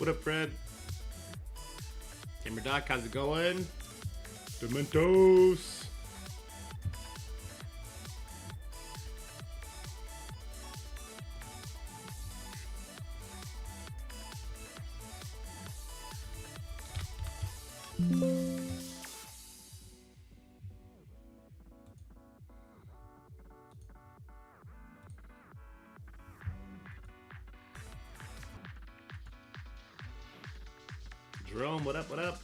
What up, Fred? Timber Doc, how's it going? Dementos. Jerome, what up, what up?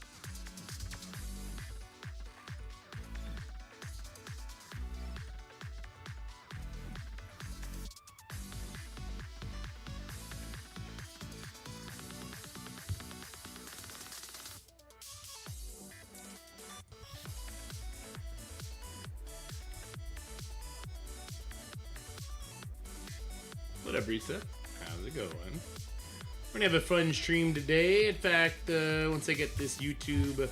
What up, Risa? How's it going? We're gonna have a fun stream today. In fact, once I get this YouTube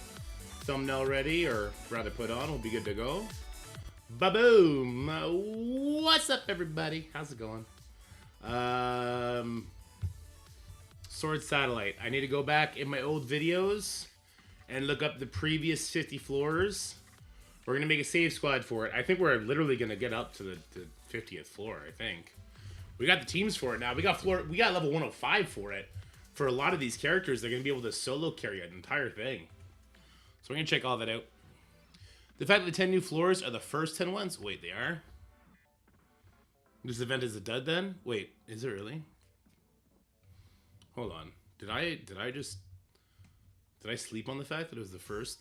thumbnail ready, or rather put on, we'll be good to go. Ba-boom! What's up, everybody? How's it going? Sword Satellite. I need to go back in my old videos and look up the previous 50 floors. We're gonna make a save squad for it. I think we're literally gonna get up to the 50th floor, I think. We got the teams for it now. We got level 105 for it. For a lot of these characters, they're going to be able to solo carry an entire thing. So we're going to check all that out. The fact that the 10 new floors are the first 10 ones? Wait, they are? This event is a dud then? Wait, is it really? Hold on. Did I sleep on the fact that it was the first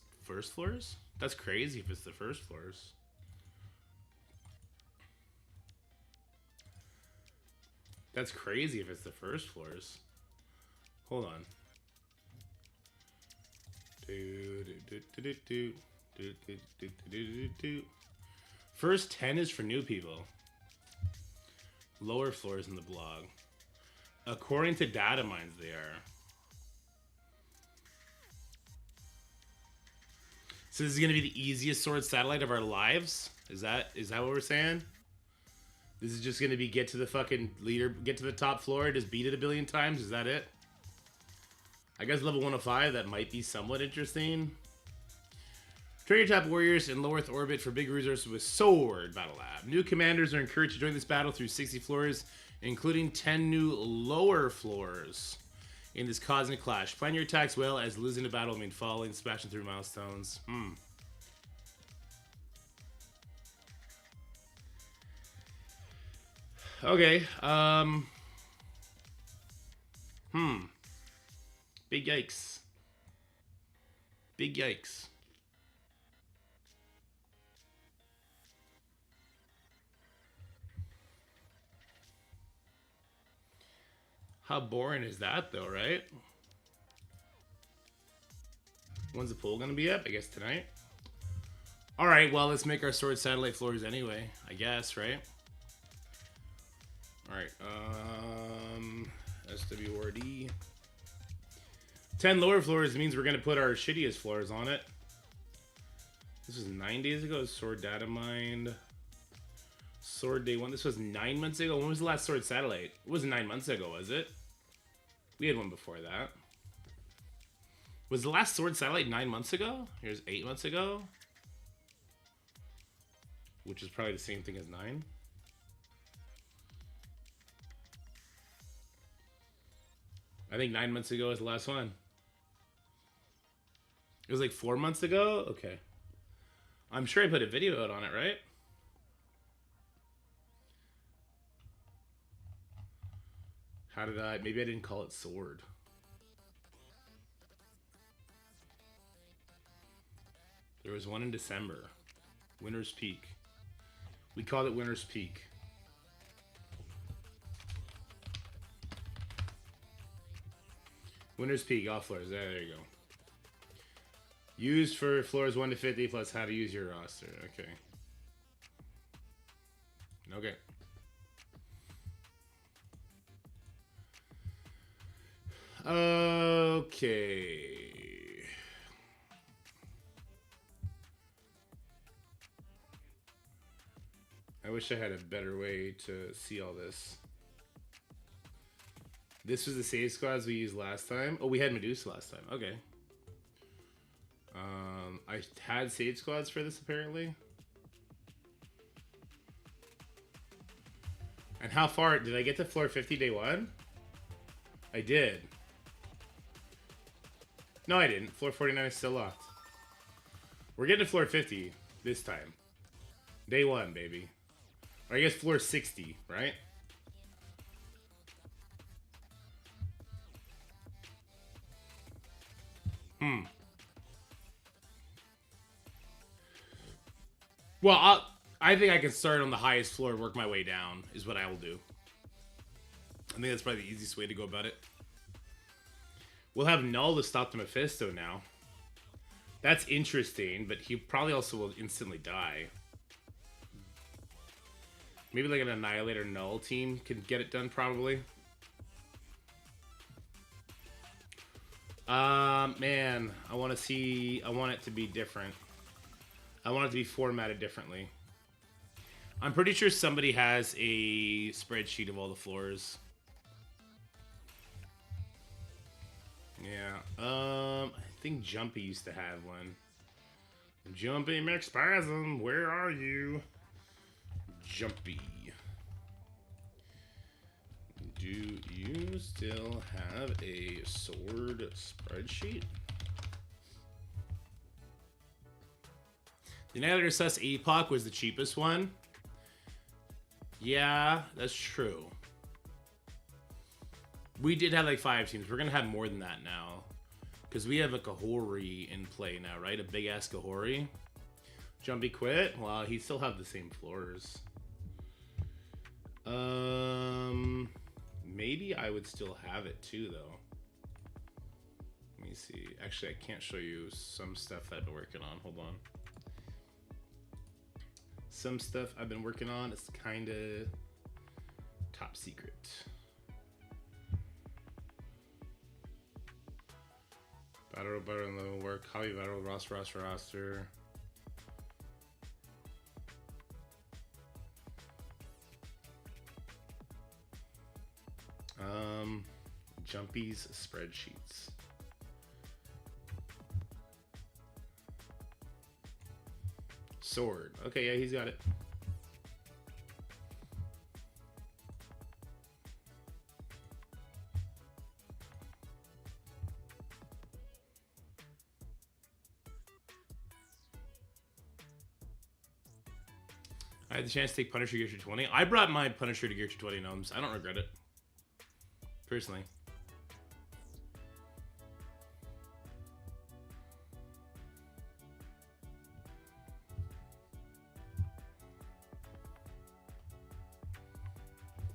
floors? That's crazy if it's the first floors. That's crazy if it's the first floors. Hold on. First 10 is for new people. Lower floors in the blog. According to data mines, they are. So this is going to be the easiest sword satellite of our lives? Is that what we're saying? This is just going to be get to the fucking leader, get to the top floor, just beat it a billion times? Is that it? I guess level 105, that might be somewhat interesting. Train your top warriors in low Earth orbit for big resources with Sword Battle Lab. New commanders are encouraged to join this battle through 60 floors, including 10 new lower floors in this cosmic clash. Plan your attacks well, as losing a battle will mean falling, smashing through milestones. Okay, Big yikes. Big yikes. How boring is that, though, right? When's the poll gonna be up? I guess tonight. Alright, well, let's make our sword satellite floors anyway, I guess, right? Alright, SWRD. 10 lower floors means we're going to put our shittiest floors on it. This was 9 days ago. Sword data mined. Sword day 1. This was 9 months ago. When was the last sword satellite? It wasn't 9 months ago, was it? We had one before that. Was the last sword satellite 9 months ago? Here's 8 months ago. Which is probably the same thing as 9. I think 9 months ago was the last one. It was like 4 months ago? Okay. I'm sure I put a video out on it, right? How did I... Maybe I didn't call it sword. There was one in December. Winter's Peak. We called it Winter's Peak. Winter's Peak, all floors. There you go. Used for floors 1 to 50 plus how to use your roster. Okay. Okay. Okay. I wish I had a better way to see all this. This was the save squads we used last time. Oh, we had Medusa last time. Okay. I had save squads for this apparently. And how far did I get to floor 50 day one? I did. No, I didn't. Floor 49 is still locked. We're getting to floor 50 this time. Day one, baby. Or I guess floor 60, right? Well, I think I can start on the highest floor and work my way down, is what I will do. I think that's probably the easiest way to go about it. We'll have Null to stop the Mephisto now. That's interesting, but he probably also will instantly die. Maybe like an Annihilator Null team can get it done, probably. Man, I want it to be different. I want it to be formatted differently. I'm pretty sure somebody has a spreadsheet of all the floors. Yeah. I think Jumpy used to have one. Jumpy McSpasm, where are you? Jumpy. Do you still have a sword spreadsheet? The Annihilator Sus Epoch was the cheapest one. Yeah, that's true. We did have like 5 teams. We're going to have more than that now. Because we have a Kahori in play now, right? A big-ass Kahori. Jumpy quit? Well, he still have the same floors. Maybe I would still have it too, though. Let me see. Actually, I can't show you some stuff I've been working on. Hold on. Some stuff I've been working on is kind of top secret. Battle and level work. Hobby battle roster. Jumpy's spreadsheets. Sword. Okay, yeah, he's got it. I had the chance to take Punisher Gear to 20. I brought my Punisher to Gear to 20 gnomes. I don't regret it. Personally.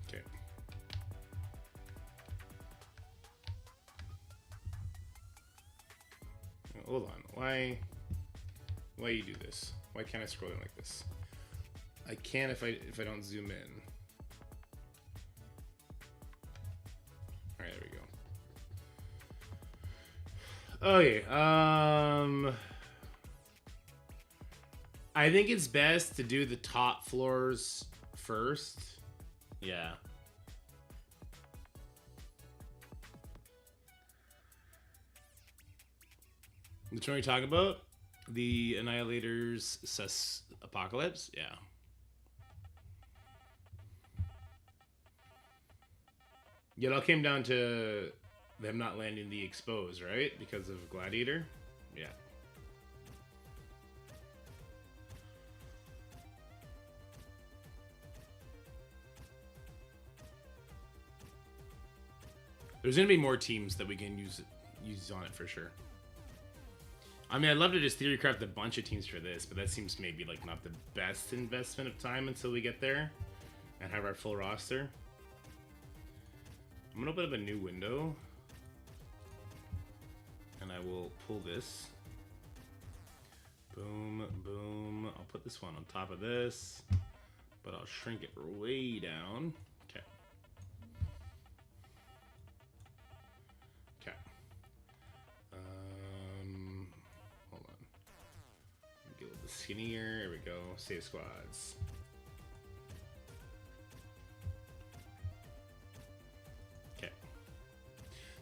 Okay. Hold on. Why you do this? Why can't I scroll in like this? I can if I don't zoom in. Alright, there we go. Okay, I think it's best to do the top floors first. Yeah. Which one are you talking about? The Annihilator's Sus Apocalypse? Yeah. Yeah, it all came down to them not landing the Expose, right? Because of Gladiator? Yeah. There's going to be more teams that we can use on it for sure. I mean, I'd love to just theorycraft a bunch of teams for this, but that seems maybe like not the best investment of time until we get there and have our full roster. I'm gonna open up a new window and I will pull this. Boom, boom. I'll put this one on top of this, but I'll shrink it way down. Okay. Okay. Hold on. Get a little bit skinnier. There we go. Save squads.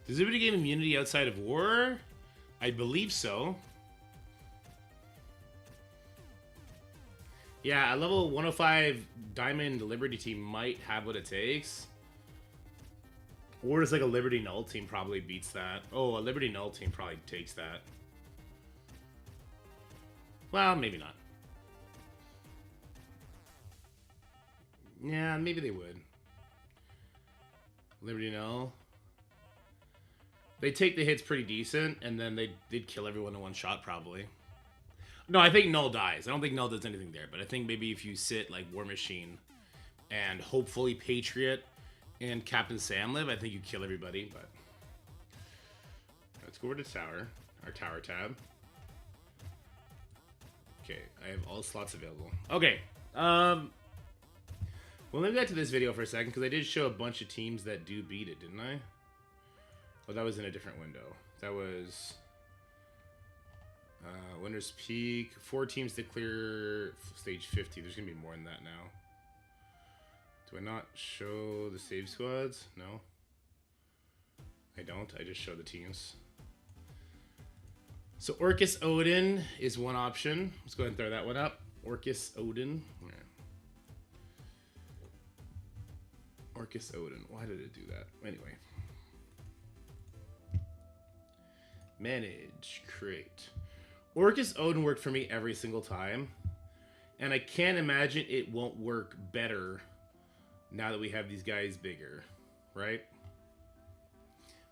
Does everybody gain immunity outside of war? I believe so. Yeah, a level 105 Diamond Liberty team might have what it takes. Or it's like a Liberty Null team probably beats that. Oh, a Liberty Null team probably takes that. Well, maybe not. Yeah, maybe they would. Liberty Null. They take the hits pretty decent, and then they'd kill everyone in one shot, probably. No, I think Null dies. I don't think Null does anything there, but I think maybe if you sit like War Machine and hopefully Patriot and Captain Sam live, I think you kill everybody, but... Let's go over to Tower. Our Tower tab. Okay, I have all slots available. Okay, well, let me get to this video for a second, because I did show a bunch of teams that do beat it, didn't I? Oh, that was in a different window. That was... Winner's Peak. 4 teams to clear stage 50. There's going to be more than that now. Do I not show the save squads? No. I don't. I just show the teams. So Orcus Odin is one option. Let's go ahead and throw that one up. Orcus Odin. Yeah. Orcus Odin. Why did it do that? Anyway. Manage. Create. Orcus Odin worked for me every single time. And I can't imagine it won't work better now that we have these guys bigger. Right?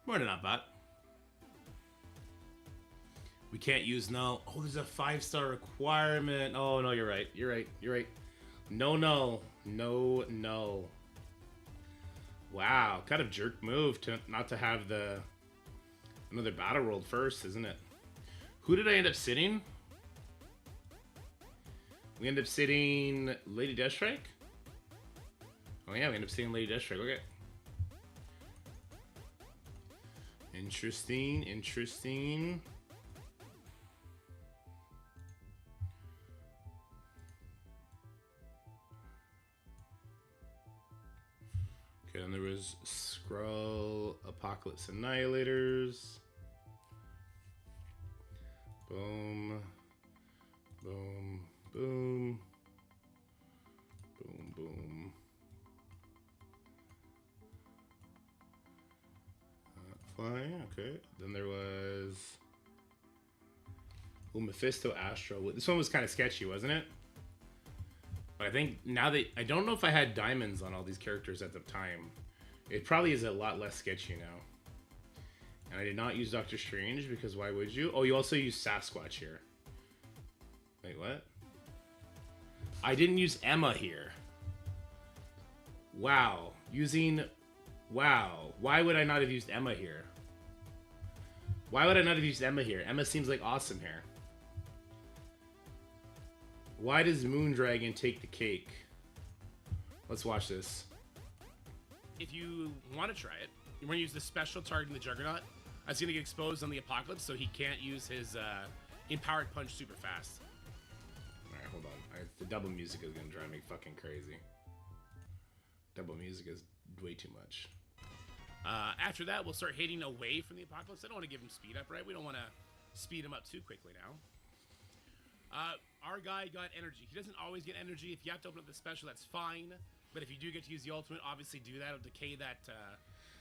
More than not, bot. We can't use no. Oh, there's a 5-star requirement. Oh, no, you're right. You're right. You're right. No, no. No, no. Wow. Kind of jerk move to not to have the another battle world first, isn't it? Who did I end up sitting? We end up sitting Lady Deathstrike? Oh, yeah, we end up sitting Lady Deathstrike. Okay. Interesting. Interesting. Okay, and there was Skrull, Apocalypse Annihilators. Boom. Boom. Boom. Boom, boom. Fly, okay. Then there was... Oh, Mephisto Astro. This one was kind of sketchy, wasn't it? But I think now that... I don't know if I had diamonds on all these characters at the time. It probably is a lot less sketchy now. And I did not use Doctor Strange, because why would you? Oh, you also use Sasquatch here. Wait, what? I didn't use Emma here. Wow. Using... Wow. Why would I not have used Emma here? Why would I not have used Emma here? Emma seems like awesome here. Why does Moondragon take the cake? Let's watch this. If you want to try it, you want to use the special targeting the Juggernaut. That's going to get exposed on the Apocalypse, so he can't use his Empowered Punch super fast. Alright, hold on. The double music is going to drive me fucking crazy. Double music is way too much. After that, we'll start hitting away from the Apocalypse. I don't want to give him speed up, right? We don't want to speed him up too quickly now. Our guy got energy. He doesn't always get energy. If you have to open up the special, that's fine. But if you do get to use the ultimate, obviously do that. It'll decay that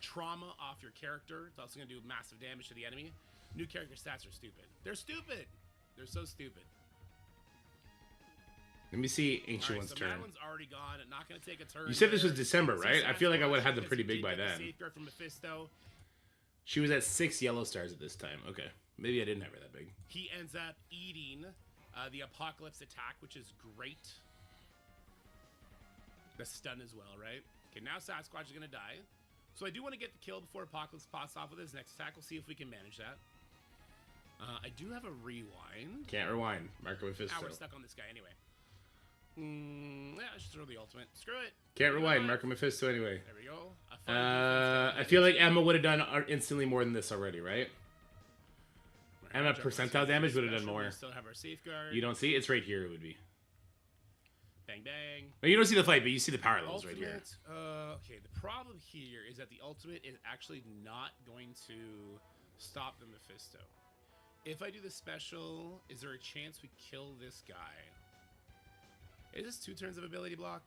trauma off your character. It's also going to do massive damage to the enemy. New character stats are stupid. They're stupid. They're so stupid. Let me see Ancient One's turn. That one's already gone. Not going to take a turn. You said this was December, right? I feel like I would have had them pretty big by then. Safeguard from Mephisto. She was at 6 yellow stars at this time. Okay. Maybe I didn't have her that big. He ends up eating the Apocalypse attack, which is great. The stun as well, right? Okay, now Sasquatch is going to die. So I do want to get the kill before Apocalypse pops off with his next attack. We'll see if we can manage that. I do have a rewind. Can't rewind. Marco Mephisto. We're stuck on this guy anyway. Yeah, I should throw the ultimate. Screw it. Can't rewind. Marco Mephisto anyway. There we go. I feel like Emma would have done instantly more than this already, right? Emma percentile damage would have done more. We still have our safeguard. You don't see? It's right here. It would be. Bang, bang. Well, you don't see the fight, but you see the power levels right here. Okay, the problem here is that the ultimate is actually not going to stop the Mephisto. If I do the special, is there a chance we kill this guy? Is this 2 turns of ability block?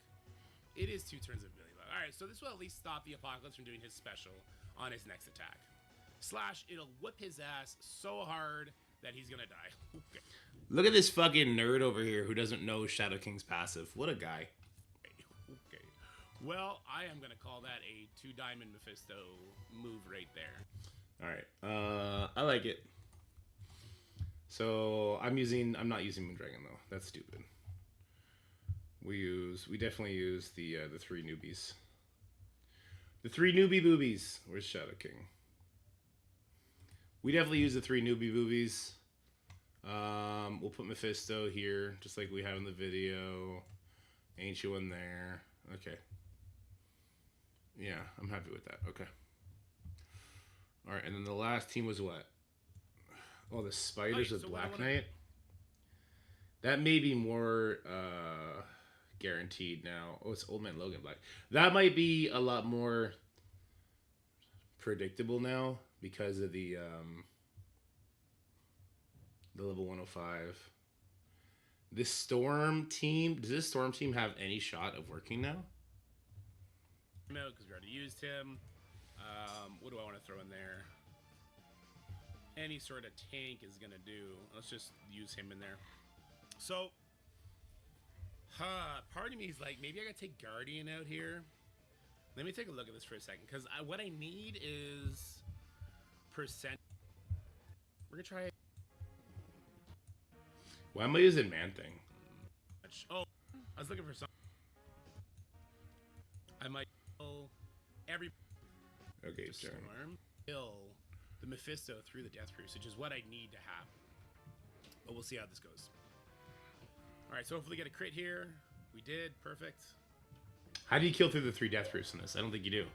It is 2 turns of ability block. Alright, so this will at least stop the Apocalypse from doing his special on his next attack. Slash, it'll whip his ass so hard that he's gonna die. Okay. Look at this fucking nerd over here who doesn't know Shadow King's passive. What a guy. Okay. Well, I am gonna call that a 2-diamond Mephisto move right there. Alright, I like it. So I'm not using Moondragon though. That's stupid. We definitely use the 3 newbies. The 3 newbie boobies. Where's Shadow King? We definitely use the 3 newbie boobies. We'll put Mephisto here, just like we have in the video. Ancient one there. Okay. Yeah, I'm happy with that. Okay. Alright, and then the last team was what? Oh, the Spiders with Black Knight. That may be more guaranteed now. Oh, it's Old Man Logan Black. That might be a lot more predictable now because of the level 105. This Storm team, does this Storm team have any shot of working now? No, because we already used him. What do I want to throw in there? Any sort of tank is gonna do. Let's just use him in there. So, part of me is like, maybe I gotta take Guardian out here. Let me take a look at this for a second, because what I need is percent. We're gonna try. Why am I using Man Thing? Oh, I was looking for something. I might kill every. Okay, Storm. Kill the Mephisto through the Death Cruise, which is what I need to have. But we'll see how this goes. Alright, so hopefully get a crit here. We did. Perfect. How do you kill through the 3 Death Proofs in this? I don't think you do.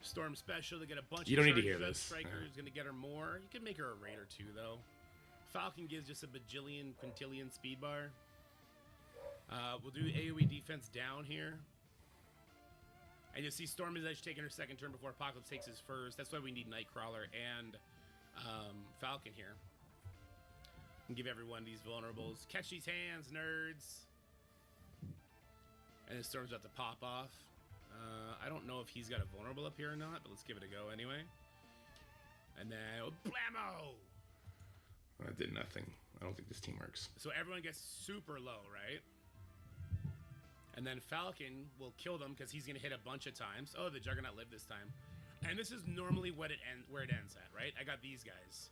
Storm special to get a bunch you of don't need to hear charges. this. Striker is going to get her more. You can make her a raid or 2, though. Falcon gives just a bajillion, quintillion speed bar. We'll do AoE defense down here. And you'll see Storm is actually taking her second turn before Apocalypse takes his first. That's why we need Nightcrawler and Falcon here. And give everyone these vulnerables. Catch these hands, nerds. And then Storm's about to pop off. I don't know if he's got a vulnerable up here or not, but let's give it a go anyway. And then, blammo! That did nothing. I don't think this team works. So everyone gets super low, right? And then Falcon will kill them because he's going to hit a bunch of times. Oh, the Juggernaut lived this time. And this is normally where it ends at, right? I got these guys.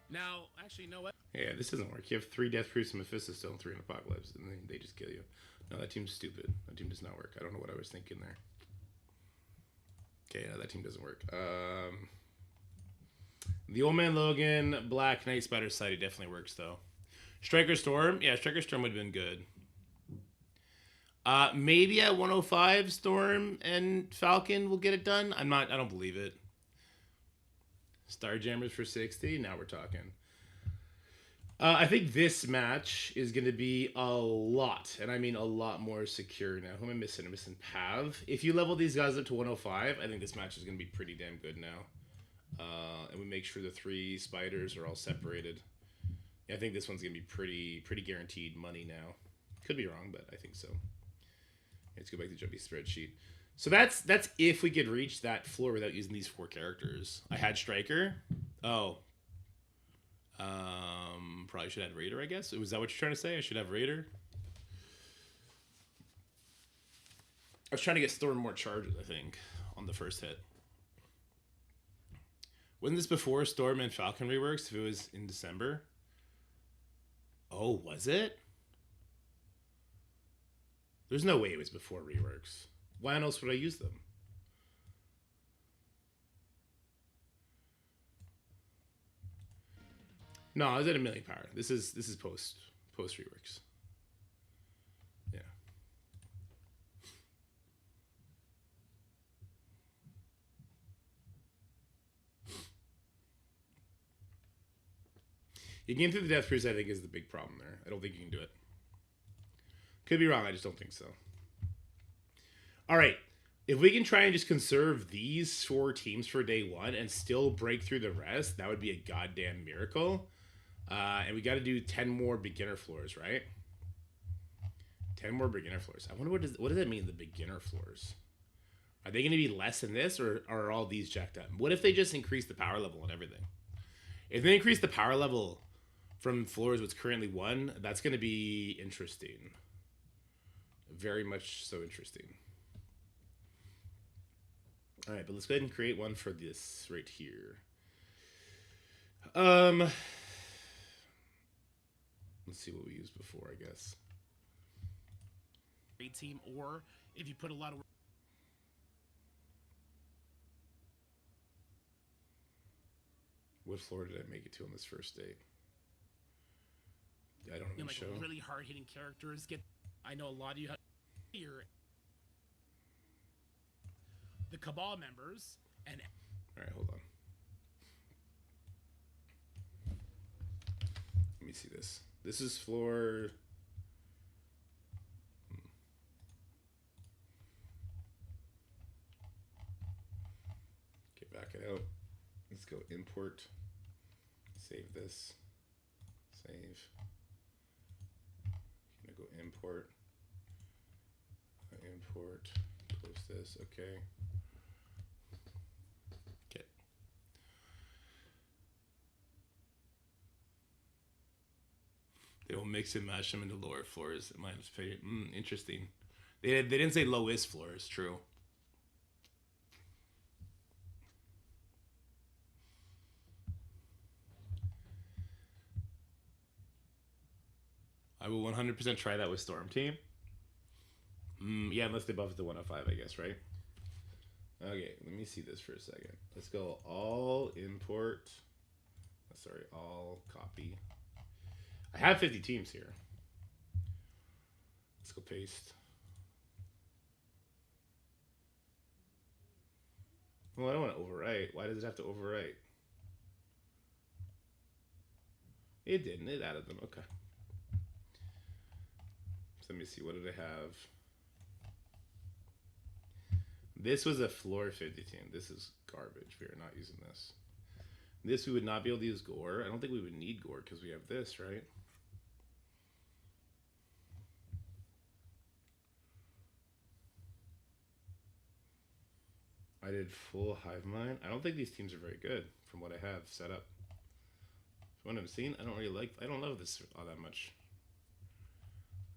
Now, actually, you know what? Yeah, this doesn't work. You have 3 Death Proofs and Mephisto still and 3 in Apocalypse, and they just kill you. No, that team's stupid. That team does not work. I don't know what I was thinking there. Okay, no, that team doesn't work. The Old Man Logan, Black Knight, Spider Society definitely works, though. Striker Storm? Yeah, Striker Storm would have been good. Maybe at 105, Storm and Falcon will get it done. I don't believe it. Starjammers for 60? Now we're talking. I think this match is going to be a lot, and I mean a lot more secure now. Who am I missing? I'm missing Pav. If you level these guys up to 105, I think this match is going to be pretty damn good now. And we make sure the 3 spiders are all separated. Yeah, I think this one's going to be pretty guaranteed money now. Could be wrong, but I think so. Let's go back to Jumpy spreadsheet. So that's if we could reach that floor without using these 4 characters. I had Striker. Oh. Probably should have Raider, I guess. Was that what you're trying to say? I should have Raider? I was trying to get Storm more charges, I think, on the first hit. Wasn't this before Storm and Falcon reworks, if it was in December? Oh, was it? There's no way it was before reworks. Why else would I use them? No, I was at 1,000,000 power. This is post reworks. Yeah. Getting through the Death Cruise, I think, is the big problem there. I don't think you can do it. Could be wrong. I just don't think so. All right. If we can try and just conserve these 4 teams for day 1 and still break through the rest, that would be a goddamn miracle. And we got to do 10 more beginner floors, right? 10 more beginner floors. I wonder what does that mean, the beginner floors? Are they going to be less than this, or are all these jacked up? What if they just increase the power level and everything? If they increase the power level from floors what's currently 1, that's going to be interesting. Very much so interesting. All right, but let's go ahead and create one for this right here. Let's see what we used before, I guess. Great team, or if you put a lot of. What floor did I make it to on this first date? I don't even show. Really hard hitting characters get. I know a lot of you have here. The Cabal members and. All right, hold on. Let me see this. This is floor. Okay, back it out. Let's go import. Save this. Save. I'm gonna go import. Import. Close this. Okay. Okay. They will mix and mash them into lower floors. Minus pay. Interesting. They didn't say lowest floors. True. I will 100% try that with Storm Team. Yeah, unless they buff it to 105, I guess, right? Okay, let me see this for a second. Let's go all import. Sorry, all copy. I have 50 teams here. Let's go paste. Well, I don't want to overwrite. Why does it have to overwrite? It didn't. It added them. Okay. Let me see, what did I have? This was a floor 50 team. This is garbage. We are not using this. This we would not be able to use gore. I don't think we would need gore because we have this, right? I did full hive mind. I don't think these teams are very good from what I have set up. From what I'm seeing, I don't love this all that much.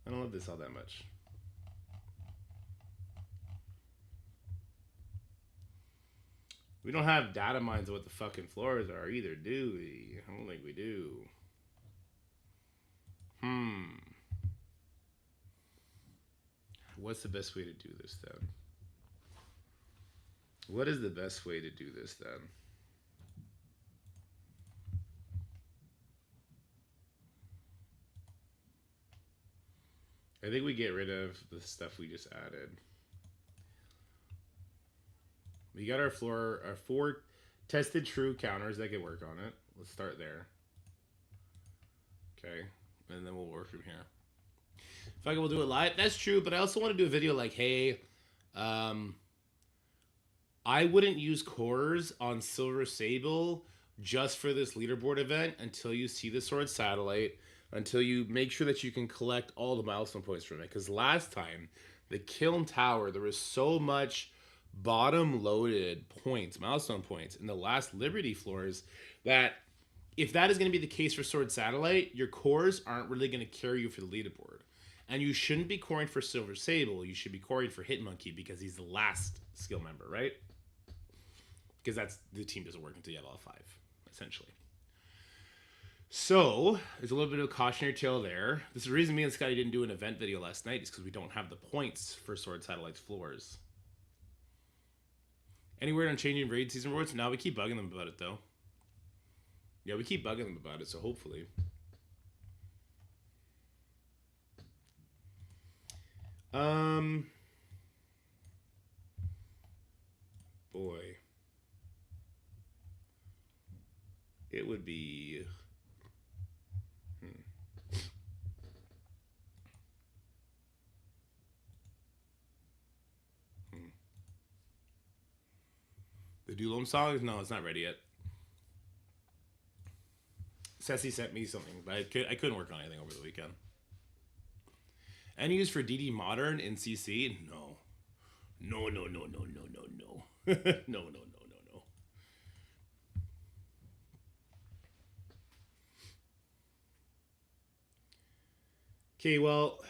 I don't love this all that much. We don't have data mines of what the fucking floors are either, do we? I don't think we do. What's the best way to do this then? What is the best way to do this then? I think we get rid of the stuff we just added. We got our 4 tested true counters that can work on it. Let's start there. Okay, and then we'll work from here. If I will do it live, that's true, but I also want to do a video like, hey, I wouldn't use cores on Silver Sable just for this leaderboard event until you see the Sword Satellite, until you make sure that you can collect all the milestone points from it. Because last time, the Kiln Tower, there was so much bottom-loaded points, milestone points, in the last Liberty floors that if that is going to be the case for Sword Satellite, your cores aren't really going to carry you for the leaderboard. And you shouldn't be coring for Silver Sable. You should be coring for Hitmonkey because he's the last skill member, right? Because that's the team doesn't work until you have all 5, essentially. So, there's a little bit of a cautionary tale there. This is the reason me and Scotty didn't do an event video last night, is because we don't have the points for Sword Satellite's floors. Any word on changing raid season rewards? No, we keep bugging them about it, though. Yeah, we keep bugging them about it, so hopefully. Boy. It would be... The Doolom song? No, it's not ready yet. Ceci sent me something, but I couldn't work on anything over the weekend. Any use for DD Modern in CC? No. No. No. Okay, well...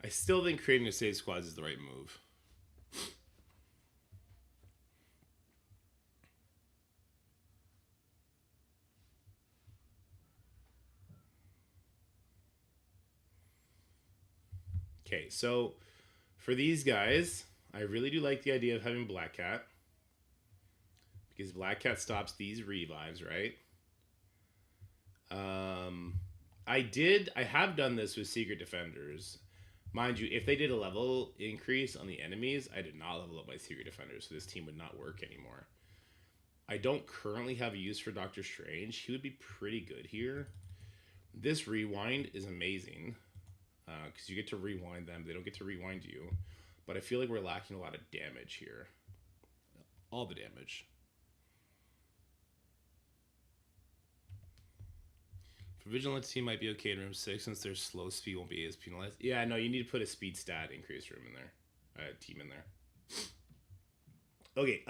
I still think creating a save squads is the right move. Okay, so for these guys, I really do like the idea of having Black Cat. Because Black Cat stops these revives, right? I have done this with Secret Defenders. Mind you, if they did a level increase on the enemies, I did not level up my Secret Defenders, so this team would not work anymore. I don't currently have a use for Doctor Strange. He would be pretty good here. This rewind is amazing, because you get to rewind them. They don't get to rewind you. But I feel like we're lacking a lot of damage here. All the damage. For Vigilance team might be okay in room 6 since their slow speed won't be as penalized. Yeah, no, you need to put a speed stat increase room in there. Team in there. Okay,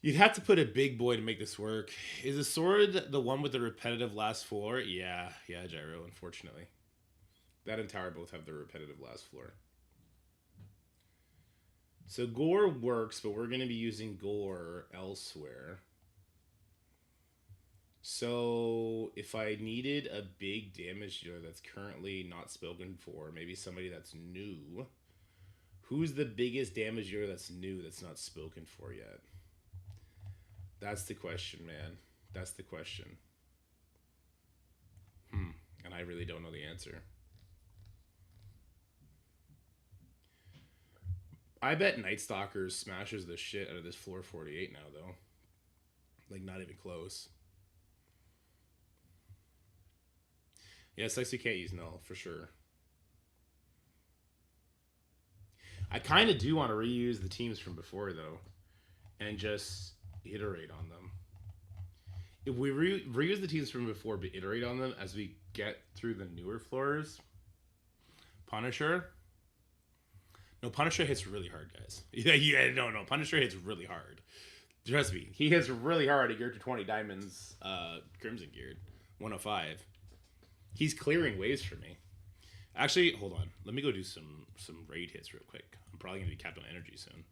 you'd have to put a big boy to make this work. Is the sword the one with the repetitive last floor? Yeah, Gyro, unfortunately. That and Tower both have the repetitive last floor. So Gore works, but we're going to be using Gore elsewhere. So if I needed a big damage dealer that's currently not spoken for, maybe somebody that's new. Who's the biggest damage dealer that's new that's not spoken for yet? That's the question, man. That's the question. And I really don't know the answer. I bet Night Stalker smashes the shit out of this floor 48 now, though. Like, not even close. Yeah, it sucks you can't use Null, for sure. I kind of do want to reuse the teams from before, though. And just iterate on them. If we reuse the teams from before, but iterate on them as we get through the newer floors. Punisher. No, Punisher hits really hard, guys. No. Punisher hits really hard. Trust me, he hits really hard at Geared to 20 Diamonds, Crimson Geared, 105. He's clearing waves for me. Actually, hold on. Let me go do some raid hits real quick. I'm probably going to be capped on energy soon.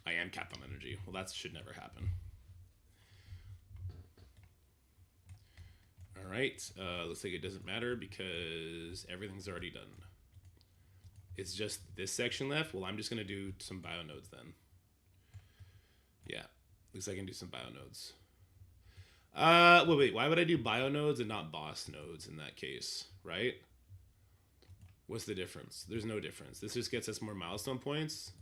I am capped on energy. Well, that should never happen. All right. Looks like it doesn't matter because everything's already done. It's just this section left. Well, I'm just going to do some bio nodes then. Yeah. Looks like I can do some bio nodes. Wait. Why would I do bio nodes and not boss nodes in that case, right? What's the difference? There's no difference. This just gets us more milestone points.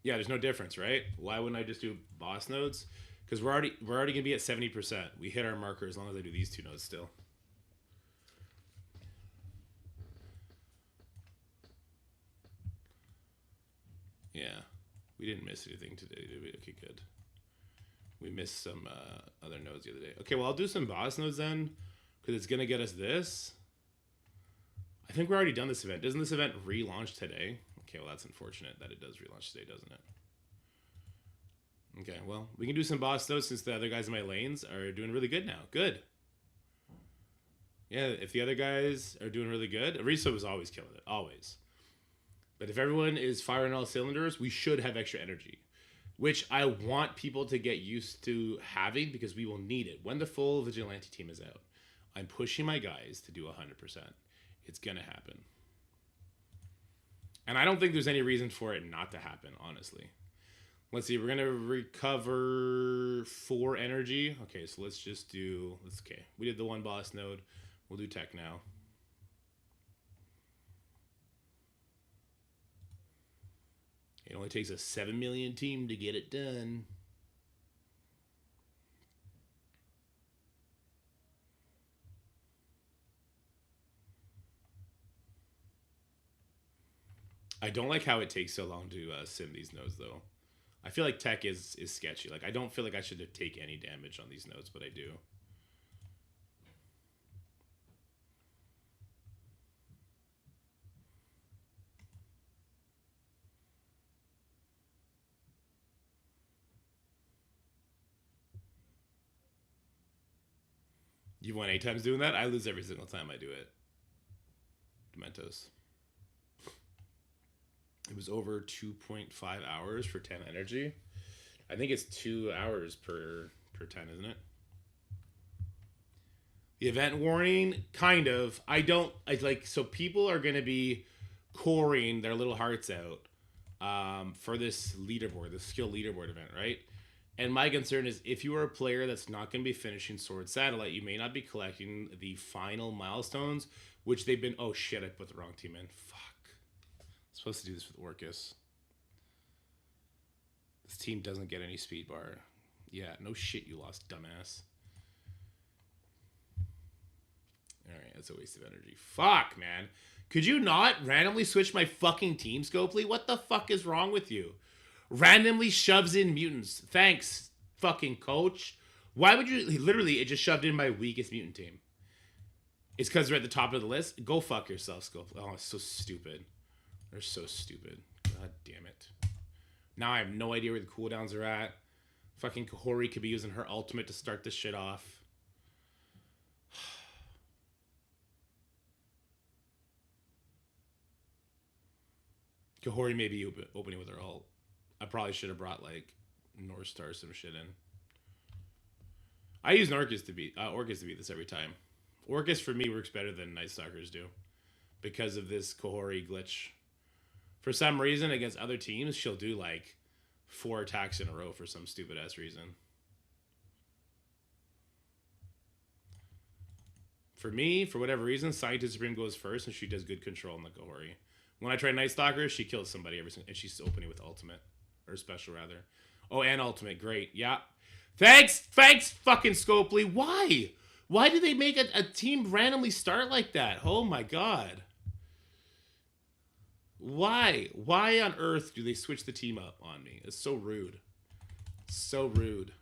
Yeah, there's no difference, right? Why wouldn't I just do boss nodes? Because we're already going to be at 70%. We hit our marker as long as I do these two nodes still. Yeah, we didn't miss anything today, did we? Okay, good. We missed some other nodes the other day. Okay, well, I'll do some boss nodes then, because it's going to get us this. I think we're already done this event. Doesn't this event relaunch today? Okay, well, that's unfortunate that it does relaunch today, doesn't it? Okay, well, we can do some boss nodes since the other guys in my lanes are doing really good now. Good. Yeah, if the other guys are doing really good, Ariso was always killing it, always. But if everyone is firing all cylinders, we should have extra energy, which I want people to get used to having because we will need it. When the full Vigilante team is out, I'm pushing my guys to do 100%. It's going to happen. And I don't think there's any reason for it not to happen, honestly. Let's see. We're going to recover 4 energy. Okay, so let's just do... Okay, we did the one boss node. We'll do tech now. It only takes a 7 million team to get it done. I don't like how it takes so long to sim these nodes, though. I feel like tech is sketchy. Like, I don't feel like I should take any damage on these nodes, but I do. You've won 8 times doing that? I lose every single time I do it. Dementos. It was over 2.5 hours for 10 energy. I think it's 2 hours per 10, isn't it? The event warning, kind of. I like, so people are going to be coring their little hearts out for this leaderboard, the skill leaderboard event, right? And my concern is if you are a player that's not going to be finishing Sword Satellite, you may not be collecting the final milestones, which they've been. Oh shit, I put the wrong team in. Fuck. I'm supposed to do this with Orcus. This team doesn't get any speed bar. Yeah, no shit, you lost, dumbass. Alright, that's a waste of energy. Fuck, man. Could you not randomly switch my fucking team, Scopely? What the fuck is wrong with you? Randomly shoves in mutants. Thanks, fucking coach. Why would you... Literally, it just shoved in my weakest mutant team. It's because they're at the top of the list? Go fuck yourself, Scopely. Oh, it's so stupid. They're so stupid. God damn it. Now I have no idea where the cooldowns are at. Fucking Kahori could be using her ultimate to start this shit off. Kahori may be opening with her ult. I probably should have brought, like, North Star some shit in. I use Orcus to beat this every time. Orcus, for me, works better than Night Stalkers do. Because of this Kahori glitch. For some reason, against other teams, she'll do, like, 4 attacks in a row for some stupid-ass reason. For me, for whatever reason, Scientist Supreme goes first, and she does good control on the Kahori. When I try Night Stalker, she kills somebody every single, and she's opening with ultimate. Or special, rather. Oh, and ultimate. Great. Yeah. Thanks, fucking Scopely. Why? Why do they make a team randomly start like that? Oh, my God. Why? Why on earth do they switch the team up on me? It's so rude. So rude.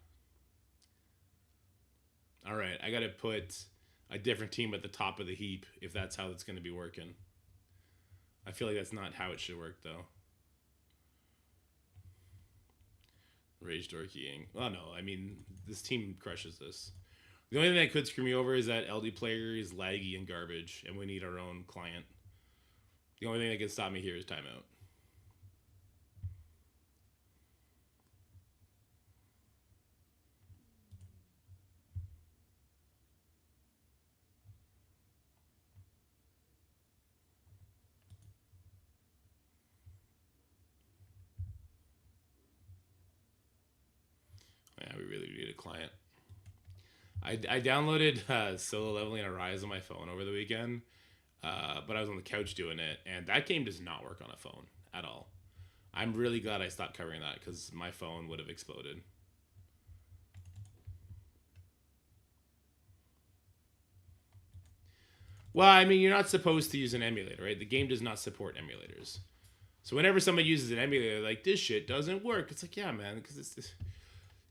All right, I got to put a different team at the top of the heap if that's how it's going to be working. I feel like that's not how it should work, though. Rage door keying. Oh, no, I mean, this team crushes this. The only thing that could screw me over is that LD player is laggy and garbage, and we need our own client. The only thing that can stop me here is timeout. Yeah, we really need a client. I downloaded solo leveling Arise on my phone over the weekend, but I was on the couch doing it, and that game does not work on a phone at all. I'm really glad I stopped covering that because my phone would have exploded. Well, I mean, you're not supposed to use an emulator, right? The game does not support emulators. So whenever somebody uses an emulator, like, this shit doesn't work. It's like, yeah, man, because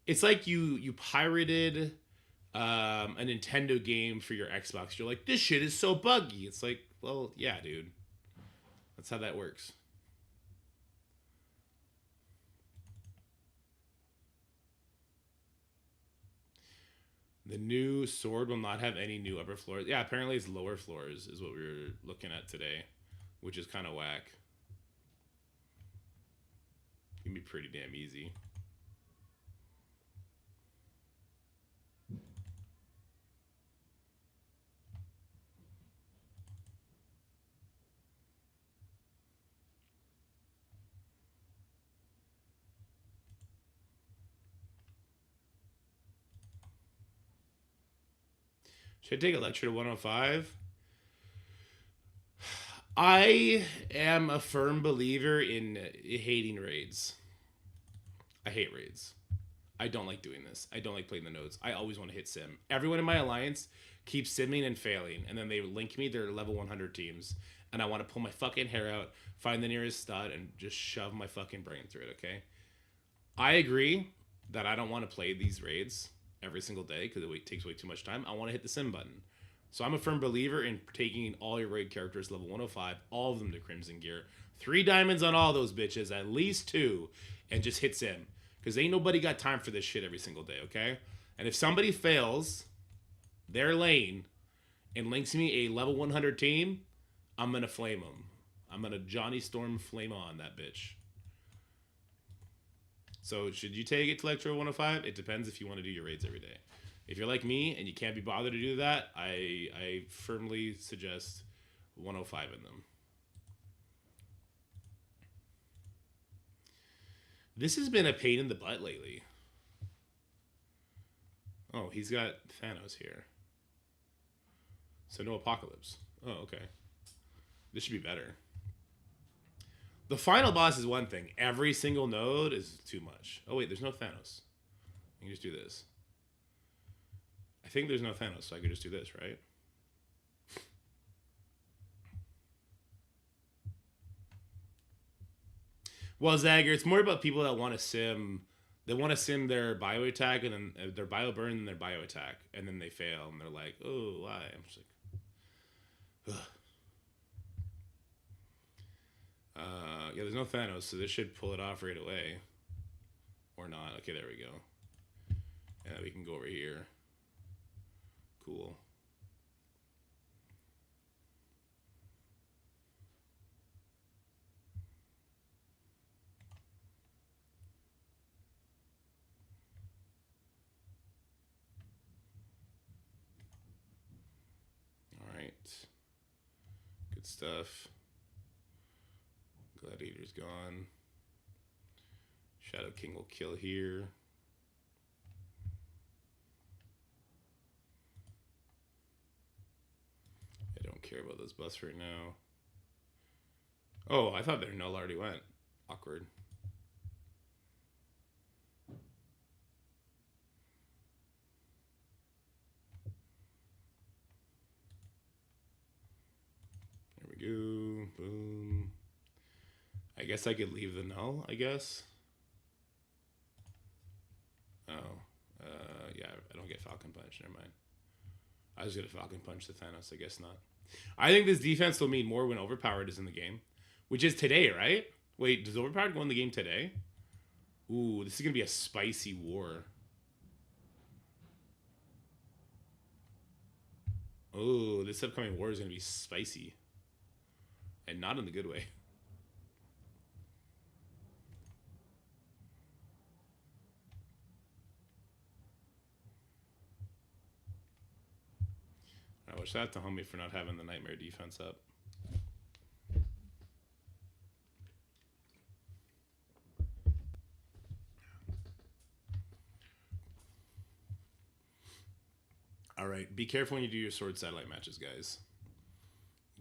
it's like you pirated a Nintendo game for your Xbox. You're like, this shit is so buggy. It's like, well, yeah, dude. That's how that works. The new sword will not have any new upper floors. Yeah, apparently it's lower floors is what we were looking at today, which is kind of whack. It can be pretty damn easy. Should I take a lecture to 105? I am a firm believer in hating raids. I hate raids. I don't like doing this. I don't like playing the nodes. I always want to hit sim. Everyone in my alliance keeps simming and failing, and then they link me their level 100 teams, and I want to pull my fucking hair out, find the nearest stud, and just shove my fucking brain through it, okay? I agree that I don't want to play these raids every single day because it takes way too much time. I want to hit the sim button. So I'm a firm believer in taking all your raid characters level 105, all of them to Crimson Gear, 3 diamonds on all those bitches, at least 2, and just hit sim. Because ain't nobody got time for this shit every single day, okay? And if somebody fails their lane and links me a level 100 team, I'm going to flame them. I'm going to Johnny Storm flame on that bitch. So should you take it to Electro 105? It depends if you want to do your raids every day. If you're like me and you can't be bothered to do that, I firmly suggest 105 in them. This has been a pain in the butt lately. Oh, he's got Thanos here. So no Apocalypse. Oh, okay. This should be better. The final boss is one thing. Every single node is too much. Oh, wait, there's no Thanos. I can just do this. I think there's no Thanos, so I could just do this, right? Well, Zagger, it's more about people that want to sim. They want to sim their bio attack and then their bio burn and their bio attack, and then they fail, and they're like, "Oh, why?" I'm just like, ugh. Yeah, there's no Thanos, so this should pull it off right away, or not. Okay, there we go. And we can go over here. Cool. Alright. Good stuff. Gladiator's gone. Shadow King will kill here. I don't care about those buffs right now. Oh, I thought their null already went. Awkward. There we go. Boom. I guess I could leave the null, I guess. Oh. Yeah, I don't get Falcon Punch. Never mind. I was going to Falcon Punch the Thanos. I guess not. I think this defense will mean more when Overpowered is in the game. Which is today, right? Wait, does Overpowered go in the game today? Ooh, this is going to be a spicy war. Oh, this upcoming war is going to be spicy. And not in the good way. I wish that to homie for not having the Nightmare defense up. Alright, be careful when you do your sword satellite matches, guys.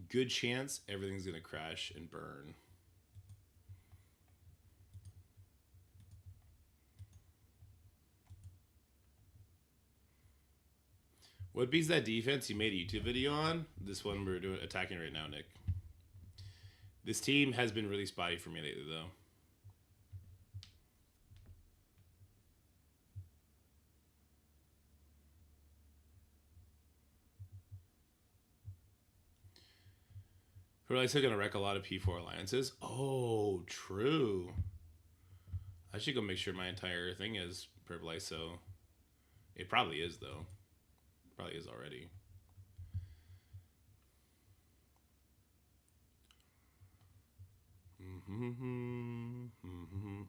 Good chance everything's going to crash and burn. What beats that defense you made a YouTube video on? This one we're doing attacking right now, Nick. This team has been really spotty for me lately, though. We're still going to wreck a lot of P4 alliances. Oh, true. I should go make sure my entire thing is purple ISO. It probably is, though. Probably is already.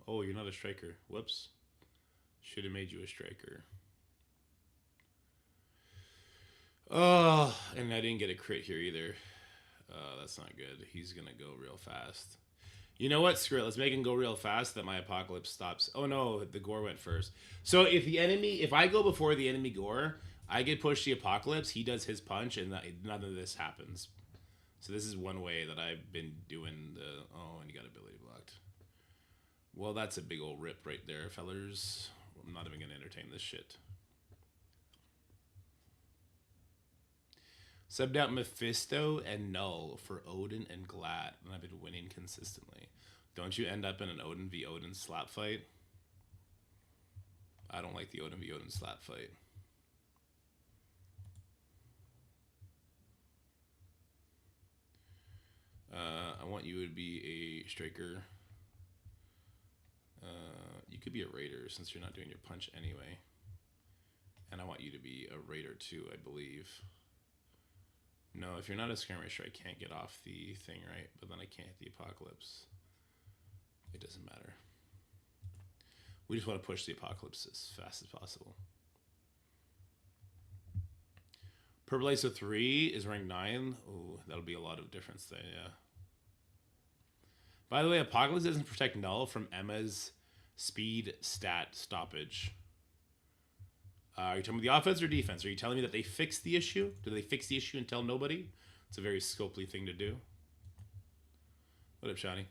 Oh, you're not a striker. Whoops. Should have made you a striker. Oh, and I didn't get a crit here either. That's not good. He's going to go real fast. You know what? Screw it. Let's make him go real fast that my Apocalypse stops. Oh, no. The Gore went first. So if I go before the enemy Gore, I get pushed the Apocalypse, he does his punch, and none of this happens. So this is one way that I've been doing the... Oh, and you got ability blocked. Well, that's a big old rip right there, fellers. I'm not even going to entertain this shit. Subbed out Mephisto and Null for Odin and Glad, and I've been winning consistently. Don't you end up in an Odin v Odin slap fight? I don't like the Odin v Odin slap fight. I want you to be a striker. You could be a raider since you're not doing your punch anyway. And I want you to be a raider too, I believe. No, if you're not a skirmisher, I can't get off the thing, right? But then I can't hit the apocalypse. It doesn't matter. We just want to push the apocalypse as fast as possible. Purple ISO 3 is rank 9. Oh, that'll be a lot of difference there, yeah. By the way, Apocalypse doesn't protect Null from Emma's speed stat stoppage. Are you talking about the offense or defense? Are you telling me that they fixed the issue? Did they fix the issue and tell nobody? It's a very scopely thing to do. What up, Shani?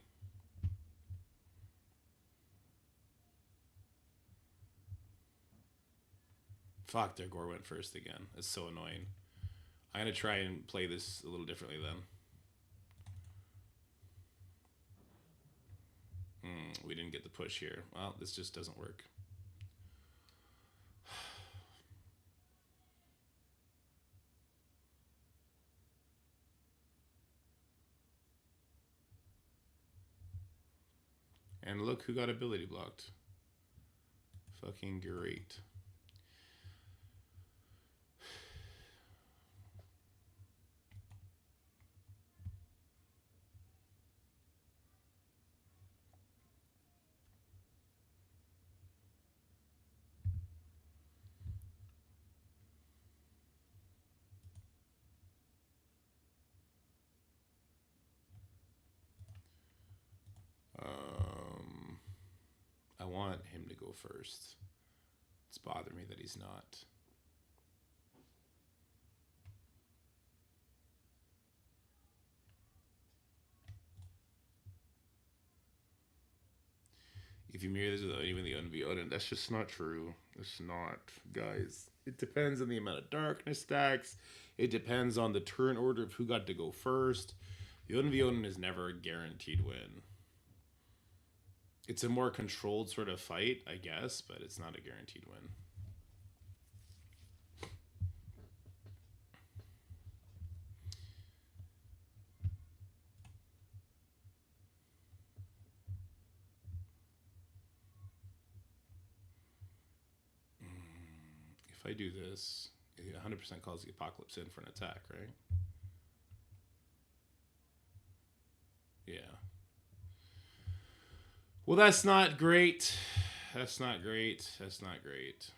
Fuck, their gore went first again. It's so annoying. I'm going to try and play this a little differently then. We didn't get the push here. Well, this just doesn't work. And look who got ability blocked. Fucking great. I want him to go first. It's bothering me that he's not. If you mirror this without even the Odin v Odin, that's just not true. It's not, guys. It depends on the amount of darkness stacks. It depends on the turn order of who got to go first. The Odin v Odin is never a guaranteed win. It's a more controlled sort of fight, I guess, but it's not a guaranteed win. If I do this, it 100% calls the apocalypse in for an attack, right? Yeah. Well, that's not great. That's not great. That's not great.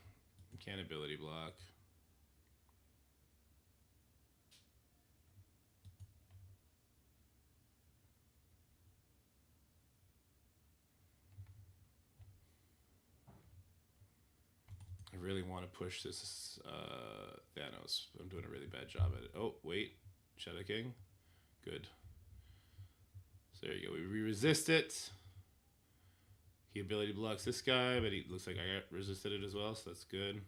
Can't ability block. I really want to push this Thanos. I'm doing a really bad job at it. Oh, wait. Shadow King. Good. So there you go. We resist it. He ability blocks this guy, but he looks like I got resisted it as well, so that's good.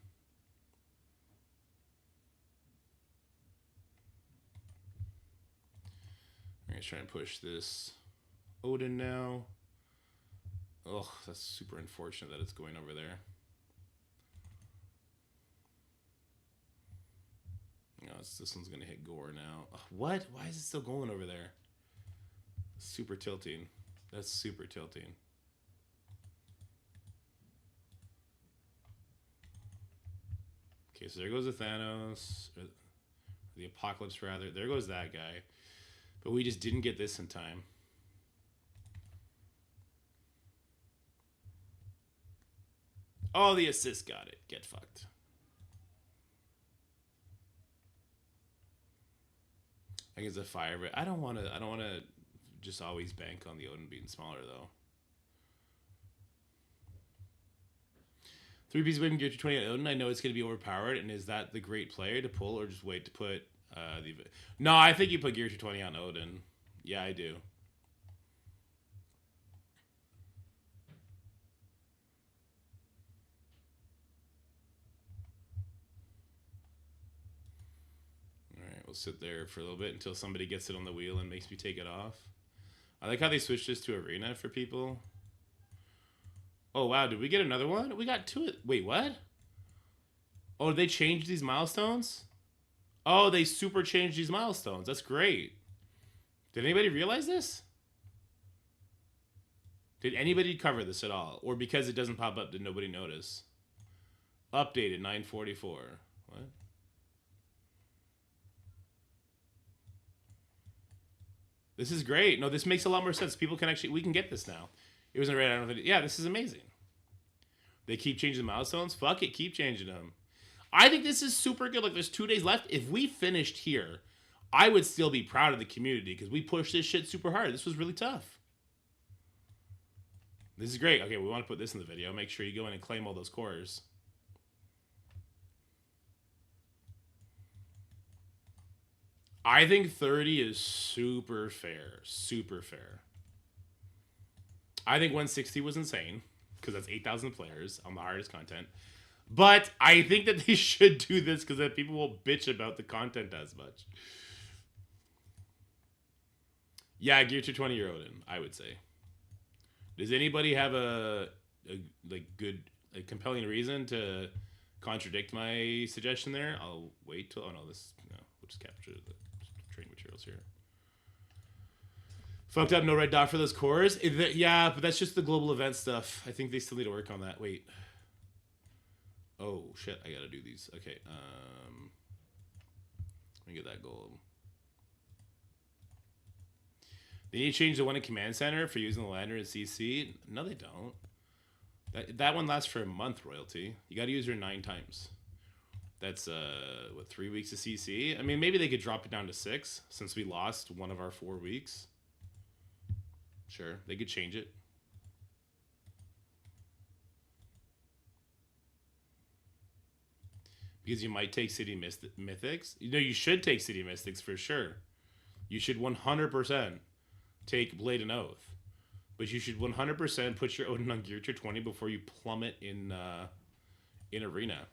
I'm going to try and push this Odin now. Oh, that's super unfortunate that it's going over there. No, this one's going to hit Gore now. What? Why is it still going over there? Super tilting. That's super tilting. Okay, so there goes the Thanos, or the Apocalypse rather. There goes that guy. But we just didn't get this in time. Oh, the assist got it. Get fucked. I think it's a fire, but I don't want to just always bank on the Odin being smaller though. 3 pieces win gear to 20 Odin. I know it's going to be overpowered, and is that the great player to pull, or just wait to put No, I think you put Gear 220 on Odin. Yeah, I do. Alright, we'll sit there for a little bit until somebody gets it on the wheel and makes me take it off. I like how they switched this to Arena for people. Oh, wow. Did we get another one? We got two. Wait, what? Oh, they changed these milestones? Oh, they super changed these milestones. That's great. Did anybody realize this? Did anybody cover this at all? Or because it doesn't pop up, did nobody notice? Updated 944. What? This is great. No, this makes a lot more sense. People can actually... We can get this now. It wasn't right. I don't know. Yeah, this is amazing. They keep changing the milestones? Fuck it. Keep changing them. I think this is super good. Like, there's 2 days left. If we finished here, I would still be proud of the community because we pushed this shit super hard. This was really tough. This is great. Okay, we want to put this in the video. Make sure you go in and claim all those cores. I think 30 is super fair. Super fair. I think 160 was insane because that's 8,000 players on the hardest content. But I think that they should do this because then people will bitch about the content as much. Yeah, Gear 220 or Odin, I would say. Does anybody have a compelling reason to contradict my suggestion there? I'll wait till... Oh, no, we'll just capture the training materials here. Fucked up, no red dot for those cores. Yeah, but that's just the global event stuff. I think they still need to work on that. Wait. Oh, shit, I gotta do these. Okay, let me get that gold. They need to change the one in Command Center for using the lander in CC. No, they don't. That one lasts for a month, royalty. You gotta use her 9 times. That's, 3 weeks of CC? I mean, maybe they could drop it down to 6 since we lost one of our 4 weeks. Sure, they could change it. Because you might take City Mythics. You know, you should take City Mystics for sure. You should 100% take Blade and Oath. But you should 100% put your Odin on Gear Tier 20 before you plummet in Arena.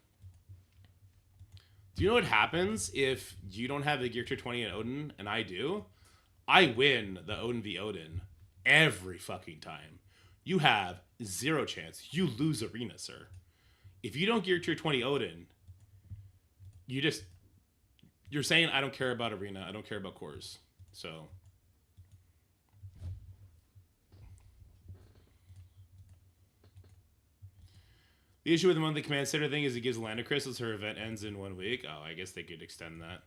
Do you know what happens if you don't have the Gear Tier 20 in Odin and I do? I win the Odin v Odin every fucking time. You have 0 chance. You lose Arena, sir. If you don't Gear Tier 20 Odin, you're saying I don't care about Arena. I don't care about cores. So... The issue with the monthly command center thing is it gives Lander Crystals her event ends in 1 week. Oh, I guess they could extend that.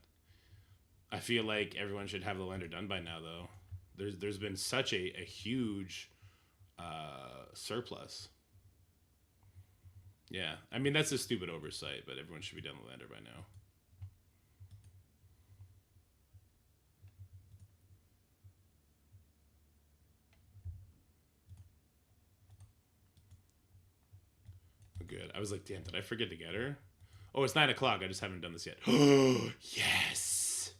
I feel like everyone should have the Lander done by now, though. There's been such a huge surplus. Yeah, I mean, that's a stupid oversight, but everyone should be done with Lander by now. Good. I was like, damn, did I forget to get her? Oh, it's 9 o'clock. I just haven't done this yet. Oh, yes.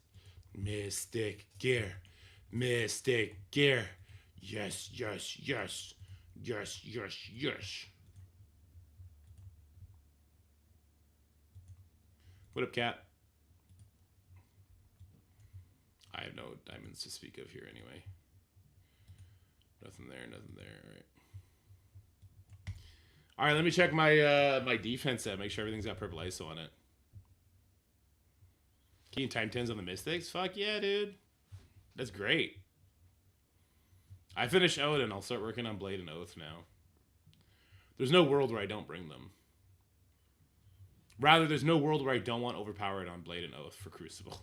Mystic Gear. Mystic Gear. Yes, yes, yes. Yes, yes, yes. What up, cat? I have no diamonds to speak of here anyway. Nothing there, nothing there. All right. All right, let me check my my defense set. Make sure everything's got purple ISO on it. Keen time 10s on the Mystics? Fuck yeah, dude. That's great. I finished Odin. I'll start working on Blade and Oath now. There's no world where I don't bring them. Rather, there's no world where I don't want overpowered on Blade and Oath for Crucible.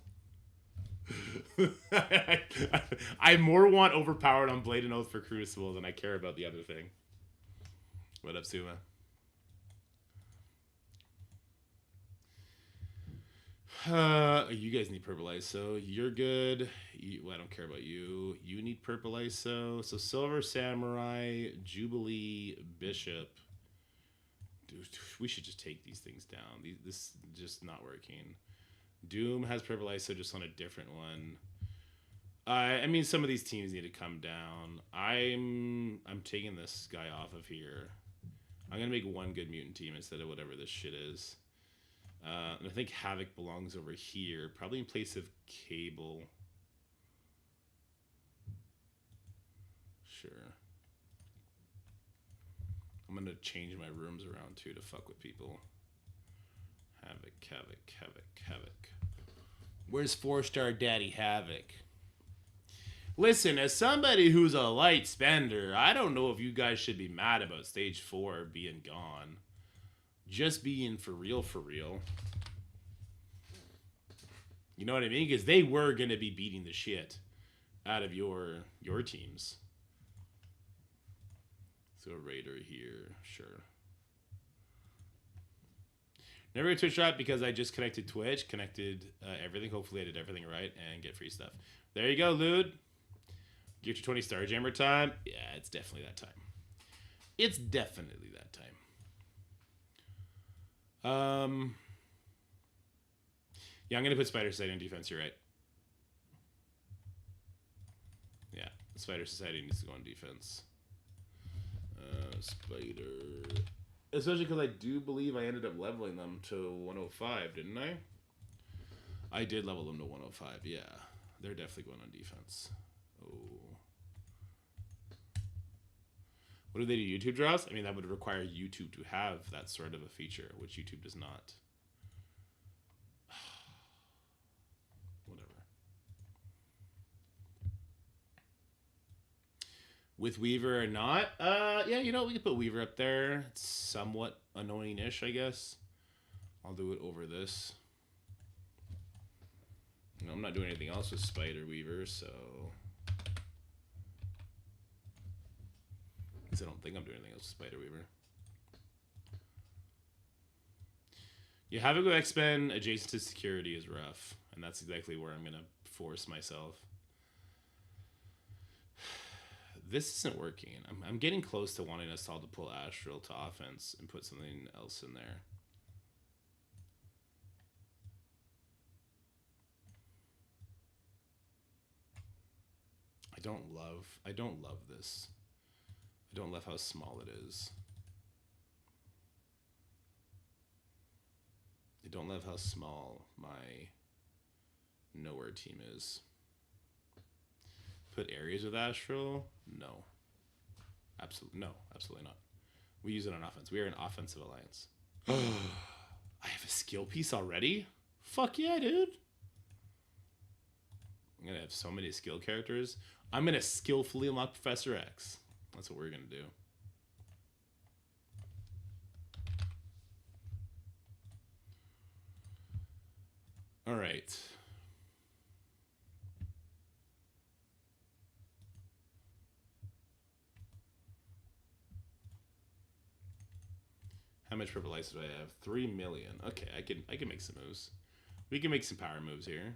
I more want overpowered on Blade and Oath for Crucible than I care about the other thing. What up, Suma? You guys need purple ISO. You're good. Well, I don't care about you. You need purple ISO. So Silver Samurai, Jubilee, Bishop. Dude, we should just take these things down. This is just not working. Doom has purple ISO just on a different one. I mean, some of these teams need to come down. I'm taking this guy off of here. I'm gonna make one good mutant team instead of whatever this shit is. And I think Havoc belongs over here, probably in place of Cable. Sure. I'm gonna change my rooms around too to fuck with people. Havoc, Havoc, Havoc, Havoc. Where's 4-star Daddy Havoc? Listen, as somebody who's a light spender, I don't know if you guys should be mad about stage 4 being gone. Just being for real, for real. You know what I mean? Because they were gonna be beating the shit out of your teams. So Raider here, sure. Never get Twitch drop because I just connected Twitch, connected everything. Hopefully I did everything right and get free stuff. There you go, Lude. Get your 20 Star Jammer time. Yeah, it's definitely that time. It's definitely that time. Yeah, I'm gonna put Spider Society on defense. You're right. Yeah, Spider Society needs to go on defense. Spider. Especially because I do believe I ended up leveling them to 105, didn't I? I did level them to 105, yeah. They're definitely going on defense. Oh. What do they do? YouTube draws? I mean, that would require YouTube to have that sort of a feature, which YouTube does not. Whatever. With Weaver or not? Yeah, you know, we could put Weaver up there. It's somewhat annoying-ish, I guess. I'll do it over this. You know, I'm not doing anything else with Spider Weaver, so... I don't think I'm doing anything else with Spider Weaver. Yeah, having go X-Men adjacent to security is rough, and that's exactly where I'm going to force myself. This isn't working. I'm getting close to wanting us all to pull Astral to offense and put something else in there. I don't love this. I don't love how small it is. I don't love how small my nowhere team is. Put areas with Astral? No. Absolutely not. We use it on offense. We are an offensive alliance. I have a skill piece already? Fuck yeah, dude. I'm gonna have so many skill characters. I'm gonna skillfully unlock Professor X. That's what we're gonna do. All right. How much purple ice do I have? 3 million. Okay, I can make some moves. We can make some power moves here.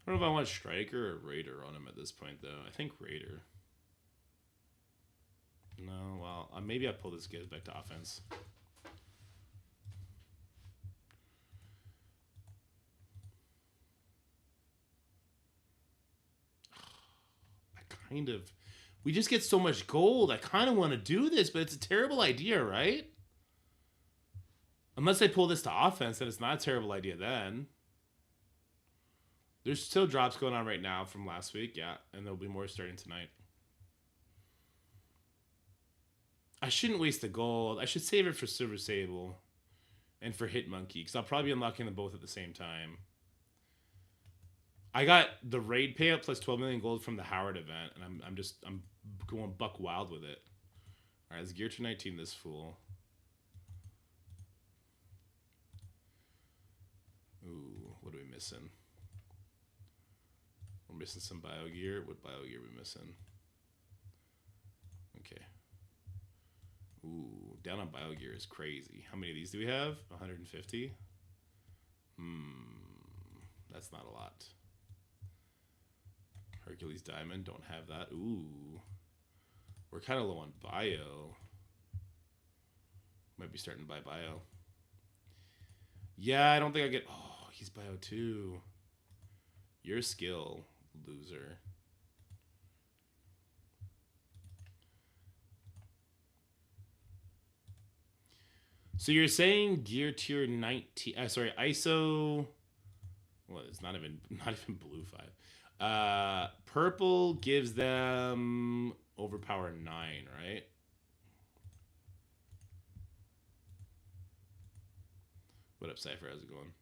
I don't know if I want Striker or Raider on him at this point, though. I think Raider. No, well, maybe I pull this guy back to offense. We just get so much gold. I kind of want to do this, but it's a terrible idea, right? Unless I pull this to offense, then it's not a terrible idea then. There's still drops going on right now from last week, yeah, and there'll be more starting tonight. I shouldn't waste the gold. I should save it for Silver Sable and for Hit Monkey, because I'll probably be unlocking them both at the same time. I got the raid payout plus 12 million gold from the Howard event, and I'm going buck wild with it. All right, let's gear to 19 this fool. Ooh, what are we missing? We're missing some bio gear. What bio gear are we missing? Okay. Ooh, down on bio gear is crazy. How many of these do we have? 150? That's not a lot. Hercules Diamond, don't have that. Ooh. We're kind of low on bio. Might be starting to buy bio. Yeah, I don't think I get... Oh, he's bio too. Your skill, loser. So you're saying gear tier 19... sorry, ISO... Well, it's not even blue 5. Purple gives them overpower 9, right? What up, Cypher? How's it going?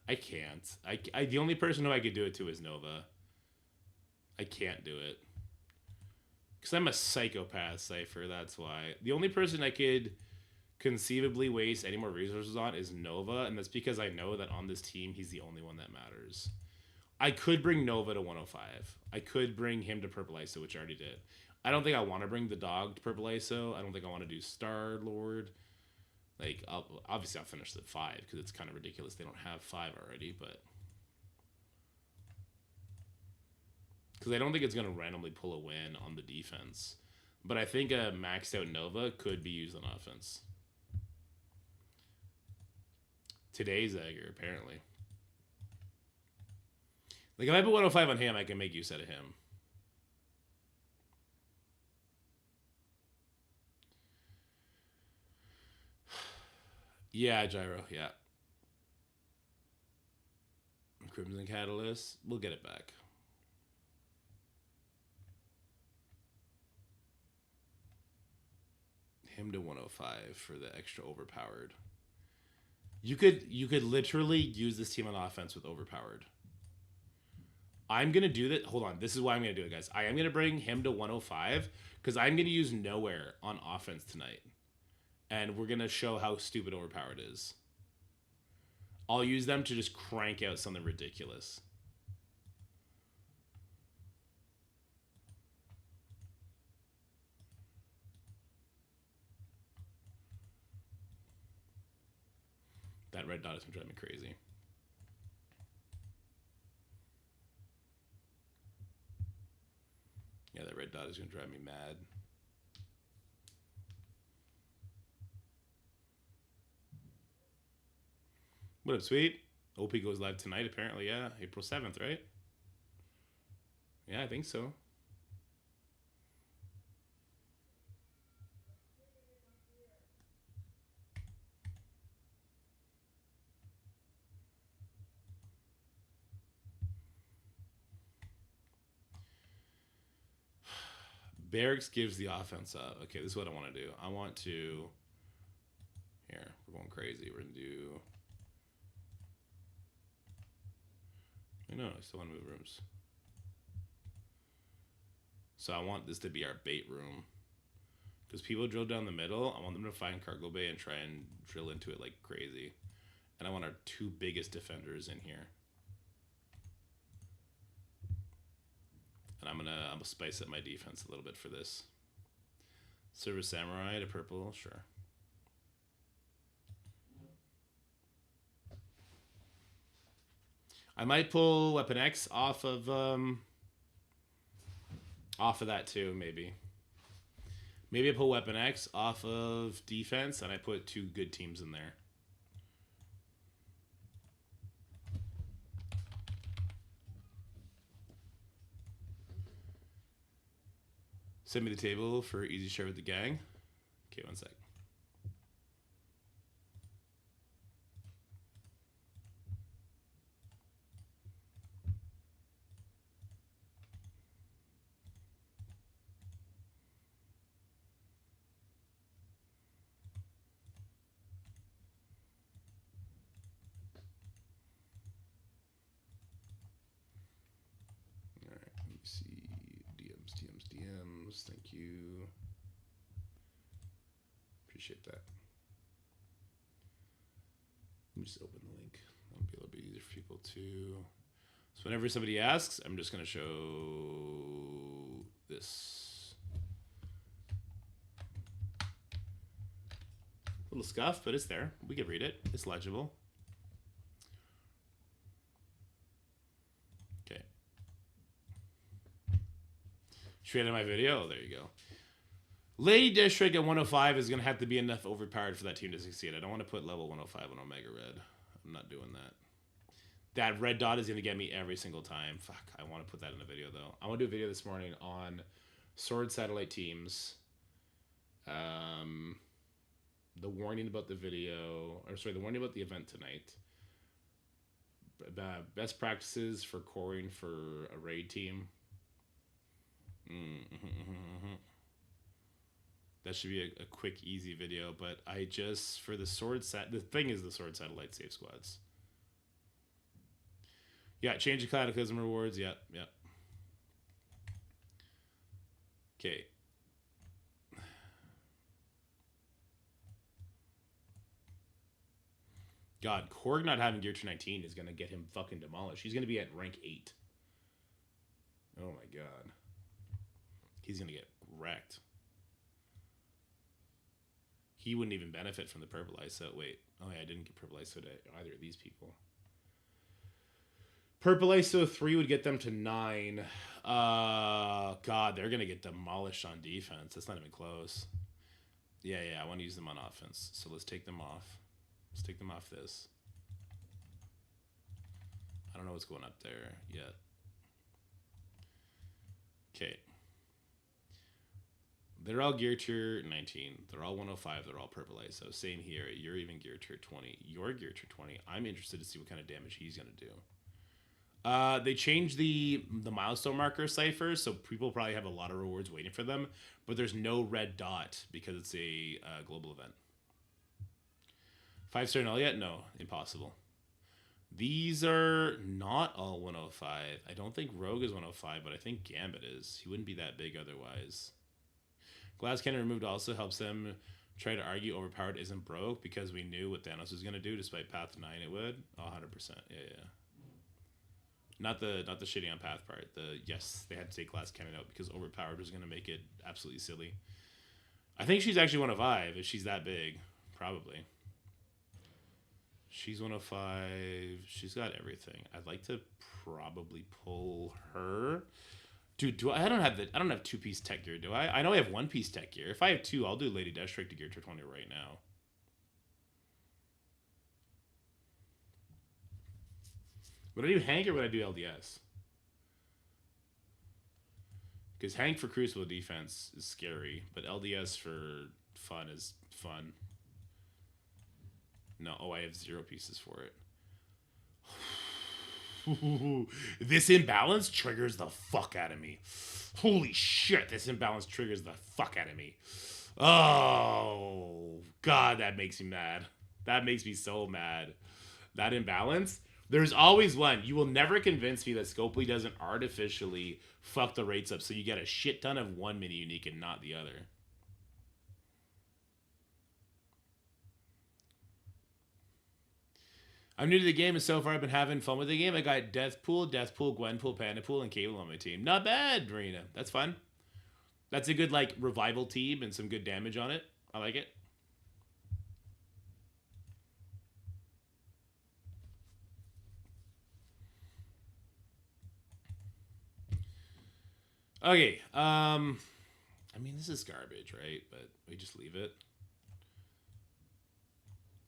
I can't. The only person who I could do it to is Nova. I can't do it. Because I'm a psychopath, Cypher, that's why. The only person I could conceivably waste any more resources on is Nova, and that's because I know that on this team, he's the only one that matters. I could bring Nova to 105. I could bring him to Purple ISO, which I already did. I don't think I want to bring the dog to Purple ISO. I don't think I want to do Star Lord. Like, obviously I'll finish at 5, because it's kind of ridiculous they don't have 5 already, but... Because I don't think it's going to randomly pull a win on the defense. But I think a maxed out Nova could be used on offense. Today's Egger, apparently. Like, if I put 105 on him, I can make use out of him. Yeah, Gyro, yeah. Crimson Catalyst, we'll get it back. Him to 105 for the extra overpowered. You could literally use this team on offense with overpowered. I'm going to do that. Hold on. This is why I'm going to do it, guys. I am going to bring him to 105 because I'm going to use Nowhere on offense tonight. And we're going to show how stupid overpowered is. I'll use them to just crank out something ridiculous. That red dot is going to drive me crazy. Yeah, that red dot is going to drive me mad. What up, sweet? OP goes live tonight, apparently, yeah. April 7th, right? Yeah, I think so. Barracks gives the offense up. Okay, this is what I want to do. I want to... Here, we're going crazy. We're going to do... No, I still want to move rooms. So I want this to be our bait room. Because people drill down the middle, I want them to find cargo bay and try and drill into it like crazy. And I want our 2 biggest defenders in here. And I'm gonna spice up my defense a little bit for this. Service Samurai to purple, sure. I might pull Weapon X off of that too, maybe. Maybe I pull Weapon X off of defense and I put 2 good teams in there. Send me the table for easy share with the gang. Okay, one sec. Thank you. Appreciate that. Let me just open the link. That'll be a little bit easier for people too. So whenever somebody asks, I'm just going to show this. A little scuff, but it's there. We can read it. It's legible. Straight in my video? Oh, there you go. Lady District at 105 is going to have to be enough overpowered for that team to succeed. I don't want to put level 105 on Omega Red. I'm not doing that. That red dot is going to get me every single time. Fuck, I want to put that in a video, though. I want to do a video this morning on Sword Satellite teams. The warning about the video... Or, sorry, the warning about the event tonight. Best practices for coring for a raid team. That should be a quick, easy video, but I just, for the sword set, the thing is the sword satellite save squads. Yeah, change the cataclysm rewards, yep. Okay. God, Korg not having gear to 19 is going to get him fucking demolished. He's going to be at rank 8. Oh my god. He's going to get wrecked. He wouldn't even benefit from the purple ISO. Wait. Oh yeah, I didn't get purple ISO to either of these people. Purple ISO 3 would get them to 9. God, they're going to get demolished on defense. That's not even close. Yeah, I want to use them on offense. So let's take them off. Let's take them off this. I don't know what's going up there yet. Okay. They're all gear tier 19. They're all 105. They're all purple ISO. Same here. You're even gear tier 20. You're gear tier 20. I'm interested to see what kind of damage he's going to do. They changed the milestone marker ciphers, so people probably have a lot of rewards waiting for them, but there's no red dot because it's a global event. 5-star null yet? No, impossible. These are not all 105. I don't think Rogue is 105, but I think Gambit is. He wouldn't be that big otherwise. Glass Cannon removed also helps them try to argue overpowered isn't broke because we knew what Thanos was going to do despite Path 9 it would. 100%. Yeah. Not the shitty on Path part. Yes, they had to take Glass Cannon out because overpowered was going to make it absolutely silly. I think she's actually 105 if she's that big. Probably. She's 105. She's got everything. I'd like to probably pull her. Dude, I don't have 2-piece tech gear, do I? I know I have 1-piece tech gear. If I have 2, I'll do Lady Deathstrike to gear tier 20 right now. Would I do Hank or would I do LDS? Because Hank for Crucible defense is scary, but LDS for fun is fun. No, I have 0 pieces for it. This imbalance triggers the fuck out of me. Holy shit, this imbalance triggers the fuck out of me. Oh, God, that makes me mad. That makes me so mad. That imbalance, there's always one. You will never convince me that Scopely doesn't artificially fuck the rates up so you get a shit ton of one mini unique and not the other. I'm new to the game, and so far I've been having fun with the game. I got Deathpool, Gwenpool, Pandapool, and Cable on my team. Not bad, Marina. That's fun. That's a good, like, revival team and some good damage on it. I like it. Okay, I mean, this is garbage, right? But we just leave it.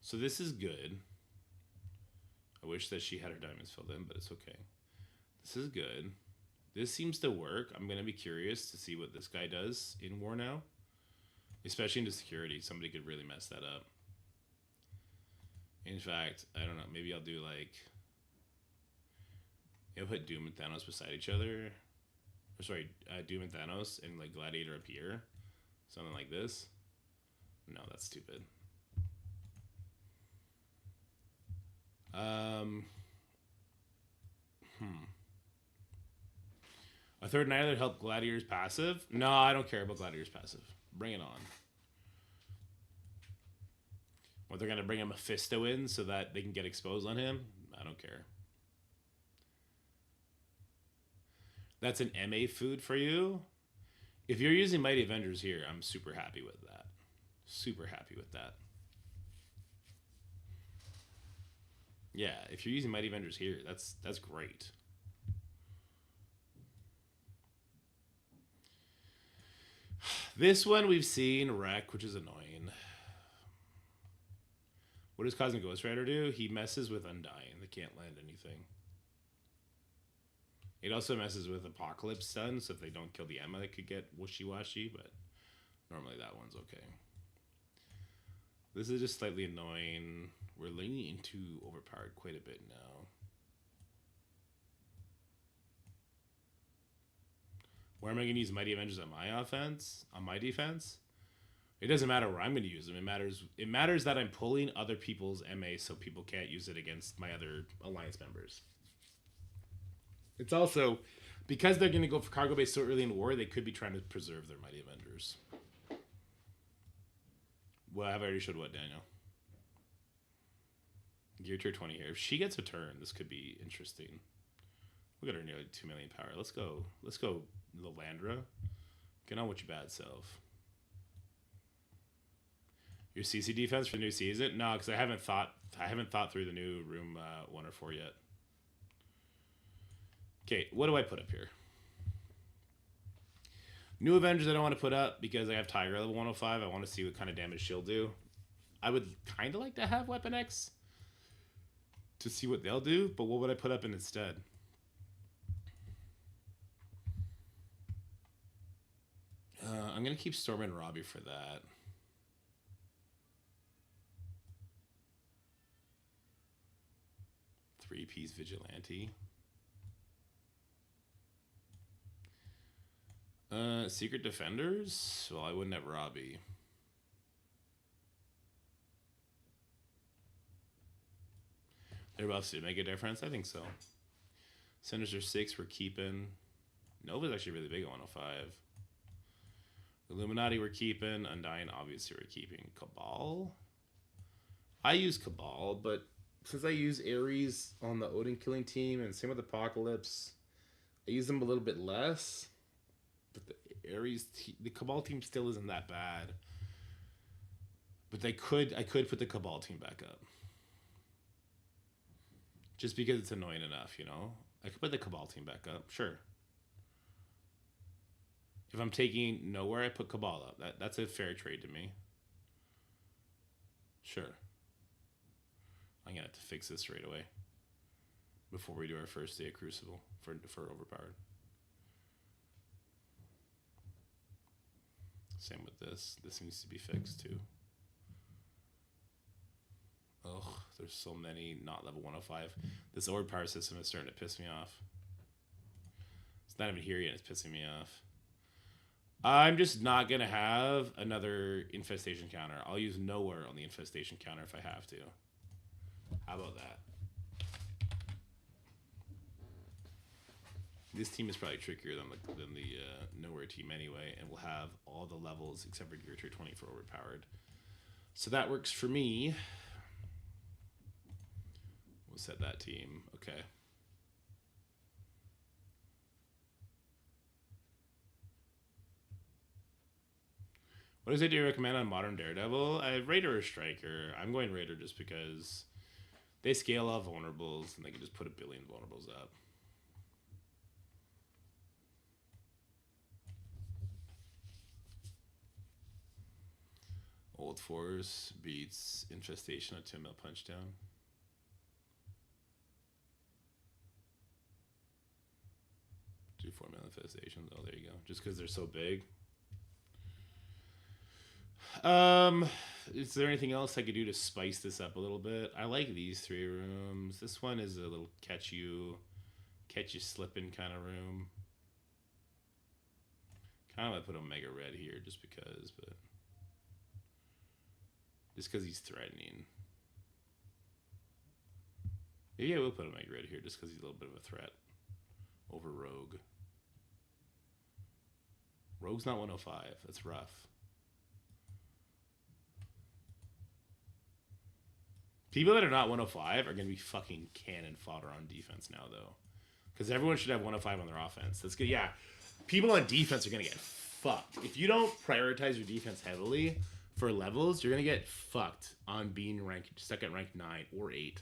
So this is good. I wish that she had her diamonds filled in, but it's okay. This is good. This seems to work. I'm going to be curious to see what this guy does in war now. Especially into security. Somebody could really mess that up. In fact, I don't know. Maybe I'll do like... I'll put Doom and Thanos beside each other. Or sorry, Doom and Thanos and like Gladiator up here. Something like this. No, that's stupid. A third Night that help Gladiator's passive? No, I don't care about Gladiator's passive. Bring it on. What, they're going to bring a Mephisto in so that they can get exposed on him? I don't care. That's an MA food for you? If you're using Mighty Avengers here, I'm super happy with that. Super happy with that. Yeah, if you're using Mighty Avengers here, that's great. This one we've seen wreck, which is annoying. What does Cosmic Ghost Rider do? He messes with Undying. They can't land anything. It also messes with Apocalypse Sun, so if they don't kill the Emma, it could get wishy-washy, but normally that one's okay. This is just slightly annoying. We're leaning into overpowered quite a bit now. Where am I going to use Mighty Avengers on my offense? On my defense? It doesn't matter where I'm going to use them. It matters that I'm pulling other people's MA so people can't use it against my other alliance members. It's also because they're going to go for cargo base so early in war, they could be trying to preserve their Mighty Avengers. Well, I've already showed what, Daniel? Gear tier 20 here. If she gets a turn, this could be interesting. Look at her nearly 2 million power. Let's go, Lilandra. Get on with your bad self. Your CC defense for the new season? No, because I haven't thought through the new room 1 or 4 yet. Okay, what do I put up here? New Avengers I don't want to put up because I have Tiger level 105. I want to see what kind of damage she'll do. I would kind of like to have Weapon X to see what they'll do, but what would I put up in instead? I'm going to keep Storm and Robbie for that. Three-piece Vigilante. Secret Defenders? Well, I wouldn't have Robbie. Their buffs did make a difference? I think so. Sinister 6 we're keeping. Nova's actually really big at 105. Illuminati we're keeping. Undying obviously we're keeping. Cabal? I use Cabal, but since I use Ares on the Odin killing team and same with Apocalypse, I use them a little bit less. But the Cabal team still isn't that bad. But I could put the Cabal team back up. Just because it's annoying enough, you know? I could put the Cabal team back up, sure. If I'm taking nowhere, I put Cabal up. That's a fair trade to me. Sure. I'm going to have to fix this right away. Before we do our first day of Crucible for overpowered. Same with this. This needs to be fixed too. Ugh, there's so many not level 105. This overpower system is starting to piss me off. It's not even here yet, it's pissing me off. I'm just not going to have another infestation counter. I'll use nowhere on the infestation counter if I have to. How about that? This team is probably trickier than the nowhere team anyway, and we'll have all the levels except for Gear Tier 20 for overpowered. So that works for me. We'll set that team. Okay. What does it do you recommend on Modern Daredevil? Raider or Striker? I'm going Raider just because they scale off vulnerables and they can just put 1 billion vulnerables up. Old Force beats Infestation at 2 mil punchdown. Do 4 mil infestations. Oh, there you go. Just because they're so big. Is there anything else I could do to spice this up a little bit? I like these 3 rooms. This one is a little catch you slipping kind of room. Kind of want to put Omega Red here just because, but just because he's threatening. Yeah, we'll put Omega Red here just because he's a little bit of a threat over Rogue. Rogue's not 105. That's rough. People that are not 105 are going to be fucking cannon fodder on defense now, though. Because everyone should have 105 on their offense. That's good. Yeah, people on defense are going to get fucked. If you don't prioritize your defense heavily for levels, you're going to get fucked on being ranked second ranked 9 or 8.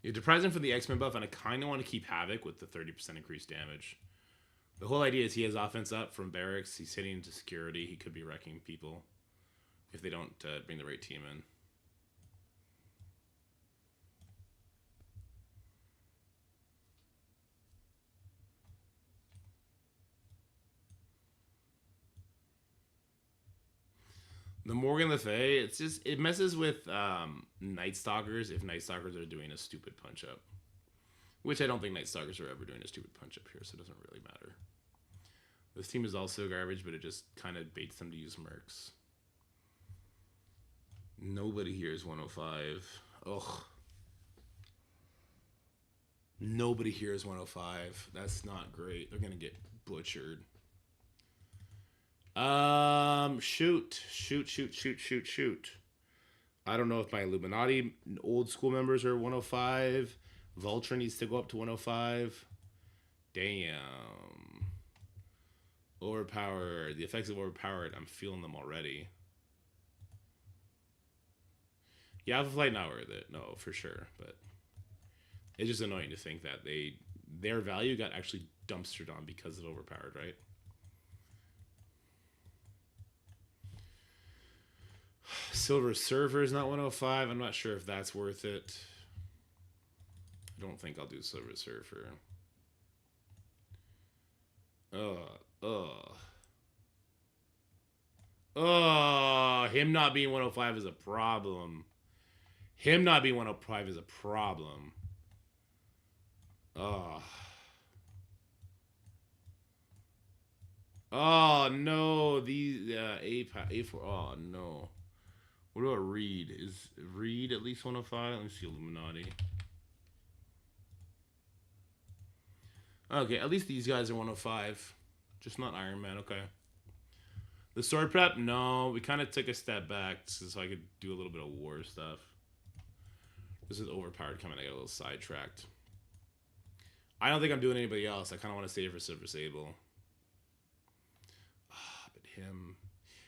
You're depriving from the X-Men buff, and I kind of want to keep Havoc with the 30% increased damage. The whole idea is he has offense up from barracks. He's hitting into security. He could be wrecking people if they don't bring the right team in. The Morgan Le Fay, it messes with Night Stalkers if Night Stalkers are doing a stupid punch up. Which I don't think Night Stalkers are ever doing a stupid punch up here, so it doesn't really matter. This team is also garbage, but it just kind of baits them to use mercs. Nobody here is 105. Ugh. Nobody here is 105. That's not great. They're going to get butchered. Shoot. I don't know if my Illuminati old school members are 105. Vulture needs to go up to 105. Damn. Overpowered. The effects of overpowered, I'm feeling them already. Yeah, Alpha Flight not worth it. No, for sure. But it's just annoying to think that their value got actually dumpstered on because of overpowered, right? Silver Surfer is not 105. I'm not sure if that's worth it. I don't think I'll do Silver Surfer. Him not being 105 is a problem. Him not being 105 is a problem. Oh no, these A4. Oh no. What about Reed? Is Reed at least 105? Let me see Illuminati. Okay, at least these guys are 105. Just not Iron Man, okay. The sword prep? No, we kind of took a step back so I could do a little bit of war stuff. This is overpowered coming. I got a little sidetracked. I don't think I'm doing anybody else. I kind of want to save for Silver Sable. But him...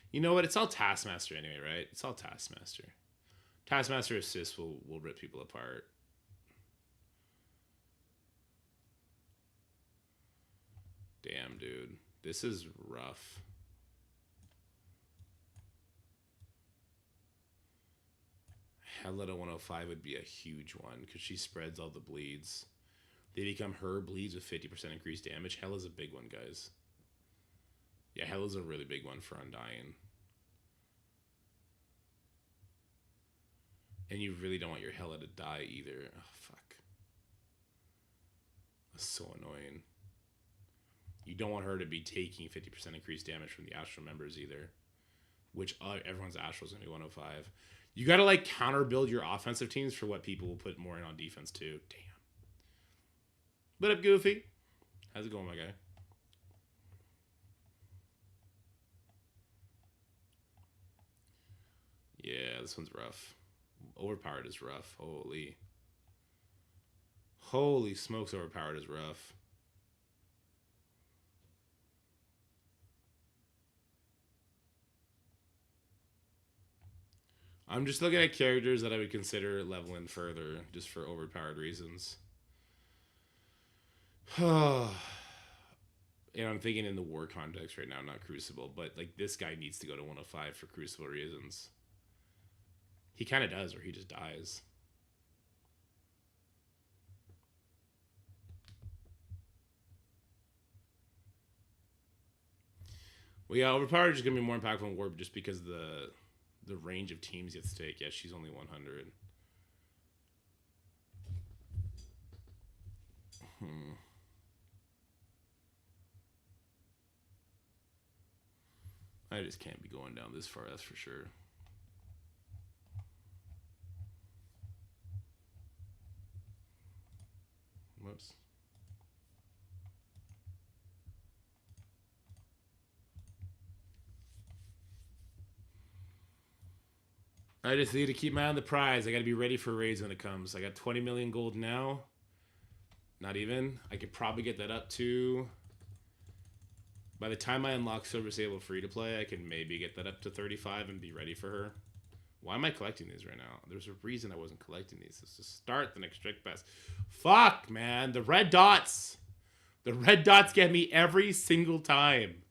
You know what? It's all Taskmaster anyway, right? It's all Taskmaster. Taskmaster assist will rip people apart. Damn, dude. This is rough. Hella to 105 would be a huge one because she spreads all the bleeds. They become her bleeds with 50% increased damage. Hella's a big one, guys. Yeah, Hella's a really big one for Undying. And you really don't want your Hella to die either. Oh, fuck. That's so annoying. You don't want her to be taking 50% increased damage from the Astral members either. Which everyone's Astral is going to be 105. You got to like counter build your offensive teams for what people will put more in on defense too. Damn. What up, Goofy? How's it going, my guy? Yeah, this one's rough. Overpowered is rough. Holy smokes, overpowered is rough. I'm just looking at characters that I would consider leveling further just for overpowered reasons. And I'm thinking in the war context right now, not Crucible, but like this guy needs to go to 105 for Crucible reasons. He kind of does, or he just dies. Well, yeah, overpowered is going to be more impactful in Warp just because the range of teams you have to take. Yeah, she's only 100. I just can't be going down this far, that's for sure. Whoops. I just need to keep my eye on the prize. I got to be ready for raids when it comes. I got 20 million gold now. Not even. I could probably get that up to... By the time I unlock Silver Sable free to play, I can maybe get that up to 35 and be ready for her Why am I collecting these right now? There's a reason I wasn't collecting these. It's to start the next strike pass. Fuck, man. The red dots. The red dots get me every single time.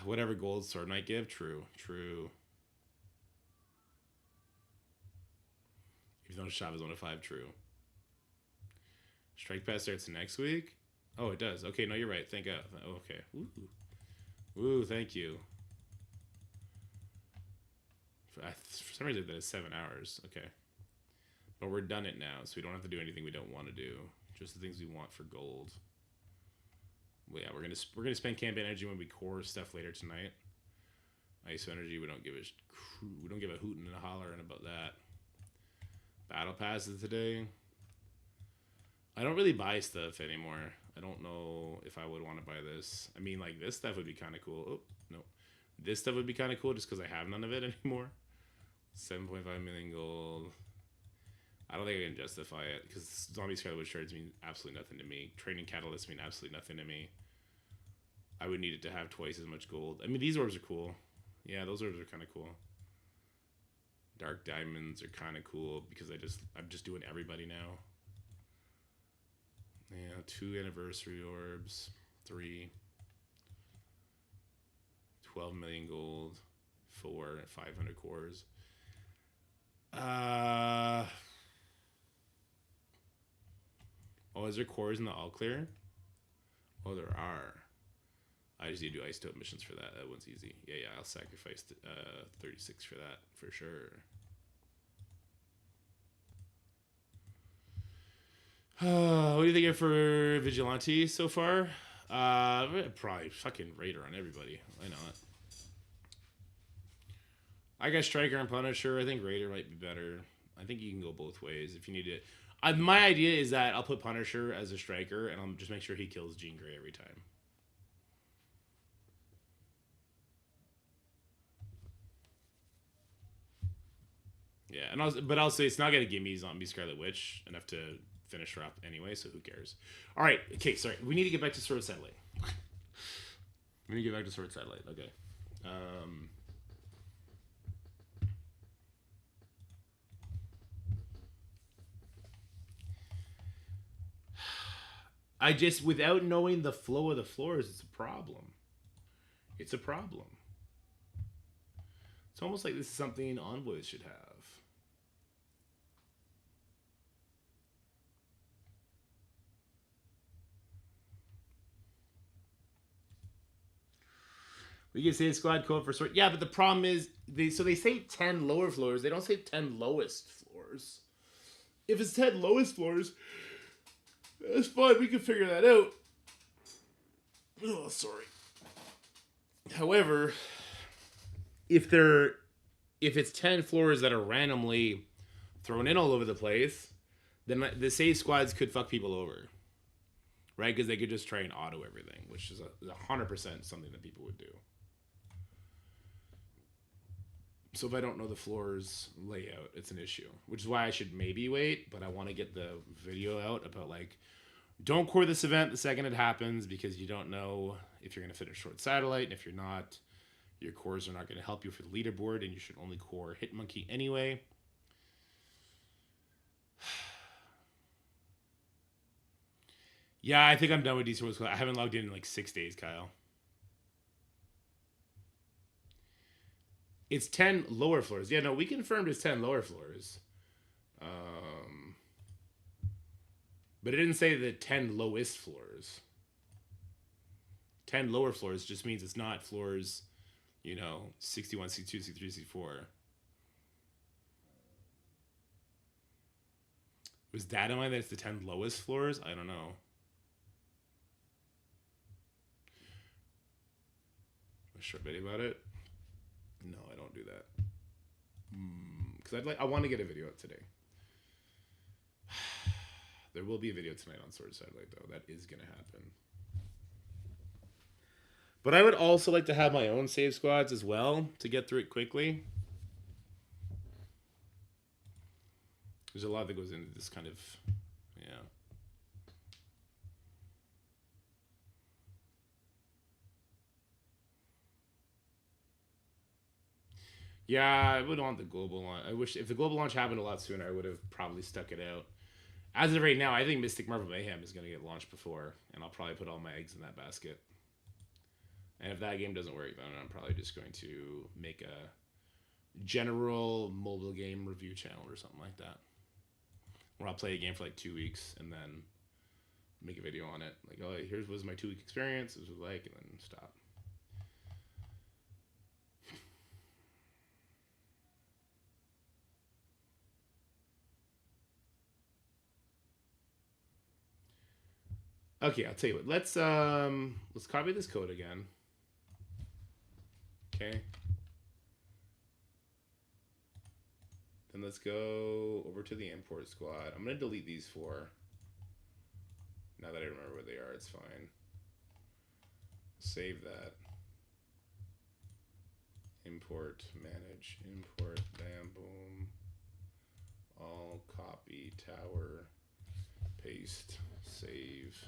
Whatever gold sword might give. True. True. Even though Shav is 1 of 5. True. Strike pass starts next week? Oh, it does. Okay, no, you're right. Thank God. Okay. Ooh. Ooh, thank you. For some reason, that is 7 hours. Okay. But we're done it now, so we don't have to do anything we don't want to do. Just the things we want for gold. Well, yeah, we're gonna spend camp energy when we core stuff later tonight. ISO energy, we don't give a hoot and a hollering about that. Battle passes today. I don't really buy stuff anymore. I don't know if I would want to buy this. I mean, like, this stuff would be kind of cool. Oh, no. This stuff would be kind of cool just because I have none of it anymore. 7.5 million gold. I don't think I can justify it because zombie Scarlet shards mean absolutely nothing to me. Training catalysts mean absolutely nothing to me. I would need it to have twice as much gold. I mean, these orbs are cool. Yeah, those orbs are kind of cool. Dark diamonds are kind of cool because I'm just doing everybody now. Yeah, 2 anniversary orbs, 3, 12 million gold, 4, 500 cores. Oh, is there cores in the all clear? Oh, there are. I just need to do isotope missions for that. That one's easy. Yeah, I'll sacrifice 36 for that, for sure. What do you think for Vigilante so far? Probably fucking Raider on everybody. Why not? I got Striker and Punisher. I think Raider might be better. I think you can go both ways if you need it. My idea is that I'll put Punisher as a Striker, and I'll just make sure he kills Jean Grey every time. Yeah, but I'll say it's not gonna give me Zombie Scarlet Witch enough to finish her up anyway, so who cares? All right, okay, sorry. We need to get back to Sword Satellite. Okay. I just, without knowing the flow of the floors, it's a problem. It's a problem. It's almost like this is something Envoys should have. We can say squad code for sort. Yeah, but the problem is, they say 10 lower floors. They don't say 10 lowest floors. If it's 10 lowest floors, that's fine. We can figure that out. Oh, sorry. However, if it's 10 floors that are randomly thrown in all over the place, then the save squads could fuck people over. Right? Because they could just try and auto everything, which is 100% something that people would do. So if I don't know the floor's layout, it's an issue. Which is why I should maybe wait, but I want to get the video out about, like, don't core this event the second it happens because you don't know if you're going to finish Short Satellite, and if you're not, your cores are not going to help you for the leaderboard, and you should only core Hitmonkey anyway. Yeah, I think I'm done with DC World. I haven't logged in like 6 days, Kyle. It's 10 lower floors. Yeah, no, we confirmed it's 10 lower floors. But it didn't say the 10 lowest floors. 10 lower floors just means it's not floors, 61, 62, 63, 64. Was that in mind that it's the 10 lowest floors? I don't know. A short video about it? No, I don't do that. Because I want to get a video out today. There will be a video tonight on Sword Satellite, though. That is going to happen. But I would also like to have my own save squads as well to get through it quickly. There's a lot that goes into this kind of, Yeah, I would want the global launch. I wish if the global launch happened a lot sooner, I would have probably stuck it out. As of right now, I think Mystic Marvel Mayhem is going to get launched before, and I'll probably put all my eggs in that basket. And if that game doesn't work, then I'm probably just going to make a general mobile game review channel or something like that, where I'll play a game for like 2 weeks and then make a video on it. Like, oh, here's was my 2 week experience. This was like, and then stop. Okay, I'll tell you what. Let's copy this code again. Okay. Then let's go over to the import squad. I'm gonna delete these 4. Now that I remember where they are, it's fine. Save that. Import, manage, import, bam, boom. All copy, tower, paste, save.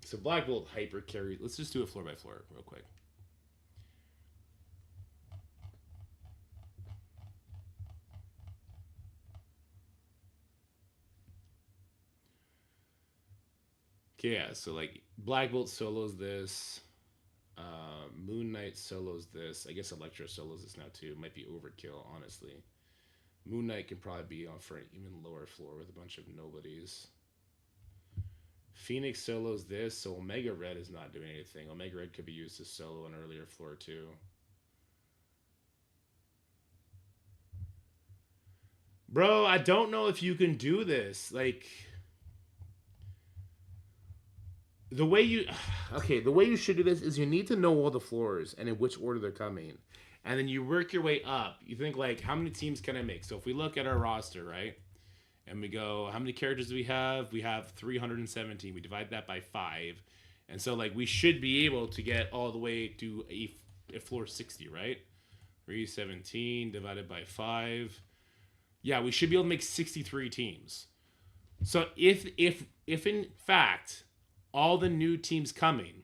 So Black Bolt hyper carry. Let's just do it floor by floor real quick. Okay, yeah, so like Black Bolt solos this. Moon Knight solos this. I guess Electra solos this now too. It might be overkill, honestly. Moon Knight can probably be on for an even lower floor with a bunch of nobodies. Phoenix solos this, so Omega Red is not doing anything. Omega Red could be used to solo an earlier floor too. Bro, I don't know if you can do this. Like, the way you should do this is you need to know all the floors and in which order they're coming. And then you work your way up. You think like, how many teams can I make? So if we look at our roster, right? And we go, how many characters do we have? We have 317. We divide that by 5. And so like we should be able to get all the way to a floor 60, right? 317 divided by 5. Yeah, we should be able to make 63 teams. So if in fact all the new teams coming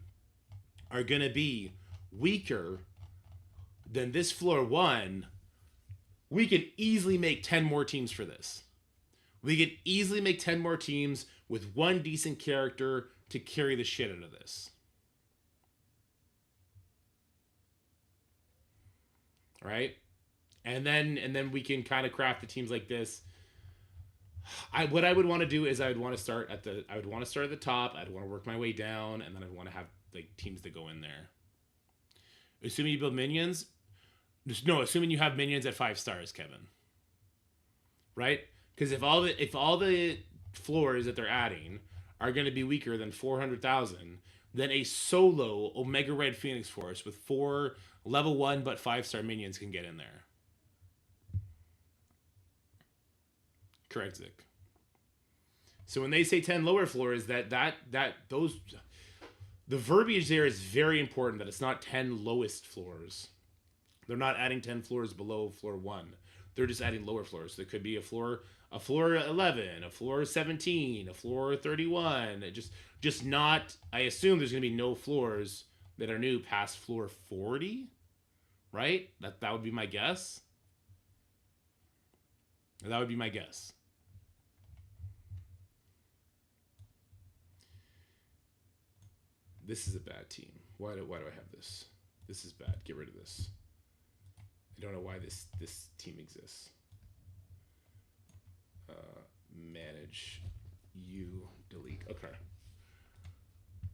are going to be weaker than this floor 1, we could easily make 10 more teams for this. We could easily make 10 more teams with 1 decent character to carry the shit out of this. All right? And then we can kind of craft the teams like this. What I would want to do is I would want to start at the top. I'd want to work my way down, and then I'd want to have like teams that go in there. Assuming you build minions, assuming you have minions at 5 stars, Kevin. Right? Because if all the floors that they're adding are going to be weaker than 400,000, then a solo Omega Red Phoenix Force with 4 level 1 but 5-star minions can get in there. Correct, Zick. So when they say 10 lower floors, the verbiage there is very important. That it's not 10 lowest floors. They're not adding 10 floors below floor 1. They're just adding lower floors. There could be a floor 11, a floor 17, a floor 31. Just not. I assume there's going to be no floors that are new past floor 40, right? That would be my guess. That would be my guess. This is a bad team. Why do I have this? This is bad. Get rid of this. I don't know why this team exists. Manage, delete. Okay.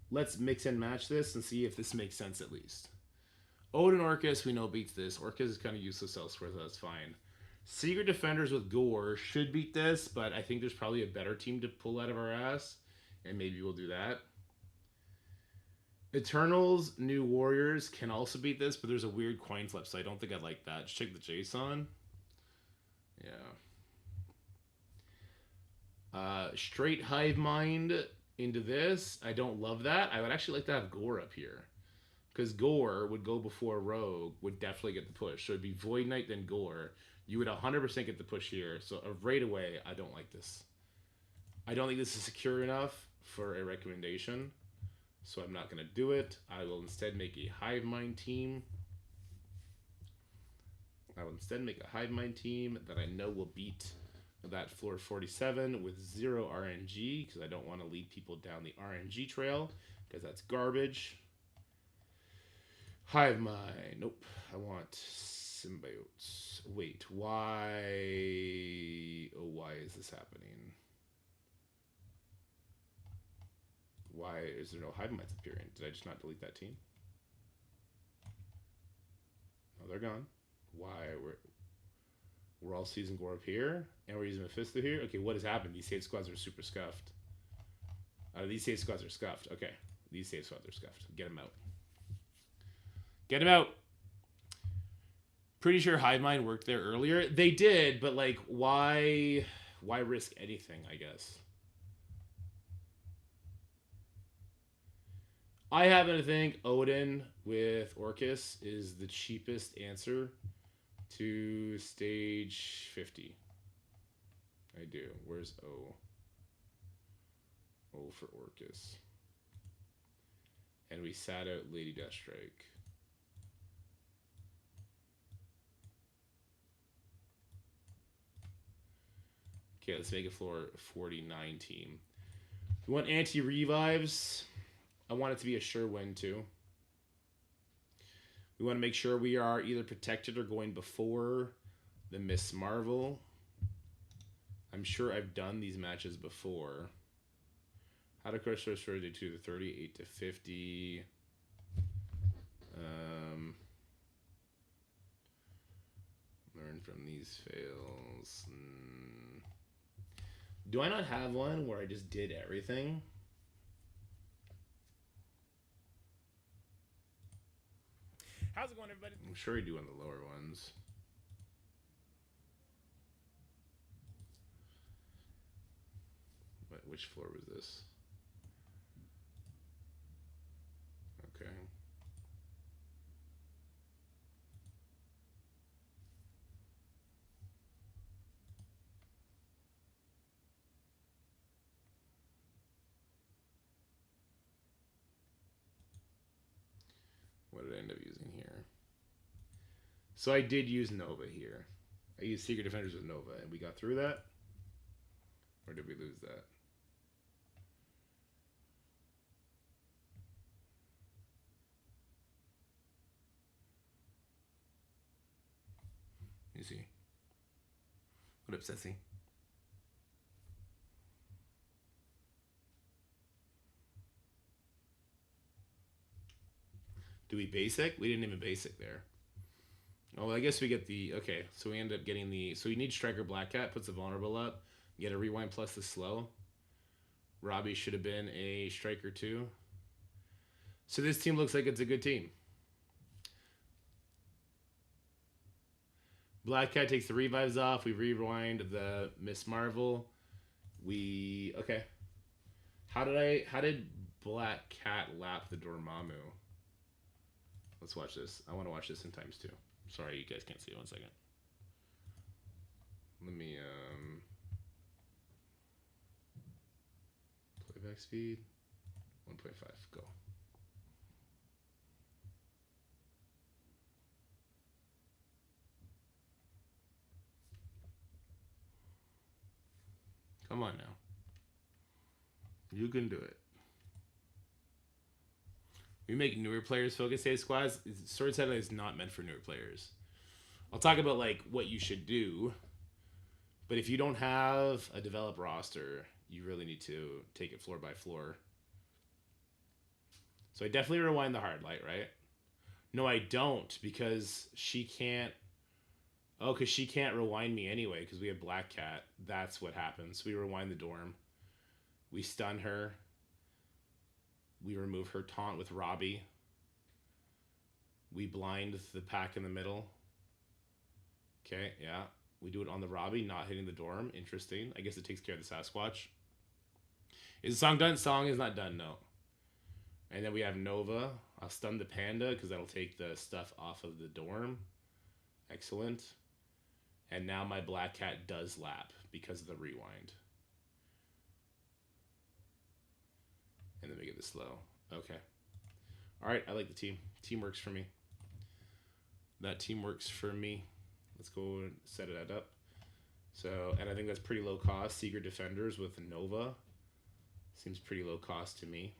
Let's mix and match this and see if this makes sense at least. Odin Orcus, we know beats this. Orcus is kind of useless elsewhere, so that's fine. Secret Defenders with Gore should beat this, but I think there's probably a better team to pull out of our ass, and maybe we'll do that. Eternals, New Warriors can also beat this, but there's a weird coin flip, so I don't think I like that. Just check the JSON. Yeah. Straight Hive Mind into this. I don't love that. I would actually like to have Gore up here. Because Gore would go before Rogue, would definitely get the push. So it'd be Void Knight, then Gore. You would 100% get the push here. So right away, I don't like this. I don't think this is secure enough for a recommendation. So I'm not going to do it. I will instead make a Hive Mind team. I will instead make a hive mind team that I know will beat that floor 47 with 0 RNG, because I don't want to lead people down the RNG trail, because that's garbage. Hive mind. Nope. I want symbiotes. Wait, why? Oh, why is this happening? Why is there no hive minds appearing? Did I just not delete that team? No, they're gone. Why? We're all season gore up here, and we're using Mephisto here. Okay, what has happened? These save squads are super scuffed. These save squads are scuffed. Okay, these save squads are scuffed. Get them out. Get them out. Pretty sure hive mind worked there earlier. They did, but like, why risk anything? I guess. I happen to think Odin with Orcus is the cheapest answer to stage 50. I do. Where's O? O for Orcus. And we sat out Lady Deathstrike. Okay, let's make a floor 49 team. We want anti-revives. I want it to be a sure win too. We want to make sure we are either protected or going before the Miss Marvel. I'm sure I've done these matches before. How to crush source 32 to 38 to 50. Learn from these fails. Do I not have one where I just did everything? How's it going, everybody? I'm sure I do on the lower ones. Which floor was this? Okay. What did I end up using here? So I did use Nova here. I used Secret Defenders with Nova, and we got through that? Or did we lose that? You see? What up, Ceci? Do we basic? We didn't even basic there. Oh, well, I guess we get the... Okay, so we end up getting the... So we need Striker Black Cat, puts the vulnerable up. Get a rewind plus the slow. Robbie should have been a Striker too. So this team looks like it's a good team. Black Cat takes the revives off. We rewind the Miss Marvel. We... Okay. How did Black Cat lap the Dormammu? Let's watch this. I want to watch this in times 2. Sorry, you guys can't see it. 1 second. Let me, playback speed. 1.5. Go. Come on now. You can do it. We make newer players focus save squads. Sword Settling is not meant for newer players. I'll talk about like what you should do, but if you don't have a developed roster, you really need to take it floor by floor. So I definitely rewind the hard light, right? No, I don't, because she can't. Oh, because she can't rewind me anyway, because we have Black Cat. That's what happens. We rewind the dorm. We stun her. We remove her taunt with Robbie. We blind the pack in the middle. Okay, yeah. We do it on the Robbie, not hitting the dorm. Interesting. I guess it takes care of the Sasquatch. Is the song done? Song is not done, no. And then we have Nova. I'll stun the Panda because that'll take the stuff off of the dorm. Excellent. And now my Black Cat does lap because of the rewind. And then we get the slow. Okay. All right, I like the team. Team works for me. That team works for me. Let's go and set it up. So, and I think that's pretty low cost. Secret Defenders with Nova. Seems pretty low cost to me.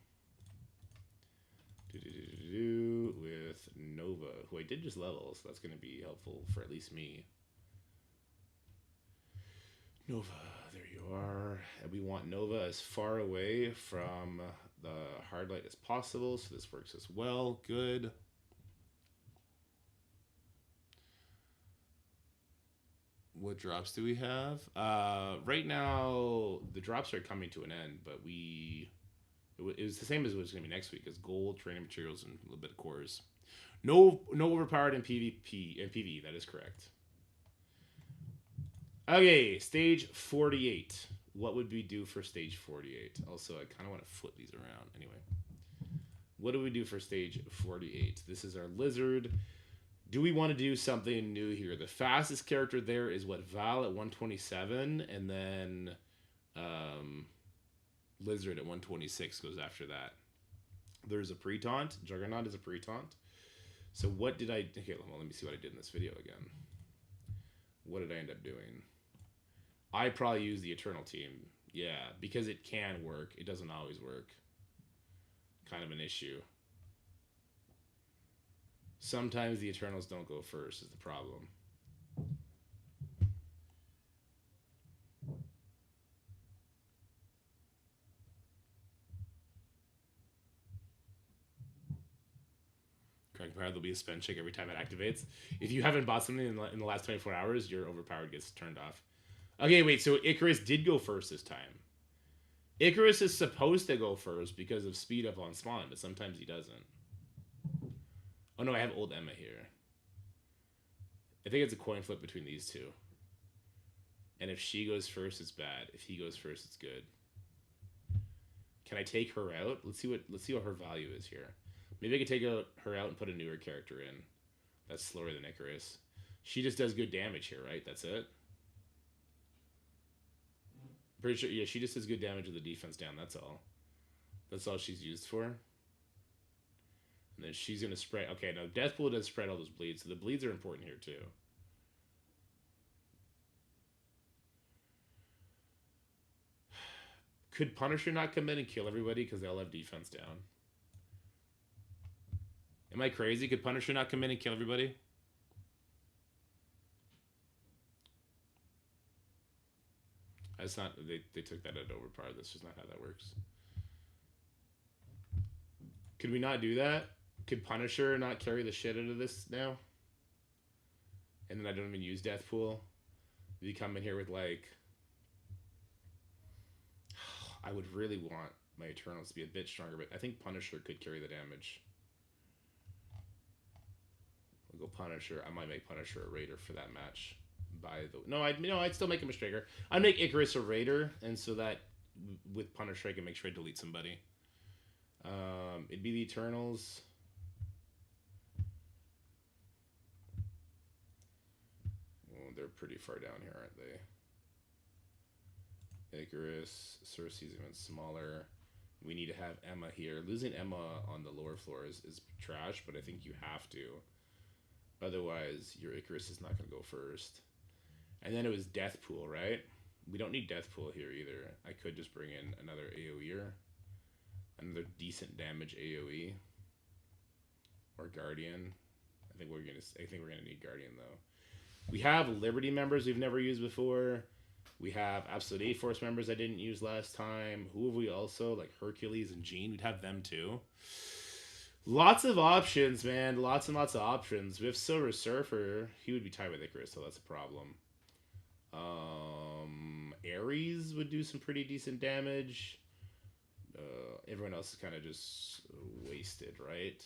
With Nova, who I did just level, so that's going to be helpful for at least me. Nova, there you are. And we want Nova as far away from the hard light as possible, so this works as well. Good. What drops do we have? Right now, the drops are coming to an end, but it was the same as it was going to be next week. It's gold, training materials, and a little bit of cores. No overpowered in PvP and PvE. That is correct. Okay, stage 48. What would we do for stage 48? Also, I kind of want to flip these around. Anyway, what do we do for stage 48? This is our lizard. Do we want to do something new here? The fastest character there is what, Val at 127, and then Lizard at 126 goes after that. There's a pre-taunt. Juggernaut is a pre-taunt. So what did I... Okay, well, let me see what I did in this video again. What did I end up doing? I probably used the Eternal team. Yeah, because it can work. It doesn't always work. Kind of an issue. Sometimes the Eternals don't go first is the problem. Correct. There'll be a spell check every time it activates. If you haven't bought something in the last 24 hours, your overpowered gets turned off. Okay, wait. So Icarus did go first this time. Icarus is supposed to go first because of speed up on spawn, but sometimes he doesn't. Oh no, I have old Emma here. I think it's a coin flip between these two. And if she goes first, it's bad. If he goes first, it's good. Can I take her out? Let's see what her value is here. Maybe I could take her out and put a newer character in. That's slower than Icarus. She just does good damage here, right? That's it? Pretty sure, yeah, she just does good damage with the defense down, that's all. That's all she's used for. And then she's going to spread... Okay, no, Deathpool does spread all those bleeds, so the bleeds are important here, too. Could Punisher not come in and kill everybody because they all have defense down? Am I crazy? Could Punisher not come in and kill everybody? That's not... They took that at overpower. That's just not how that works. Could we not do that? Could Punisher not carry the shit out of this now? And then I don't even use Deathpool? Did he come in here with, like... I would really want my Eternals to be a bit stronger, but I think Punisher could carry the damage. We'll go Punisher. I might make Punisher a Raider for that match. I'd still make him a Striker. I'd make Icarus a Raider, and so that with Punisher I can make sure I delete somebody. It'd be the Eternals. Oh, they're pretty far down here, aren't they? Icarus, Cersei's even smaller. We need to have Emma here. Losing Emma on the lower floor is trash, but I think you have to. Otherwise, your Icarus is not going to go first. And then it was Deathpool, right? We don't need Deathpool here either. I could just bring in another AoE'er. Another decent damage AoE. Or Guardian. I think we're gonna need Guardian though. We have Liberty members we've never used before. We have Absolute A-Force members I didn't use last time. Who have we also? Like Hercules and Jean. We'd have them too. Lots of options, man. Lots and lots of options. We have Silver Surfer. He would be tied with Icarus, so that's a problem. Ares would do some pretty decent damage. Everyone else is kind of just wasted, right?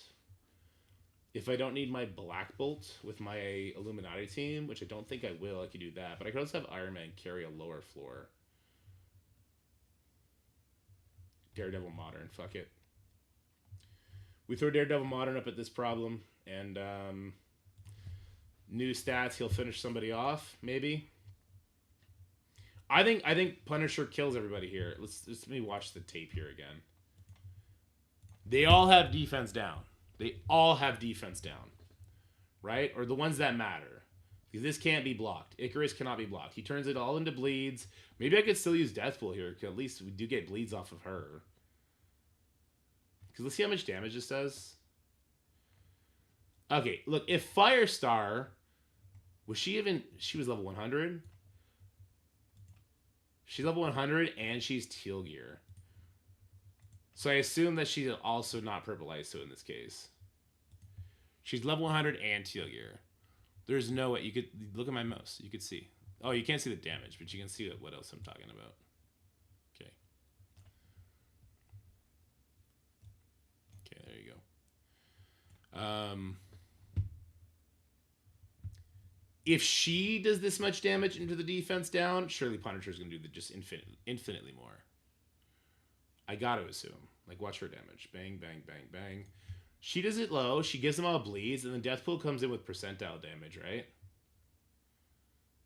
If I don't need my Black Bolt with my Illuminati team, which I don't think I will, I could do that. But I could also have Iron Man carry a lower floor. Daredevil Modern, fuck it. We throw Daredevil Modern up at this problem, and new stats, he'll finish somebody off, maybe. I think Punisher kills everybody here. Let's let me watch the tape here again. They all have defense down. They all have defense down, right? Or the ones that matter. This can't be blocked. Icarus cannot be blocked. He turns it all into bleeds. Maybe I could still use Deathpool here, because at least we do get bleeds off of her. Because let's see how much damage this does. Okay, look, if Firestar... Was she even... She was level 100? She's level 100, and she's teal gear. So I assume that she's also not purple ISO in this case. She's level 100 and teal gear. There's no way. You could look at my mouse. You could see. Oh, you can't see the damage, but you can see what else I'm talking about. Okay. Okay, there you go. If she does this much damage into the defense down, surely Punisher's going to do just infinitely more. I got to assume. Like, watch her damage. Bang, bang, bang, bang. She does it low. She gives them all bleeds, and then Deathpool comes in with percentile damage, right?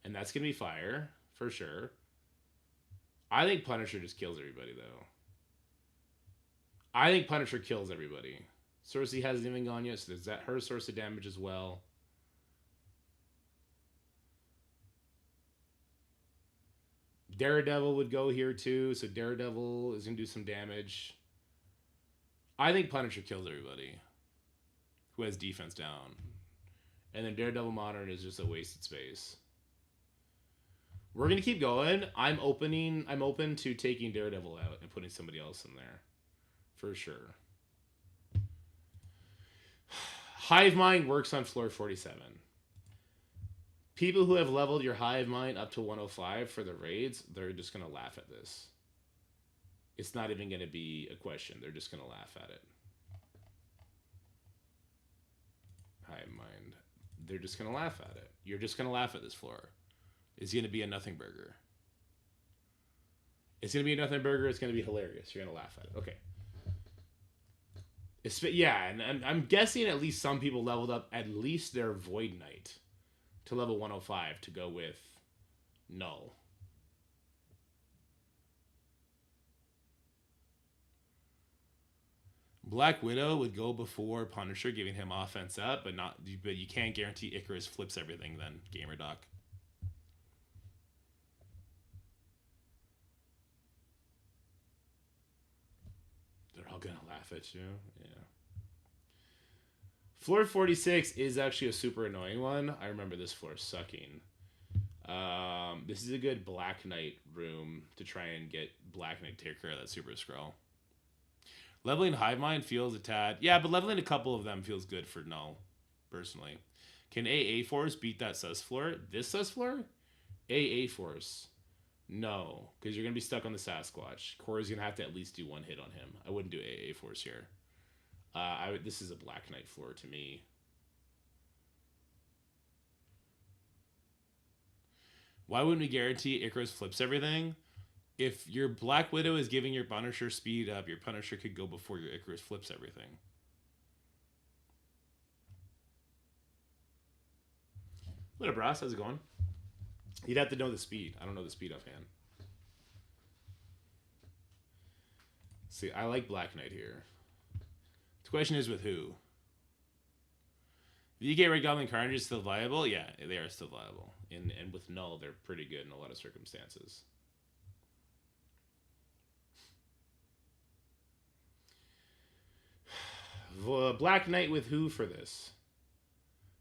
And that's going to be fire, for sure. I think Punisher just kills everybody, though. I think Punisher kills everybody. Cersei hasn't even gone yet, so there's that her source of damage as well. Daredevil would go here, too, so Daredevil is going to do some damage. I think Punisher kills everybody who has defense down. And then Daredevil Modern is just a wasted space. We're going to keep going. I'm open to taking Daredevil out and putting somebody else in there. For sure. Hive Mind works on floor 47. People who have leveled your Hive Mind up to 105 for the raids, they're just going to laugh at this. It's not even going to be a question. They're just going to laugh at it. Hive Mind. They're just going to laugh at it. You're just going to laugh at this floor. It's going to be a nothing burger. It's going to be a nothing burger. It's going to be hilarious. You're going to laugh at it. Okay. Yeah, and I'm guessing at least some people leveled up at least their Void Knight to level 105 to go with Null. Black Widow would go before Punisher, giving him offense up, but you can't guarantee Icarus flips everything then, GamerDoc. They're all gonna laugh at you. Yeah. Floor 46 is actually a super annoying one. I remember this floor sucking. This is a good Black Knight room to try and get Black Knight to take care of that Super Skrull. Leveling Hive Mind feels a tad... Yeah, but leveling a couple of them feels good for Null, personally. Can AA Force beat that sus floor? This sus floor? AA Force. No, because you're going to be stuck on the Sasquatch. Corey's going to have to at least do one hit on him. I wouldn't do AA Force here. This is a Black Knight floor to me. Why wouldn't we guarantee Icarus flips everything? If your Black Widow is giving your Punisher speed up, your Punisher could go before your Icarus flips everything. What up, Ross? How's it going? You'd have to know the speed. I don't know the speed offhand. See, I like Black Knight here. The question is with who? If you get Red Goblin Carnage is still viable? Yeah, they are still viable. And with Null, they're pretty good in a lot of circumstances. Black Knight with who for this?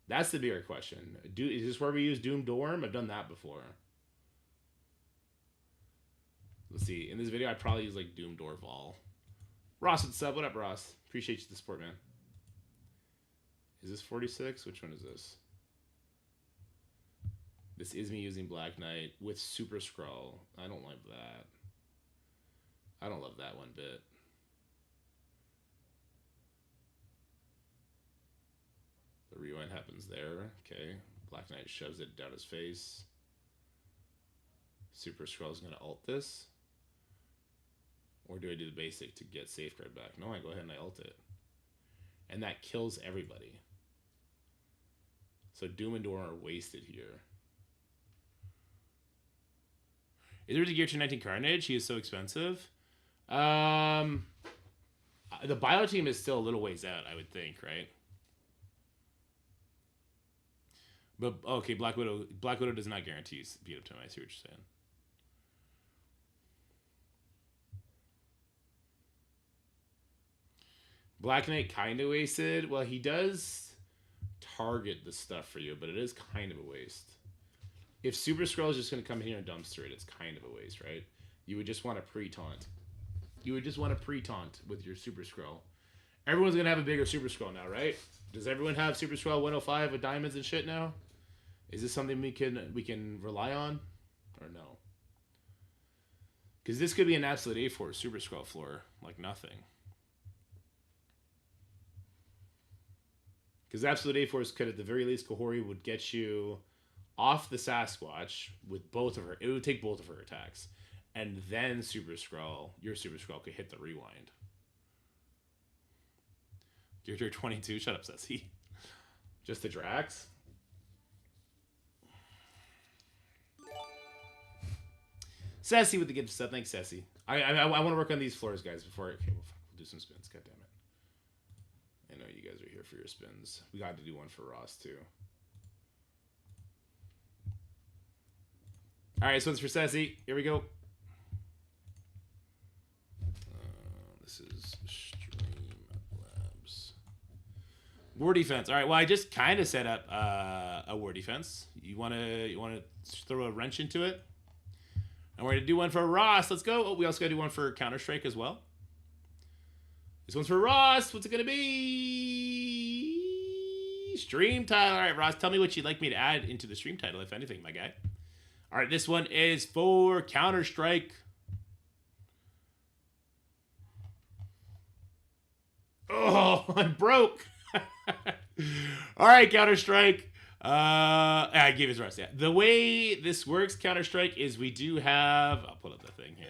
That's the bigger question. Is this where we use Doom Dorm? I've done that before. Let's see. In this video, I'd probably use like Doom Dorval. Ross, what's up? What up, Ross? Appreciate you the support, man. Is this 46? Which one is this? This is me using Black Knight with Super Skrull. I don't like that. I don't love that one bit. The rewind happens there. Okay. Black Knight shoves it down his face. Super Skrull's going to ult this. Or do I do the basic to get Safeguard back? No, I go ahead and I ult it. And that kills everybody. So Doom and Dorm are wasted here. Is there a Gear 219 Carnage? He is so expensive. The bio team is still a little ways out, I would think, right? But okay, Black Widow does not guarantee beat up time. I see what you're saying. Black Knight kind of wasted. Well, he does target the stuff for you, but it is kind of a waste. If Super Skrull is just going to come here and dumpster it, it's kind of a waste, right? You would just want to pre-taunt. You would just want to pre-taunt with your Super Skrull. Everyone's going to have a bigger Super Skrull now, right? Does everyone have Super Skrull 105 with diamonds and shit now? Is this something we can rely on? Or no? Because this could be an absolute A4 Super Skrull floor. Like nothing. Because absolute A4s could, at the very least, Kahori would get you off the Sasquatch with both of her. It would take both of her attacks. And then Super Skrull, your Super Skrull could hit the rewind. Gear Tier 22, shut up, Ceci. Just the Drax? Ceci with the gift stuff. Thanks, Ceci. I want to work on these floors, guys, before... Okay, well, fuck, we'll do some spins. God damn it. I know you guys are here for your spins. We got to do one for Ross, too. All right, this one's for Ceci. Here we go. This is Streamlabs. War defense. All right. Well, I just kind of set up a war defense. You want to throw a wrench into it? And we're gonna do one for Ross. Let's go. Oh, we also gotta do one for Counter-Strike as well. This one's for Ross. What's it gonna be? Stream title. All right, Ross. Tell me what you'd like me to add into the stream title, if anything, my guy. All right, this one is for Counter-Strike. Oh, I'm broke. All right, Counter-Strike. I gave his Ross. Yeah. The way this works, Counter-Strike, is we do have... I'll pull up the thing here.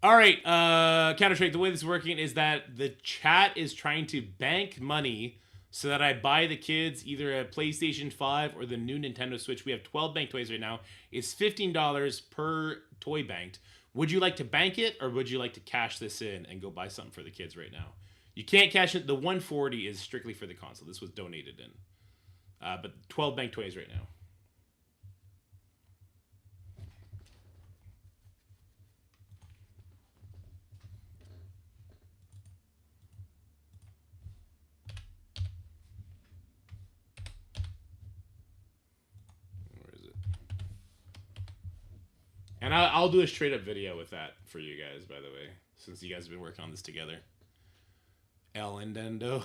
All right, Counter-Strike, the way this is working is that the chat is trying to bank money so that I buy the kids either a PlayStation 5 or the new Nintendo Switch. We have 12 banked toys right now. It's $15 per toy banked. Would you like to bank it, or would you like to cash this in and go buy something for the kids right now? You can't cash it. The 140 is strictly for the console. This was donated in. But 12 banked toys right now. And I'll do a straight up video with that for you guys, by the way, since you guys have been working on this together. El Indendo.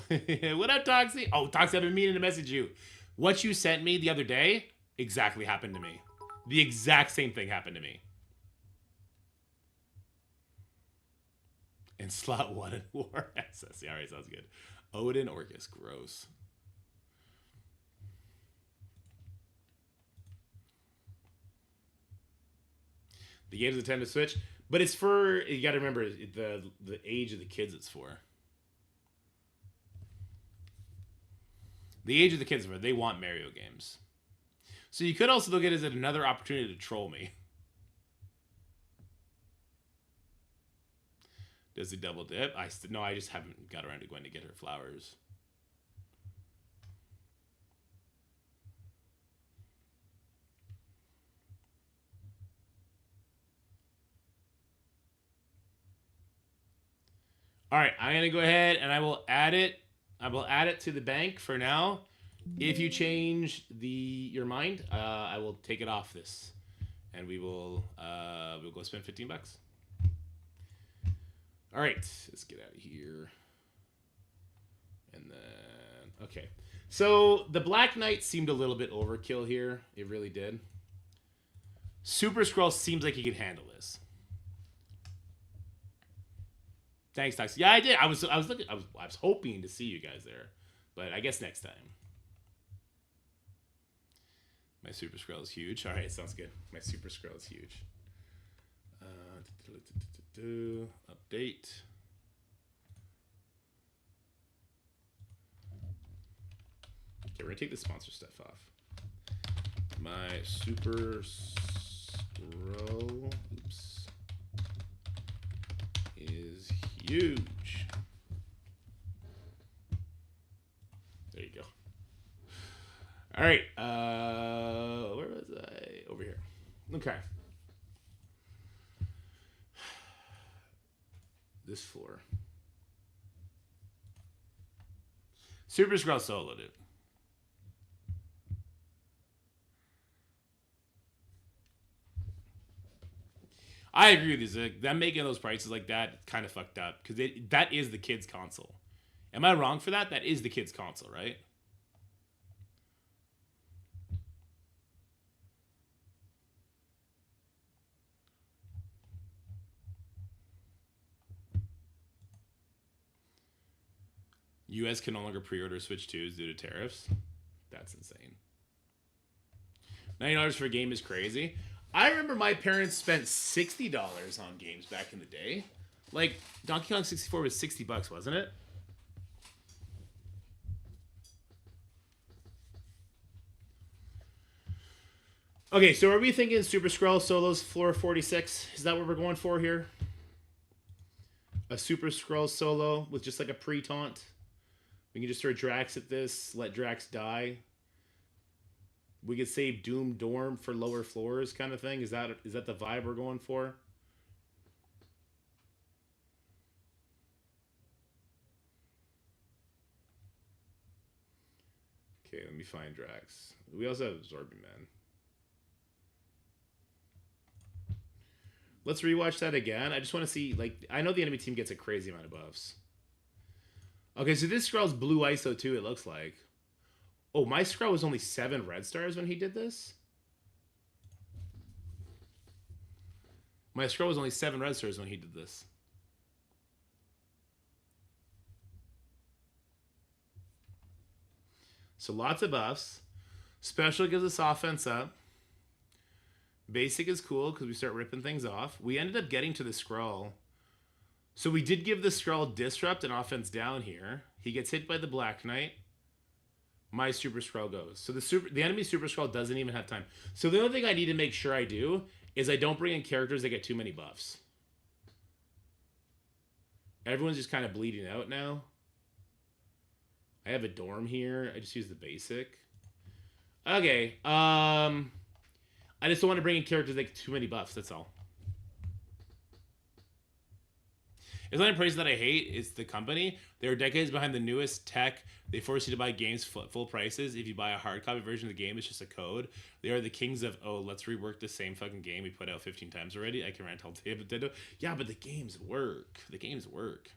What up, Toxie? Oh, Toxie, I've been meaning to message you. What you sent me the other day exactly happened to me. The exact same thing happened to me. And slot 1 in War SS. All right, sounds good. Odin Orcus. Gross. The game's a Nintendo Switch, but it's for, you gotta remember the age of the kids it's for. The age of the kids, they want Mario games. So you could also look at it as another opportunity to troll me. Does he double dip? No, I just haven't got around to going to get her flowers. All right, I'm gonna go ahead and I will add it. I will add it to the bank for now. If you change your mind, I will take it off this, and we'll go spend $15. All right, let's get out of here. And then okay, so the Black Knight seemed a little bit overkill here. It really did. Super Skrull seems like he could handle this. Thanks, Tox. Yeah, I did. I was hoping to see you guys there, but I guess next time. My Super Skrull is huge. All right, sounds good. My Super Skrull is huge. Update. Okay, we're gonna take the sponsor stuff off. My super scroll, oops, is huge. There you go. All right. Where was I? Over here. Okay. This floor. Super Skrull solo, dude. I agree with you. Like, them making those prices like that kind of fucked up because that is the kids' console. Am I wrong for that? That is the kids' console, right? U.S. can no longer pre-order Switch 2s due to tariffs. That's insane. $90 for a game is crazy. I remember my parents spent $60 on games back in the day. Like, Donkey Kong 64 was $60, wasn't it? Okay, so are we thinking Super Skrull Solos floor 46? Is that what we're going for here? A Super Skrull solo with just like a pre-taunt? We can just throw Drax at this, let Drax die. We could save Doom Dorm for lower floors, kind of thing. Is that the vibe we're going for? Okay, let me find Drax. We also have Absorbing Man. Let's rewatch that again. I just want to see, like, I know the enemy team gets a crazy amount of buffs. Okay, so this Skrull's blue ISO too, it looks like. Oh, my Skrull was only 7 red stars when he did this? My Skrull was only 7 red stars when he did this. So lots of buffs. Special gives us offense up. Basic is cool because we start ripping things off. We ended up getting to the Skrull. So we did give the Skrull disrupt and offense down here. He gets hit by the Black Knight. My Super Skrull goes. So the enemy Super Skrull doesn't even have time. So the only thing I need to make sure I do is I don't bring in characters that get too many buffs. Everyone's just kind of bleeding out now. I have a Dorm here. I just use the basic. Okay. I just don't want to bring in characters that get too many buffs. That's all. It's not a price that I hate. It's the company. They are decades behind the newest tech. They force you to buy games full prices. If you buy a hard copy version of the game, it's just a code. They are the kings of, oh, let's rework the same fucking game we put out 15 times already. I can rant all day, but Nintendo. Yeah, but the games work. The games work.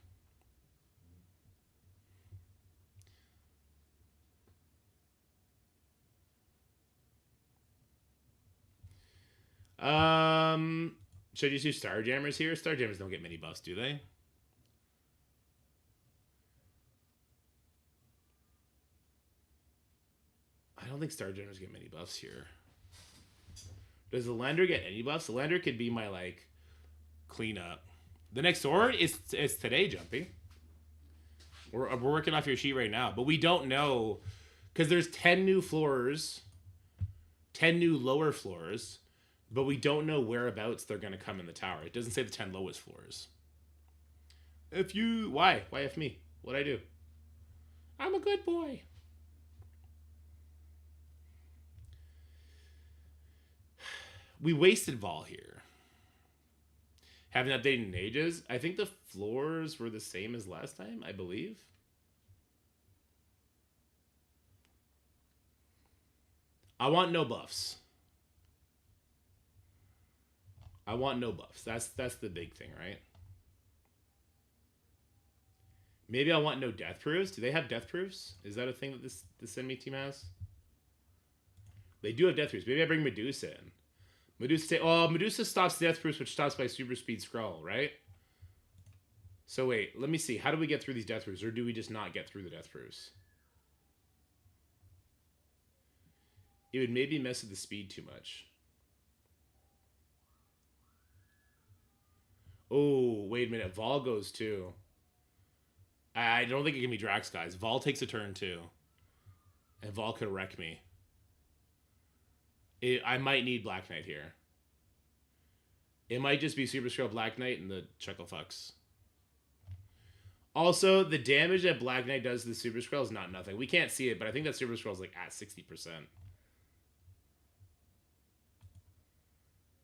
Should I just use Starjammers here? Starjammers don't get many buffs, do they? I don't think Starjammers get many buffs here. Does the Lander get any buffs? The Lander could be my, like, cleanup. The next sword is today, Jumpy. We're working off your sheet right now. But we don't know, because there's 10 new floors, 10 new lower floors, but we don't know whereabouts they're going to come in the tower. It doesn't say the 10 lowest floors. Why? Why F me? What'd I do? I'm a good boy. We wasted Vol here. Haven't updated in ages. I think the floors were the same as last time, I believe. I want no buffs. I want no buffs. That's the big thing, right? Maybe I want no death proofs. Do they have death proofs? Is that a thing that this enemy team has? They do have death proofs. Maybe I bring Medusa in. Medusa stops death proofs, which stops by super speed Skrull, right? So wait, let me see. How do we get through these death proofs, or do we just not get through the death proofs? It would maybe mess with the speed too much. Oh, wait a minute. Vol goes too. I don't think it can be Drax, guys. Vol takes a turn too. And Vol could wreck me. I might need Black Knight here. It might just be Super Skrull, Black Knight, and the Chuckle Fucks. Also, the damage that Black Knight does to the Super Skrull is not nothing. We can't see it, but I think that Super Skrull is like at 60%.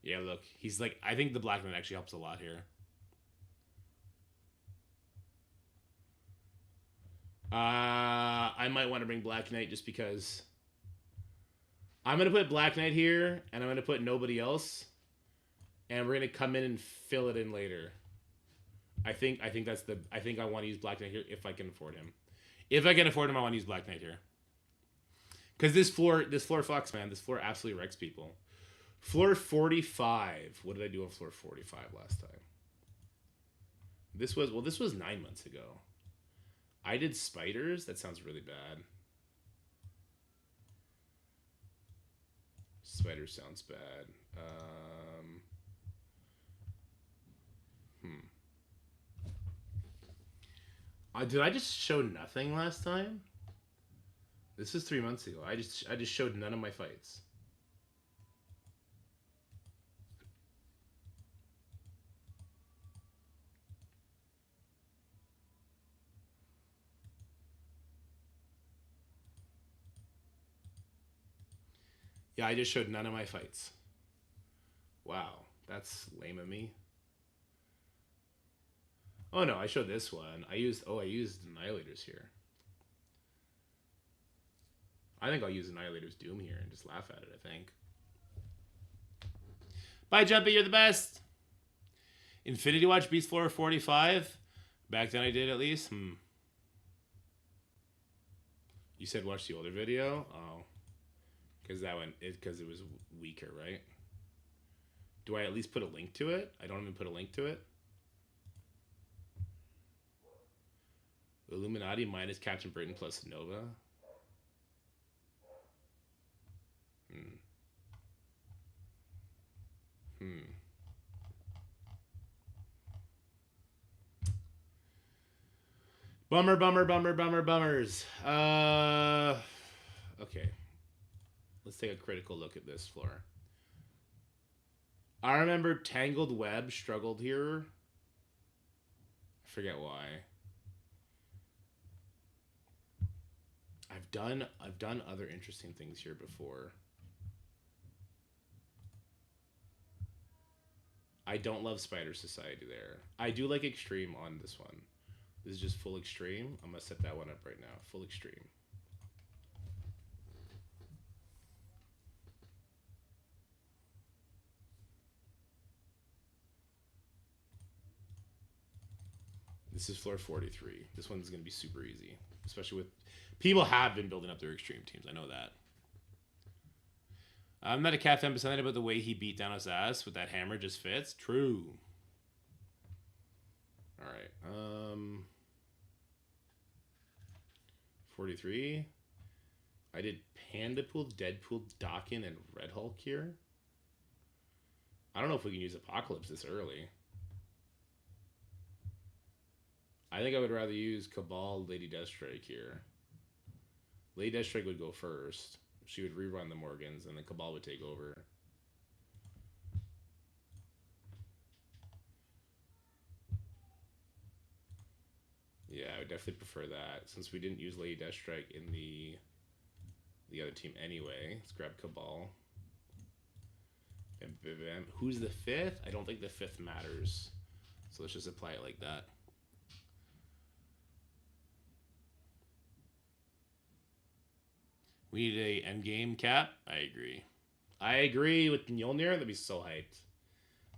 Yeah, look. He's like, I think the Black Knight actually helps a lot here. I might want to bring Black Knight just because I'm going to put Black Knight here, and I'm going to put nobody else, and we're going to come in and fill it in later. I think that's the... I think I want to use Black Knight here if I can afford him. If I can afford him, I want to use Black Knight here. Because this floor fucks, man. This floor absolutely wrecks people. Floor 45. What did I do on floor 45 last time? This was 9 months ago. I did spiders. That sounds really bad. Spiders sounds bad. Did I just show nothing last time? This is 3 months ago. I just showed none of my fights. Yeah, I just showed none of my fights. Wow, that's lame of me. Oh no, I showed this one. I used Annihilator's here. I think I'll use Annihilator's Doom here and just laugh at it, I think. Bye, Jumpy, you're the best! Infinity Watch beats floor 45? Back then I did, at least. You said watch the older video? Oh. Because it was weaker, right? Do I at least put a link to it? I don't even put a link to it. Illuminati minus Captain Britain plus Nova. Bummers. Okay. Let's take a critical look at this floor. I remember Tangled Web struggled here. I forget why. I've done other interesting things here before. I don't love Spider Society there. I do like Extreme on this one. This is just full Extreme. I'm gonna set that one up right now. Full Extreme. This is floor 43. This one's going to be super easy. Especially with... People have been building up their extreme teams. I know that. I'm not a Captain percent about the way he beat down his ass with that hammer just fits. True. Alright. 43. I did Pandapool, Deadpool, Dawkin, and Red Hulk here. I don't know if we can use Apocalypse this early. I think I would rather use Cabal, Lady Deathstrike here. Lady Deathstrike would go first. She would rerun the Morgans, and then Cabal would take over. Yeah, I would definitely prefer that. Since we didn't use Lady Deathstrike in the other team anyway. Let's grab Cabal. Bam, bam, bam. Who's the fifth? I don't think the fifth matters. So let's just apply it like that. We need a endgame cap. I agree. I agree with Mjolnir. That'd be so hyped.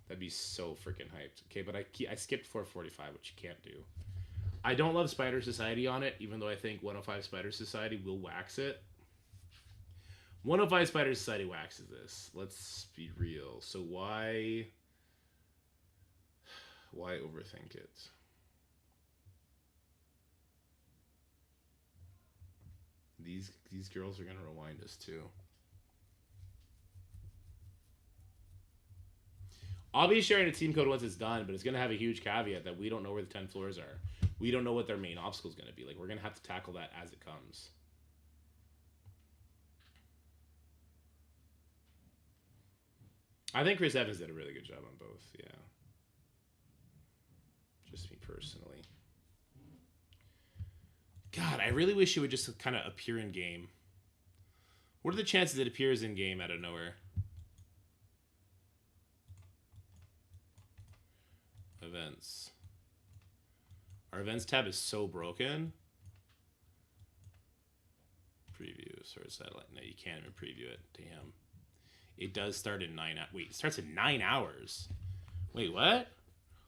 That'd be so freaking hyped. Okay, but I skipped 445, which you can't do. I don't love Spider Society on it, even though I think 105 Spider Society will wax it. 105 Spider Society waxes this. Let's be real. So why overthink it? These girls are gonna rewind us too. I'll be sharing a team code once it's done, but it's gonna have a huge caveat that we don't know where the 10 floors are. We don't know what their main obstacle is gonna be. Like, we're gonna have to tackle that as it comes. I think Chris Evans did a really good job on both. Yeah. Just me personally. God, I really wish it would just kind of appear in game. What are the chances it appears in game out of nowhere? Events. Our events tab is so broken. Preview, sort of satellite. No, you can't even preview it. Damn. It does start in 9 hours. Wait, it starts in 9 hours. Wait, what?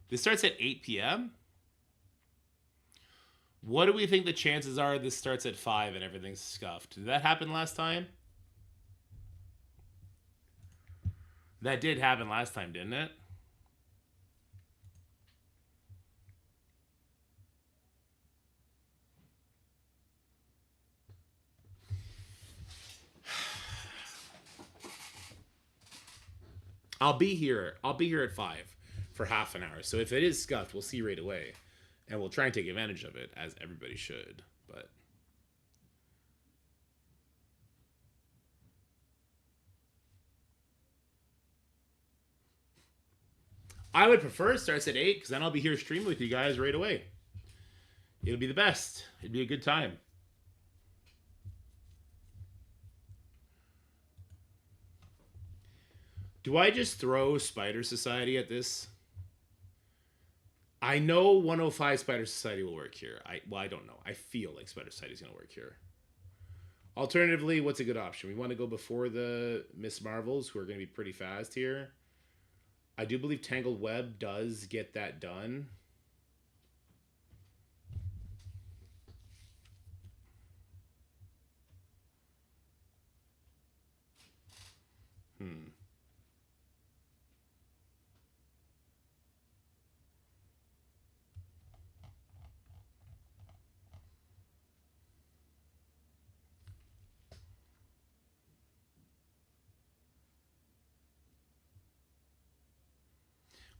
This starts at 8 p.m.? What do we think the chances are this starts at 5 and everything's scuffed? Did that happen last time? That did happen last time, didn't it? I'll be here at 5 for half an hour. So if it is scuffed, we'll see right away. And we'll try and take advantage of it, as everybody should. But I would prefer it starts at 8, because then I'll be here streaming with you guys right away. It'll be the best. It'd be a good time. Do I just throw Spider Society at this? I know 105 Spider Society will work here. I don't know. I feel like Spider Society is going to work here. Alternatively, what's a good option? We want to go before the Miss Marvels, who are going to be pretty fast here. I do believe Tangled Web does get that done.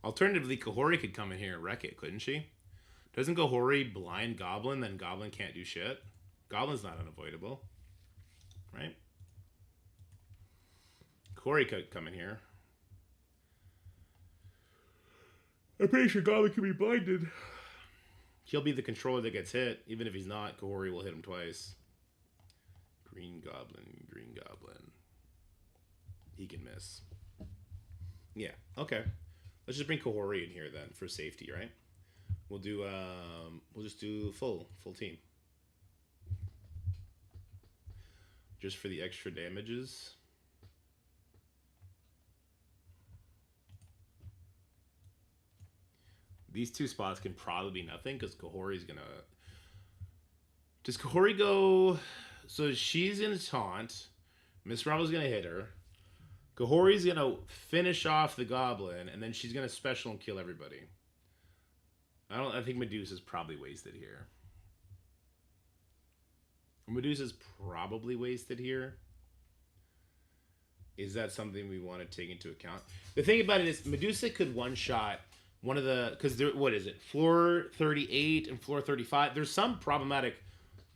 Alternatively, Kahori could come in here and wreck it, couldn't she? Doesn't Kahori blind Goblin, then Goblin can't do shit? Goblin's not unavoidable. Right? Kahori could come in here. I'm pretty sure Goblin can be blinded. He'll be the controller that gets hit. Even if he's not, Kahori will hit him twice. Green Goblin, Green Goblin. He can miss. Yeah, okay. Let's just bring Kahori in here then for safety, right? We'll just do full team. Just for the extra damages. These two spots can probably be nothing because Kahori's gonna. Does Kahori go? So she's gonna taunt. Miss Marvel's gonna hit her. Kahori's gonna finish off the Goblin, and then she's gonna special and kill everybody. I think Medusa's probably wasted here. Medusa's probably wasted here. Is that something we want to take into account? The thing about it is, Medusa could one-shot one of the... Because, what is it? Floor 38 and floor 35. There's some problematic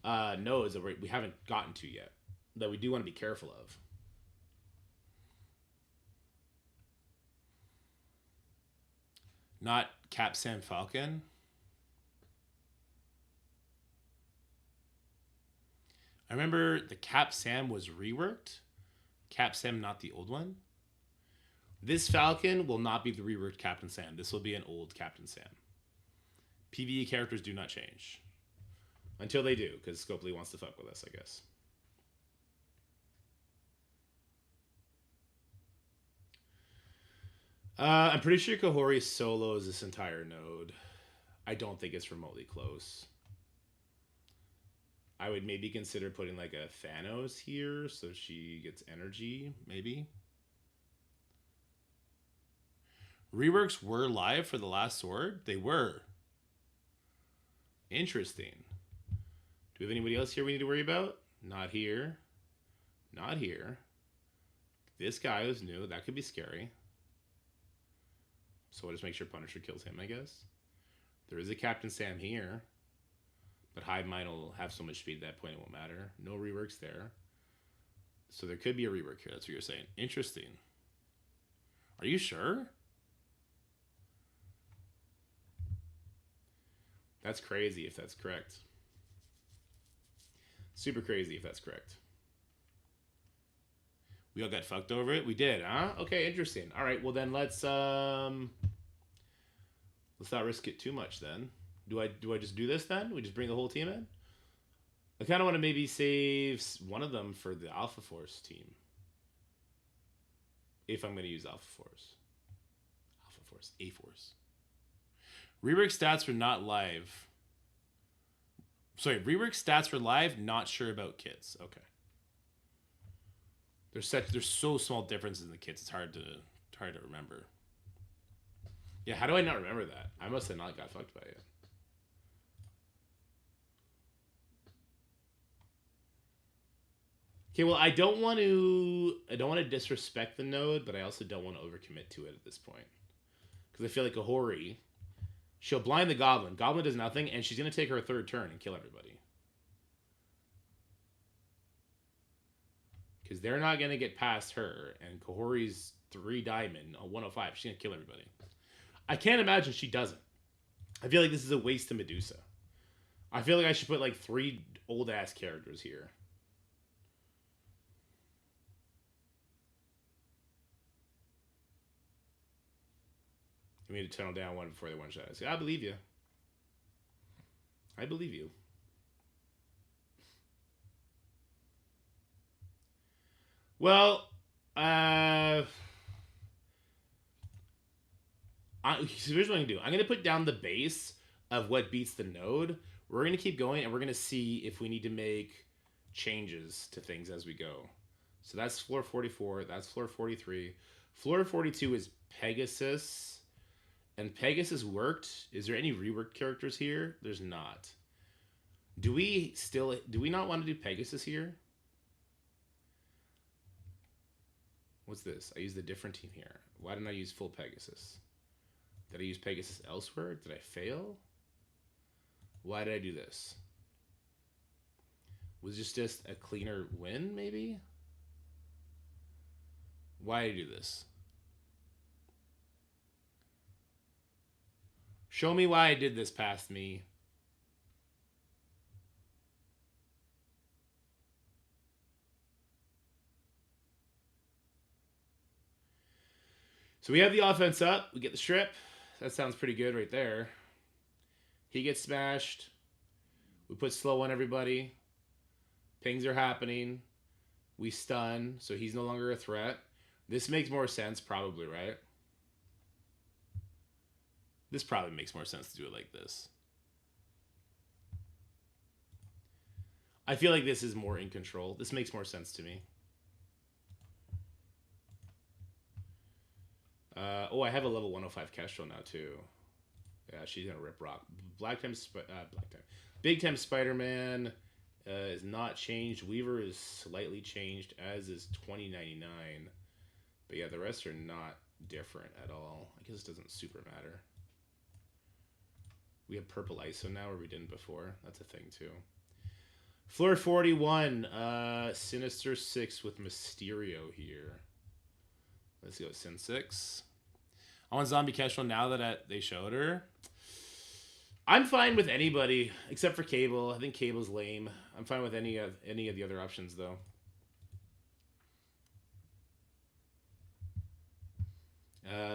nodes that we haven't gotten to yet that we do want to be careful of. Not Cap Sam Falcon. I remember the Cap Sam was reworked. Cap Sam, not the old one. This Falcon will not be the reworked Captain Sam. This will be an old Captain Sam. PvE characters do not change. Until they do, because Scopely wants to fuck with us, I guess. I'm pretty sure Kahori solos this entire node. I don't think it's remotely close. I would maybe consider putting like a Thanos here so she gets energy, maybe. Reworks were live for the last sword? They were. Interesting. Do we have anybody else here we need to worry about? Not here. Not here. This guy is new. That could be scary. So we'll just make sure Punisher kills him, I guess. There is a Captain Sam here. But Hive Mind will have so much speed at that point it won't matter. No reworks there. So there could be a rework here. That's what you're saying. Interesting. Are you sure? That's crazy if that's correct. Super crazy if that's correct. We all got fucked over it. We did, huh? Okay, interesting. All right, well then let's not risk it too much then. Do I just do this then? We just bring the whole team in? I kind of want to maybe save one of them for the Alpha Force team. If I'm going to use Alpha Force. Alpha Force. A-Force. Rework stats were not live. Sorry, rework stats were live, not sure about kits. Okay. There's so small differences in the kits, it's hard to remember. Yeah, how do I not remember that? I must have not got fucked by it. Okay, well, I don't want to disrespect the node, but I also don't want to overcommit to it at this point. Because I feel like Kahori, she'll blind the Goblin. Goblin does nothing, and she's going to take her third turn and kill everybody. Because they're not going to get past her, and Kahori's 3 diamond on 105. She's going to kill everybody. I can't imagine she doesn't. I feel like this is a waste to Medusa. I feel like I should put like 3 old-ass characters here. You need to tunnel down one before they one-shot. I say, I believe you. I believe you. Well, so here's what I'm going to do. I'm going to put down the base of what beats the node. We're going to keep going, and we're going to see if we need to make changes to things as we go. So that's floor 44. That's floor 43. Floor 42 is Pegasus. And Pegasus worked. Is there any reworked characters here? There's not. Do we not want to do Pegasus here? What's this? I used a different team here. Why didn't I use full Pegasus? Did I use Pegasus elsewhere? Did I fail? Why did I do this? Was this just a cleaner win, maybe? Why did I do this? Show me why I did this past me. So we have the offense up. We get the strip. That sounds pretty good right there. He gets smashed. We put slow on everybody. Pings are happening. We stun, so he's no longer a threat. This makes more sense, probably, right? This probably makes more sense to do it like this. I feel like this is more in control. This makes more sense to me. Oh, I have a level 105 Kestrel now, too. Yeah, she's going to rip rock. Big Time Spider-Man is not changed. Weaver is slightly changed, as is 2099. But yeah, the rest are not different at all. I guess it doesn't super matter. We have purple ISO now, where we didn't before. That's a thing, too. Floor 41. Sinister 6 with Mysterio here. Let's go Sin 6. I want Zombie Kestrel now that they showed her. I'm fine with anybody, except for Cable. I think Cable's lame. I'm fine with any of the other options, though.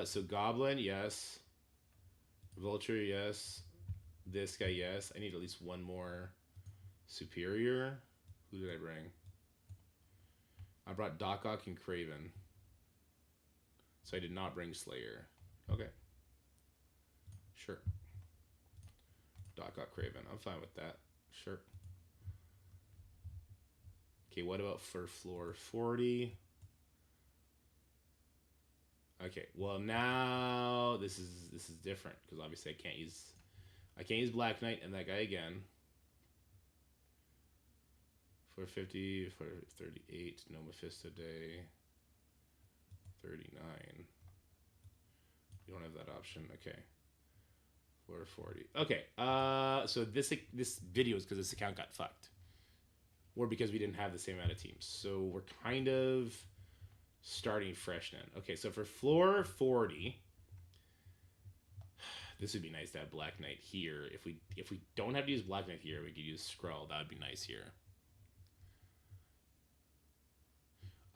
So Goblin, yes. Vulture, yes. This guy, yes. I need at least one more superior. Who did I bring? I brought Doc Ock and Craven. So I did not bring Slayer. Okay. Sure. Doc Ock Craven. I'm fine with that. Sure. Okay, what about for floor 40? Okay, well now this is different because obviously I can't use Black Knight and that guy again. For 50, for 38, no Mephisto Day. 39. You don't have that option. Okay. Floor 40. Okay. So this video is because this account got fucked. Or because we didn't have the same amount of teams. So we're kind of Starting fresh then. Okay, so for floor 40, this would be nice to have Black Knight here. If we don't have to use Black Knight here, we could use Skrull. That would be nice here.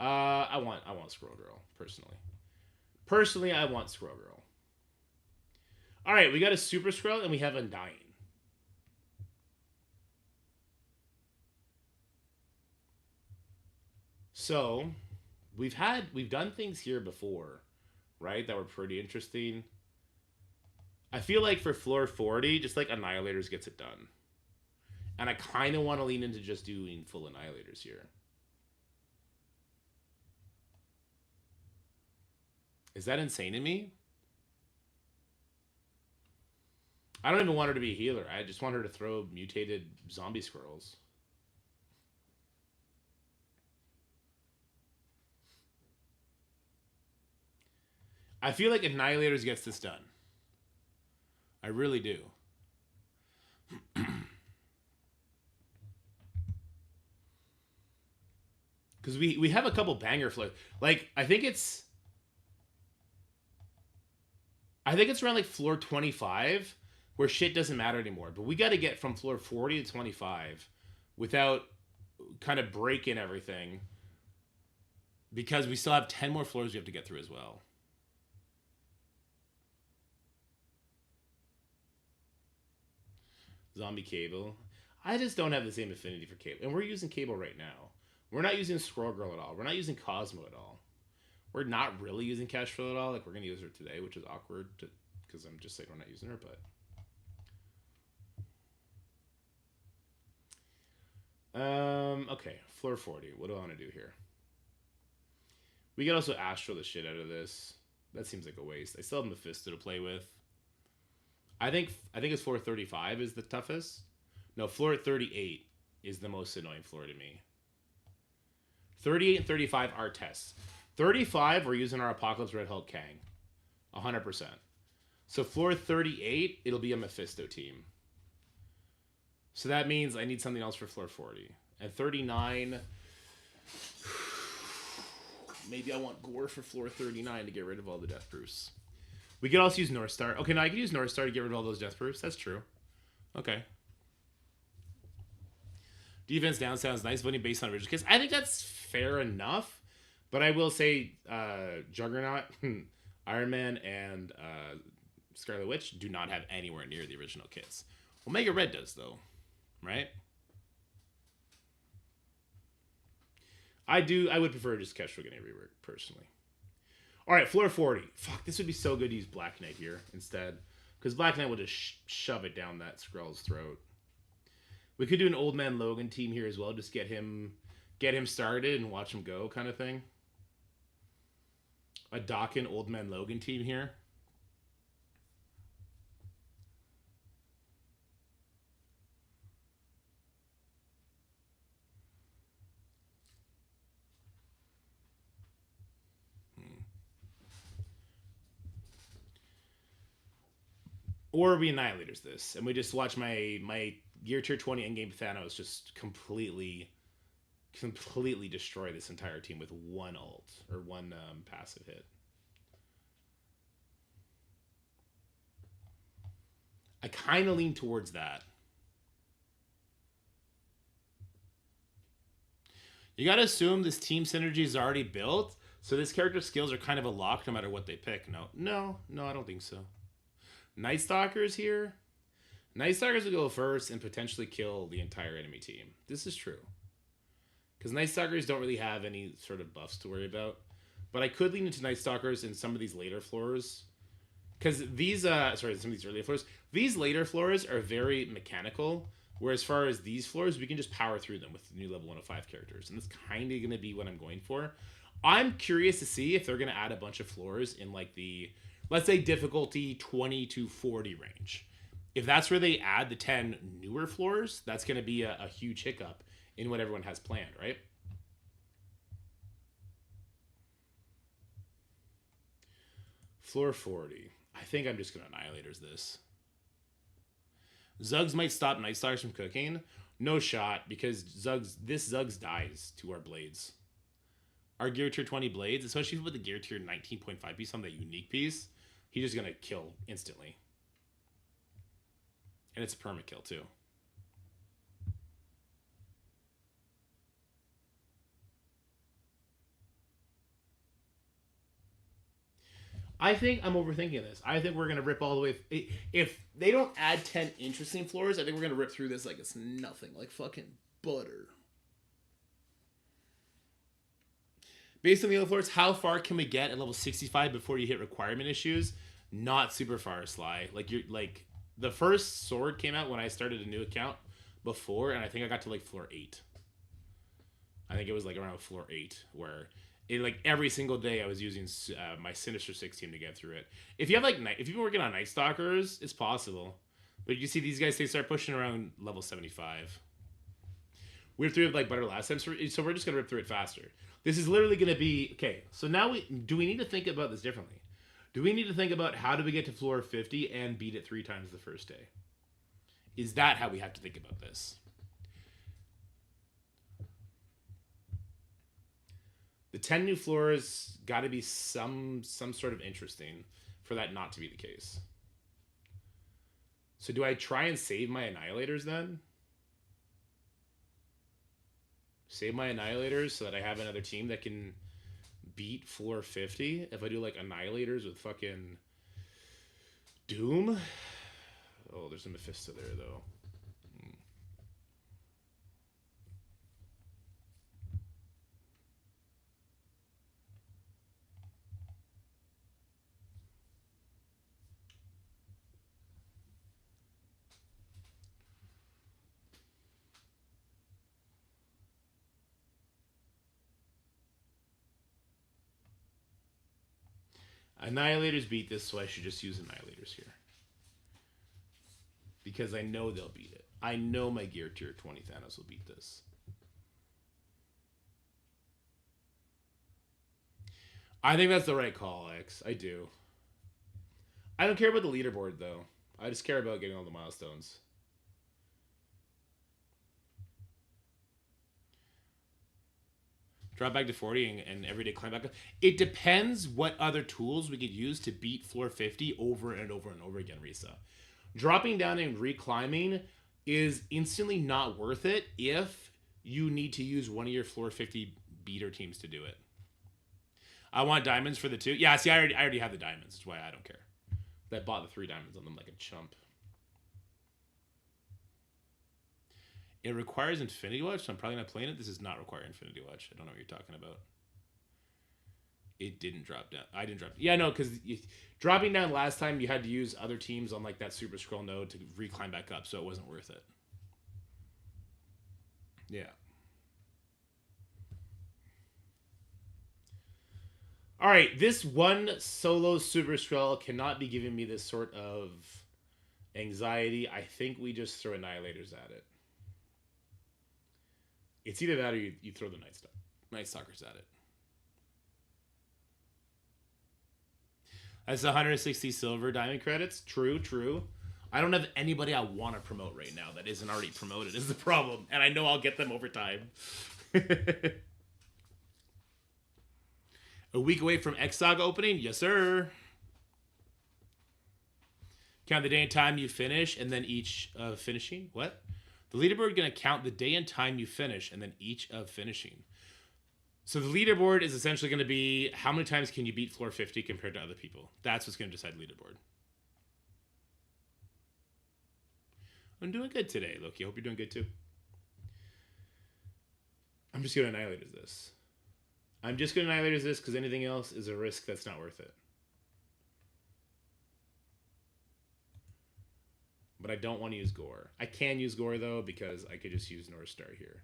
I want Skrull Girl, personally. Personally, I want Skrull Girl. Alright, we got a Super Skrull and we have Undying. So, we've done things here before, right? That were pretty interesting. I feel like for floor 40, just like Annihilators gets it done. And I kind of want to lean into just doing full Annihilators here. Is that insane to me? I don't even want her to be a healer. I just want her to throw mutated zombie squirrels. I feel like Annihilators gets this done. I really do. Because we have a couple banger floors. Like, I think it's around like floor 25 where shit doesn't matter anymore. But we got to get from floor 40 to 25 without kind of breaking everything. Because we still have 10 more floors we have to get through as well. Zombie Cable. I just don't have the same affinity for Cable. And we're using Cable right now. We're not using Skrull Girl at all. We're not using Cosmo at all. We're not really using Cashflow at all. Like, we're going to use her today, which is awkward because I'm just saying we're not using her, but... okay, floor 40. What do I want to do here? We can also Astral the shit out of this. That seems like a waste. I still have Mephisto to play with. I think it's floor 35 is the toughest. No, floor 38 is the most annoying floor to me. 38 and 35 are tests. 35, we're using our Apocalypse Red Hulk Kang. 100%. So floor 38, it'll be a Mephisto team. So that means I need something else for floor 40. And 39... maybe I want Gore for floor 39 to get rid of all the Death Proofs. We could also use North Star. Okay, now I could use North Star to get rid of all those Death Proofs. That's true. Okay. Defense down sounds nice, voting based on original case. I think that's fair enough. But I will say Juggernaut, Iron Man, and Scarlet Witch do not have anywhere near the original kits. Omega Red does, though. Right? I would prefer just Kestrel getting a rework, personally. Alright, floor 40. Fuck, this would be so good to use Black Knight here instead. Because Black Knight will just shove it down that Skrull's throat. We could do an Old Man Logan team here as well. Just get him started and watch him go kind of thing. A Dawkin Old Man Logan team here. Or we Annihilators this, and we just watch my Gear Tier 20 endgame Thanos just completely destroy this entire team with one ult, or one passive hit. I kind of lean towards that. You gotta assume this team synergy is already built, so this character's skills are kind of a lock no matter what they pick. No, I don't think so. Night Stalkers here. Night Stalkers will go first and potentially kill the entire enemy team. This is true. Because Night Stalkers don't really have any sort of buffs to worry about. But I could lean into Night Stalkers in some of these later floors. Because these, some of these earlier floors. These later floors are very mechanical. Whereas as far as these floors, we can just power through them with the new level 105 characters. And that's kind of going to be what I'm going for. I'm curious to see if they're going to add a bunch of floors in like the... let's say difficulty 20 to 40 range. If that's where they add the 10 newer floors, that's going to be a huge hiccup in what everyone has planned, right? Floor 40. I think I'm just going to Annihilators this. Zugs might stop Night Stalkers from cooking. No shot, because this Zugs dies to our blades. our gear tier 20 blades, especially with the gear tier 19.5 piece on that unique piece, he's just gonna kill instantly. And it's a perma kill too. I think I'm overthinking this. I think we're gonna rip all the way. If they don't add 10 interesting floors, I think we're gonna rip through this like it's nothing, like fucking butter. Based on the other floors, how far can we get at level 65 before you hit requirement issues? Not super far, Sly. Like you're like the first sword came out when I started a new account before, and I think I got to like floor 8. I think it was like around floor 8 where it, like every single day I was using my Sinister 6 team to get through it. If you have like if you've been working on Night Stalkers, it's possible. But you see these guys, they start pushing around level 75. We were through it like butter last time, so we're just gonna rip through it faster. This is literally gonna be okay. So now do we need to think about this differently? Do we need to think about how do we get to floor 50 and beat it 3 times the first day? Is that how we have to think about this? The 10 new floors got to be some sort of interesting for that not to be the case. So do I try and save my Annihilators then? Save my Annihilators so that I have another team that can beat floor 50? If I do like Annihilators with fucking Doom? Oh, there's a Mephisto there though. Annihilators beat this, so I should just use Annihilators here. Because I know they'll beat it. I know my gear tier 20 Thanos will beat this. I think that's the right call, X. I do. I don't care about the leaderboard, though. I just care about getting all the milestones. Drop back to 40 and everyday climb back up. It depends what other tools we could use to beat floor 50 over and over and over again, Risa. Dropping down and reclimbing is instantly not worth it if you need to use one of your floor 50 beater teams to do it. I want diamonds for the 2. Yeah, see, I already have the diamonds. That's why I don't care. I bought the 3 diamonds on them like a chump. It requires Infinity Watch, so I'm probably not playing it. This does not require Infinity Watch. I don't know what you're talking about. It didn't drop down. I didn't drop. Yeah, no, because dropping down last time, you had to use other teams on like that Super Skrull node to reclimb back up, so it wasn't worth it. Yeah. All right, this one solo Super Skrull cannot be giving me this sort of anxiety. I think we just throw Annihilators at it. It's either that or you throw the Night Stalkers at it. That's 160 silver diamond credits. True, true. I don't have anybody I want to promote right now that isn't already promoted is the problem. And I know I'll get them over time. A week away from X-Saga opening? Yes, sir. Count the day and time you finish and then each of finishing. What? The leaderboard going to count the day and time you finish and then each of finishing. So the leaderboard is essentially going to be how many times can you beat floor 50 compared to other people. That's what's going to decide leaderboard. I'm doing good today, Loki. I hope you're doing good too. I'm just going to annihilate this. I'm just going to annihilate this because anything else is a risk that's not worth it. But I don't want to use Gore. I can use Gore, though, because I could just use North Star here.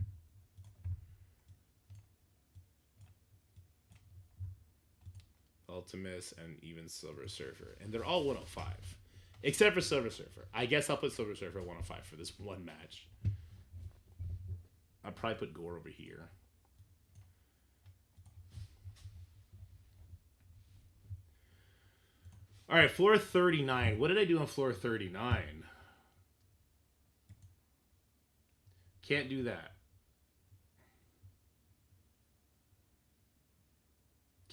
Ultimus and even Silver Surfer. And they're all 105. Except for Silver Surfer. I guess I'll put Silver Surfer at 105 for this one match. I'll probably put Gore over here. All right, floor 39. What did I do on floor 39? Can't do that.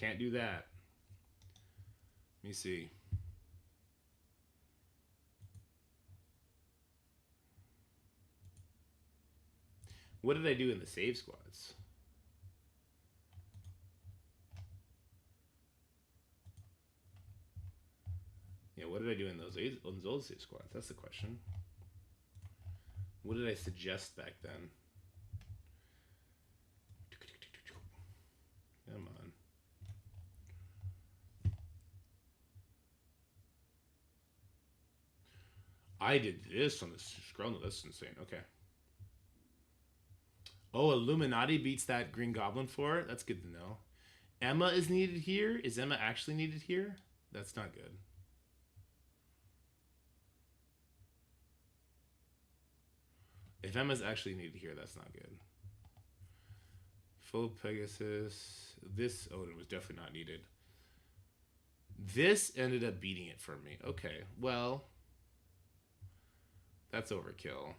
Can't do that. Let me see. What did I do in the save squads? Yeah, what did I do in those old save squads? That's the question. What did I suggest back then? Come on. I did this on the Skrull. That's insane. Okay. Oh, Illuminati beats that Green Goblin for it? That's good to know. Emma is needed here? Is Emma actually needed here? That's not good. If Emma's actually needed here, that's not good. Full Pegasus. This Odin was definitely not needed. This ended up beating it for me. Okay, well, that's overkill.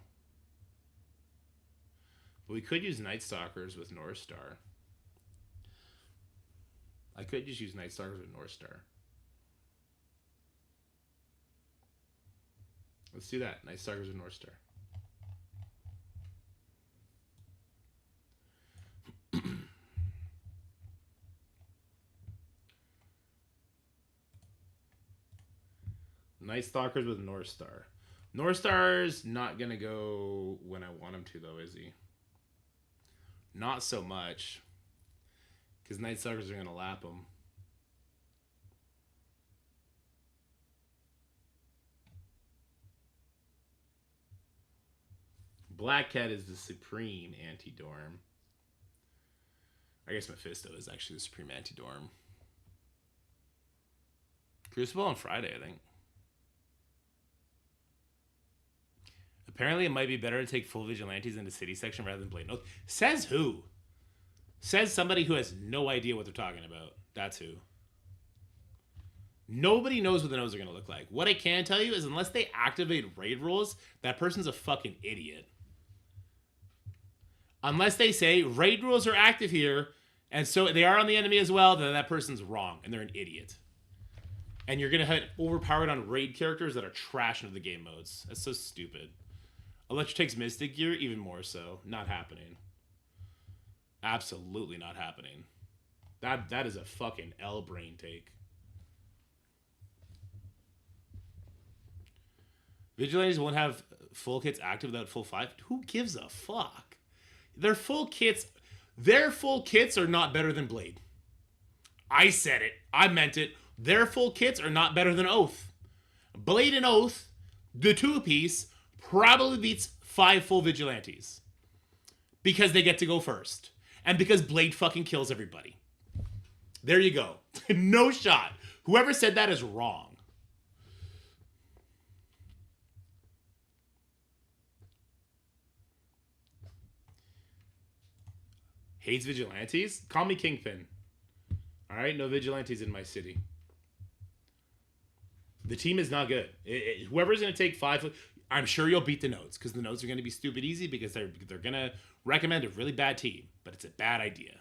But we could use Night Stalkers with North Star. I could just use Night Stalkers with North Star. Let's do that. Night Stalkers with North Star. Night Stalkers with North Star. North Star's not going to go when I want him to, though, is he? Not so much. Because Night Stalkers are going to lap him. Black Cat is the supreme anti-dorm. I guess Mephisto is actually the supreme anti-dorm. Crucible on Friday, I think. Apparently, it might be better to take full vigilantes into city section rather than Blade. No, says who? Says somebody who has no idea what they're talking about. That's who. Nobody knows what the nodes are going to look like. What I can tell you is unless they activate raid rules, that person's a fucking idiot. Unless they say raid rules are active here, and so they are on the enemy as well, then that person's wrong, and they're an idiot. And you're going to have overpowered on raid characters that are trash into the game modes. That's so stupid. Electra takes Mystic Gear, even more so. Not happening. Absolutely not happening. That is a fucking L brain take. Vigilantes won't have full kits active without full 5. Who gives a fuck? Their full kits are not better than Blade. I said it. I meant it. Their full kits are not better than Oath. Blade and Oath, the 2-piece, probably beats 5 full Vigilantes. Because they get to go first. And because Blade fucking kills everybody. There you go. No shot. Whoever said that is wrong. Hates Vigilantes? Call me Kingpin. Alright, no Vigilantes in my city. The team is not good. Whoever's going to take 5... I'm sure you'll beat the nodes, because the nodes are going to be stupid easy, because they're going to recommend a really bad team, but it's a bad idea.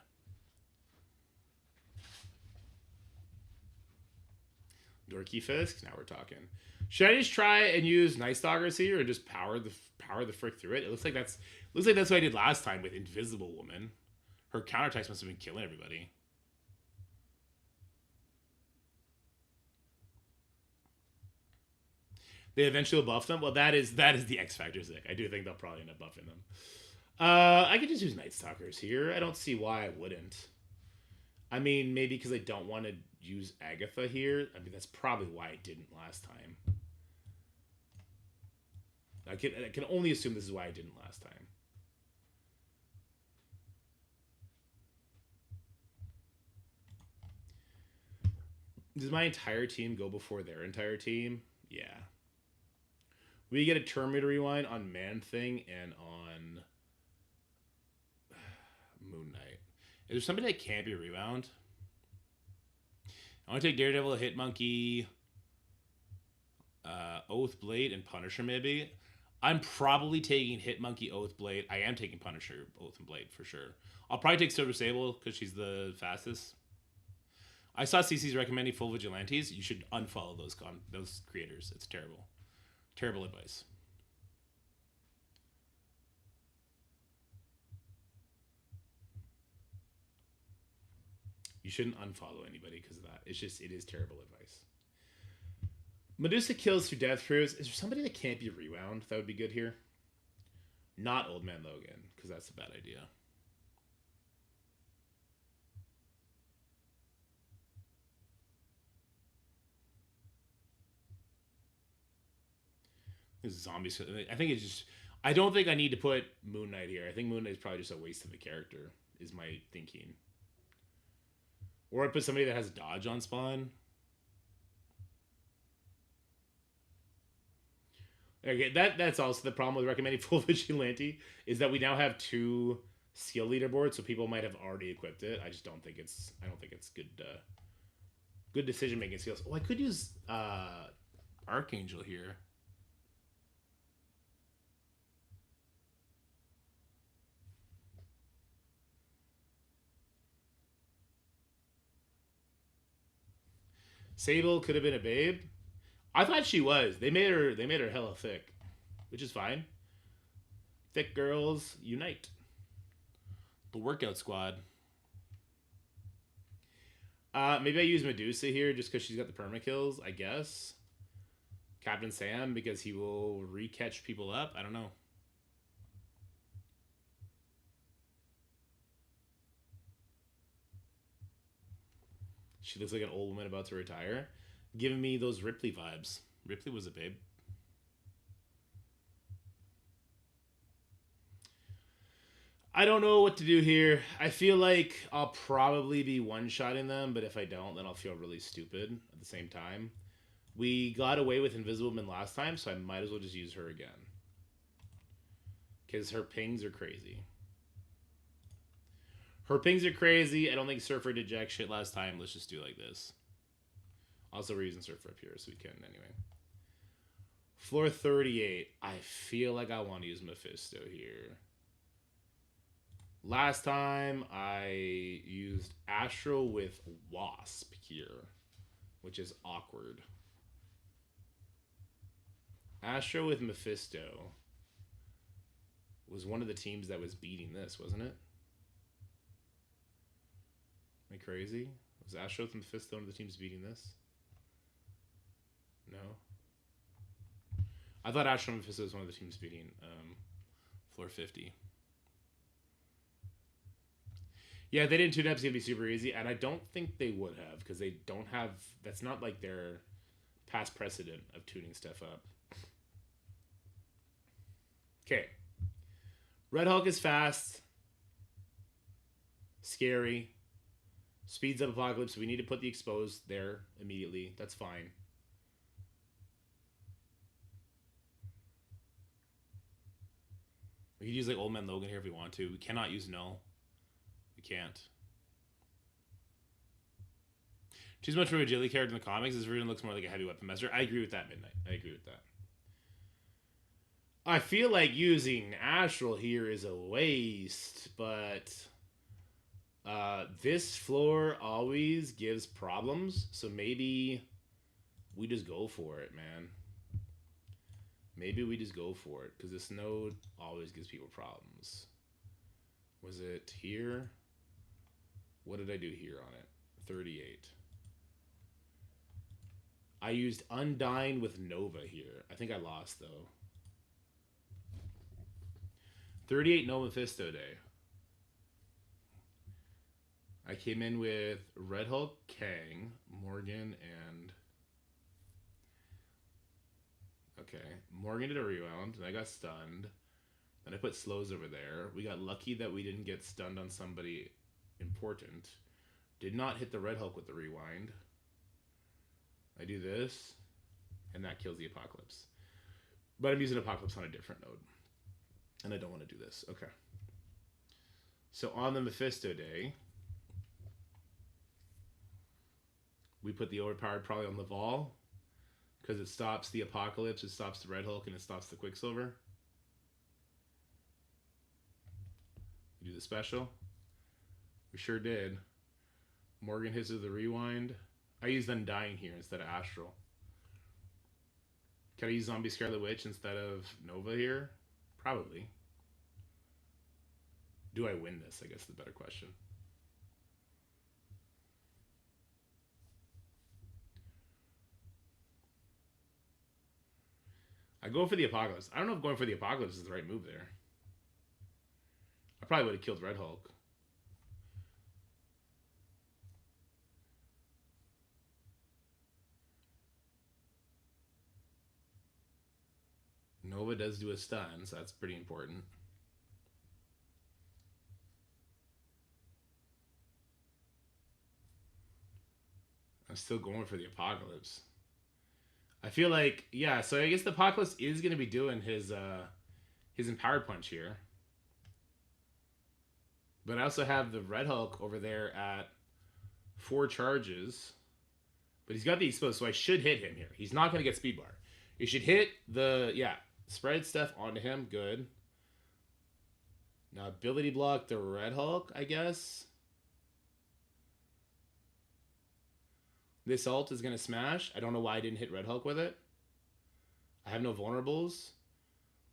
Dorky Fisk, now we're talking. Should I just try and use Night Stalkers here, or just power the frick through it? It looks like that's what I did last time with Invisible Woman. Her counterattacks must have been killing everybody. They eventually buff them. Well, that is the X Factor, Zick. I do think they'll probably end up buffing them. I could just use Night Stalkers here. I don't see why I wouldn't. I mean, maybe because I don't want to use Agatha here. I mean, that's probably why I didn't last time. I can only assume this is why I didn't last time. Does my entire team go before their entire team? Yeah. We get a Terminator Rewind on Man-Thing and on Moon Knight. Is there somebody that can't be Rebound? I want to take Daredevil, Hitmonkey, Oath Blade, and Punisher maybe. I'm probably taking Hitmonkey, Oath Blade. I am taking Punisher, Oath and Blade for sure. I'll probably take Silver Sable because she's the fastest. I saw CC's recommending full vigilantes. You should unfollow those creators. It's terrible. Terrible advice. You shouldn't unfollow anybody because of that. It is terrible advice. Medusa kills through death throws. Is there somebody that can't be rewound? That would be good here. Not Old Man Logan, because that's a bad idea. Zombies. I think it's just. I don't think I need to put Moon Knight here. I think Moon Knight is probably just a waste of a character, is my thinking. Or I put somebody that has dodge on spawn. Okay, that's also the problem with recommending full vigilante, is that we now have 2 skill leaderboards, so people might have already equipped it. I just don't think it's. I don't think it's good. Good decision making skills. Oh, I could use Archangel here. Sable could have been a babe. I thought she was. They made her hella thick, which is fine. Thick girls unite. The workout squad. Maybe I use Medusa here just because she's got the permakills, I guess. Captain Sam because he will re-catch people up. I don't know. She looks like an old woman about to retire. Giving me those Ripley vibes. Ripley was a babe. I don't know what to do here. I feel like I'll probably be one-shotting them, but if I don't, then I'll feel really stupid at the same time. We got away with Invisible Man last time, so I might as well just use her again. Because her pings are crazy. Her pings are crazy. I don't think Surfer did jack shit last time. Let's just do like this. Also, we're using Surfer up here, so we can anyway. Floor 38. I feel like I want to use Mephisto here. Last time, I used Astral with Wasp here, which is awkward. Astro with Mephisto was one of the teams that was beating this, wasn't it? Am I crazy? Was Astro with Mephisto one of the teams beating this? No. I thought Astro and Mephisto was one of the teams beating floor 50. Yeah, they didn't tune up. It's going to be super easy. And I don't think they would have because they don't have... That's not like their past precedent of tuning stuff up. Okay. Red Hulk is fast. Scary. Speeds up Apocalypse. We need to put the exposed there immediately. That's fine. We could use like Old Man Logan here if we want to. We cannot use Null. We can't. Too much of a agility character in the comics. This version looks more like a heavy weapon master. I agree with that, Midnight. I agree with that. I feel like using Astral here is a waste, but this floor always gives problems, so maybe we just go for it, man. Maybe we just go for it, because this node always gives people problems. Was it here? What did I do here on it? 38. I used Undying with Nova here. I think I lost, though. 38 No Mephisto Day. I came in with Red Hulk, Kang, Morgan, and... Okay, Morgan did a rewound, and I got stunned. Then I put slows over there. We got lucky that we didn't get stunned on somebody important. Did not hit the Red Hulk with the rewind. I do this, and that kills the Apocalypse. But I'm using Apocalypse on a different node. And I don't want to do this. Okay. So on the Mephisto Day, we put the overpowered probably on Laval, because it stops the Apocalypse, it stops the Red Hulk, and it stops the Quicksilver. We do the special. We sure did. Morgan hits with the rewind. I used Undying here instead of Astral. Can I use Zombie Scarlet Witch instead of Nova here? Probably. Do I win this? I guess is the better question. I go for the Apocalypse. I don't know if going for the Apocalypse is the right move there. I probably would have killed Red Hulk. Nova does do a stun, so that's pretty important. I'm still going for the Apocalypse. I feel like, yeah, so I guess the Apocalypse is going to be doing his Empowered Punch here. But I also have the Red Hulk over there at 4 charges. But he's got the Exposed, so I should hit him here. He's not going to get Speed Bar. You should hit the, yeah, spread stuff onto him. Good. Now, ability block the Red Hulk, I guess. This ult is going to smash. I don't know why I didn't hit Red Hulk with it. I have no vulnerables.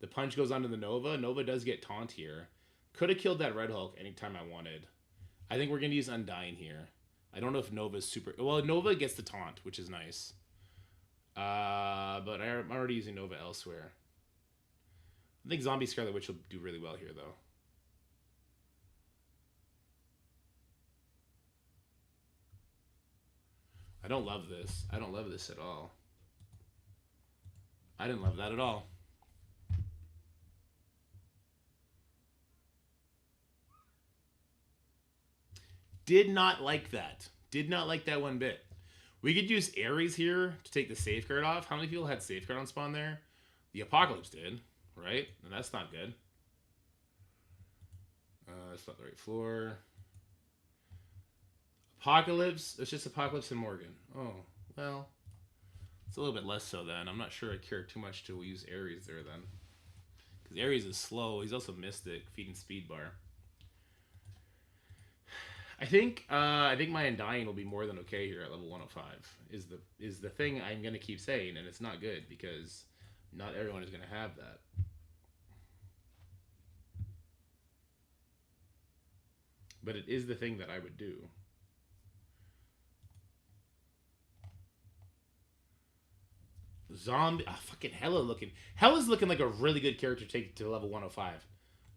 The punch goes onto the Nova. Nova does get taunt here. Could have killed that Red Hulk anytime I wanted. I think we're going to use Undying here. I don't know if Nova's super... Well, Nova gets the taunt, which is nice. But I'm already using Nova elsewhere. I think Zombie Scarlet Witch will do really well here, though. I don't love this. I don't love this at all. I didn't love that at all. Did not like that. Did not like that one bit. We could use Ares here to take the Safeguard off. How many people had Safeguard on spawn there? The Apocalypse did, right? And that's not good. That's not the right floor. Apocalypse. It's just Apocalypse and Morgan. Oh, well. It's a little bit less so then. I'm not sure I care too much to use Ares there then. Because Ares is slow. He's also Mystic, feeding Speed Bar. I think my Undying will be more than okay here at level 105. Is the thing I'm gonna keep saying, and it's not good because not everyone is gonna have that. But it is the thing that I would do. Zombie, fucking Hela's looking like a really good character to take to level 105.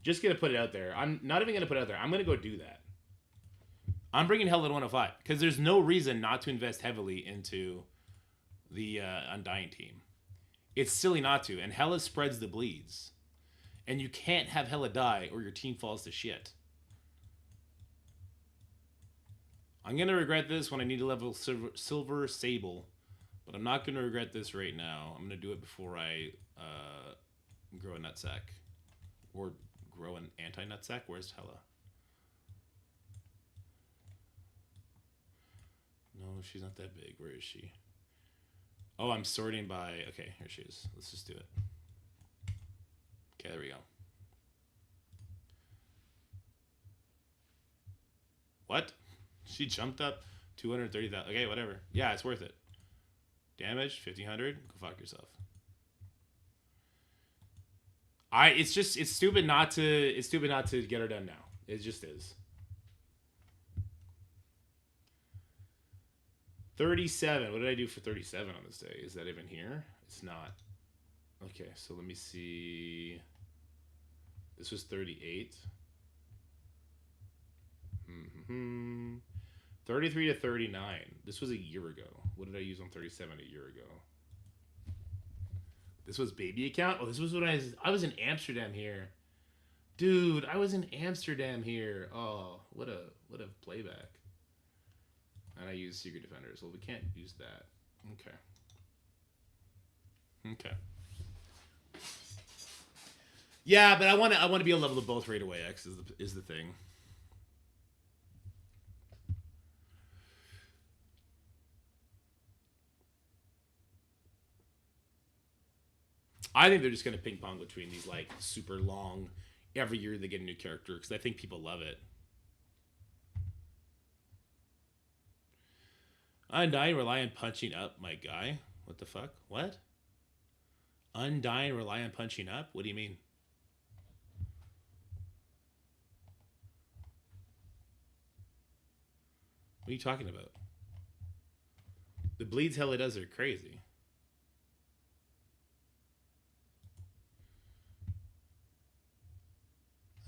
Just gonna put it out there. I'm not even gonna put it out there. I'm gonna go do that. I'm bringing Hela to 105 because there's no reason not to invest heavily into the Undying team. It's silly not to, and Hela spreads the bleeds, and you can't have Hela die or your team falls to shit. I'm gonna regret this when I need to level Silver Sable. But I'm not going to regret this right now. I'm going to do it before I grow a nutsack. Or grow an anti-nutsack. Where's Hela? No, she's not that big. Where is she? Oh, I'm sorting by... Okay, here she is. Let's just do it. Okay, there we go. What? She jumped up 230,000. Okay, whatever. Yeah, it's worth it. Damage 1,500. Go fuck yourself. It's stupid not to get her done now. It just is. 37. What did I do for 37 on this day? Is that even here? It's not. Okay, so let me see. This was 38. 33 to 39. This was a year ago. What did I use on 37 a year ago? This was baby account? Oh, this was when I was in Amsterdam here. Dude, I was in Amsterdam here. Oh, what a playback. And I used Secret Defenders. Well, we can't use that. Okay. Okay. Yeah, but I want to be a level of both right away. X is the thing. I think they're just going to ping pong between these like super long. Every year they get a new character because I think people love it. Undying, rely on punching up, my guy. What the fuck? What? Undying, rely on punching up? What do you mean? What are you talking about? The bleeds hell it does are crazy.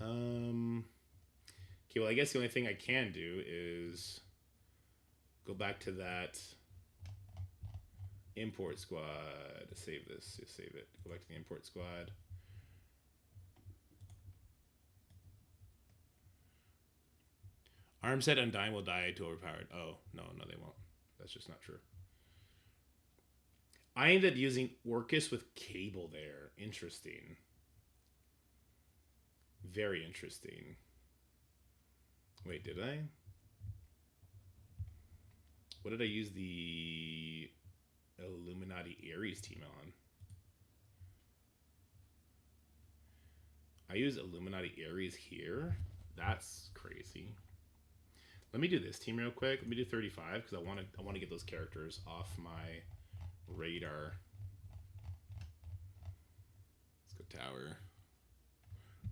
Okay, well, I guess the only thing I can do is go back to that import squad. Save this. Just save it. Go back to the import squad. Arm set Undying will die to overpowered. Oh, no, they won't. That's just not true. I ended up using Orcus with Cable there. Interesting. Very interesting. Wait, did I? What did I use the Illuminati Ares team on? I use Illuminati Ares here? That's crazy. Let me do this team real quick. Let me do 35 because I want to get those characters off my radar. Let's go tower.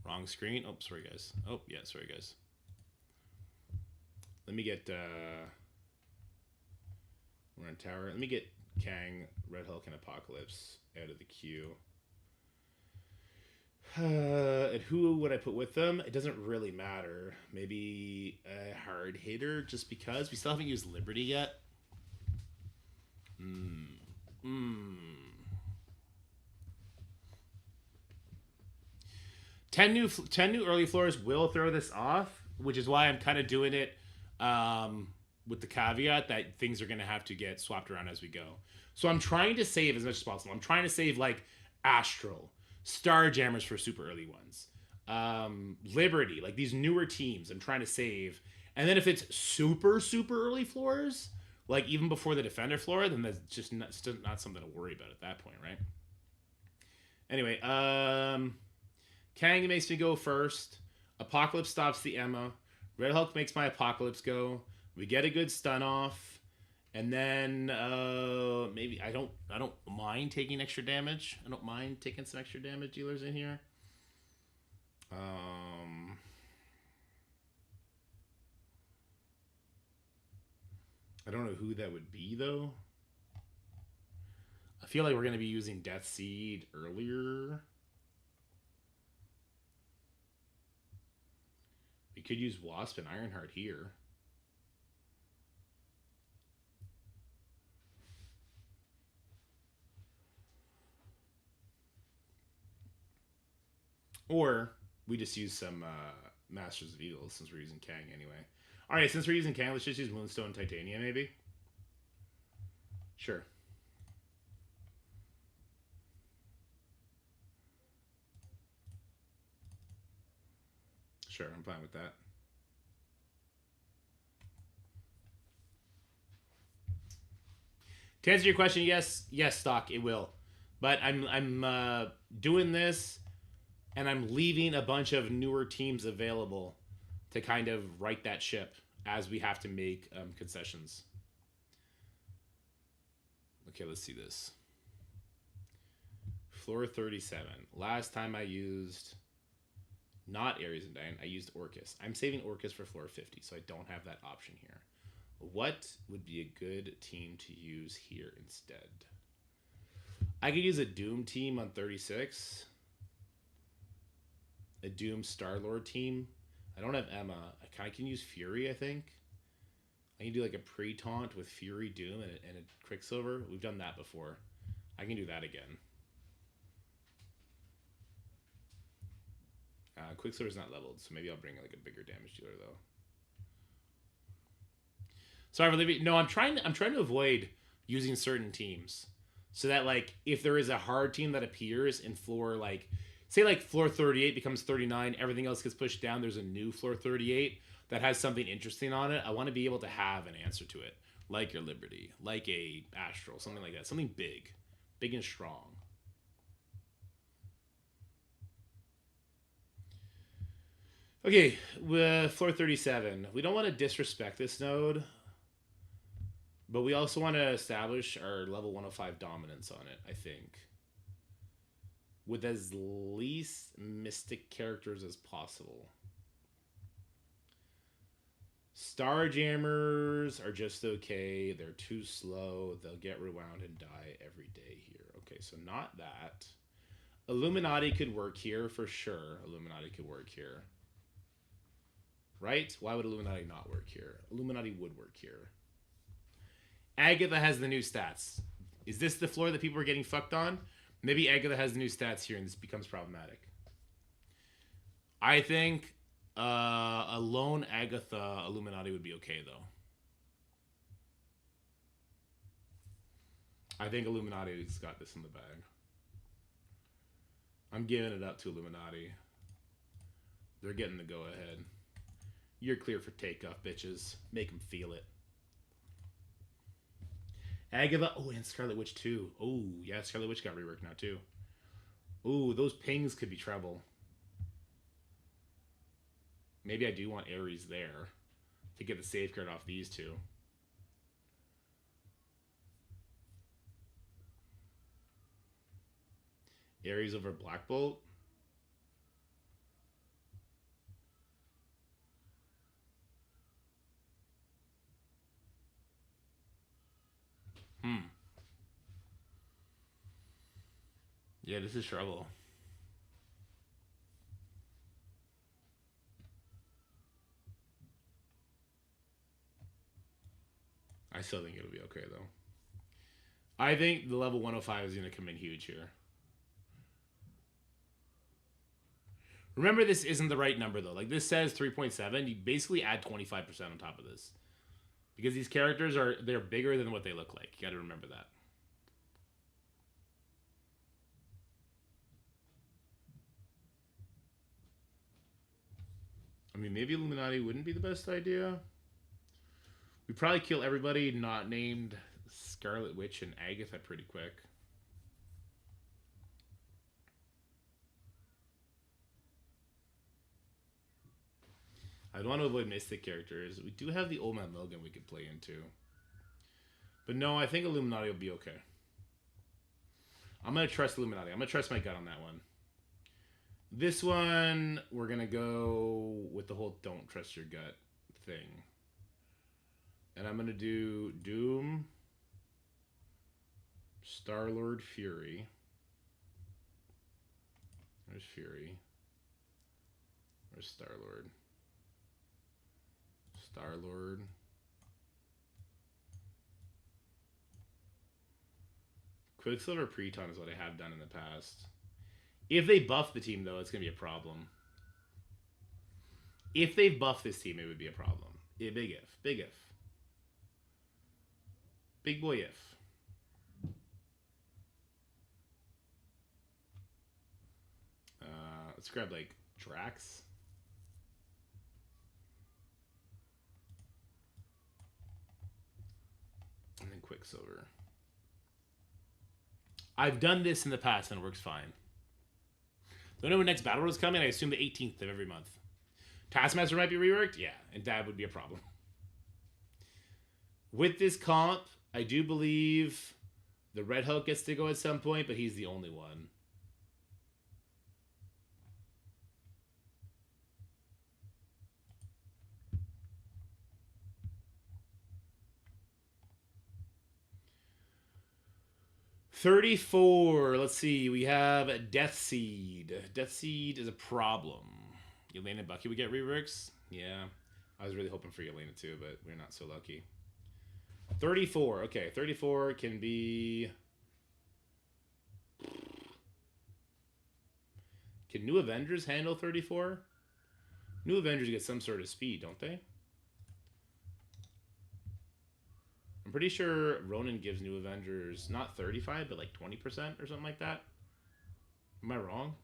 Wrong screen. Oh, sorry guys. Oh, yeah, sorry guys. Let me get we're on tower. Let me get Kang, Red Hulk, and Apocalypse out of the queue. And who would I put with them? It doesn't really matter. Maybe a hard hitter, just because we still haven't used Liberty yet. 10 new early floors will throw this off, which is why I'm kind of doing it with the caveat that things are going to have to get swapped around as we go. So I'm trying to save as much as possible. I'm trying to save like Astral, Starjammers for super early ones, Liberty, like these newer teams I'm trying to save. And then if it's super early floors, like even before the Defender floor, then that's just not something to worry about at that point, right? Anyway, Kang makes me go first. Apocalypse stops the Emma. Red Hulk makes my Apocalypse go. We get a good stun off, and then maybe I don't mind taking extra damage. I don't mind taking some extra damage dealers in here. I don't know who that would be though. I feel like we're going to be using Death Seed earlier. We could use Wasp and Ironheart here. Or we just use some Masters of Evil since we're using Kang anyway. Alright, since we're using Kang, let's just use Moonstone and Titanium maybe? Sure. Sure, I'm fine with that. To answer your question, yes, Stock, it will. But I'm doing this, and I'm leaving a bunch of newer teams available to kind of right that ship as we have to make concessions. Okay, let's see this. Floor 37. Last time I used not Ares and Diane, I used Orcus. I'm saving Orcus for floor 50, so I don't have that option here. What would be a good team to use here instead? I could use a Doom team on 36. A Doom Star-Lord team. I don't have Emma. I kind of can use Fury, I think. I can do like a pre-taunt with Fury, Doom, and a Quicksilver. We've done that before. I can do that again. Quicksilver's not leveled, so maybe I'll bring like a bigger damage dealer though. Sorry for leaving. No, I'm trying to avoid using certain teams so that like if there is a hard team that appears in floor like say like floor 38 becomes 39, everything else gets pushed down. There's a new floor 38 that has something interesting on it. I want to be able to have an answer to it, like your Liberty, like a Astral, something like that, something big and strong. Okay, floor 37. We don't want to disrespect this node. But we also want to establish our level 105 dominance on it, I think. With as least mystic characters as possible. Starjammers are just okay. They're too slow. They'll get rewound and die every day here. Okay, so not that. Illuminati could work here for sure. Illuminati could work here. Right? Why would Illuminati not work here? Illuminati would work here. Agatha has the new stats. Is this the floor that people are getting fucked on? Maybe Agatha has the new stats here and this becomes problematic. I think a lone Agatha Illuminati would be okay, though. I think Illuminati's got this in the bag. I'm giving it up to Illuminati. They're getting the go-ahead. You're clear for takeoff, bitches. Make them feel it. Agatha. Oh, and Scarlet Witch, too. Oh, yeah, Scarlet Witch got reworked now, too. Oh, those pings could be trouble. Maybe I do want Ares there to get the safeguard off these two. Ares over Black Bolt. Yeah, this is trouble. I still think it'll be okay, though. I think the level 105 is going to come in huge here. Remember, this isn't the right number, though. Like, this says 3.7. You basically add 25% on top of this. Because these characters they're bigger than what they look like. You got to remember that. I mean, maybe Illuminati wouldn't be the best idea. We probably kill everybody not named Scarlet Witch and Agatha pretty quick. I'd want to avoid mystic characters. We do have the Old Man Logan we could play into. But no, I think Illuminati will be okay. I'm going to trust Illuminati. I'm going to trust my gut on that one. This one, we're going to go with the whole don't trust your gut thing. And I'm going to do Doom, Star-Lord, Fury. There's Fury. Where's Star-Lord? Star-Lord. Quicksilver Preton is what I have done in the past. If they buff the team, though, it's going to be a problem. If they buff this team, it would be a problem. Yeah, big if. Big if. Big boy if. Let's grab, like, Drax. And then Quicksilver. I've done this in the past and it works fine. Don't know when next battle is coming. I assume the 18th of every month. Taskmaster might be reworked? Yeah, and that would be a problem. With this comp, I do believe the Red Hulk gets to go at some point, but he's the only one. $34. Let's see. We have Death Seed. Death Seed is a problem. Elena and Bucky would get reworks. Yeah. I was really hoping for Elena too, but we're not so lucky. 34. Okay, 34 can be... Can New Avengers handle 34? New Avengers get some sort of speed, don't they? I'm pretty sure Ronan gives New Avengers not 35, but like 20% or something like that. Am I wrong?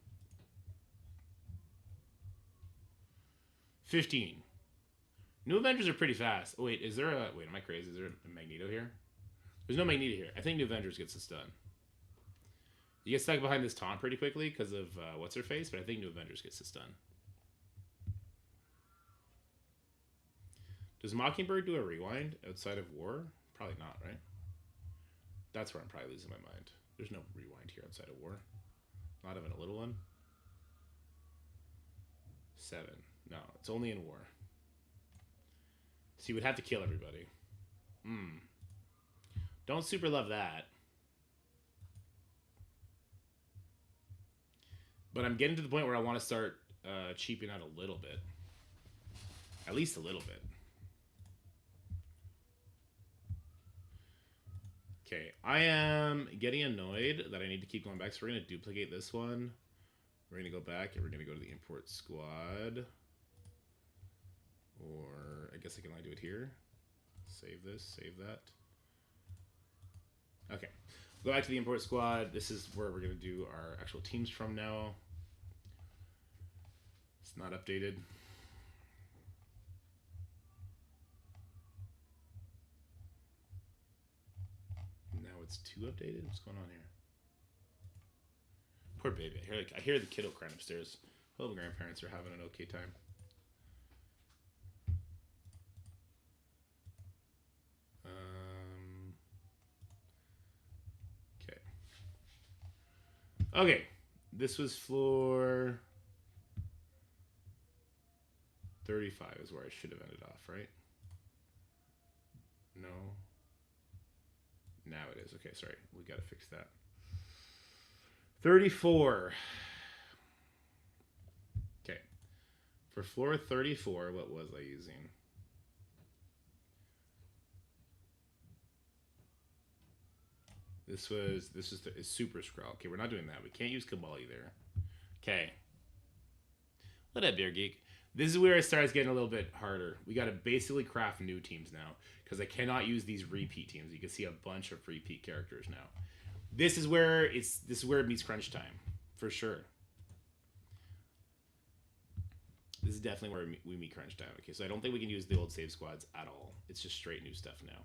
15. New Avengers are pretty fast. Oh, wait, is there a... Wait, am I crazy? Is there a Magneto here? There's no Magneto here. I think New Avengers gets this done. You get stuck behind this taunt pretty quickly because of what's-her-face, but I think New Avengers gets this done. Does Mockingbird do a rewind outside of war? Probably not, right? That's where I'm probably losing my mind. There's no rewind here outside of war. Not even a little one. 7. No, it's only in war. So you would have to kill everybody. Don't super love that. But I'm getting to the point where I want to start cheaping out a little bit. At least a little bit. Okay, I am getting annoyed that I need to keep going back. So we're going to duplicate this one. We're going to go back and we're going to go to the import squad. Or I guess I can only do it here. Save this, save that. Okay, go back to the import squad. This is where we're going to do our actual teams from now. It's not updated. Now it's too updated. What's going on here? Poor baby. I hear the kiddo crying upstairs. Hope the grandparents are having an okay time. Okay, this was floor 35 is where I should have ended off, right? No. Now it is. Okay, sorry. We got to fix that. 34. Okay. For floor 34, what was I using? This is the super Skrull. Okay, we're not doing that. We can't use Cabal either. Okay. What up, Beer Geek? This is where it starts getting a little bit harder. We got to basically craft new teams now because I cannot use these repeat teams. You can see a bunch of repeat characters now. This is where it meets crunch time for sure. This is definitely where we meet crunch time. Okay, so I don't think we can use the old save squads at all. It's just straight new stuff now.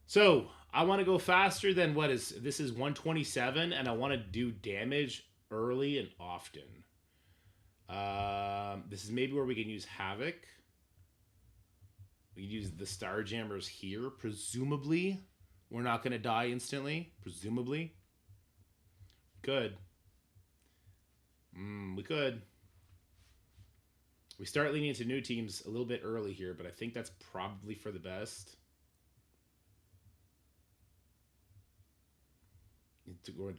So I want to go faster than this is 127, and I want to do damage early and often. This is maybe where we can use Havoc. We can use the Starjammers here. Presumably, we're not going to die instantly. Presumably. Could. We could. We start leaning into new teams a little bit early here, but I think that's probably for the best.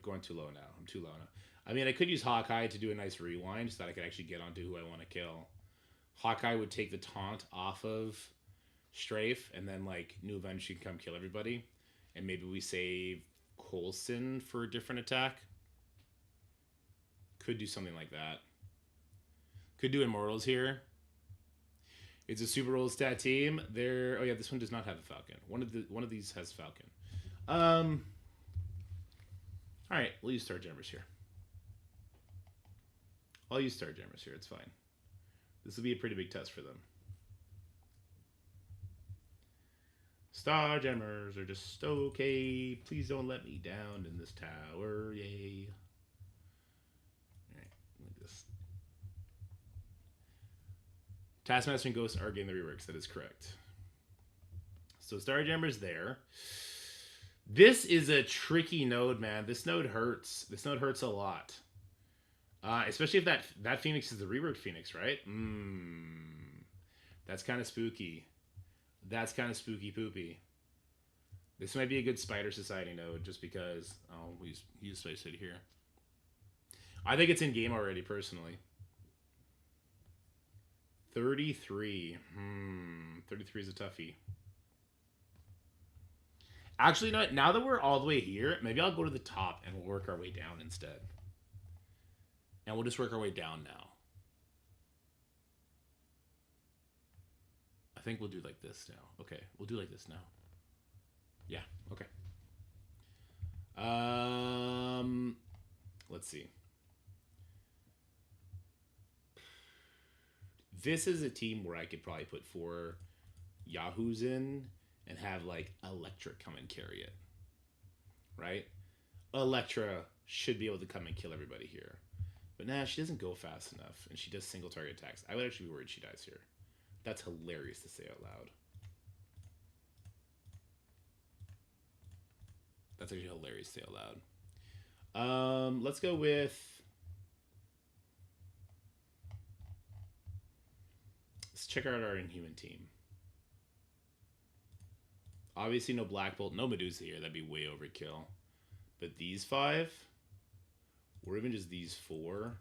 Going too low now. I'm too low now. I mean, I could use Hawkeye to do a nice rewind so that I could actually get onto who I want to kill. Hawkeye would take the taunt off of Strafe, and then, like, New Avengers can come kill everybody. And maybe we save Coulson for a different attack. Could do something like that. Could do Immortals here. It's a super roll stat team. Oh yeah, this one does not have a Falcon. One of these has Falcon. All right, we'll use Starjammers here. I'll use Starjammers here. It's fine. This will be a pretty big test for them. Starjammers are just okay. Please don't let me down in this tower. Yay. All right, like this. Taskmaster and Ghost are getting the reworks. That is correct. So Starjammer's there. This is a tricky node, man. This node hurts. This node hurts a lot. Especially if that Phoenix is the reworked Phoenix, right? That's kind of spooky. That's kind of spooky poopy. This might be a good Spider Society node just because... Oh, we use Spider Society here. I think it's in game already, personally. 33. 33 is a toughie. Actually, no, now that we're all the way here, maybe I'll go to the top and we'll work our way down instead. And we'll just work our way down now. I think we'll do like this now. Okay, we'll do like this now. Yeah, okay. Let's see. This is a team where I could probably put 4 Yahoos in and have, like, Elektra come and carry it. Right? Elektra should be able to come and kill everybody here. But nah, she doesn't go fast enough, and she does single target attacks. I would actually be worried she dies here. That's hilarious to say out loud. That's actually hilarious to say aloud. Let's go with... Let's check out our Inhuman team. Obviously no Black Bolt, no Medusa here. That'd be way overkill. But these 5, or even just these 4,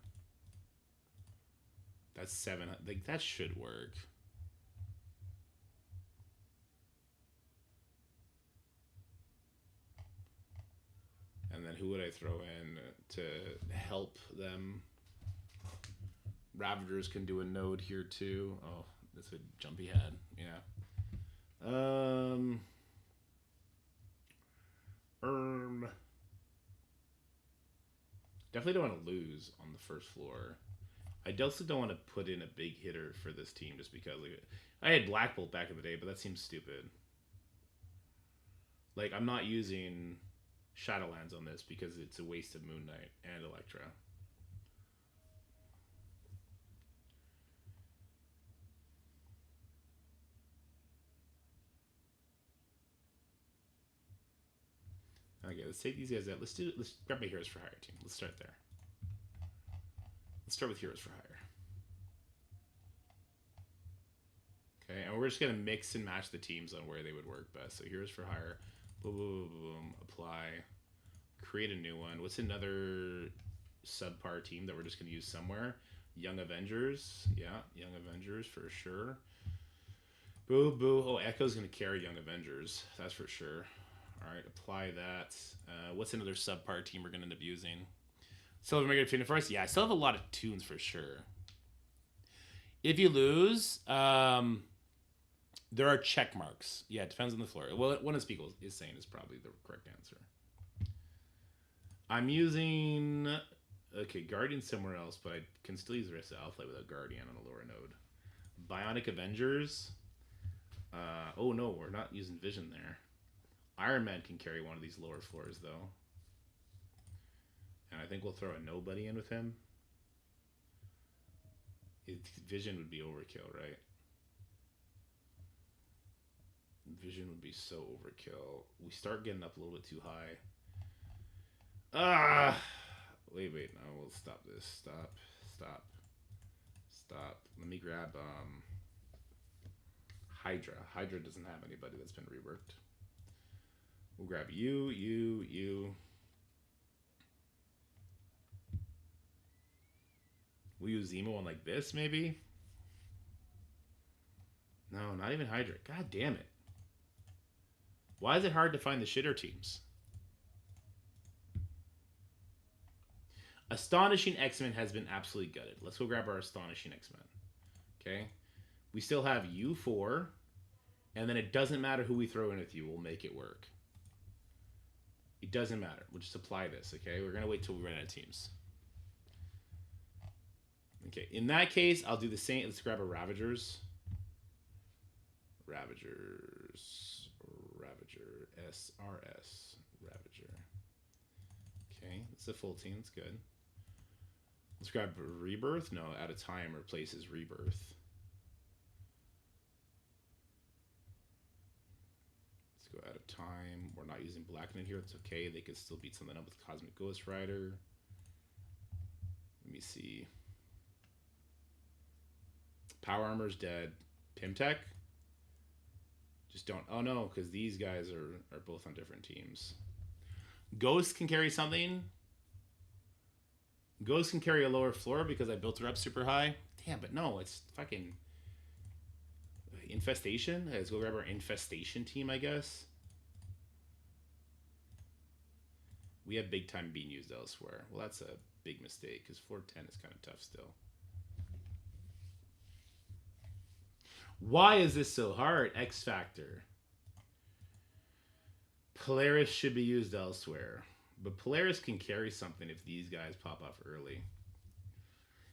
that's 7. Like, that should work. And then who would I throw in to help them? Ravagers can do a node here too. Oh, that's a jumpy head. Yeah. Definitely don't want to lose on the first floor. I also don't want to put in a big hitter for this team just because I had Black Bolt back in the day, but that seems stupid. Like, I'm not using Shadowlands on this because it's a waste of Moon Knight and Electra. Okay, let's take these guys out. Let's grab my Heroes for Hire team. Let's start there. Let's start with Heroes for Hire. Okay, and we're just gonna mix and match the teams on where they would work best. So Heroes for Hire, boom, boom, boom, boom, apply, create a new one. What's another subpar team that we're just gonna use somewhere? Young Avengers, yeah, Young Avengers for sure. Boo, boo. Oh, Echo's gonna carry Young Avengers, that's for sure. All right, apply that. What's another subpar team we're going to end up using? Still have a regular tune for us? Yeah, I still have a lot of tunes for sure. If you lose, there are check marks. Yeah, it depends on the floor. Well, what Unspeakable is saying is probably the correct answer. I'm using... Okay, Guardian somewhere else, but I can still use the rest of Alpha without Guardian on a lower node. Bionic Avengers. Oh, no, we're not using Vision there. Iron Man can carry one of these lower floors, though. And I think we'll throw a nobody in with him. Vision would be overkill, right? Vision would be so overkill. We start getting up a little bit too high. Ah! Wait, no, we'll stop this. Stop. Let me grab Hydra. Hydra doesn't have anybody that's been reworked. We'll grab you. We'll use Zemo on like this, maybe? No, not even Hydra. God damn it. Why is it hard to find the shitter teams? Astonishing X-Men has been absolutely gutted. Let's go grab our Astonishing X-Men. Okay? We still have you 4. And then it doesn't matter who we throw in with you. We'll make it work. It doesn't matter. We'll just apply this, okay? We're going to wait till we run out of teams. Okay, in that case, I'll do the same. Let's grab a Ravagers. Ravager, SRS, Ravager. Okay, it's a full team. It's good. Let's grab Rebirth. No, At a Time replaces Rebirth. At a time. We're not using Blacknet here. It's okay. They could still beat something up with Cosmic Ghost Rider. Let me see. Power Armor's dead. Pimtech? Just don't. Oh no, because these guys are both on different teams. Ghost can carry something. Ghost can carry a lower floor because I built her up super high. Damn, but no, it's fucking... Infestation? Let's go grab our Infestation team, I guess. We have big time being used elsewhere. Well, that's a big mistake because 410 is kind of tough still. Why is this so hard? X Factor. Polaris should be used elsewhere. But Polaris can carry something if these guys pop off early.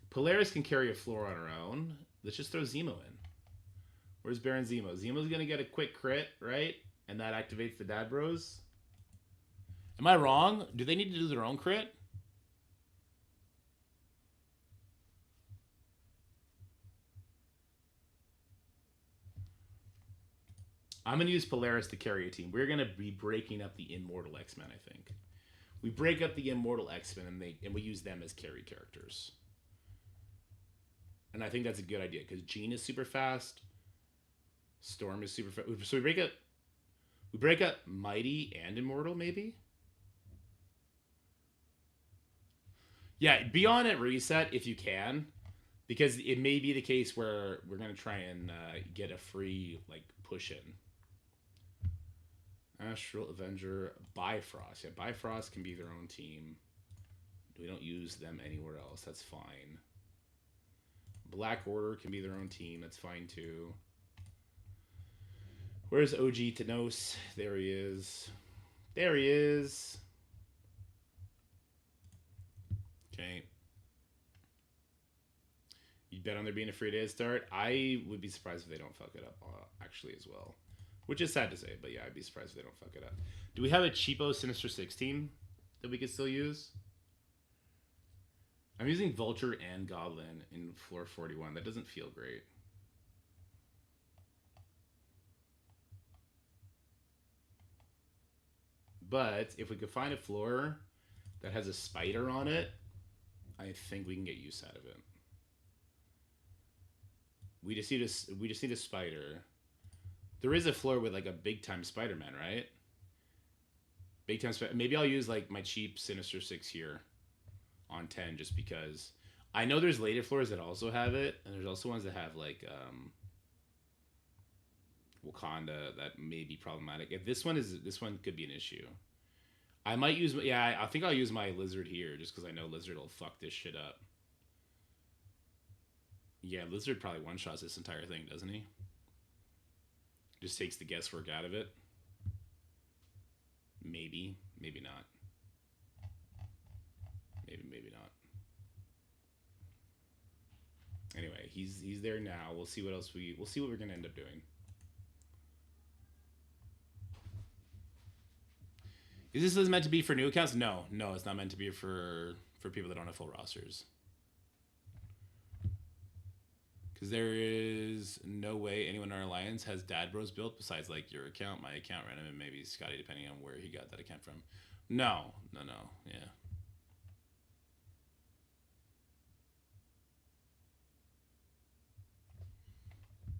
Polaris can carry a floor on her own. Let's just throw Zemo in. Where's Baron Zemo? Zemo's going to get a quick crit, right? And that activates the Dad Bros. Am I wrong? Do they need to do their own crit? I'm going to use Polaris to carry a team. We're going to be breaking up the Immortal X-Men, I think. We break up the Immortal X-Men and we use them as carry characters. And I think that's a good idea because Jean is super fast. Storm is super fast. So we break up Mighty and Immortal, maybe? Yeah, be on at reset if you can. Because it may be the case where we're going to try and get a free, like, push-in. Astral Avenger, Bifrost. Yeah, Bifrost can be their own team. We don't use them anywhere else. That's fine. Black Order can be their own team. That's fine, too. Where's OG Thanos? There he is. There he is. Okay. You'd bet on there being a free day to start? I would be surprised if they don't fuck it up, actually, as well. Which is sad to say, but yeah, I'd be surprised if they don't fuck it up. Do we have a cheapo Sinister 16 that we could still use? I'm using Vulture and Goblin in floor 41. That doesn't feel great. But if we could find a floor that has a spider on it, I think we can get use out of it. We just need a spider. There is a floor with like a big time Spider-Man, right? Big time Spider. Maybe I'll use like my cheap Sinister 6 here on 10 just because I know there's later floors that also have it, and there's also ones that have like Wakanda that may be problematic. If this one could be an issue. I might use I think I'll use my Lizard here just because I know Lizard will fuck this shit up. Yeah, Lizard probably one-shots this entire thing, doesn't he? Just takes the guesswork out of it. Maybe. Maybe not. Maybe not. Anyway, he's there now. We'll see what else we'll see what we're gonna end up doing. Is this list meant to be for new accounts? No, it's not meant to be for people that don't have full rosters. Because there is no way anyone in our alliance has Dad Bros built besides like your account, my account, random, and maybe Scotty, depending on where he got that account from. No. Yeah.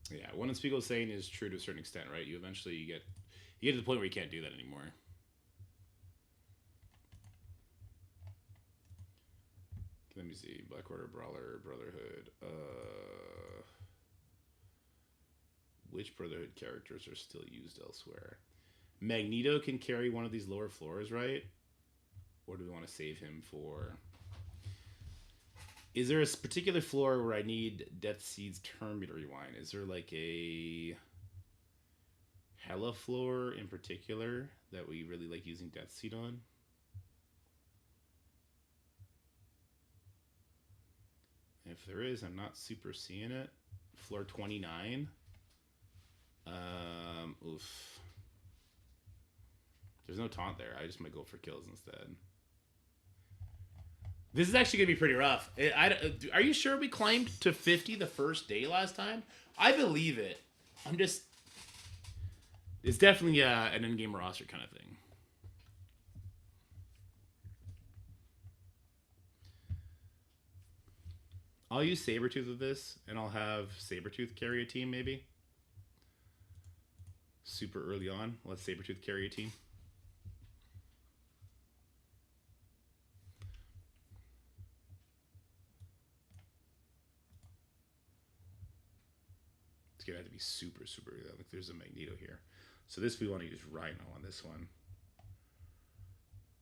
Yeah, what Spiegel's saying is true to a certain extent, right? You eventually get to the point where you can't do that anymore. Let me see. Black Order, Brawler, Brotherhood. Which Brotherhood characters are still used elsewhere? Magneto can carry one of these lower floors, right? Or do we want to save him for... Is there a particular floor where I need Death Seed's Term to rewind? Is there like a Hella floor in particular that we really like using Death Seed on? If there is, I'm not super seeing it. Floor 29. Oof. There's no taunt there. I just might go for kills instead. This is actually going to be pretty rough. Are you sure we climbed to 50 the first day last time? I believe it. It's definitely an in-game roster kind of thing. I'll use Sabretooth with this, and I'll have Sabretooth carry a team, maybe. Super early on. Let Sabretooth carry a team. It's going to have to be super early on. Like there's a Magneto here. So this, we want to use Rhino on this one.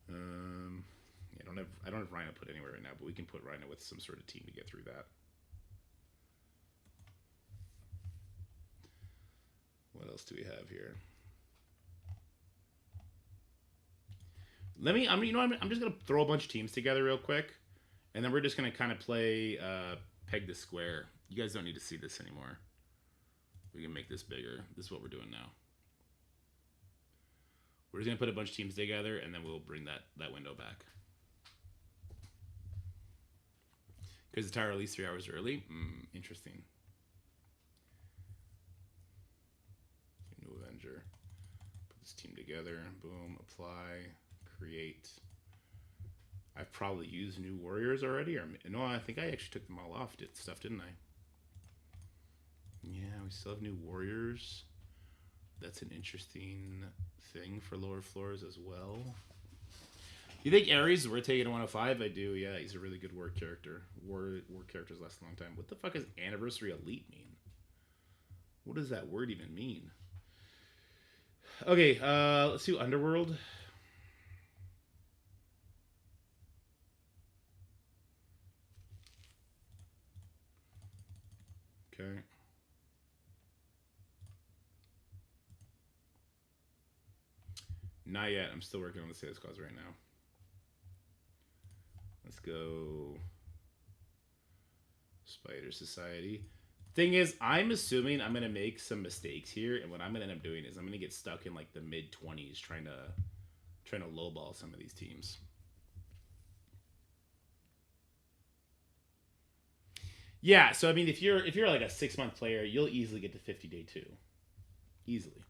I don't have Rhino put anywhere right now, but we can put Rhino with some sort of team to get through that. What else do we have here? I'm just gonna throw a bunch of teams together real quick, and then we're just gonna kind of play peg the square. You guys don't need to see this anymore. We can make this bigger. This is what we're doing now. We're just gonna put a bunch of teams together, and then we'll bring that window back. Because the tower released 3 hours early. Interesting. New Avenger. Avenger. Put this team together. Boom. Apply. Create. I've probably used new warriors already. Or no, I think I actually took them all off. Didn't I? Yeah, we still have new warriors. That's an interesting thing for lower floors as well. You think Ares is worth taking to 105? I do, yeah. He's a really good war character. War characters last a long time. What the fuck does Anniversary Elite mean? What does that word even mean? Okay, let's do Underworld. Okay. Not yet. I'm still working on the sales calls right now. Let's go. Spider Society. Thing is, I'm assuming I'm gonna make some mistakes here, and what I'm gonna end up doing is I'm gonna get stuck in like the mid-20s trying to lowball some of these teams. Yeah, so I mean, if you're like a 6-month player, you'll easily get to 50 day 2, easily.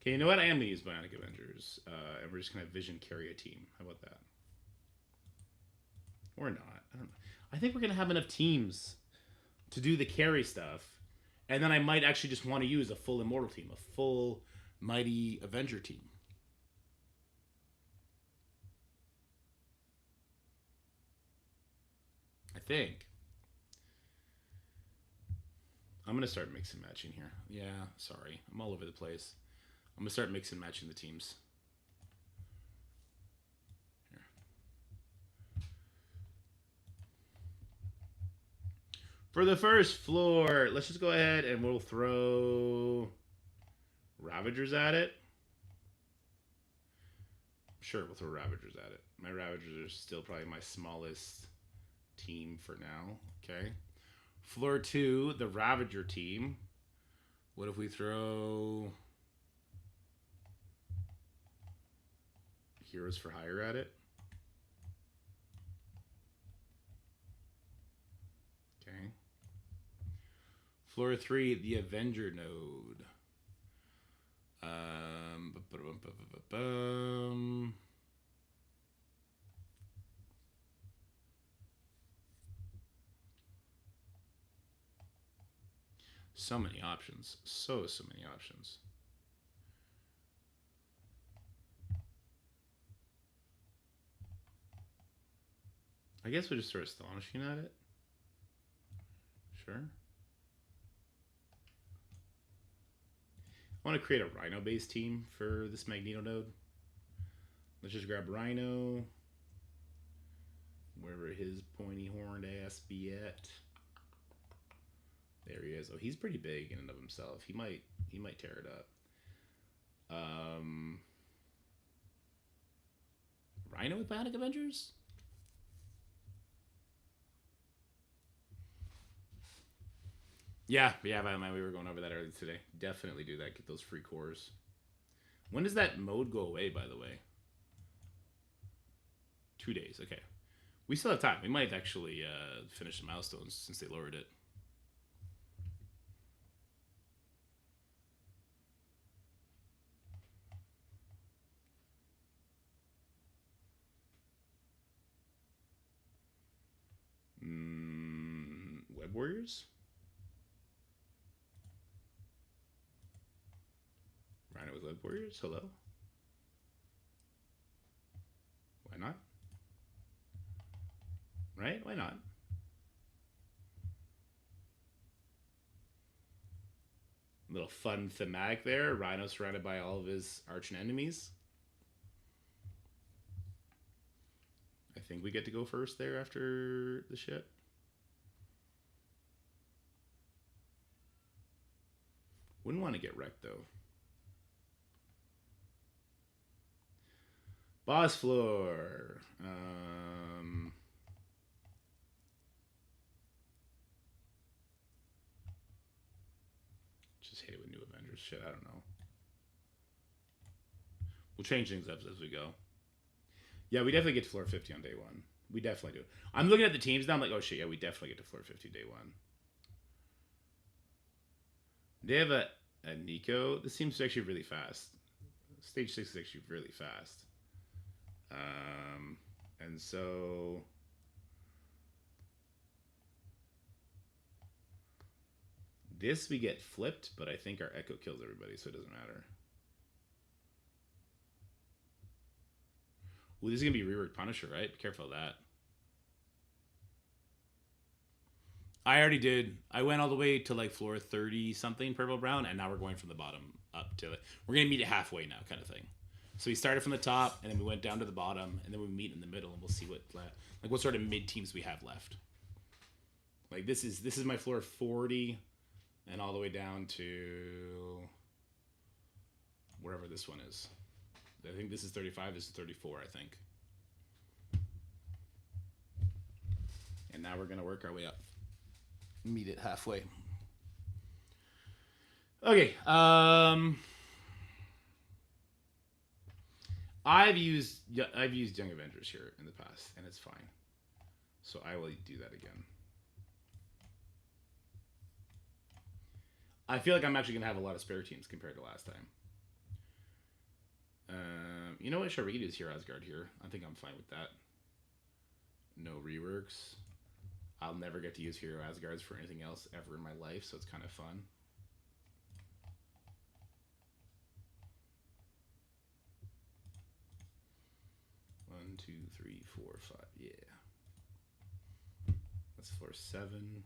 Okay, you know what? I am going to use Bionic Avengers. And we're just going to Vision carry a team. How about that? Or not. I don't know. I think we're going to have enough teams to do the carry stuff. And then I might actually just want to use a full Immortal team. A full Mighty Avenger team. I think. I'm going to start mixing matching here. Yeah, sorry. I'm all over the place. I'm going to start mixing matching the teams. Here. For the first floor, let's just go ahead and we'll throw Ravagers at it. Sure, we'll throw Ravagers at it. My Ravagers are still probably my smallest team for now. Okay. Floor 2, the Ravager team. What if we throw Heroes for Hire at it? Okay. Floor 3, the Avenger node. So many options. So many options. I guess we'll just throw Astonishing at it. Sure. I want to create a Rhino-based team for this Magneto node. Let's just grab Rhino. Wherever his pointy-horned ass be at. There he is. Oh, he's pretty big in and of himself. He might tear it up. Rhino with Bionic Avengers? Yeah, we were going over that earlier today. Definitely do that. Get those free cores. When does that mode go away, by the way? 2 days. Okay. We still have time. We might actually finish the milestones since they lowered it. Web Warriors? Rhino with Web Warriors? Hello? Why not? Right? Why not? A little fun thematic there. Rhino surrounded by all of his arch enemies. I think we get to go first there after the shit. Wouldn't want to get wrecked though. Boss floor. Just hate it with new Avengers. Shit, I don't know. We'll change things up as we go. Yeah, we definitely get to floor 50 on day one. We definitely do. I'm looking at the teams now. I'm like, oh shit, yeah, we definitely get to floor 50 day one. They have a Nico. This seems actually really fast. Stage 6 is actually really fast. And so this we get flipped, but I think our Echo kills everybody, so it doesn't matter. Ooh, this is gonna be rework Punisher, right? Be careful of that. I already did. I went all the way to like floor 30 something purple brown, and now we're going from the bottom up to we're gonna meet it halfway now, kind of thing. So we started from the top, and then we went down to the bottom, and then we meet in the middle, and we'll see what sort of mid teams we have left. Like this is my floor 40, and all the way down to wherever this one is. I think this is 35. This is 34. I think. And now we're gonna work our way up. Meet it halfway. Okay. I've used Young Avengers here in the past, and it's fine. So I will do that again. I feel like I'm actually gonna have a lot of spare teams compared to last time. You know what? Sure, we can use Hero Asgard here. I think I'm fine with that. No reworks. I'll never get to use Hero Asgards for anything else ever in my life, so it's kind of fun. One, two, three, four, five. Yeah. That's floor 7.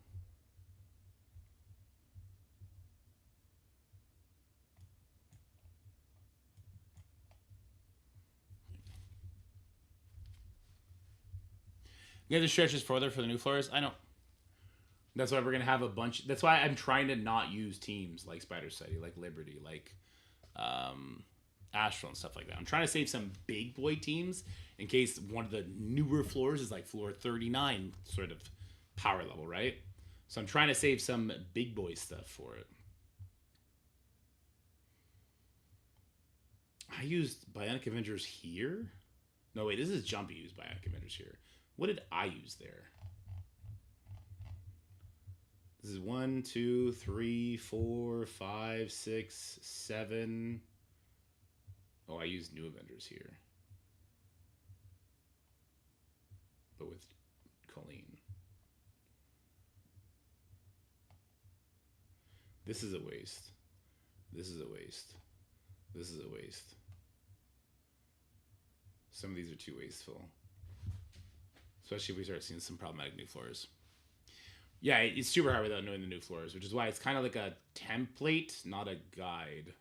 You have to stretch this further for the new floors. I know. That's why we're gonna have a bunch. That's why I'm trying to not use teams like Spider City, like Liberty, like Astral and stuff like that. I'm trying to save some big boy teams in case one of the newer floors is like floor 39 sort of power level, right? So I'm trying to save some big boy stuff for it. I used Bionic Avengers here. No, wait, this is Jumpy used Bionic Avengers here. What did I use there? This is 1, 2, 3, 4, 5, 6, 7. Oh, I used New Avengers here. But with Colleen. This is a waste. This is a waste. This is a waste. Some of these are too wasteful. Especially if we start seeing some problematic new floors. Yeah, it's super hard without knowing the new floors, which is why it's kind of like a template, not a guide.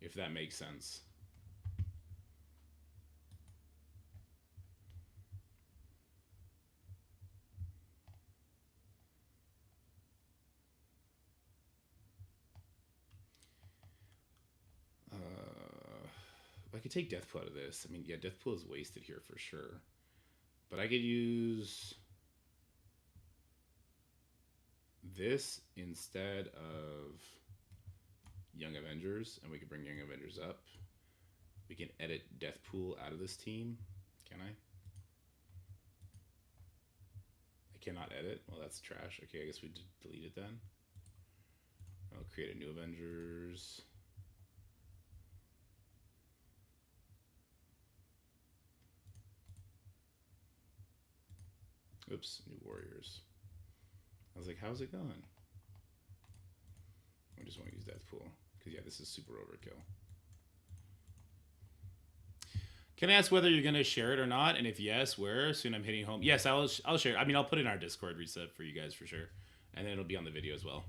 If that makes sense. I could take Deathpool out of this. I mean, yeah, Deathpool is wasted here for sure. But I could use this instead of Young Avengers, and we can bring Young Avengers up. We can edit Deathpool out of this team. Can I? I cannot edit. Well, that's trash. Okay, I guess we delete it then. I'll create a new Avengers. Oops, new Warriors. I was like, how's it going? I just want to use Deathpool. Because, yeah, this is super overkill. Can I ask whether you're going to share it or not? And if yes, where? Soon I'm hitting home. Yes, I'll share. I mean, I'll put it in our Discord reset for you guys for sure. And then it'll be on the video as well.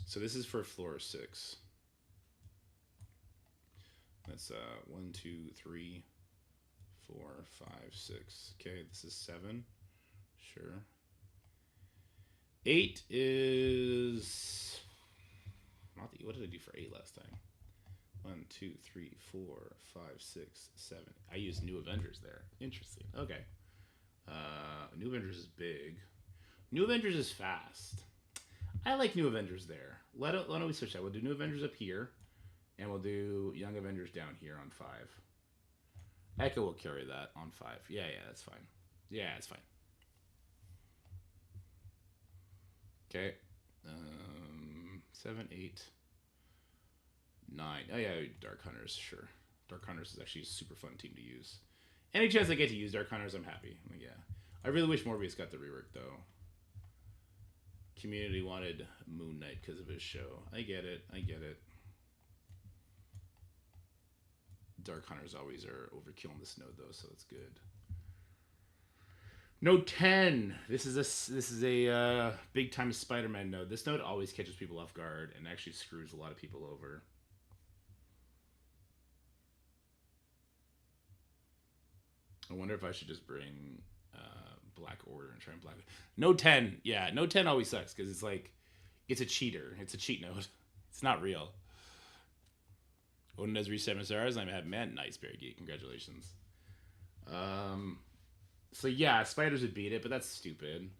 So this is for floor 6. That's 1, 2, 3, 4, 5, 6. Okay, this is 7. Sure. 8 is not the. What did I do for 8 last time? 1, 2, 3, 4, 5, 6, 7. I used New Avengers there. Interesting. Okay. New Avengers is big. New Avengers is fast. I like New Avengers there. Why don't we switch that? We'll do New Avengers up here. And we'll do Young Avengers down here on 5. Echo will carry that on 5. Yeah, that's fine. Yeah, it's fine. Okay. 7, 8, 9. Oh, yeah, Dark Hunters, sure. Dark Hunters is actually a super fun team to use. Any chance I get to use Dark Hunters, I'm happy. I'm like, yeah. I really wish Morbius got the rework, though. Community wanted Moon Knight because of his show. I get it. Dark Hunters always are overkill in this node, though, so it's good. Node 10. This is a big time Spider-Man node. This node always catches people off guard and actually screws a lot of people over. I wonder if I should just bring Black Order and try and black. Node 10. Yeah, Node 10 always sucks because it's like it's a cheater. It's a cheat node. It's not real. Odin has reached 7 stars. I'm at man. Nice, Barry Geek. Congratulations. So yeah, spiders would beat it, but that's stupid.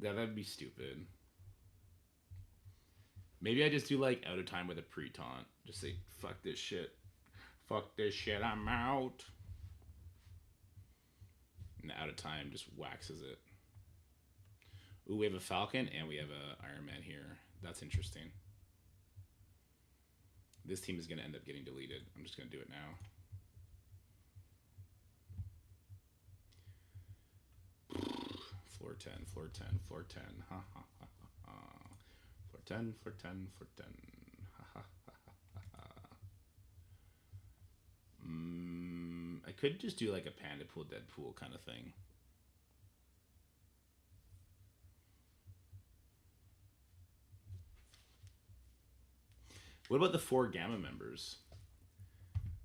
Yeah, that'd be stupid. Maybe I just do like out of time with a pre-taunt. Just say, fuck this shit. Fuck this shit, I'm out. And out of time just waxes it. Ooh, we have a Falcon and we have a Iron Man here. That's interesting. This team is going to end up getting deleted. I'm just going to do it now. Floor 10, floor 10, floor 10. Ha ha ha ha. Floor 10, floor 10, floor 10. Ha ha ha ha ha. I could just do like a Panda Pool, Deadpool kind of thing. What about the 4 Gamma members?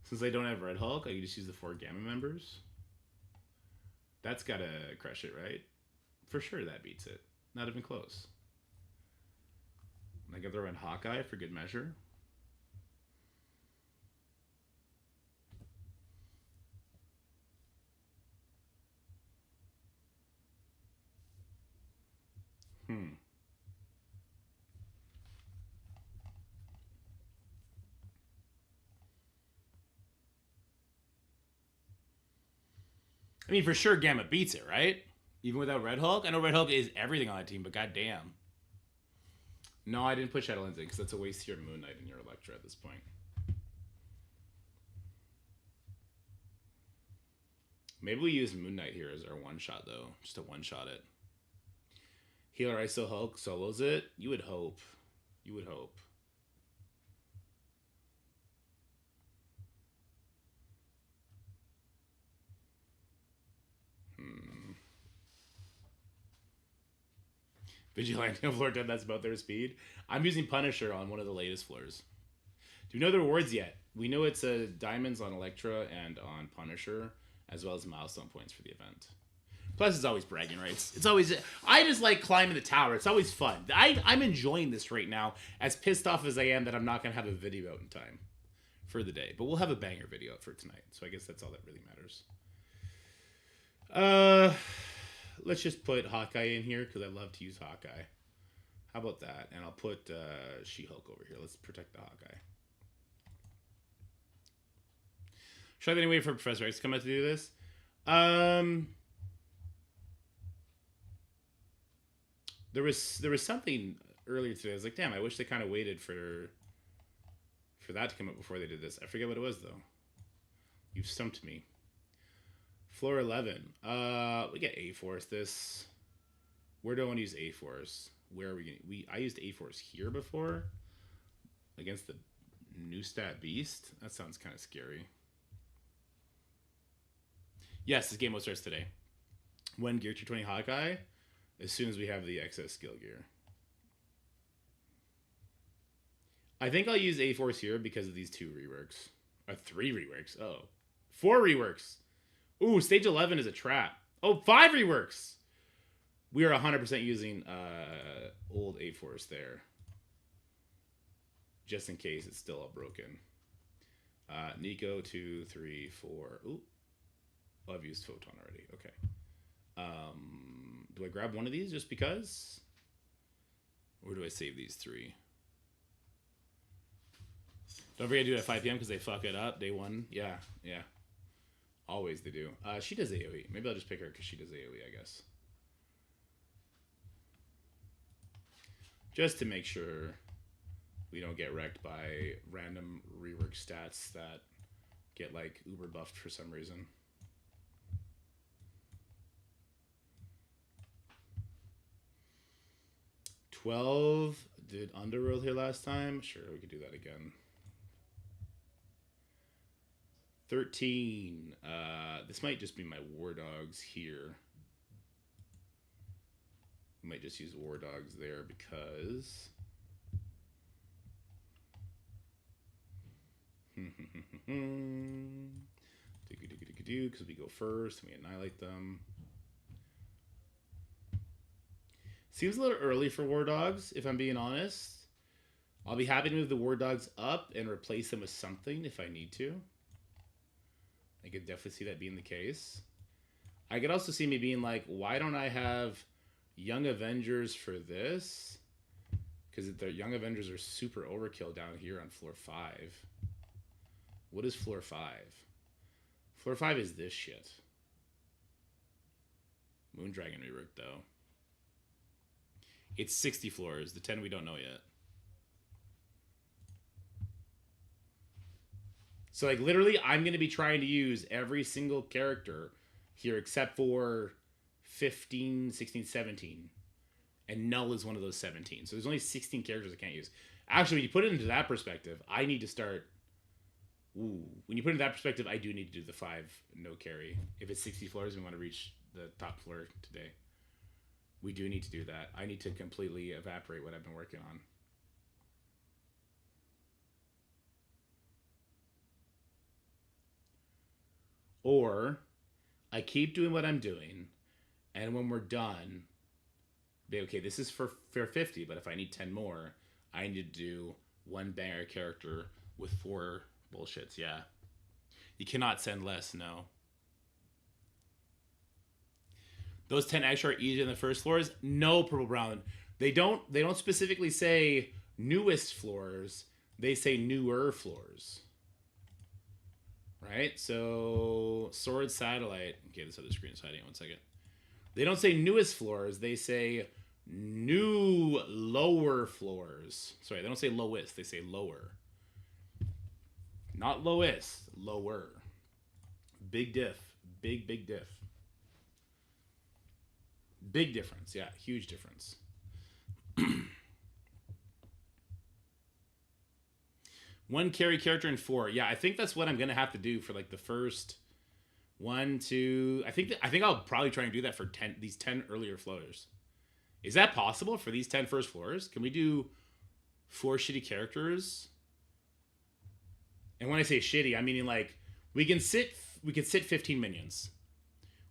Since I don't have Red Hulk, I can just use the 4 Gamma members. That's gotta crush it, right? For sure that beats it. Not even close. I can throw in Hawkeye for good measure. I mean, for sure Gamma beats it, right? Even without Red Hulk? I know Red Hulk is everything on that team, but goddamn. No, I didn't push Shadowlands in because that's a waste of your Moon Knight and your Elektra at this point. Maybe we use Moon Knight here as our one-shot, though. Just to one-shot it. Healer ISO Hulk solos it? You would hope. You would hope. Vigilante on floor 10, that's about their speed. I'm using Punisher on one of the latest floors. Do we know the rewards yet? We know it's diamonds on Elektra and on Punisher, as well as milestone points for the event. Plus, it's always bragging rights. It's always... I just like climbing the tower. It's always fun. I'm enjoying this right now, as pissed off as I am that I'm not going to have a video out in time for the day. But we'll have a banger video out for tonight, so I guess that's all that really matters. Let's just put Hawkeye in here, because I love to use Hawkeye. How about that? And I'll put She-Hulk over here. Let's protect the Hawkeye. Should I have any way for Professor X to come out to do this? There was something earlier today. I was like, damn, I wish they kind of waited for that to come up before they did this. I forget what it was, though. You've stumped me. Floor 11. We get A-Force this. Where do I want to use A-Force? Where are we going? I used A-Force here before. Against the new stat beast. That sounds kind of scary. Yes, this game will start today. When Gear 220 Hawkeye? As soon as we have the excess skill gear. I think I'll use A-Force here because of these 2 reworks. 3 reworks. Oh. 4 reworks. Ooh, stage 11 is a trap. Oh, 5 reworks. We are 100% using old A-Force there. Just in case it's still all broken. Nico, 2, 3, 4. Ooh. Oh, I've used Photon already. Okay. Do I grab one of these just because? Or do I save these 3? Don't forget to do it at 5 p.m. because they fuck it up day one. Yeah, yeah. Always they do. She does AoE. Maybe I'll just pick her because she does AoE, I guess. Just to make sure we don't get wrecked by random rework stats that get like uber buffed for some reason. $12. Did Underworld here last time? Sure, we could do that again. 13. This might just be my War Dogs here. We might just use War Dogs there because... because we go first and we annihilate them. Seems a little early for War Dogs, if I'm being honest. I'll be happy to move the War Dogs up and replace them with something if I need to. I could definitely see that being the case. I could also see me being like, why don't I have Young Avengers for this? Because the Young Avengers are super overkill down here on floor 5. What is floor 5? Floor 5 is this shit. Moondragon rework, though. It's 60 floors. The 10 we don't know yet. So, like, literally, I'm going to be trying to use every single character here except for 15, 16, 17. And Null is one of those 17. So there's only 16 characters I can't use. Actually, when you put it into that perspective, I need to start... Ooh. When you put it in that perspective, I do need to do the 5 no carry. If it's 60 floors, we want to reach the top floor today. We do need to do that. I need to completely evaporate what I've been working on. Or I keep doing what I'm doing, and when we're done, be okay, this is for 50, but if I need 10 more, I need to do 1 banger character with 4 bullshits. Yeah. You cannot send less, no. Those 10 extra are easier than the first floors? No, Purple Brown. They don't specifically say newest floors. They say newer floors. Right? So, Sword Satellite. Okay, this other screen is hiding. 1 second. They don't say newest floors. They say new lower floors. Sorry, they don't say lowest. They say lower. Not lowest. Lower. Big diff. Big diff. Big difference. Yeah, huge difference. One carry character in 4. Yeah, I think that's what I'm gonna have to do for like the first 1, 2. I think I'll probably try and do that for these 10 earlier floors. Is that possible for these 10 first floors? Can we do 4 shitty characters? And when I say shitty, I'm meaning like we could sit 15 minions.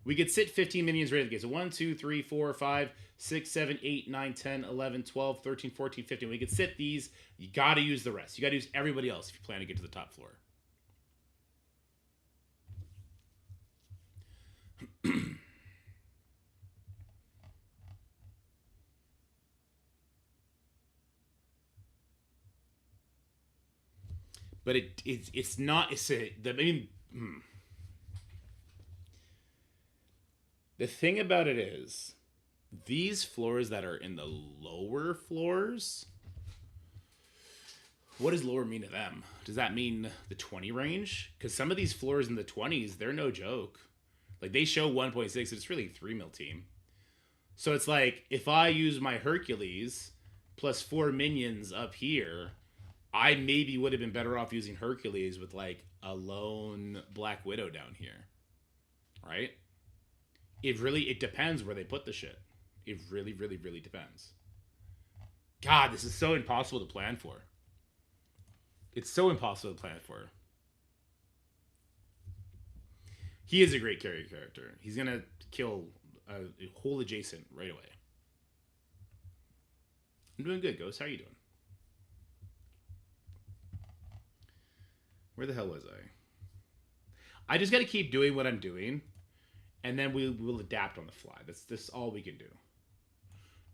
We could sit 15 minions ready to get. So 1, 2, 3, 4, 5, 6, 7, 8, 9, 10, 11, 12, 13, 14, 15. We could sit these. You got to use the rest. You got to use everybody else if you plan to get to the top floor. But it's not. The thing about it is, these floors that are in the lower floors, what does lower mean to them? Does that mean the 20 range? Because some of these floors in the 20s, they're no joke. Like, they show 1.6, it's really a 3 mil team. So it's like, if I use my Hercules plus 4 minions up here, I maybe would have been better off using Hercules with, like, a lone Black Widow down here. Right? It depends where they put the shit. It really, really, really depends. God, this is so impossible to plan for. It's so impossible to plan for. He is a great carry character. He's going to kill a whole adjacent right away. I'm doing good, Ghost. How are you doing? Where the hell was I? I just got to keep doing what I'm doing. And then we will adapt on the fly. That's all we can do.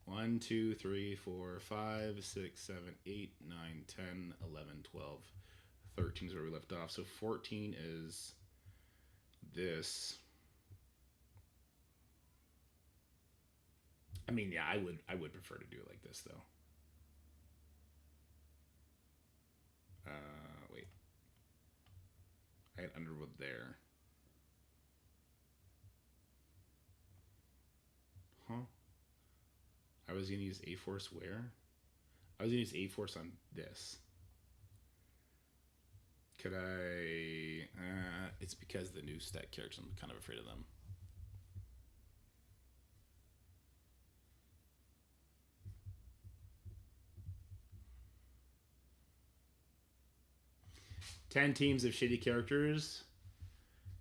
1, 2, 3, 4, 5, 6, 7, 8, 9, 10, 11, 12, 13 is where we left off. So 14 is this. I mean, yeah, I would prefer to do it like this though. Wait. I had Underwood there. Huh? I was gonna use A-Force where? I was gonna use A-Force on this. Could I? It's because the new stat characters, I'm kind of afraid of them. Ten teams of shitty characters.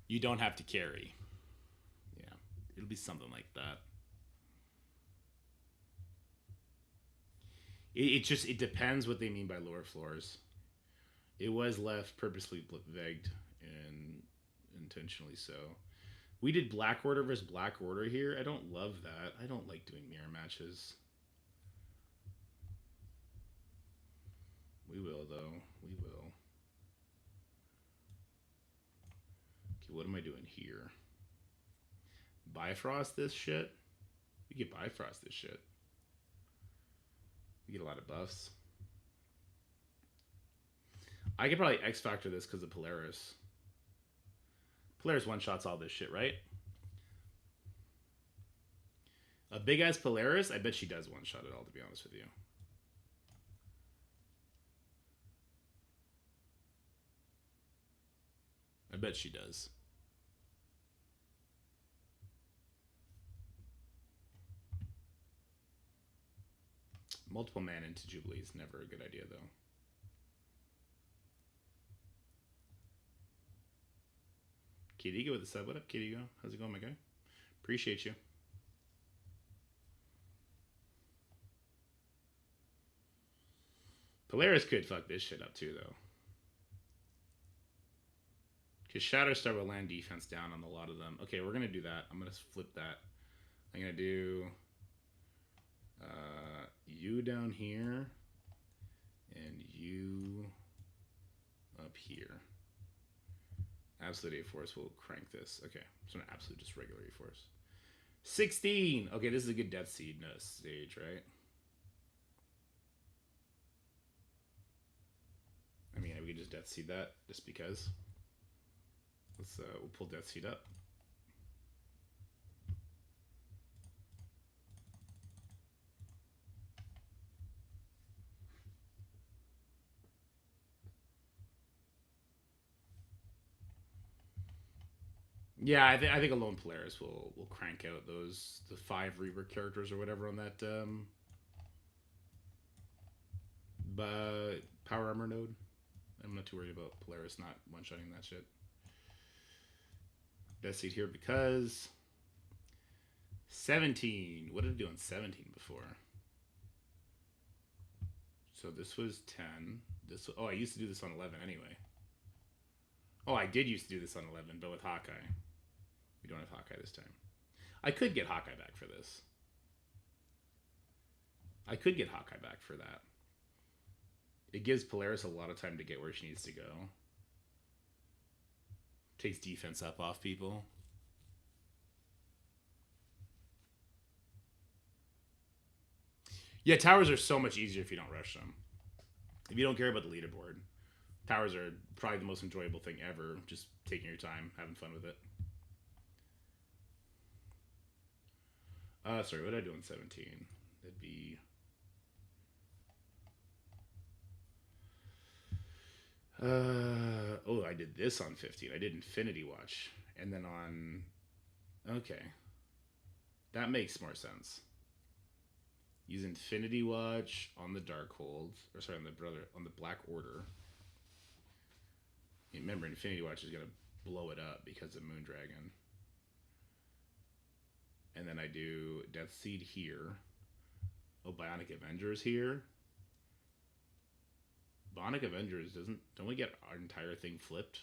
You don't have to carry. Yeah, it'll be something like that. It depends what they mean by lower floors. It was left purposely vague and intentionally so. We did Black Order versus Black Order here. I don't love that. I don't like doing mirror matches. We will though. We will. Okay, what am I doing here? Bifrost this shit? We get Bifrost this shit. We get a lot of buffs. I could probably X Factor this because of Polaris. Polaris one-shots all this shit, right? A big-ass Polaris? I bet she does one-shot it all, to be honest with you. I bet she does. Multiple mana into Jubilee is never a good idea, though. Kirigo with the sub. What up, Kirigo? How's it going, my guy? Appreciate you. Polaris could fuck this shit up, too, though. Because Shatterstar will land defense down on a lot of them. Okay, we're going to do that. I'm going to flip that. I'm going to do you down here and you up here. Absolute A-Force will crank this. Okay, so an absolute just regular A-Force. 16! Okay, this is a good Death Seed stage, right? I mean, we could just Death Seed that, just because. Let's, we'll pull Death Seed up. Yeah, I think a Lone Polaris will crank out the 5 Reaver characters or whatever on that Power Armor node. I'm not too worried about Polaris not one-shotting that shit. Best seed here because 17. What did I do on 17 before? So this was 10. I used to do this on 11 anyway. Oh, I did used to do this on 11, but with Hawkeye. We don't have Hawkeye this time. I could get Hawkeye back for this. I could get Hawkeye back for that. It gives Polaris a lot of time to get where she needs to go. Takes defense up off people. Yeah, towers are so much easier if you don't rush them. If you don't care about the leaderboard. Towers are probably the most enjoyable thing ever. Just taking your time, having fun with it. Sorry, what did I do in 17? That'd be... oh, I did this on 15. I did Infinity Watch. And then on... Okay. That makes more sense. Use Infinity Watch on the Darkhold. Or sorry, on the Black Order. Remember, Infinity Watch is going to blow it up because of Moondragon. And then I do Death Seed here. Oh, Bionic Avengers here. Bionic Avengers don't we get our entire thing flipped?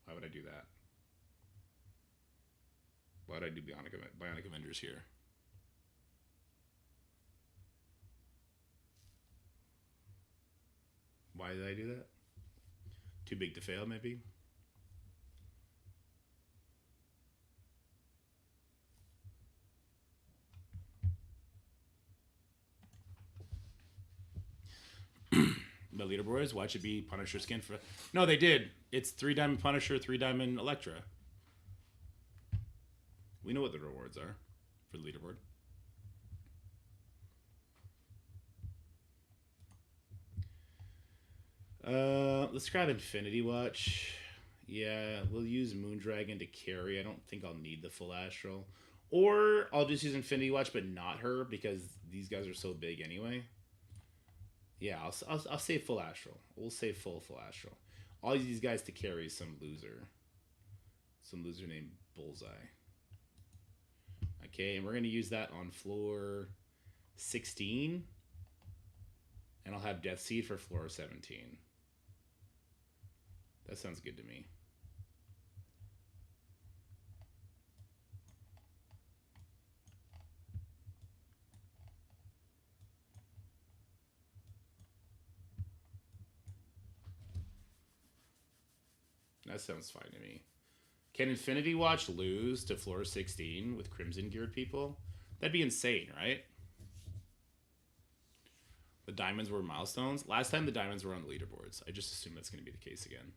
Why would I do that? Why would I do Bionic Avengers here? Why did I do that? Too big to fail, maybe. The leaderboards, watch it be Punisher skin for. No, they did. It's 3-diamond Punisher, 3-diamond Elektra. We know what the rewards are for the leaderboard. Let's grab Infinity Watch. Yeah, we'll use Moondragon to carry. I don't think I'll need the full Astral. Or I'll just use Infinity Watch, but not her, because these guys are so big anyway. Yeah, I'll save full Astral. We'll save full Astral. I'll use these guys to carry some loser. Some loser named Bullseye. Okay, and we're going to use that on floor 16. And I'll have Death Seed for floor 17. That sounds good to me. That sounds fine to me. Can Infinity Watch lose to floor 16 with Crimson geared people? That'd be insane, right? The diamonds were milestones. Last time the diamonds were on the leaderboards. I just assume that's going to be the case again.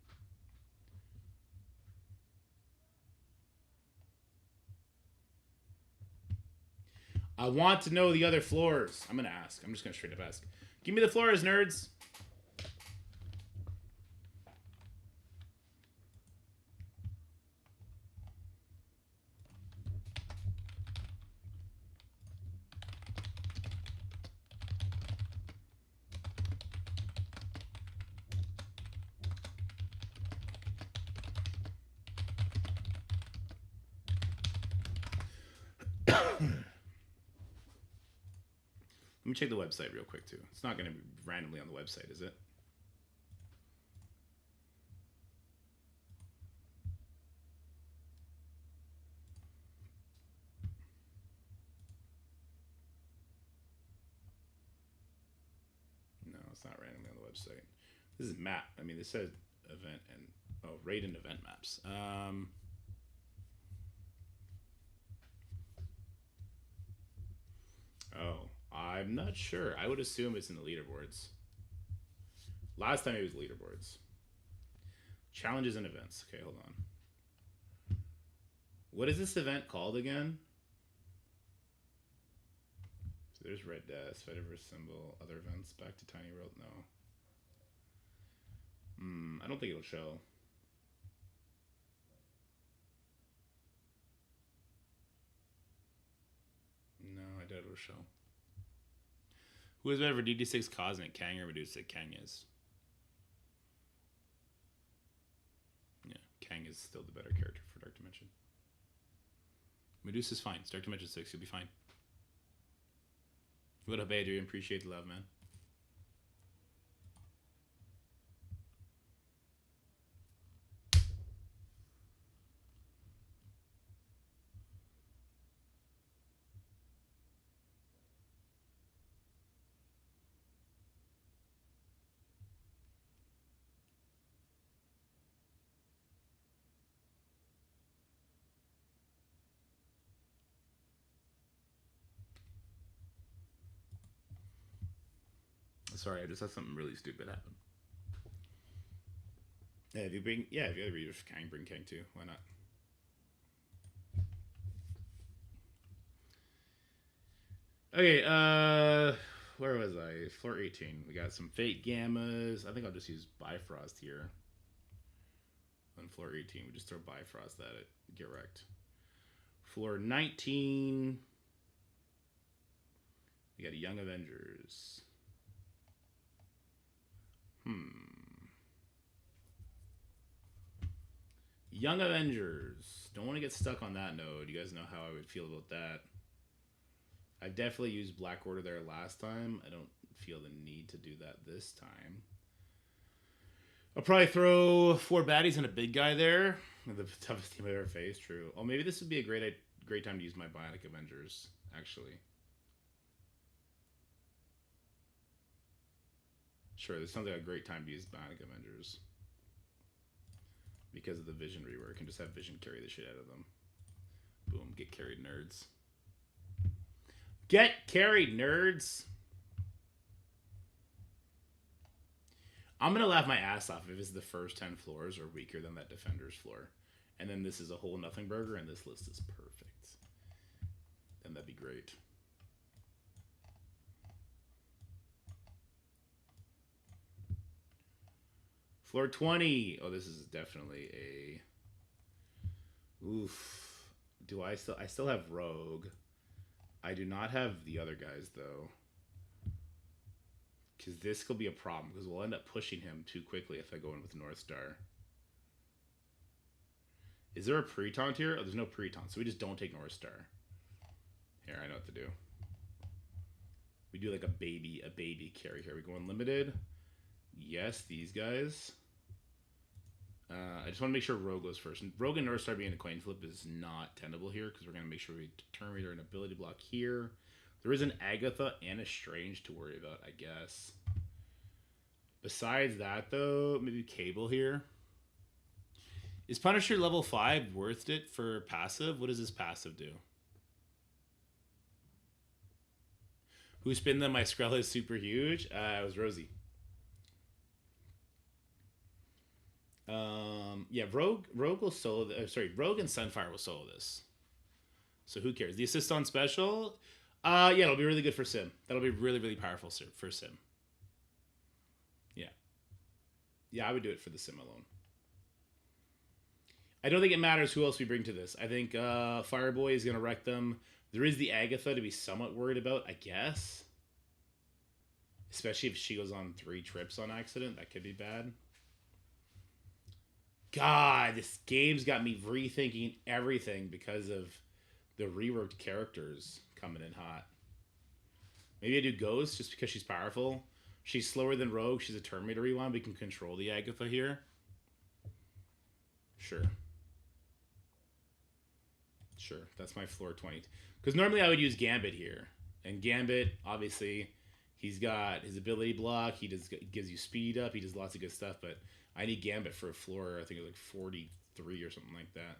I want to know the other floors. I'm going to ask. I'm just going to straight up ask. Give me the floors, nerds. Let me check the website real quick, too. It's not going to be randomly on the website, is it? No, it's not randomly on the website. This is map. I mean, this says event and... Oh, raid and event maps. Oh, I'm not sure. I would assume it's in the leaderboards. Last time it was leaderboards. Challenges and events. Okay, hold on. What is this event called again? So there's Red Death, Fediverse symbol, other events, back to Tiny World. No. I don't think it'll show. No, I doubt it'll show. Who is better for DD6 Cosmic, Kang or Medusa? Kang is. Yeah, Kang is still the better character for Dark Dimension. Medusa's fine. It's Dark Dimension 6. You'll be fine. What up, Adrian? Appreciate the love, man. Sorry, I just had something really stupid happen. Yeah, if you ever use Kang, bring Kang too. Why not? Okay, where was I? Floor 18. We got some Fate Gammas. I think I'll just use Bifrost here. On floor 18, we just throw Bifrost at it. Get wrecked. Floor 19. We got a Young Avengers. Young Avengers. Don't want to get stuck on that node. You guys know how I would feel about that. I definitely used Black Order there last time. I don't feel the need to do that this time. I'll probably throw 4 baddies and a big guy there. The toughest team I've ever faced. True. Oh, maybe this would be a great time to use my Bionic Avengers, actually. Sure, this sounds like a great time to use Bionic Avengers. because of the vision rework and just have vision carry the shit out of them. Boom, get carried, nerds. Get carried, nerds! I'm going to laugh my ass off if it's the first 10 floors are weaker than that defender's floor. And then this is a whole nothing burger and this list is perfect. Then that'd be great. Floor 20. Oh, this is definitely a... Oof. Do I still have Rogue. I do not have the other guys, though. Because this could be a problem, because we'll end up pushing him too quickly if I go in with North Star. Is there a pre-taunt here? Oh, there's no pre-taunt, so we just don't take North Star. Here, I know what to do. We do like a baby carry here. We go unlimited. Yes, these guys. I just want to make sure Rogue goes first. And Rogue and North Star being a coin flip is not tenable here, because we're going to make sure we turn reader and ability block here. There is an Agatha and a Strange to worry about, I guess. Besides that, though, maybe Cable here. Is Punisher level 5 worth it for passive? What does this passive do? Who spin them? My Skrull is super huge. It was Rosie. Yeah, Rogue will solo. Rogue and Sunfire will solo this. So who cares? The assist on special. Yeah, it'll be really good for Sim. That'll be really, really powerful for Sim. Yeah, I would do it for the Sim alone. I don't think it matters who else we bring to this. I think Fireboy is going to wreck them. There is the Agatha to be somewhat worried about, I guess. Especially if she goes on 3 trips on accident. That could be bad. God, this game's got me rethinking everything because of the reworked characters coming in hot. Maybe I do Ghost just because she's powerful. She's slower than Rogue. She's a Terminator rewind. We can control the Agatha here. Sure. That's my floor 20. Because normally I would use Gambit here. And Gambit, obviously, he's got his ability block. He gives you speed up. He does lots of good stuff. But I need Gambit for a floor, I think it was like 43 or something like that.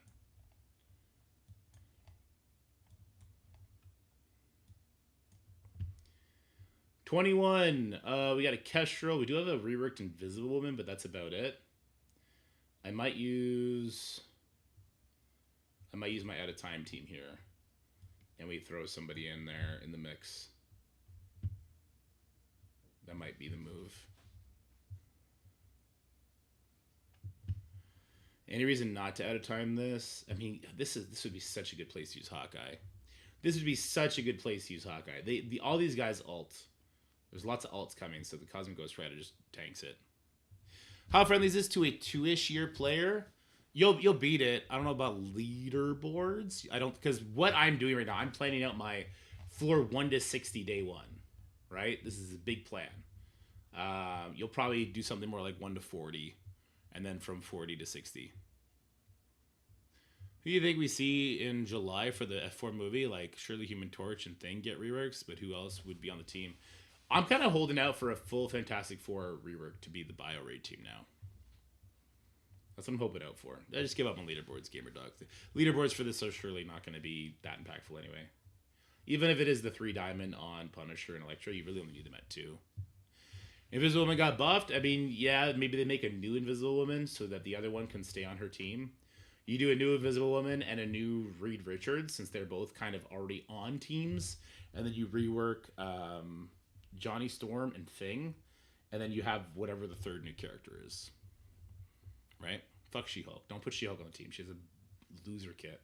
$21. We got a Kestrel. We do have a reworked Invisible Woman, but that's about it. I might use my out of time team here, and we throw somebody in there in the mix. That might be the move. Any reason not to out of time this? I mean, this would be such a good place to use Hawkeye. This would be such a good place to use Hawkeye. All these guys ult. There's lots of ults coming, so the Cosmic Ghost Rider just tanks it. How friendly is this to a 2-ish year player? You'll beat it. I don't know about leaderboards. I don't, because what I'm doing right now, I'm planning out my floor 1 to 60 day 1. Right? This is a big plan. You'll probably do something more like 1 to 40, and then from 40 to 60. Who do you think we see in July for the F4 movie? Like, surely Human Torch and Thing get reworks, but who else would be on the team? I'm kind of holding out for a full Fantastic Four rework to be the Bio Raid team now. That's what I'm hoping out for. I just give up on leaderboards, Gamer Dog. Leaderboards for this are surely not going to be that impactful anyway. Even if it is the 3 diamond on Punisher and Electro, you really only need them at 2. Invisible Woman got buffed. I mean, yeah, maybe they make a new Invisible Woman so that the other one can stay on her team. You do a new Invisible Woman and a new Reed Richards, since they're both kind of already on teams. And then you rework Johnny Storm and Thing. And then you have whatever the 3rd new character is. Right? Fuck She-Hulk. Don't put She-Hulk on the team. She has a loser kit.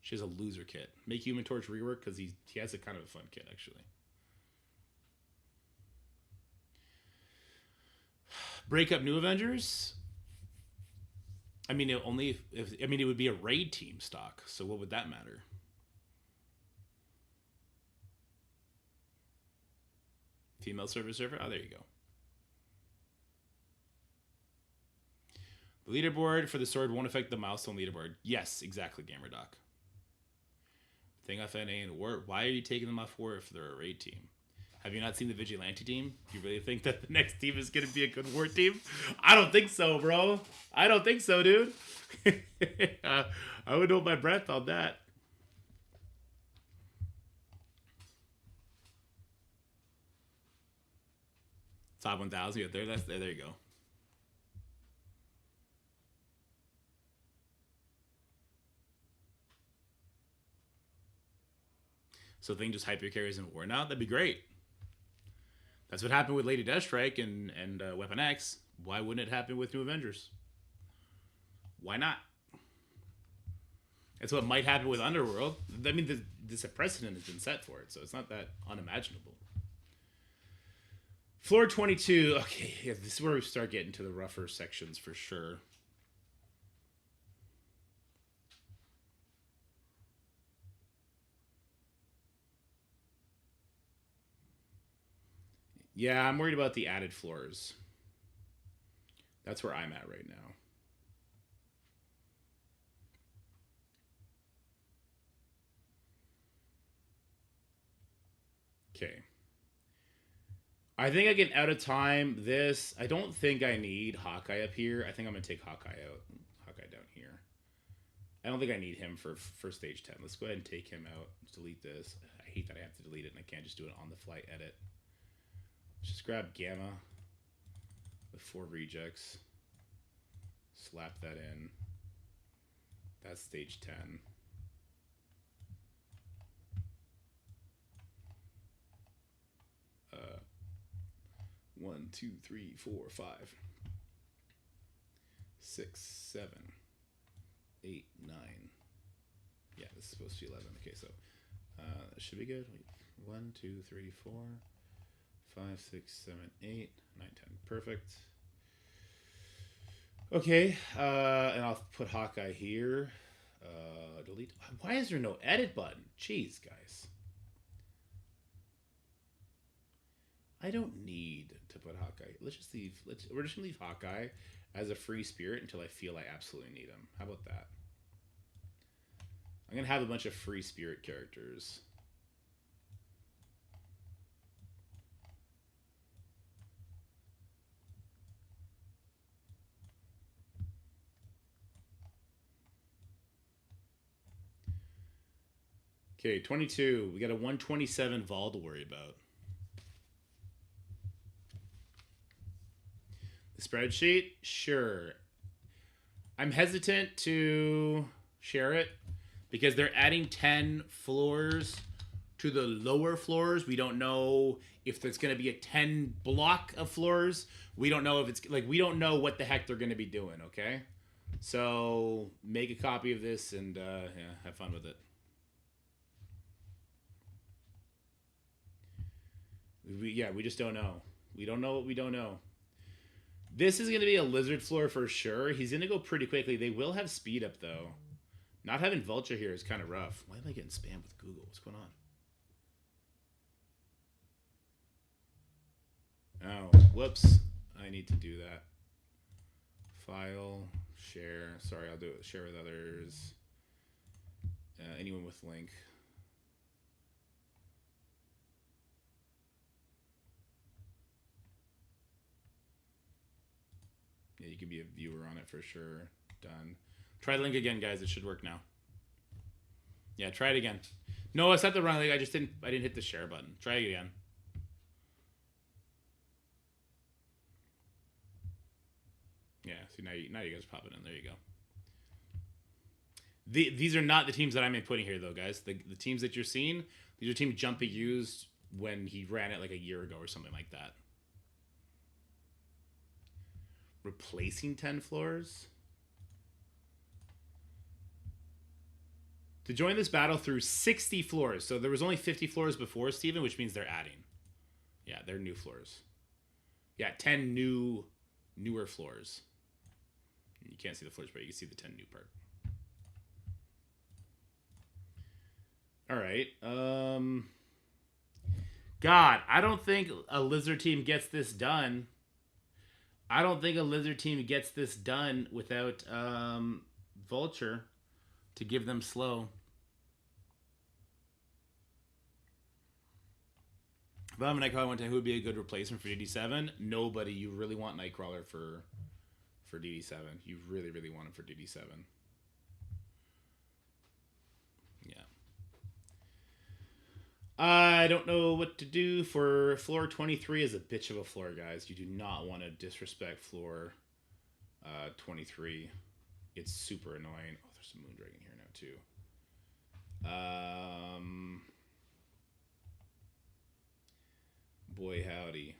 She has a loser kit. Make Human Torch rework because he has a kind of a fun kit, actually. Break up New Avengers? I mean, it would be a raid team stock. So what would that matter? Female server? Oh, there you go. The leaderboard for the sword won't affect the milestone leaderboard. Yes, exactly, GamerDoc. Thing off NA and War. Why are you taking them off War if they're a raid team? Have you not seen the Vigilante team? Do you really think that the next team is going to be a good war team? I don't think so, bro. I don't think so, dude. I would hold my breath on that. Top 1,000, yeah, there you go. So Thing just hyper carries in war now? That'd be great. That's what happened with Lady Deathstrike and Weapon X. Why wouldn't it happen with New Avengers? Why not? That's what might happen with Underworld. I mean, this precedent has been set for it, so it's not that unimaginable. Floor 22. Okay, yeah, this is where we start getting to the rougher sections for sure. Yeah, I'm worried about the added floors. That's where I'm at right now. Okay. I think I can out of time this. I don't think I need Hawkeye up here. I think I'm going to take Hawkeye out. Hawkeye down here. I don't think I need him for stage 10. Let's go ahead and take him out. Let's delete this. I hate that I have to delete it and I can't just do it on the fly edit. Let's just grab Gamma with 4 rejects. Slap that in. That's stage 10. 1, 2, 3, 4, 5, 6, 7, 8, 9. Yeah, this is supposed to be 11. Okay, so that should be good. 1, 2, 3, 4, 5, 6, 7, 8, 9, 10. Perfect. Okay, and I'll put Hawkeye here. Delete. Why is there no edit button? Jeez, guys. I don't need to put Hawkeye. Let's just leave. We're just gonna leave Hawkeye as a free spirit until I feel I absolutely need him. How about that? I'm gonna have a bunch of free spirit characters. Okay, 22. We got a 127 Vol to worry about. The spreadsheet? Sure. I'm hesitant to share it because they're adding 10 floors to the lower floors. We don't know if there's going to be a 10 block of floors. We don't know if it's like, we don't know what the heck they're going to be doing, okay? So make a copy of this and yeah, have fun with it. We just don't know. We don't know what we don't know. This is going to be a lizard floor for sure. He's going to go pretty quickly. They will have speed up, though. Not having Vulture here is kind of rough. Why am I getting spammed with Google? What's going on? Oh, whoops. I need to do that. File, share. Sorry, I'll do it. Share with others. Anyone with link. Yeah, you can be a viewer on it for sure. Done. Try the link again, guys. It should work now. Yeah, try it again. No, it's not the wrong link. I didn't hit the share button. Try it again. Yeah, see now you guys pop it in. There you go. These are not the teams that I'm putting here though, guys. The teams that you're seeing, these are teams Jumpy used when he ran it like a year ago or something like that. Replacing 10 floors? To join this battle through 60 floors. So there was only 50 floors before, Steven, which means they're adding. Yeah, they're new floors. Yeah, 10 newer floors. You can't see the floors, but you can see the 10 new part. All right. God, I don't think a lizard team gets this done. I don't think a lizard team gets this done without Vulture to give them slow. If I have a Nightcrawler one time, who would be a good replacement for DD7? Nobody. You really want Nightcrawler for DD7. You really, really want him for DD7. Yeah. I don't know what to do for floor 23 is a bitch of a floor, guys. You do not want to disrespect floor 23. It's super annoying. Oh, there's some Moondragon here now, too. Boy, howdy.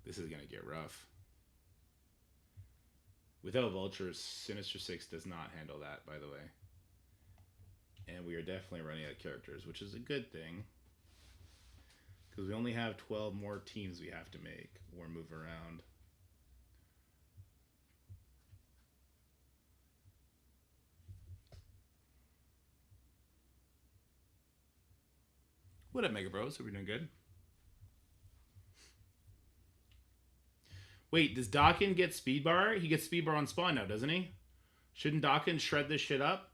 This is going to get rough. Without Vultures, Sinister Six does not handle that, by the way. And we are definitely running out of characters, which is a good thing. Because we only have 12 more teams we have to make or move around. What up, Mega Bros? Are we doing good? Wait, does Dawkins get speed bar? He gets speed bar on spawn now, doesn't he? Shouldn't Dawkins shred this shit up?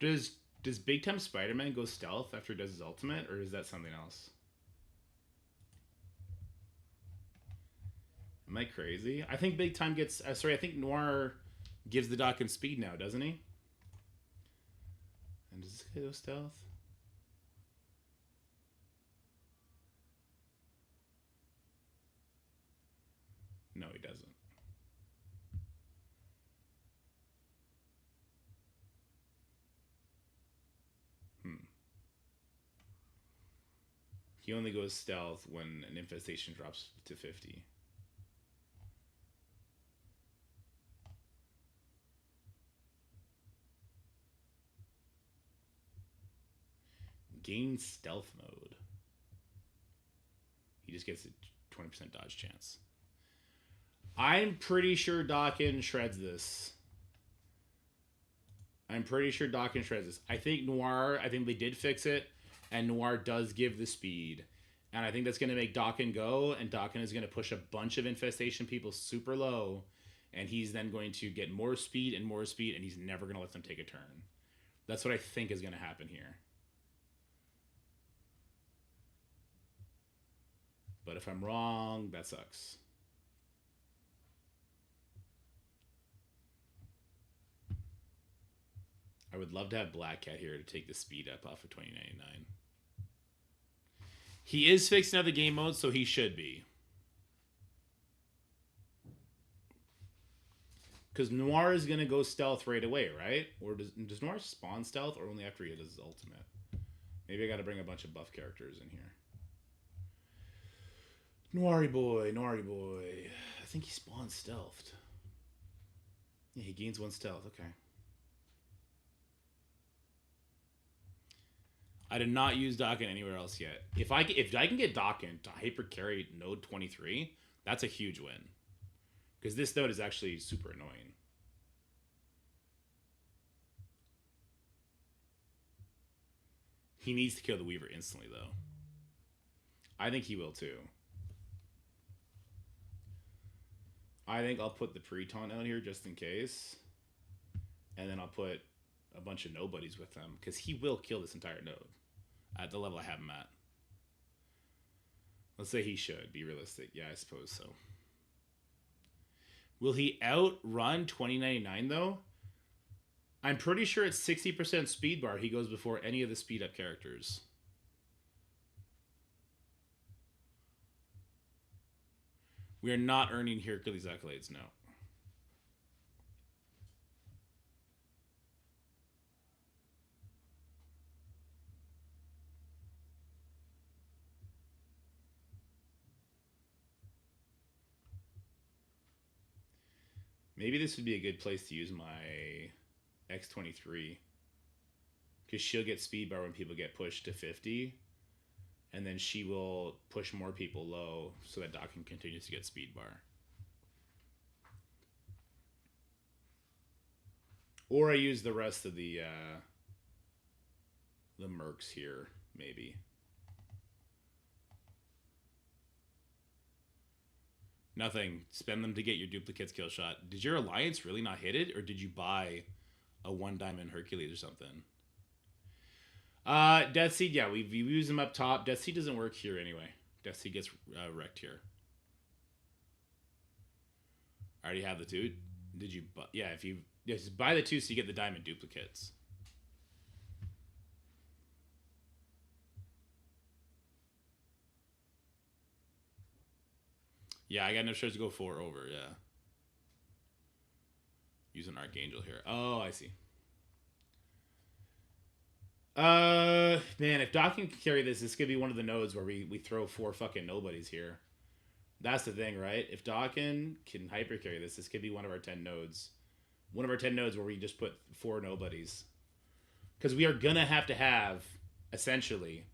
Does Big Time Spider-Man go stealth after he does his ultimate, or is that something else? Am I crazy? I think Big Time gets... I think Noir gives the Dawkins speed now, doesn't he? And does this guy go stealth? No, he doesn't. He only goes stealth when an infestation drops to 50. Gain stealth mode. He just gets a 20% dodge chance. I'm pretty sure Dawkins shreds this. I think Noir, I think they did fix it, and Noir does give the speed. And I think that's going to make Dawkins go, and Dawkins is going to push a bunch of infestation people super low, and he's then going to get more speed, and he's never going to let them take a turn. That's what I think is going to happen here. But if I'm wrong, that sucks. I would love to have Black Cat here to take the speed up off of 2099. He is fixing other game modes, so he should be. Because Noir is going to go stealth right away, right? Or does Noir spawn stealth or only after he does his ultimate? Maybe I got to bring a bunch of buff characters in here. Noiry boy. I think he spawns stealthed. Yeah, he gains 1 stealth. Okay. I did not use Dawkins anywhere else yet. If I can get Dawkins to hyper carry node 23, that's a huge win. Because this node is actually super annoying. He needs to kill the Weaver instantly, though. I think he will, too. I think I'll put the pre-taunt out here just in case. And then I'll put a bunch of nobodies with him. Because he will kill this entire node. At the level I have him at. Let's say he should be realistic. Yeah, I suppose so. Will he outrun 2099 though? I'm pretty sure it's 60% speed bar. He goes before any of the speed up characters. We are not earning Hercules accolades, no. Maybe this would be a good place to use my X23. Because she'll get speed bar when people get pushed to 50. And then she will push more people low so that Dawkins continues to get speed bar. Or I use the rest of the mercs here, maybe. Nothing. Spend them to get your duplicates kill shot. Did your alliance really not hit it, or did you buy a 1 diamond Hercules or something? Death Seed, yeah, we use them up top. Death Seed doesn't work here anyway. Death Seed gets wrecked here. I already have the 2. Did you buy? Yeah, if you just buy the 2 so you get the diamond duplicates. Yeah, I got enough shards to go 4 over, yeah. Use an Archangel here. Oh, I see. Man, if Doc can carry this could be one of the nodes where we throw 4 fucking nobodies here. That's the thing, right? If Dawkin can hyper carry this could be one of our 10 nodes. One of our 10 nodes where we just put 4 nobodies. Because we are gonna have to have, essentially,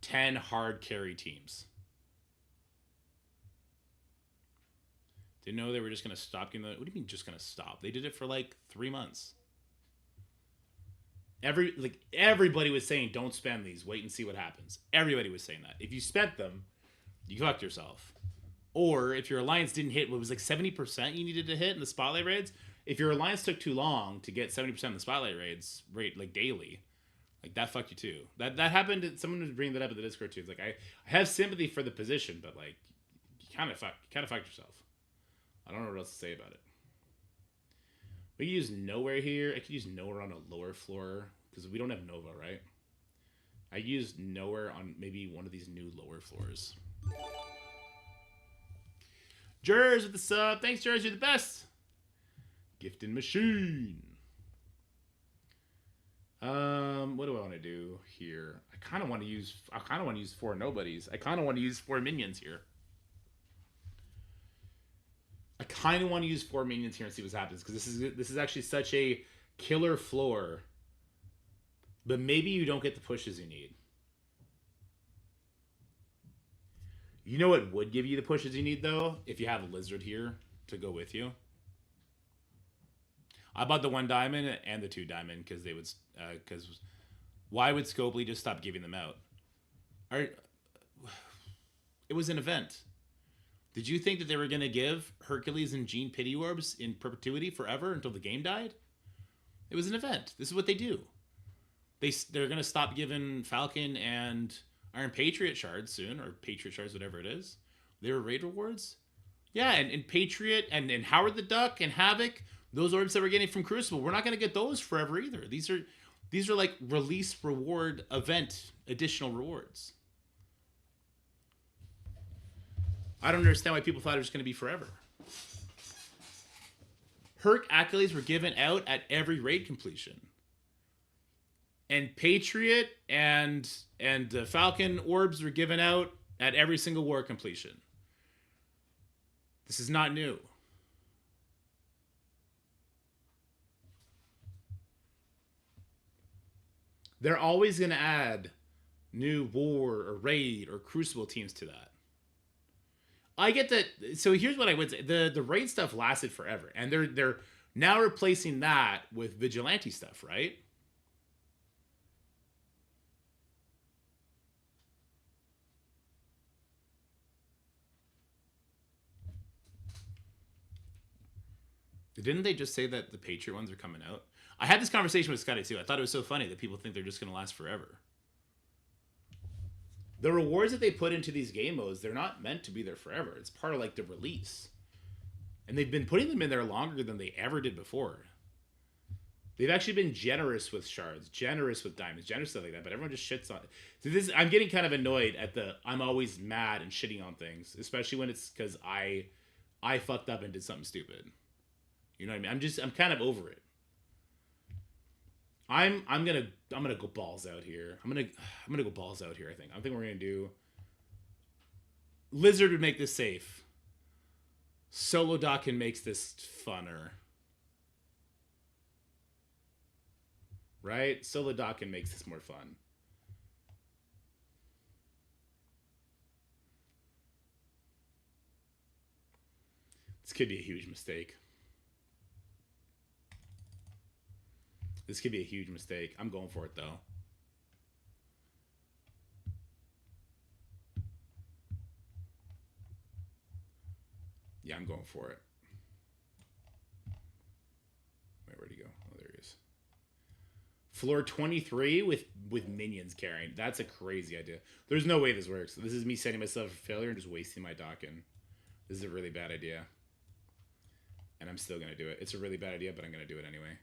10 hard carry teams. Didn't know they were just gonna stop giving the. What do you mean just gonna stop? They did it for like 3 months. Everybody was saying don't spend these. Wait and see what happens. Everybody was saying that. If you spent them, you fucked yourself. Or if your alliance didn't hit what was like 70% you needed to hit in the spotlight raids, if your alliance took too long to get 70% in the spotlight raids rate like daily, like that fucked you too. That happened. Someone was bringing that up in the Discord too. It's like I have sympathy for the position, but like you kind of fucked yourself. I don't know what else to say about it. We can use nowhere here. I could use nowhere on a lower floor because we don't have Nova, right? I use nowhere on maybe one of these new lower floors. Jers with the sub. Thanks, Jers. You're the best. Gifting machine. What do I want to do here? I kind of want to use 4 nobodies. I kind of want to use 4 minions here. I kind of want to use 4 minions here and see what happens because this is actually such a killer floor. But maybe you don't get the pushes you need. You know what would give you the pushes you need though? If you have a lizard here to go with you. I bought the 1 diamond and the 2 diamond because they would. Because why would Scopely just stop giving them out? It was an event. Did you think that they were going to give Hercules and Jean pity orbs in perpetuity forever until the game died? It was an event. This is what they do. They're going to stop giving Falcon and Iron Patriot shards soon, or Patriot shards, whatever it is. They were raid rewards. Yeah, and Patriot and Howard the Duck and Havoc, those orbs that we're getting from Crucible, we're not going to get those forever either. These are like release reward event additional rewards. I don't understand why people thought it was going to be forever. Herc accolades were given out at every raid completion. And Patriot and Falcon orbs were given out at every single war completion. This is not new. They're always going to add new war or raid or crucible teams to that. I get that. So here's what I would say: the raid stuff lasted forever, and they're now replacing that with vigilante stuff, right? Didn't they just say that the Patriot ones are coming out? I had this conversation with Scotty too. I thought it was so funny that people think they're just going to last forever. The rewards that they put into these game modes, they're not meant to be there forever. It's part of like the release. And they've been putting them in there longer than they ever did before. They've actually been generous with shards, generous with diamonds, generous stuff like that, but everyone just shits on it. So I'm getting kind of annoyed at I'm always mad and shitting on things, especially when it's because I fucked up and did something stupid. You know what I mean? I'm kind of over it. I'm gonna go balls out here. I'm gonna go balls out here. I think we're gonna do. Lizard would make this safe. Solo Dawkin makes this funner. Right? Solo Dawkin makes this more fun. This could be a huge mistake. This could be a huge mistake. I'm going for it, though. I'm going for it. Wait, where'd he go? Oh, there he is. Floor 23 with minions carrying. That's a crazy idea. There's no way this works. This is me setting myself for failure and just wasting my Dokken. This is a really bad idea. And I'm still going to do it. It's a really bad idea, but I'm going to do it anyway.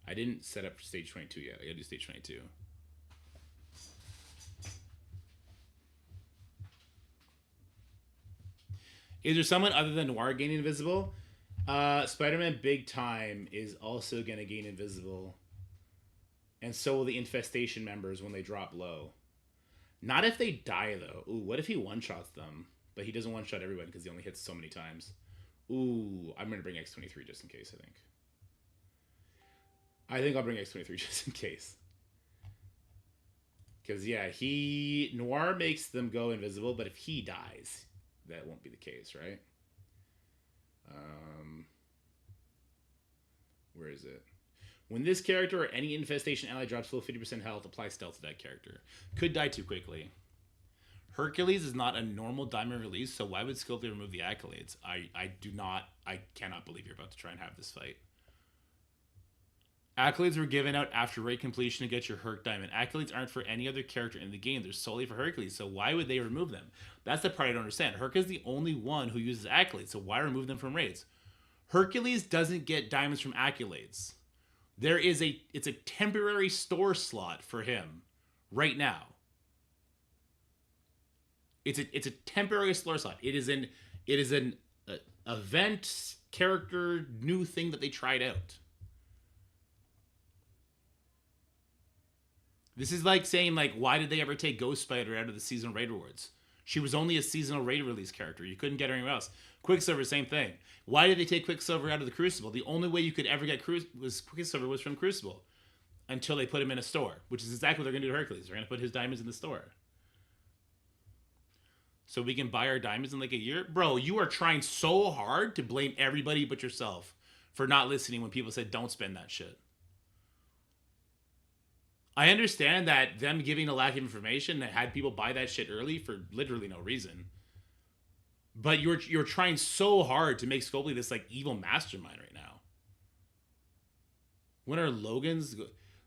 I didn't set up stage 22 yet. I got to do stage 22. Is there someone other than Noir gaining invisible? Spider-Man Big Time is also going to gain invisible. And so will the Infestation members when they drop low. Not if they die, though. Ooh, what if he one-shots them? But he doesn't one-shot everyone because he only hits so many times. Ooh, I'm going to bring X-23 just in case, I think. I think I'll bring X-23 just in case. Because, yeah, Noir makes them go invisible, but if he dies, that won't be the case, right? Where is it? When this character or any infestation ally drops below 50% health, apply stealth to that character. Could die too quickly. Hercules is not a normal diamond release, so why would Scopely remove the accolades? I cannot believe you're about to try and have this fight. Accolades were given out after raid completion to get your Herc Diamond. Accolades aren't for any other character in the game. They're solely for Hercules, so why would they remove them? That's the part I don't understand. Herc is the only one who uses accolades, so why remove them from raids? Hercules doesn't get diamonds from accolades. It's a temporary store slot for him right now. It's a temporary store slot. It is an event character new thing that they tried out. This is like saying, like, why did they ever take Ghost Spider out of the seasonal raid rewards? She was only a seasonal raid release character. You couldn't get her anywhere else. Quicksilver, same thing. Why did they take Quicksilver out of the Crucible? The only way you could ever get Quicksilver was from Crucible. Until they put him in a store. Which is exactly what they're going to do to Hercules. They're going to put his diamonds in the store. So we can buy our diamonds in like a year? Bro, you are trying so hard to blame everybody but yourself for not listening when people said don't spend that shit. I understand that them giving a lack of information that had people buy that shit early for literally no reason. But you're trying so hard to make Scopely this like evil mastermind right now. When are Logan's...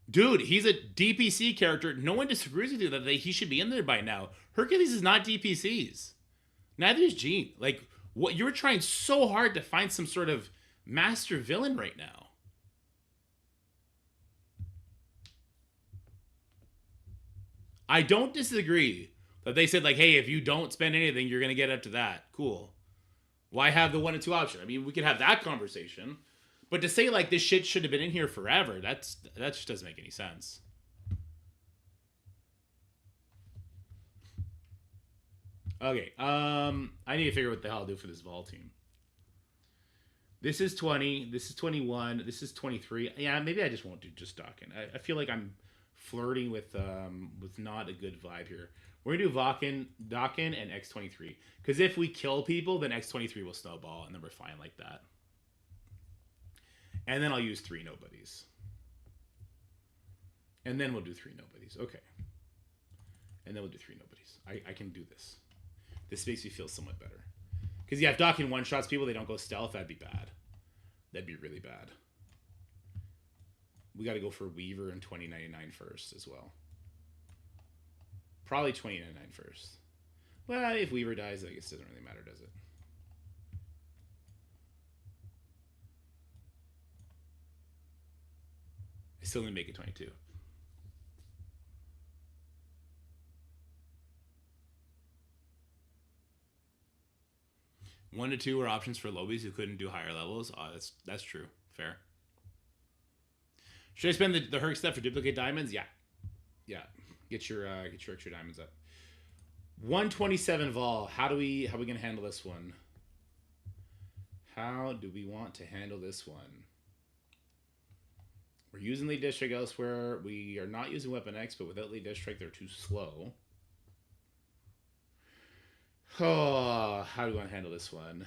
Dude, he's a DPC character. No one disagrees with you that he should be in there by now. Hercules is not DPCs. Neither is Jean. Like, what you're trying so hard to find some sort of master villain right now. I don't disagree that they said, like, hey, if you don't spend anything, you're going to get up to that. Cool. Why have the 1 and 2 option? I mean, we could have that conversation. But to say, like, this shit should have been in here forever, that just doesn't make any sense. Okay, I need to figure out what the hell I'll do for this Vol team. This is 20, this is 21, this is 23. Yeah, maybe I just won't do just Dokken. I feel like I'm flirting with not a good vibe here. We're going to do Dokken and X23. Because if we kill people, then X23 will snowball, and then we're fine like that. And then I'll use 3 nobodies. And then we'll do 3 nobodies. Okay. And then we'll do 3 nobodies. I can do this. This makes me feel somewhat better. Because, yeah, if Dokken one-shots people, they don't go stealth, that'd be bad. That'd be really bad. We got to go for Weaver and 2099 first as well. Probably 2099 first. Well, if Weaver dies, I guess it doesn't really matter, does it? I still didn't make it 22. One to 2 were options for lobies who couldn't do higher levels. That's true. Fair. Should I spend the Herc stuff for duplicate diamonds? Yeah. Yeah. Get your extra diamonds up. 127 Vol. How are we gonna handle this one? How do we want to handle this one? We're using lead district elsewhere. We are not using Weapon X, but without lead district, they're too slow. Oh, how do I want to handle this one?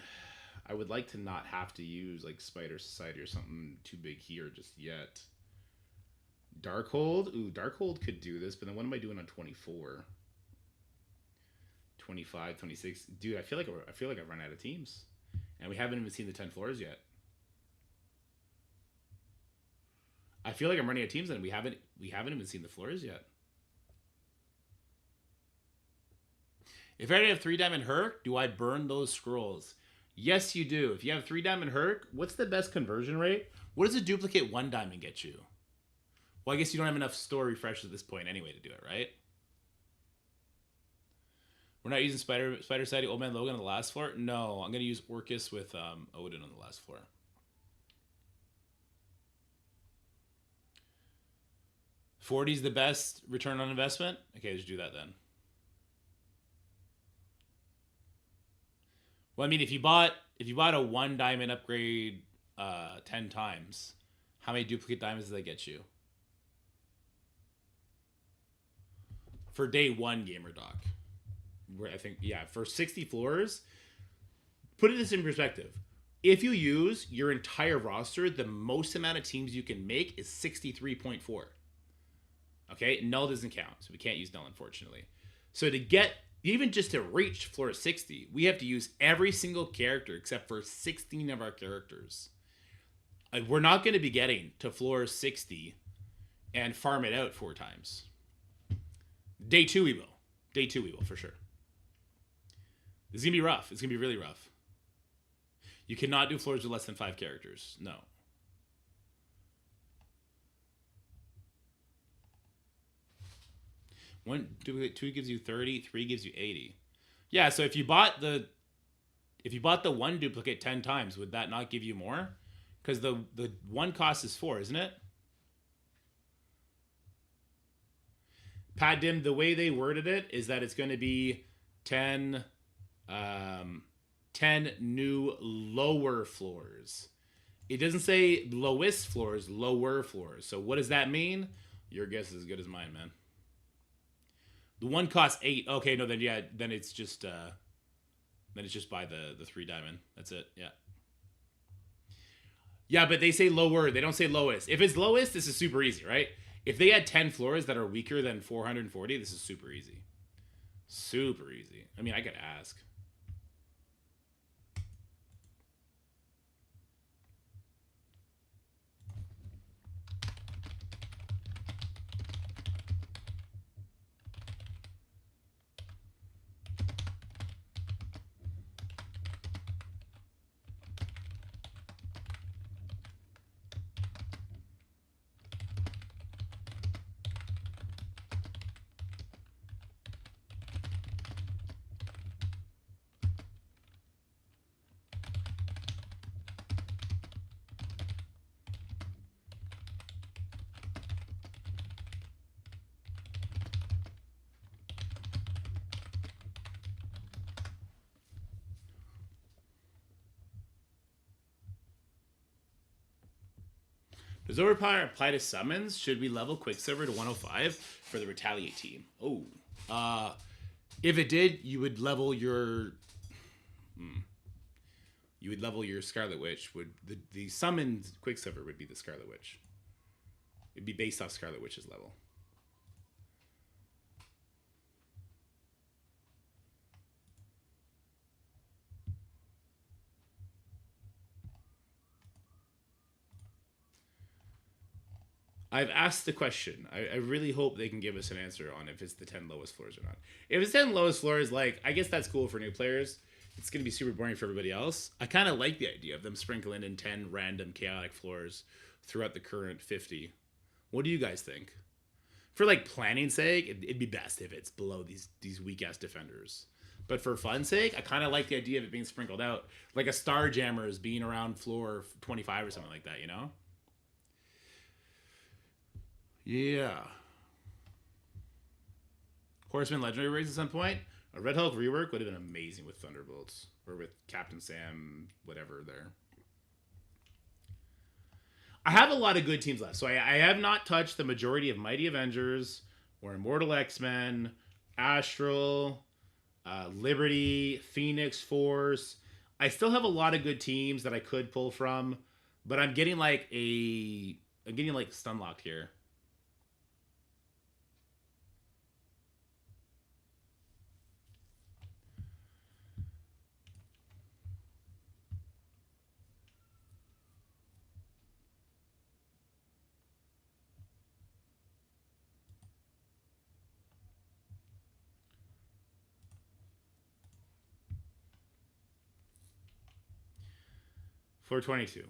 I would like to not have to use like Spider Society or something too big here just yet. Darkhold? Ooh, Darkhold could do this, but then what am I doing on 24? 25, 26. Dude, I feel like I've run out of teams, and we haven't even seen the 10 floors yet. I feel like I'm running out of teams, and we haven't even seen the floors yet. If I already have 3 diamond Herc, do I burn those scrolls? Yes, you do. If you have 3 diamond Herc, what's the best conversion rate? What does a duplicate 1 diamond get you? Well, I guess you don't have enough store refreshes at this point anyway to do it, right? We're not using Spider Sidey Old Man Logan on the last floor? No, I'm going to use Orcus with Odin on the last floor. $40's the best return on investment? Okay, let's do that then. Well, I mean, if you bought a 1 diamond upgrade 10 times, how many duplicate diamonds does that get you? For day 1, Gamer Doc. Where I think, yeah, for 60 floors, put this in perspective. If you use your entire roster, the most amount of teams you can make is 63.4. Okay, null doesn't count, so we can't use null, unfortunately. So to get, even just to reach floor 60, we have to use every single character except for 16 of our characters. We're not going to be getting to floor 60 and farm it out 4 times. Day 2 we will. Day 2 we will, for sure. This is going to be rough. It's going to be really rough. You cannot do floors with less than 5 characters. No. Two gives you 30, 3 gives you 80. Yeah, so if you bought the 1 duplicate 10 times, would that not give you more? Because the 1 cost is 4, isn't it? Pat Dim, the way they worded it is that it's going to be 10 new lower floors. It doesn't say lowest floors, lower floors. So what does that mean? Your guess is as good as mine, man. The 1 costs 8. Okay, no, then yeah, then it's just by the 3 diamond. That's it. Yeah. Yeah, but they say lower. They don't say lowest. If it's lowest, this is super easy, right? If they had 10 floors that are weaker than 440, this is super easy. Super easy. I mean, I could ask. Does overpower apply to summons? Should we level Quicksilver to 105 for the Retaliate team? Oh. If it did, you would level your... You would level your Scarlet Witch. The summoned Quicksilver would be the Scarlet Witch. It'd be based off Scarlet Witch's level. I've asked the question. I really hope they can give us an answer on if it's the 10 lowest floors or not. If it's 10 lowest floors, like, I guess that's cool for new players. It's going to be super boring for everybody else. I kind of like the idea of them sprinkling in 10 random chaotic floors throughout the current 50. What do you guys think? For, like, planning sake, it'd be best if it's below these weak-ass defenders. But for fun's sake, I kind of like the idea of it being sprinkled out. Like a Starjammers being around floor 25 or something like that, you know? Yeah. Horseman Legendary race at some point. A Red Hulk rework would have been amazing with Thunderbolts. Or with Captain Sam, whatever there. I have a lot of good teams left. So I have not touched the majority of Mighty Avengers or Immortal X-Men, Astral, Liberty, Phoenix Force. I still have a lot of good teams that I could pull from. But I'm getting like Stunlocked here. Floor 22.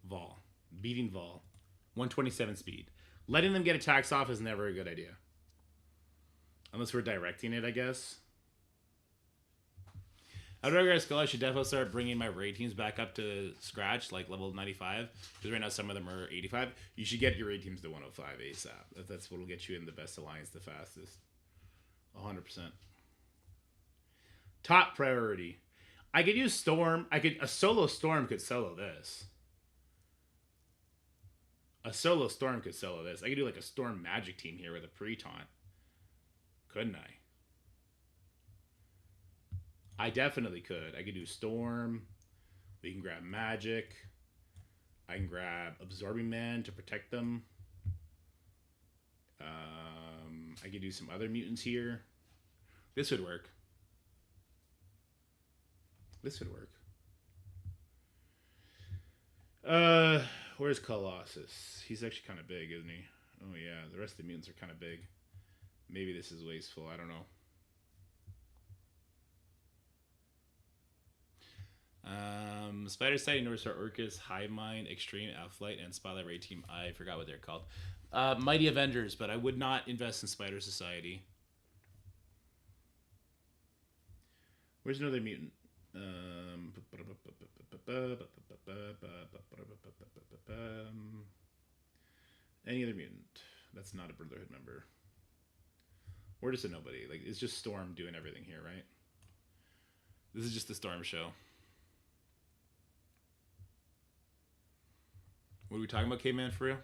Vol. Beating Vol. 127 speed. Letting them get attacks off is never a good idea. Unless we're directing it, I guess. I'd rather Skrull. I should definitely start bringing my raid teams back up to scratch, like level 95. Because right now some of them are 85. You should get your raid teams to 105 ASAP. That's what will get you in the best alliance the fastest. 100%. Top priority. I could use Storm. A solo Storm could solo this. A solo Storm could solo this. I could do like a Storm magic team here with a pre-taunt. Couldn't I? I definitely could. I could do Storm. We can grab Magic. I can grab Absorbing Man to protect them. I could do some other mutants here. This would work. This would work. Where's Colossus? He's actually kind of big, isn't he? Oh yeah, the rest of the mutants are kind of big. Maybe this is wasteful. I don't know. Spider Sighting, North Star Orcus, Hive Mind, Extreme, Outflight, and Spotlight Raid Team. I forgot what they're called. Mighty Avengers, but I would not invest in Spider Society. Where's another mutant? Any other mutant that's not a Brotherhood member. Or just a nobody. Like, it's just Storm doing everything here, right? This is just the Storm show. What are we talking about, Caveman, for real?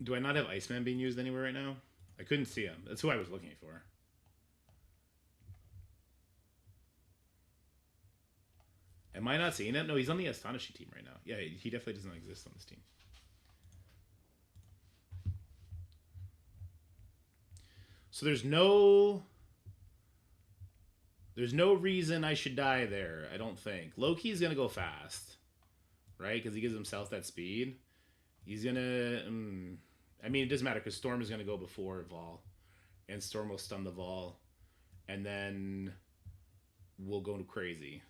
Do I not have Iceman being used anywhere right now? I couldn't see him. That's who I was looking for. Am I not seeing it? No, he's on the Astonishing team right now. Yeah, he definitely does not exist on this team. So there's no reason I should die there, I don't think. Loki's going to go fast, right? Because he gives himself that speed. He's going to... I mean, it doesn't matter because Storm is going to go before Vol. And Storm will stun the Vol. And then we'll go crazy.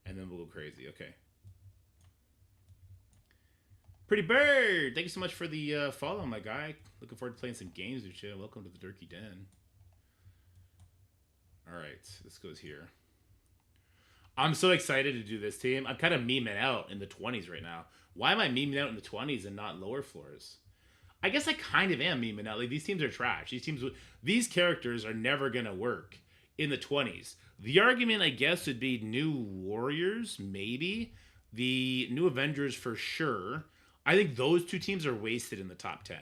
And then we'll go crazy. Okay. Pretty Bird! Thank you so much for the follow, my guy. Looking forward to playing some games with you. Welcome to the Durkee Den. Alright, this goes here. I'm so excited to do this team. I'm kind of memeing out in the 20s right now. Why am I memeing out in the 20s and not lower floors? I guess I kind of am memeing out. Like, these teams are trash. These characters are never going to work in the 20s. The argument, I guess, would be New Warriors, maybe. The New Avengers, for sure. I think those two teams are wasted in the top 10.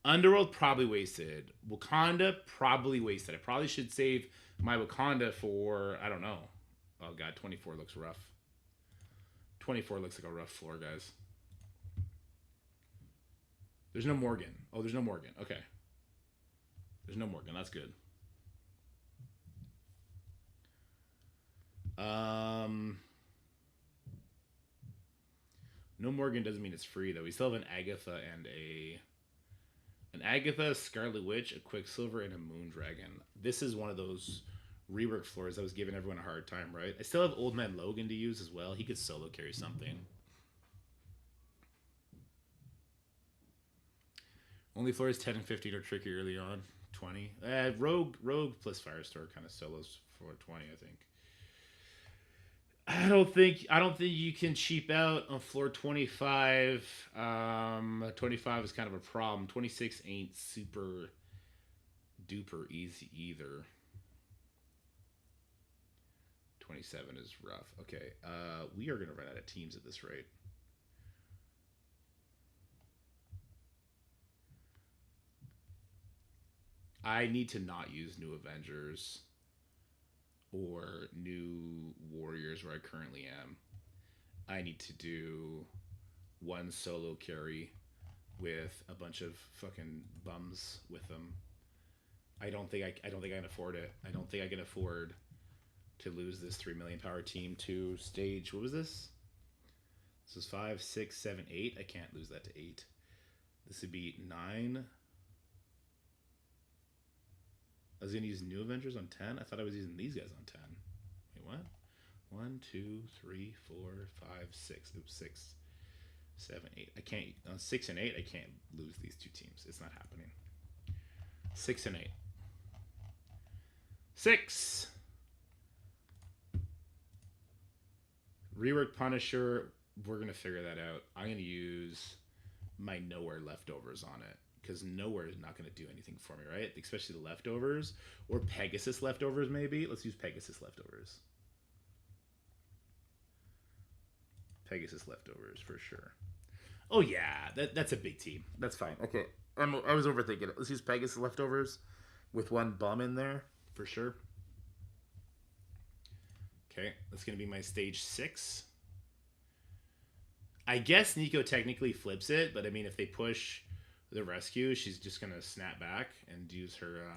Underworld, probably wasted. Wakanda, probably wasted. I probably should save my Wakanda for, I don't know. Oh, God, 24 looks rough. 24 looks like a rough floor, guys. There's no Morgan. Oh, there's no Morgan. Okay. There's no Morgan. That's good. No Morgan doesn't mean it's free, though. We still have an Agatha and an Agatha, Scarlet Witch, a Quicksilver, and a Moondragon. This is one of those rework floors that was giving everyone a hard time, right? I still have Old Man Logan to use as well. He could solo carry something. Only floors 10 and 15 are tricky early on. 20. Rogue plus Firestar kind of solos for 20, I think. I don't think you can cheap out on floor 25. 25 is kind of a problem. 26 ain't super duper easy either. 27 is rough. Okay, we are gonna run out of teams at this rate. I need to not use New Avengers or New Warriors where I currently am. I need to do one solo carry with a bunch of fucking bums with them. I don't think I can afford it. I don't think I can afford to lose this 3 million power team to stage. What was this? This was 5, 6, 7, 8. I can't lose that to 8. This would be 9. I was gonna use new Avengers on 10. I thought I was using these guys on 10. Wait, what? 1, 2, 3, 4, 5, 6. Oops, 6, 7, 8. I can't. On 6 and 8, I can't lose these two teams. It's not happening. 6 and 8. 6. Rework Punisher. We're gonna figure that out. I'm gonna use my Nowhere leftovers on it, because Nowhere is not going to do anything for me, right? Especially the leftovers, or Pegasus leftovers maybe. Let's use Pegasus leftovers. Pegasus leftovers for sure. Oh yeah, that's a big team. That's fine. Okay, I was overthinking it. Let's use Pegasus leftovers with one bum in there for sure. Okay, that's going to be my stage 6. I guess Nico technically flips it, but I mean, if they push the rescue, she's just gonna snap back and use her.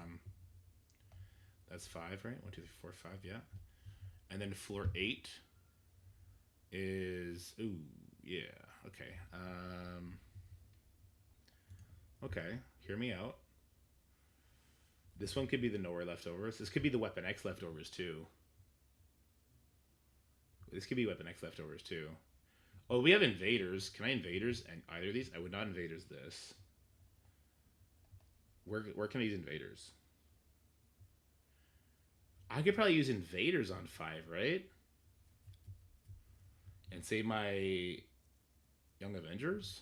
That's 5, right? 1, 2, 3, 4, 5, yeah. And then floor 8 is yeah. Okay. Okay. Hear me out. This one could be the Nowhere leftovers. This could be the Weapon X leftovers too. This could be Weapon X leftovers too. Oh, we have invaders. Can I invaders and either of these? I would not invaders this. Where can I use invaders? I could probably use invaders on 5, right? And save my Young Avengers.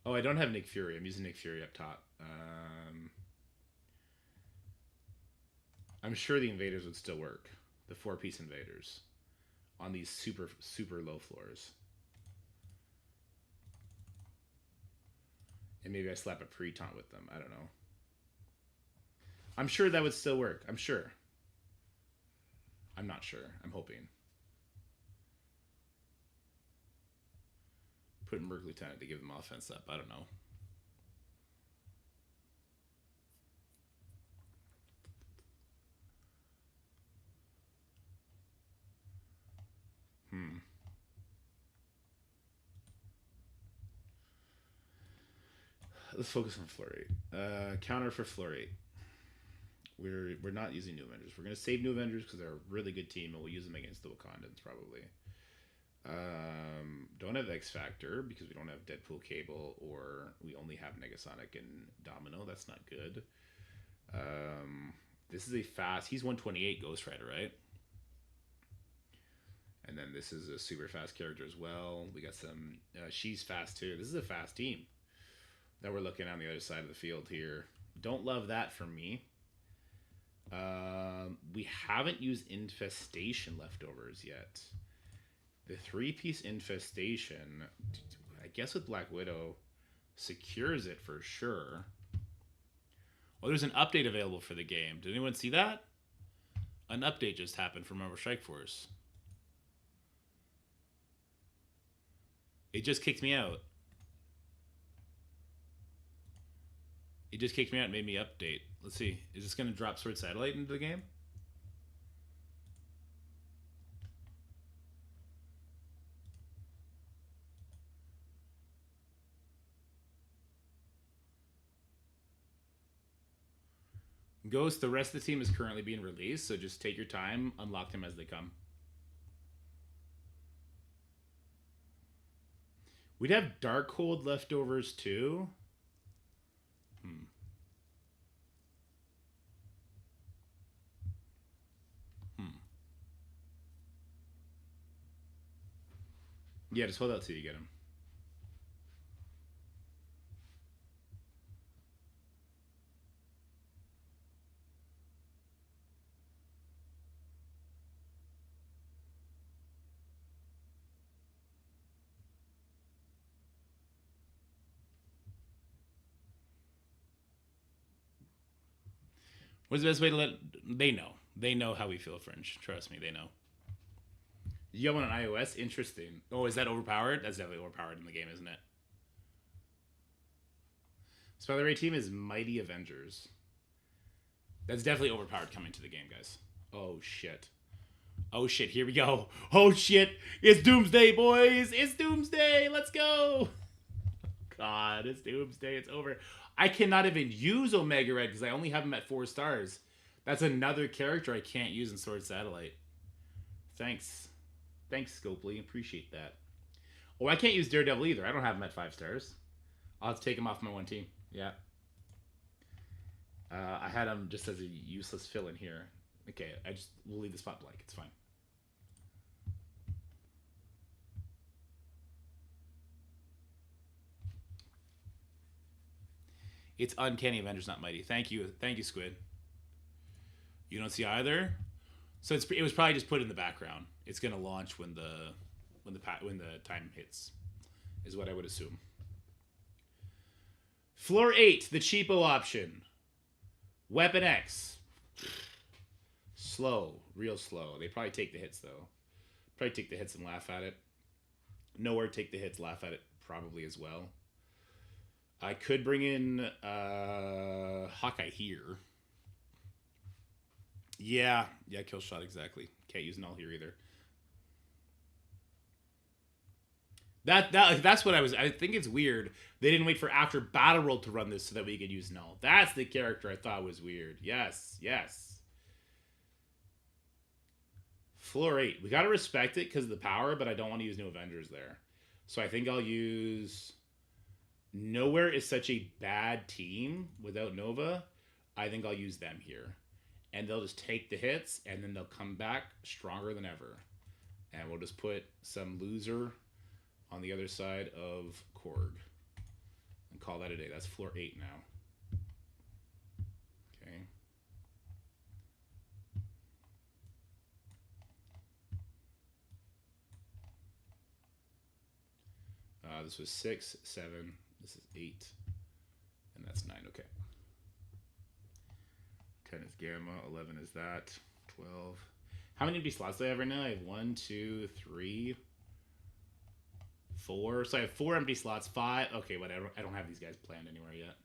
Oh, I don't have Nick Fury. I'm using Nick Fury up top. I'm sure the invaders would still work. The 4-piece invaders on these super low floors. And maybe I slap a pre-taunt with them. I don't know. I'm sure that would still work. I'm sure. I'm not sure. I'm hoping. Put Merc Lieutenant to give them offense up. I don't know. Let's focus on floor 8. Counter for floor 8. We're not using New Avengers. We're going to save New Avengers because they're a really good team, and we'll use them against the Wakandans probably. Don't have X Factor because we don't have Deadpool Cable, or we only have Negasonic and Domino. That's not good. This is a fast. He's 128 Ghost Rider, right? And then this is a super fast character as well. We got some. She's fast too. This is a fast team that we're looking on the other side of the field here. Don't love that from me. We haven't used Infestation leftovers yet. The 3-piece Infestation, I guess with Black Widow, secures it for sure. Well, there's an update available for the game. Did anyone see that? An update just happened for Marvel Strike Force. It just kicked me out. It just kicked me out and made me update. Let's see. Is this going to drop Sword Satellite into the game? Ghost, the rest of the team is currently being released, so just take your time, unlock them as they come. We'd have Darkhold leftovers too. Yeah, just hold out till you get him. What's the best way to let... They know. They know how we feel, Fringe. Trust me, they know. You have one on iOS? Interesting. Oh, is that overpowered? That's definitely overpowered in the game, isn't it? Spoiler Ray team is Mighty Avengers. That's definitely overpowered coming to the game, guys. Oh, shit. Oh, shit. Here we go. Oh, shit. It's Doomsday, boys. It's Doomsday. Let's go. god, it's doomsday. It's over. I cannot even use Omega Red because I only have him at 4 stars. That's another character I can't use in Sword Satellite. Thanks. Thanks, Scopely. Appreciate that. Oh, I can't use Daredevil either. I don't have him at 5 stars. I'll have to take him off my one team. Yeah. I had him just as a useless fill-in here. Okay, we'll leave the spot blank. It's fine. It's Uncanny Avengers, not Mighty. Thank you, Squid. You don't see either, so it was probably just put in the background. It's gonna launch when the time hits, is what I would assume. Floor 8, the cheapo option. Weapon X. Slow, real slow. They probably take the hits though. Probably take the hits and laugh at it. Nowhere take the hits, laugh at it probably as well. I could bring in Hawkeye here. Yeah, kill shot exactly. Can't use null here either. That's what I think it's weird. They didn't wait for after Battle World to run this so that we could use null. That's the character I thought was weird. Yes. Floor 8. We gotta respect it because of the power, but I don't want to use New Avengers there. So I think I'll use... Nowhere is such a bad team without Nova. I think I'll use them here. And they'll just take the hits, and then they'll come back stronger than ever. And we'll just put some loser on the other side of Korg. And call that a day. That's floor 8 now. Okay. This was 6, 7. This is 8. And that's 9. Okay. 10 is Gamma. 11 is that. 12. How many empty slots do I have right now? I have 1, 2, 3, 4. So I have 4 empty slots. 5. Okay, whatever. I don't have these guys planned anywhere yet.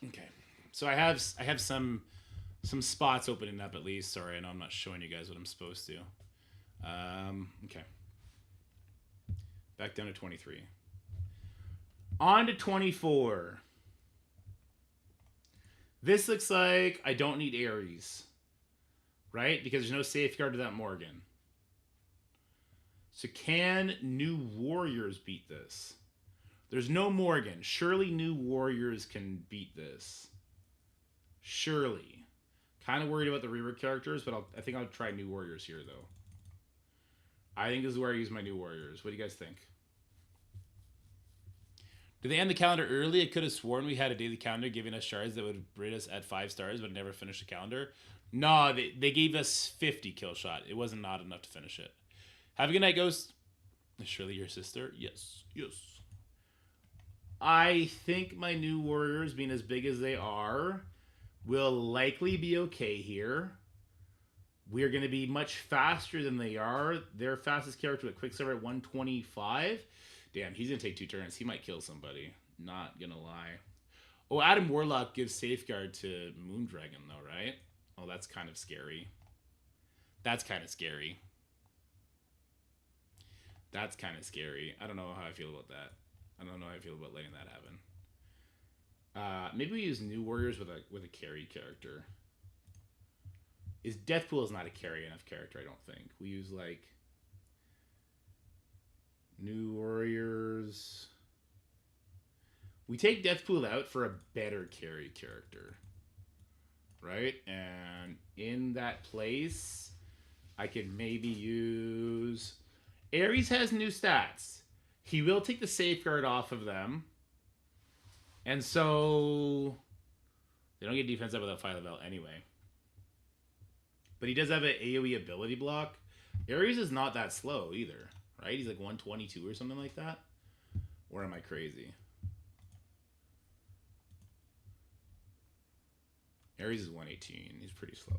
Okay. So I have some spots opening up at least. Sorry, I know I'm not showing you guys what I'm supposed to. Okay. Back down to 23. On to 24. This looks like I don't need Ares. Right? Because there's no safeguard to that Morgan. So can New Warriors beat this? There's no Morgan. Surely New Warriors can beat this. Surely. Kind of worried about the rework characters, but I think I'll try New Warriors here, though. I think this is where I use my New Warriors. What do you guys think? Did they end the calendar early? I could have sworn we had a daily calendar giving us shards that would rate us at 5 stars, but never finished the calendar. No, they gave us 50 kill shot. It wasn't not enough to finish it. Have a good night, Ghost. Is Shirley your sister? Yes. I think my New Warriors, being as big as they are, will likely be okay here. We're going to be much faster than they are. Their fastest character with Quicksilver at 125. Damn, he's going to take 2 turns. He might kill somebody. Not going to lie. Oh, Adam Warlock gives Safeguard to Moondragon, though, right? Oh, that's kind of scary. That's kind of scary. I don't know how I feel about that. I don't know how I feel about letting that happen. Maybe we use New Warriors with a carry character. Deathpool is not a carry enough character, I don't think. We use, like... New Warriors. We take Deathpool out for a better carry character. Right? And in that place, I could maybe use... Ares has new stats. He will take the safeguard off of them. And so... They don't get defense up without Fire Belt anyway. But he does have an AoE ability block. Ares is not that slow either. Right? He's like 122 or something like that. Or am I crazy? Ares is 118. He's pretty slow.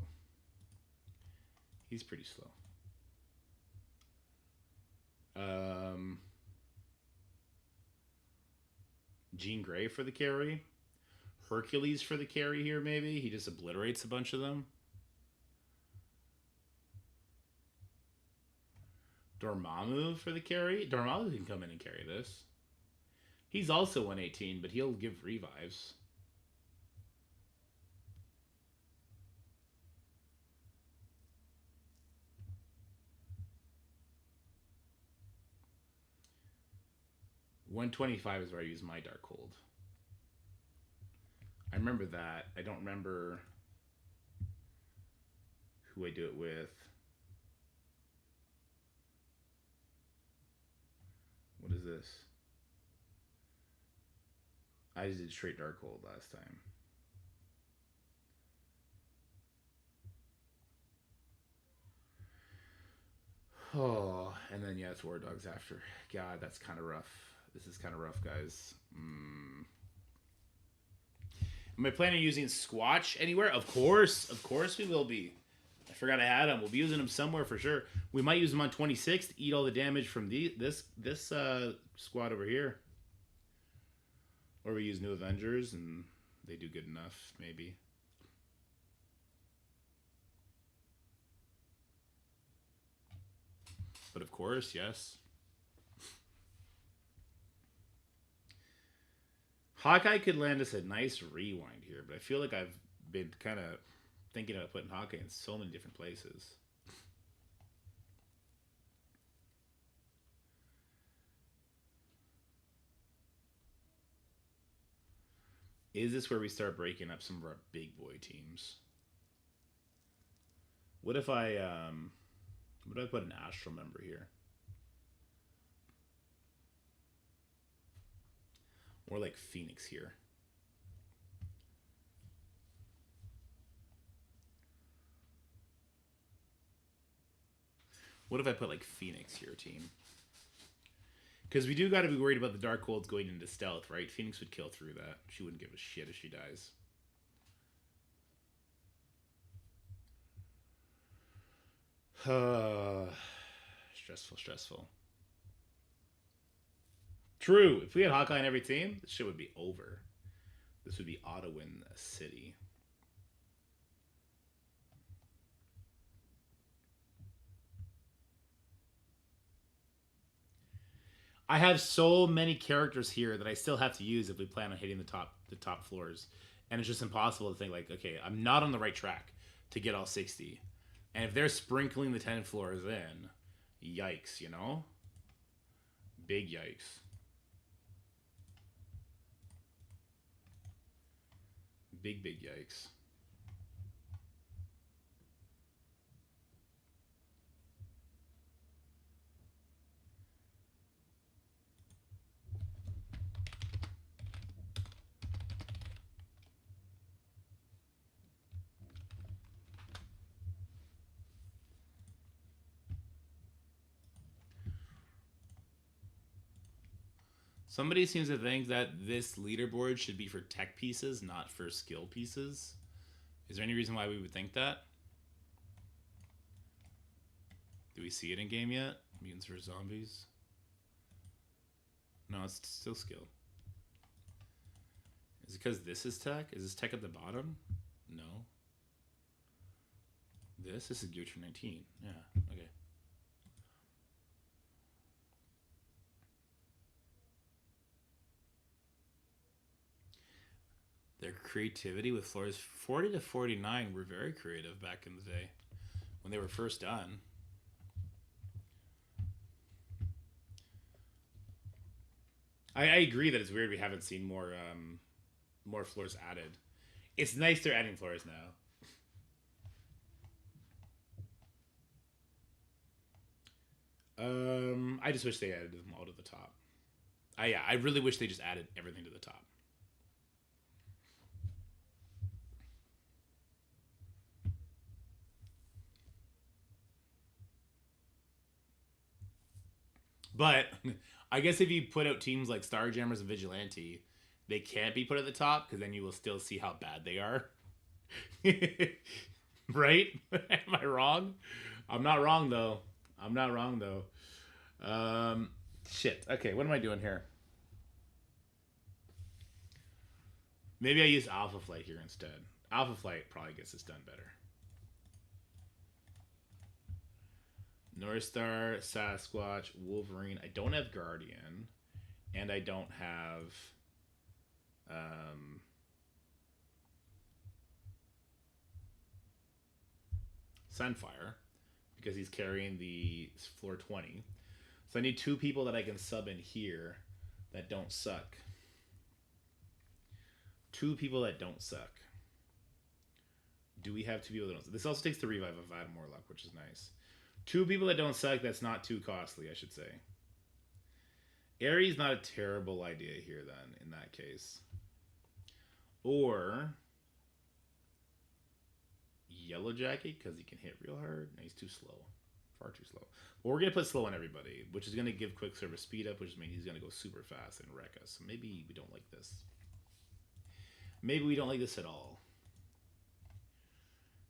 Jean Grey for the carry. Hercules for the carry here, maybe. He just obliterates a bunch of them. Dormammu for the carry. Dormammu can come in and carry this. He's also 118, but he'll give revives. $125 is where I use my Darkhold. I remember that. I don't remember who I do it with. What is this? I just did straight Darkhold last time. Oh, and then yeah, it's War Dogs after. God, that's kind of rough. This is kind of rough, guys. Am I planning on using Squatch anywhere? Of course we will be. I forgot I had him. We'll be using him somewhere for sure. We might use him on 26 to eat all the damage from this squad over here. Or we use New Avengers and they do good enough, maybe. But of course, yes. Hawkeye could land us a nice rewind here, but I feel like I've been kind of thinking about putting Hawkeye in so many different places. Is this where we start breaking up some of our big boy teams? What if I put an Astral member here? Or like Phoenix here. What if I put like Phoenix here, team? Because we do got to be worried about the Darkholds going into stealth, right? Phoenix would kill through that. She wouldn't give a shit if she dies. Stressful. True. If we had Hawkeye in every team, this shit would be over. This would be auto-win the city. I have so many characters here that I still have to use if we plan on hitting the top floors. And it's just impossible to think like, okay, I'm not on the right track to get all 60. And if they're sprinkling the 10 floors in, yikes, you know? Big yikes. Big yikes. Somebody seems to think that this leaderboard should be for tech pieces, not for skill pieces. Is there any reason why we would think that? Do we see it in game yet? Mutants vs. Zombies? No, it's still skill. Is it because this is tech? Is this tech at the bottom? No. This is Gear 19. Yeah, okay. Their creativity with floors 40 to 49 were very creative back in the day when they were first done. I agree that it's weird we haven't seen more floors added. It's nice they're adding floors now. I just wish they added them all to the top. I really wish they just added everything to the top. But I guess if you put out teams like Starjammers and Vigilante, they can't be put at the top because then you will still see how bad they are. Right? Am I wrong? I'm not wrong though. Shit. Okay, what am I doing here? Maybe I use Alpha Flight here instead. Alpha Flight probably gets this done better. North Star, Sasquatch, Wolverine. I don't have Guardian. And I don't have Sunfire because he's carrying the floor 20. So I need 2 people that I can sub in here that don't suck. 2 people that don't suck. Do we have 2 people that don't suck? This also takes the revive of Adam Morlock, which is nice. 2 people that don't suck, that's not too costly, I should say. Ares not a terrible idea here then, in that case. Or Yellow Jacket, because he can hit real hard. No, he's too slow. Far too slow. But we're going to put slow on everybody, which is going to give Quicksilver speed up, which means he's going to go super fast and wreck us. So maybe we don't like this. Maybe we don't like this at all.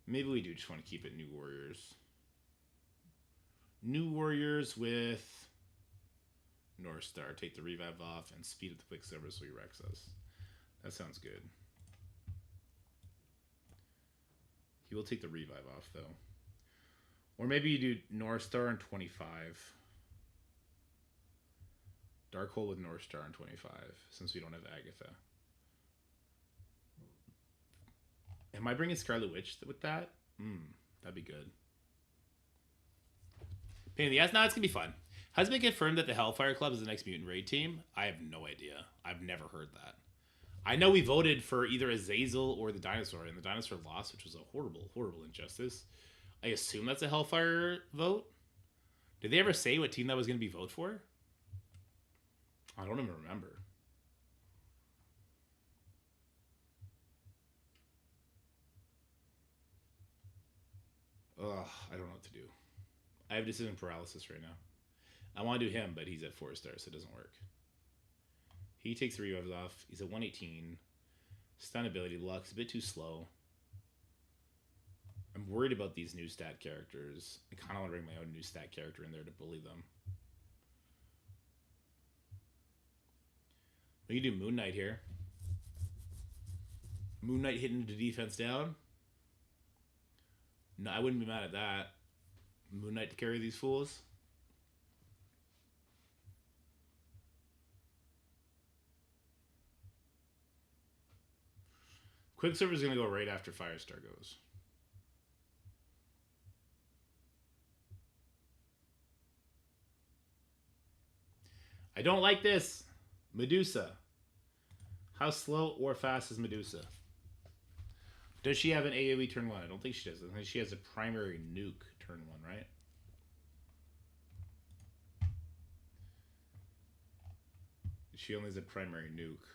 Maybe we do just want to keep it New Warriors. New Warriors with North Star. Take the revive off and speed up the Quicksilver so he wrecks us. That sounds good. He will take the revive off, though. Or maybe you do North Star on 25. Darkhold with North Star on 25, since we don't have Agatha. Am I bringing Scarlet Witch with that? That'd be good. Pain in the ass? Nah, it's going to be fun. Has it been confirmed that the Hellfire Club is the next Mutant Raid team? I have no idea. I've never heard that. I know we voted for either Azazel or the Dinosaur, and the Dinosaur lost, which was a horrible, horrible injustice. I assume that's a Hellfire vote. Did they ever say what team that was going to be voted for? I don't even remember. Ugh, I don't know what to do. I have decision paralysis right now. I want to do him, but he's at 4 stars, so it doesn't work. He takes 3 revives off. He's at 118. Stun ability, Lux, a bit too slow. I'm worried about these new stat characters. I kind of want to bring my own new stat character in there to bully them. We can do Moon Knight here. Moon Knight hitting the defense down. No, I wouldn't be mad at that. Moon Knight to carry these fools. Quicksilver's going to go right after Firestar goes. I don't like this. Medusa. How slow or fast is Medusa? Does she have an AoE turn 1? I don't think she does. I think she has a primary nuke turn 1, right? She only has a primary nuke.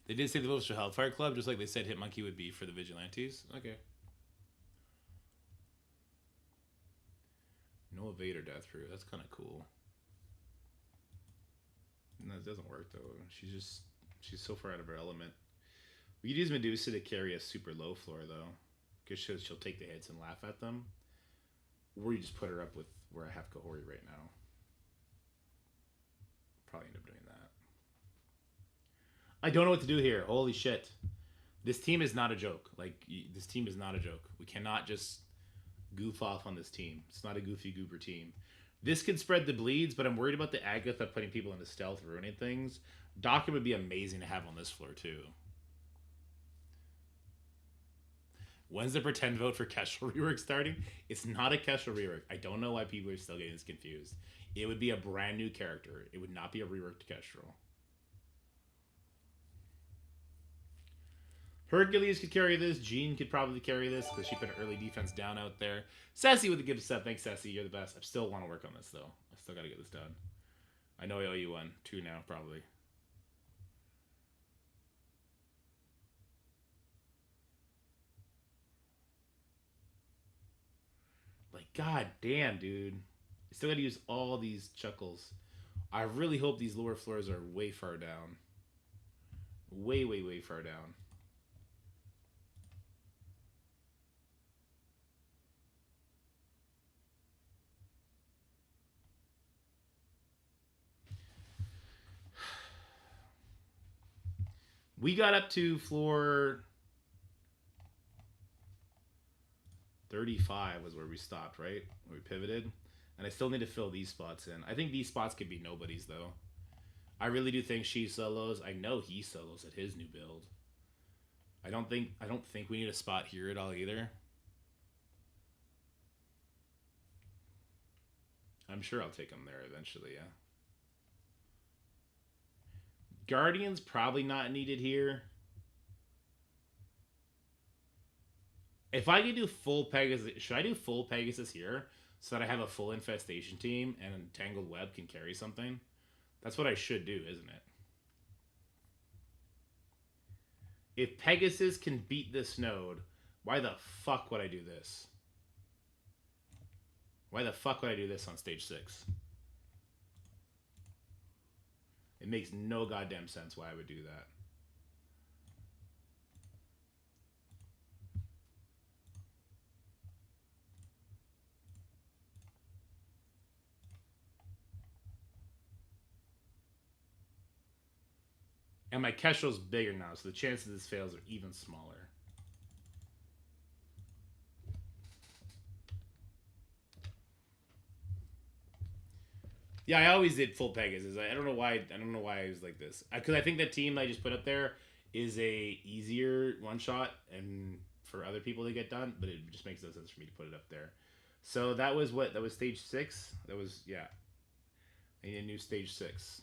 They did say the votes for Hellfire Club, just like they said Hitmonkey would be for the Vigilantes. Okay. No evade or death route. That's kind of cool. No, it doesn't work though. She's so far out of her element. We could use Medusa to carry a super low floor though, because she'll take the hits and laugh at them. Or you just put her up with where I have Kahori right now. Probably end up doing that. I don't know what to do here. Holy shit. This team is not a joke. Like, this team is not a joke. We cannot just goof off on this team. It's not a goofy goober team. This could spread the bleeds, but I'm worried about the Agatha putting people into stealth, ruining things. Docker would be amazing to have on this floor, too. When's the pretend vote for Kestrel rework starting? It's not a Kestrel rework. I don't know why people are still getting this confused. It would be a brand new character. It would not be a reworked Kestrel. Hercules could carry this. Jean could probably carry this because she put an early defense down out there. Sassy with a good step. Thanks, Sassy. You're the best. I still want to work on this, though. I still got to get this done. I know I owe you one. 2 now, probably. Like, god damn, dude. I still got to use all these chuckles. I really hope these lower floors are way far down. Way, way, way far down. We got up to floor 35 was where we stopped, right? Where we pivoted. And I still need to fill these spots in. I think these spots could be nobodies, though. I really do think she solos. I know he solos at his new build. I don't think we need a spot here at all either. I'm sure I'll take him there eventually, yeah. Guardian's probably not needed here. If I could do full Pegasus, should I do full Pegasus here so that I have a full infestation team and Tangled Web can carry something? That's what I should do, isn't it? If Pegasus can beat this node, why the fuck would I do this? Why the fuck would I do this on stage 6? It makes no goddamn sense why I would do that. And my Kestrel's bigger now, so the chances this fails are even smaller. Yeah, I always did full Pegasus. I don't know why. I don't know why I was like this. Because I think the team I just put up there is a easier one shot and for other people to get done. But it just makes no sense for me to put it up there. So that was what? That was stage 6. That was yeah. I need a new stage 6.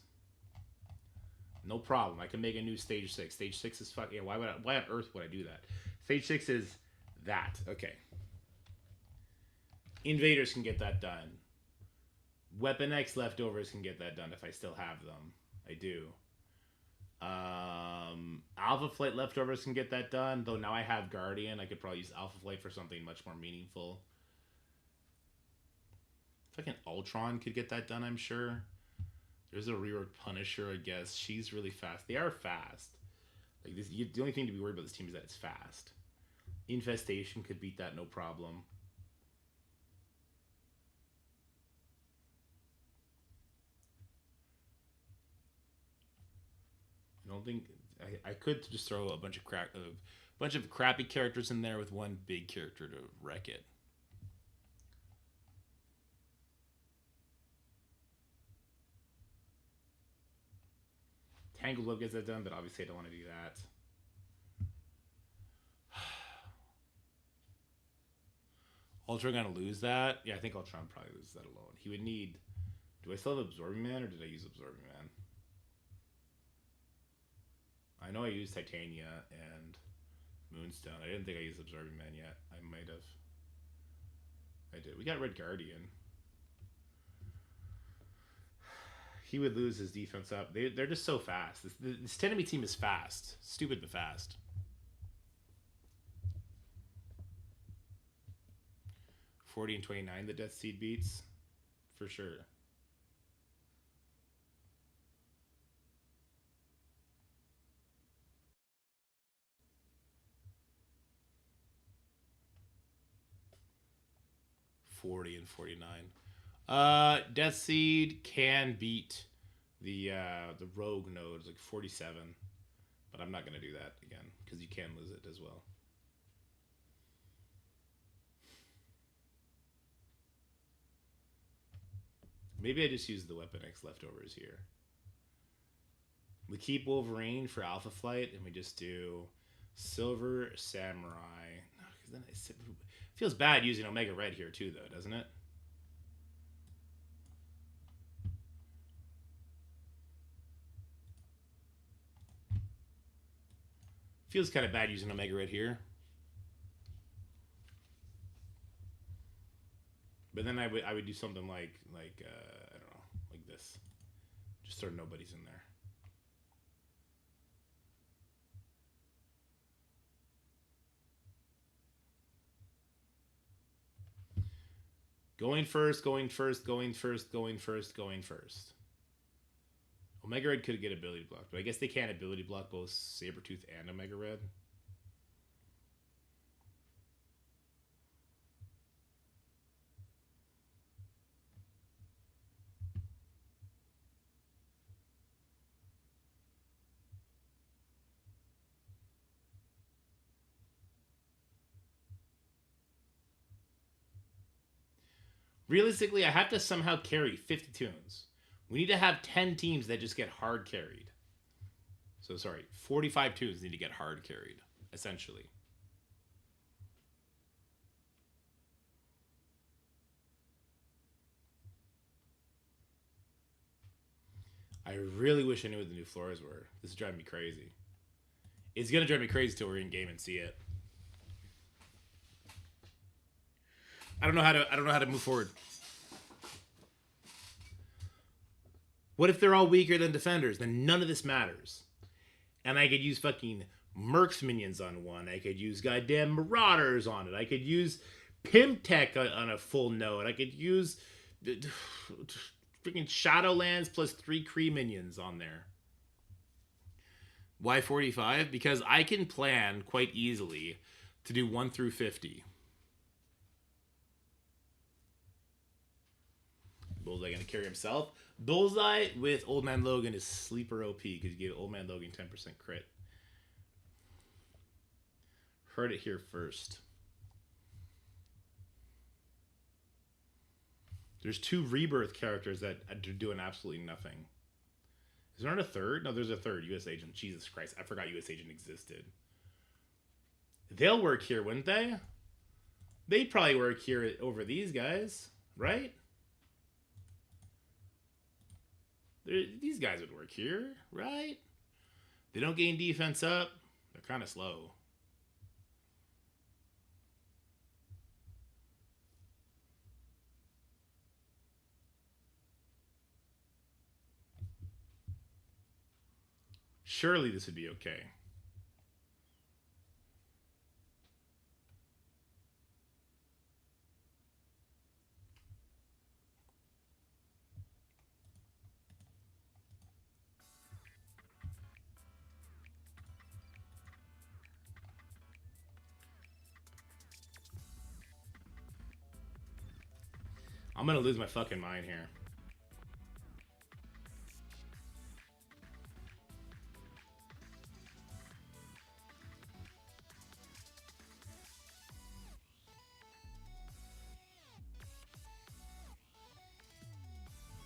No problem. I can make a new stage 6. Stage 6 is fucking. Yeah, why on earth would I do that? Stage 6 is that. Okay. Invaders can get that done. Weapon X leftovers can get that done if I still have them. I do. Alpha Flight leftovers can get that done. Though now I have Guardian. I could probably use Alpha Flight for something much more meaningful. Fucking Ultron could get that done, I'm sure. There's a rework Punisher, I guess. She's really fast. They are fast. Like this, the only thing to be worried about this team is that it's fast. Infestation could beat that no problem. I don't think I could just throw a bunch of crappy characters in there with one big character to wreck it. Tangled Web gets that done, but obviously I don't want to do that. Ultron gonna lose that? Yeah, I think Ultron probably loses that alone. He would need. Do I still have Absorbing Man, or did I use Absorbing Man? I know I used Titania and Moonstone. I didn't think I used Absorbing Man yet. I might have. I did. We got Red Guardian. He would lose his defense up. They're just so fast. This enemy team is fast. Stupid but fast. $40 and $29 the Death Seed beats. For sure. $40 and $49. Death Seed can beat the Rogue node, like 47, but I'm not gonna do that again because you can lose it as well. Maybe I just use the Weapon X leftovers here. We keep Wolverine for Alpha Flight, and we just do Silver Samurai. Because then it feels bad using Omega Red here too, though, doesn't it? Feels kind of bad using Omega Red here. But then I would do something like I don't know, like this. Just throw nobodies in there. Going first, going first, going first, going first, going first. Omega Red could get ability block, but I guess they can't ability block both Sabretooth and Omega Red. Realistically, I have to somehow carry 50 tunes. We need to have 10 teams that just get hard carried. So, sorry, 45 tunes need to get hard carried, essentially. I really wish I knew what the new floors were. This is driving me crazy. It's gonna drive me crazy till we're in game and see it. I don't know how to move forward. What if they're all weaker than defenders? Then none of this matters. And I could use fucking Mercs minions on one. I could use goddamn Marauders on it. I could use Pimtech on a full node. I could use freaking Shadowlands plus 3 Kree minions on there. Why 45? Because I can plan quite easily to do 1 through 50. Bullseye gonna carry himself. Bullseye with Old Man Logan is sleeper OP because you gave Old Man Logan 10% crit. Heard it here first. There's 2 Rebirth characters that are doing absolutely nothing. Is there not a third? No, there's a third. U.S. Agent. Jesus Christ. I forgot U.S. Agent existed. They'll work here, wouldn't they? They'd probably work here over these guys, right? These guys would work here, right? They don't gain defense up. They're kind of slow. Surely this would be okay. I'm gonna lose my fucking mind here.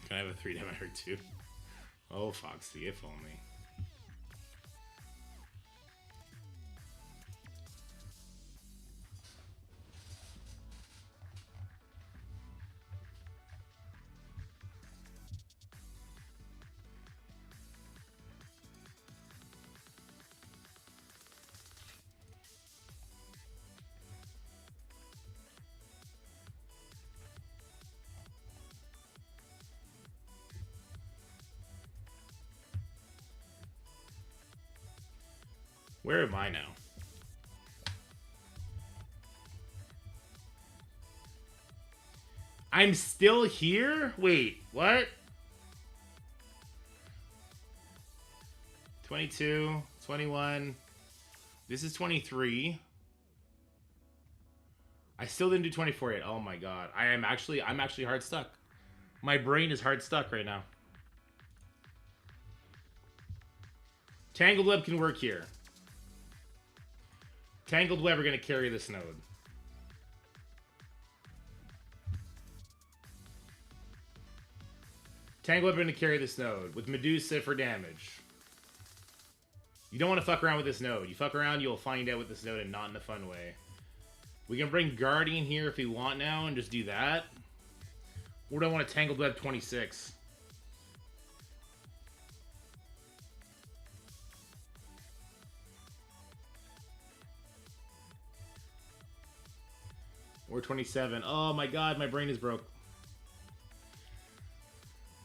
Can I have a 3 damage too? Oh, Foxy, if only. Where am I now? I'm still here? Wait, what? 22, 21. This is 23. I still didn't do 24 yet. Oh my god. I'm actually hard stuck. My brain is hard stuck right now. Tangled Web can work here. Tangled Web are going to carry this node. Tangled Web are going to carry this node with Medusa for damage. You don't want to fuck around with this node. You fuck around, you'll find out with this node and not in a fun way. We can bring Guardian here if we want now and just do that. Or do I want a Tangled Web 26? Or 27. Oh my god, my brain is broke.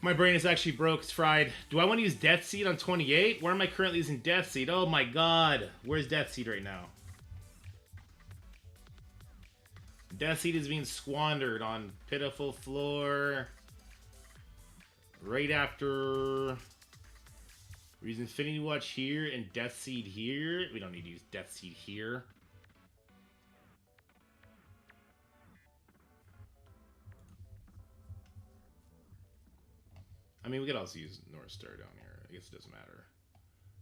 My brain is actually broke. It's fried. Do I want to use Death Seed on 28? Where am I currently using Death Seed? Oh my god. Where's Death Seed right now? Death Seed is being squandered on Pitiful Floor. Right after... We're using Infinity Watch here and Death Seed here. We don't need to use Death Seed here. I mean, we could also use North Star down here. I guess it doesn't matter.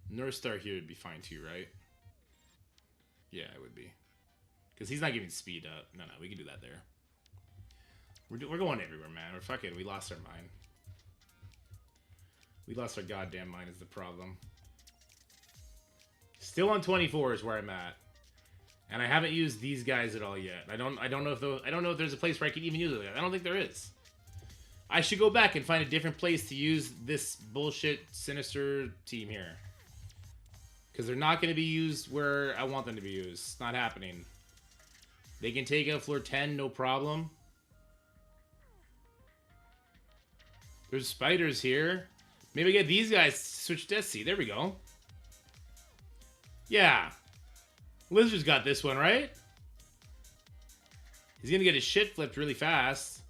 North Star here would be fine too, right? Yeah, it would be. Because he's not giving speed up. No, we can do that there. We're going everywhere, man. We're fucking. We lost our mind. We lost our goddamn mind is the problem. Still on 24 is where I'm at, and I haven't used these guys at all yet. I don't know if there's a place where I can even use it. I don't think there is. I should go back and find a different place to use this bullshit sinister team here, because they're not going to be used where I want them to be used. It's not happening. They can take out floor 10, no problem. There's spiders here. Maybe get these guys to switch Death Seed. There we go. Yeah. Lizard's got this one, right? He's going to get his shit flipped really fast.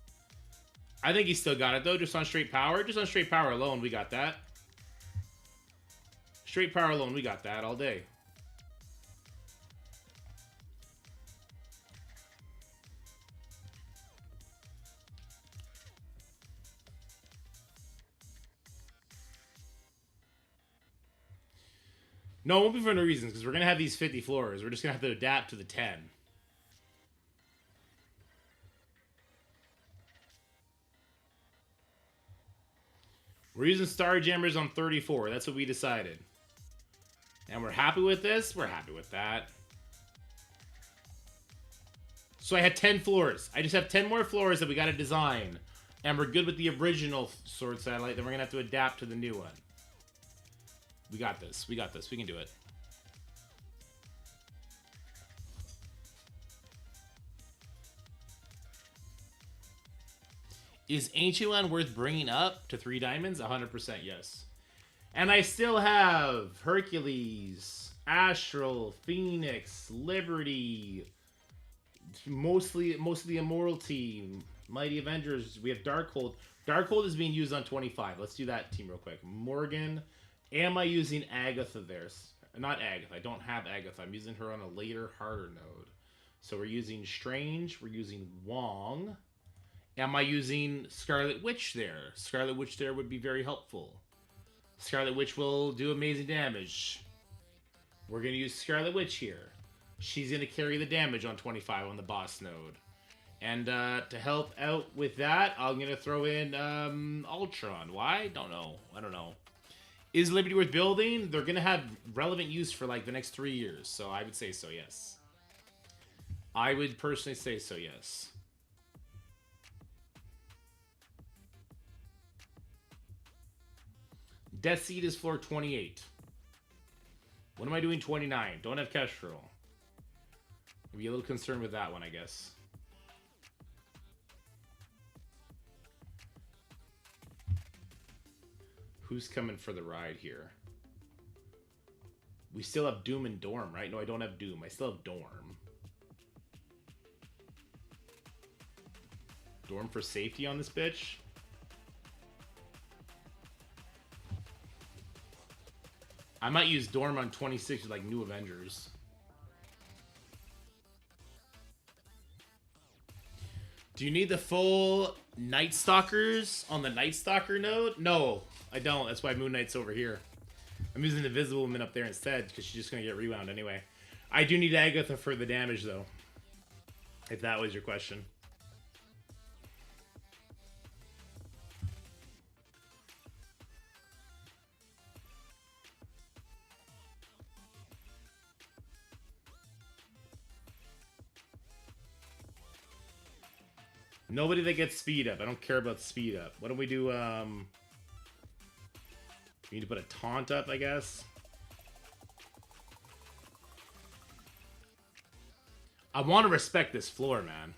I think he's still got it, though, just on straight power. Just on straight power alone, we got that. Straight power alone, we got that all day. No, it won't be for no reasons, because we're going to have these 50 floors. We're just going to have to adapt to the 10. We're using Star Jammers on 34. That's what we decided. And we're happy with this. We're happy with that. So I had 10 floors. I just have 10 more floors that we got to design. And we're good with the original sword satellite. Then we're going to have to adapt to the new one. We got this. We got this. We can do it. Is Ancient One worth bringing up to 3 diamonds? 100% yes. And I still have Hercules, Astral, Phoenix, Liberty, mostly the Immortal team, Mighty Avengers. We have Darkhold. Darkhold is being used on 25. Let's do that team real quick. Morgan. Am I using Agatha there? Not Agatha. I don't have Agatha. I'm using her on a later, harder node. So we're using Strange. We're using Wong. Am I using Scarlet Witch there? Scarlet Witch there would be very helpful. Scarlet Witch will do amazing damage. We're going to use Scarlet Witch here. She's going to carry the damage on 25 on the boss node. And to help out with that, I'm going to throw in Ultron. Why? Don't know. I don't know. Is Liberty worth building? They're going to have relevant use for like the next 3 years. So I would say so, yes. I would personally say so, yes. Death Seed is floor 28. What am I doing 29? Don't have Kestrel. I'd be a little concerned with that one, I guess. Who's coming for the ride here? We still have Doom and Dorm, right? No, I don't have Doom. I still have Dorm. Dorm for safety on this bitch? I might use Dorm on 26 with like New Avengers. Do you need the full Night Stalkers on the Night Stalker node? No, I don't. That's why Moon Knight's over here. I'm using the Invisible Woman up there instead because she's just going to get rewound anyway. I do need Agatha for the damage though, if that was your question. Nobody that gets speed up. I don't care about speed up. What do we do? We need to put a taunt up, I guess. I want to respect this floor, man.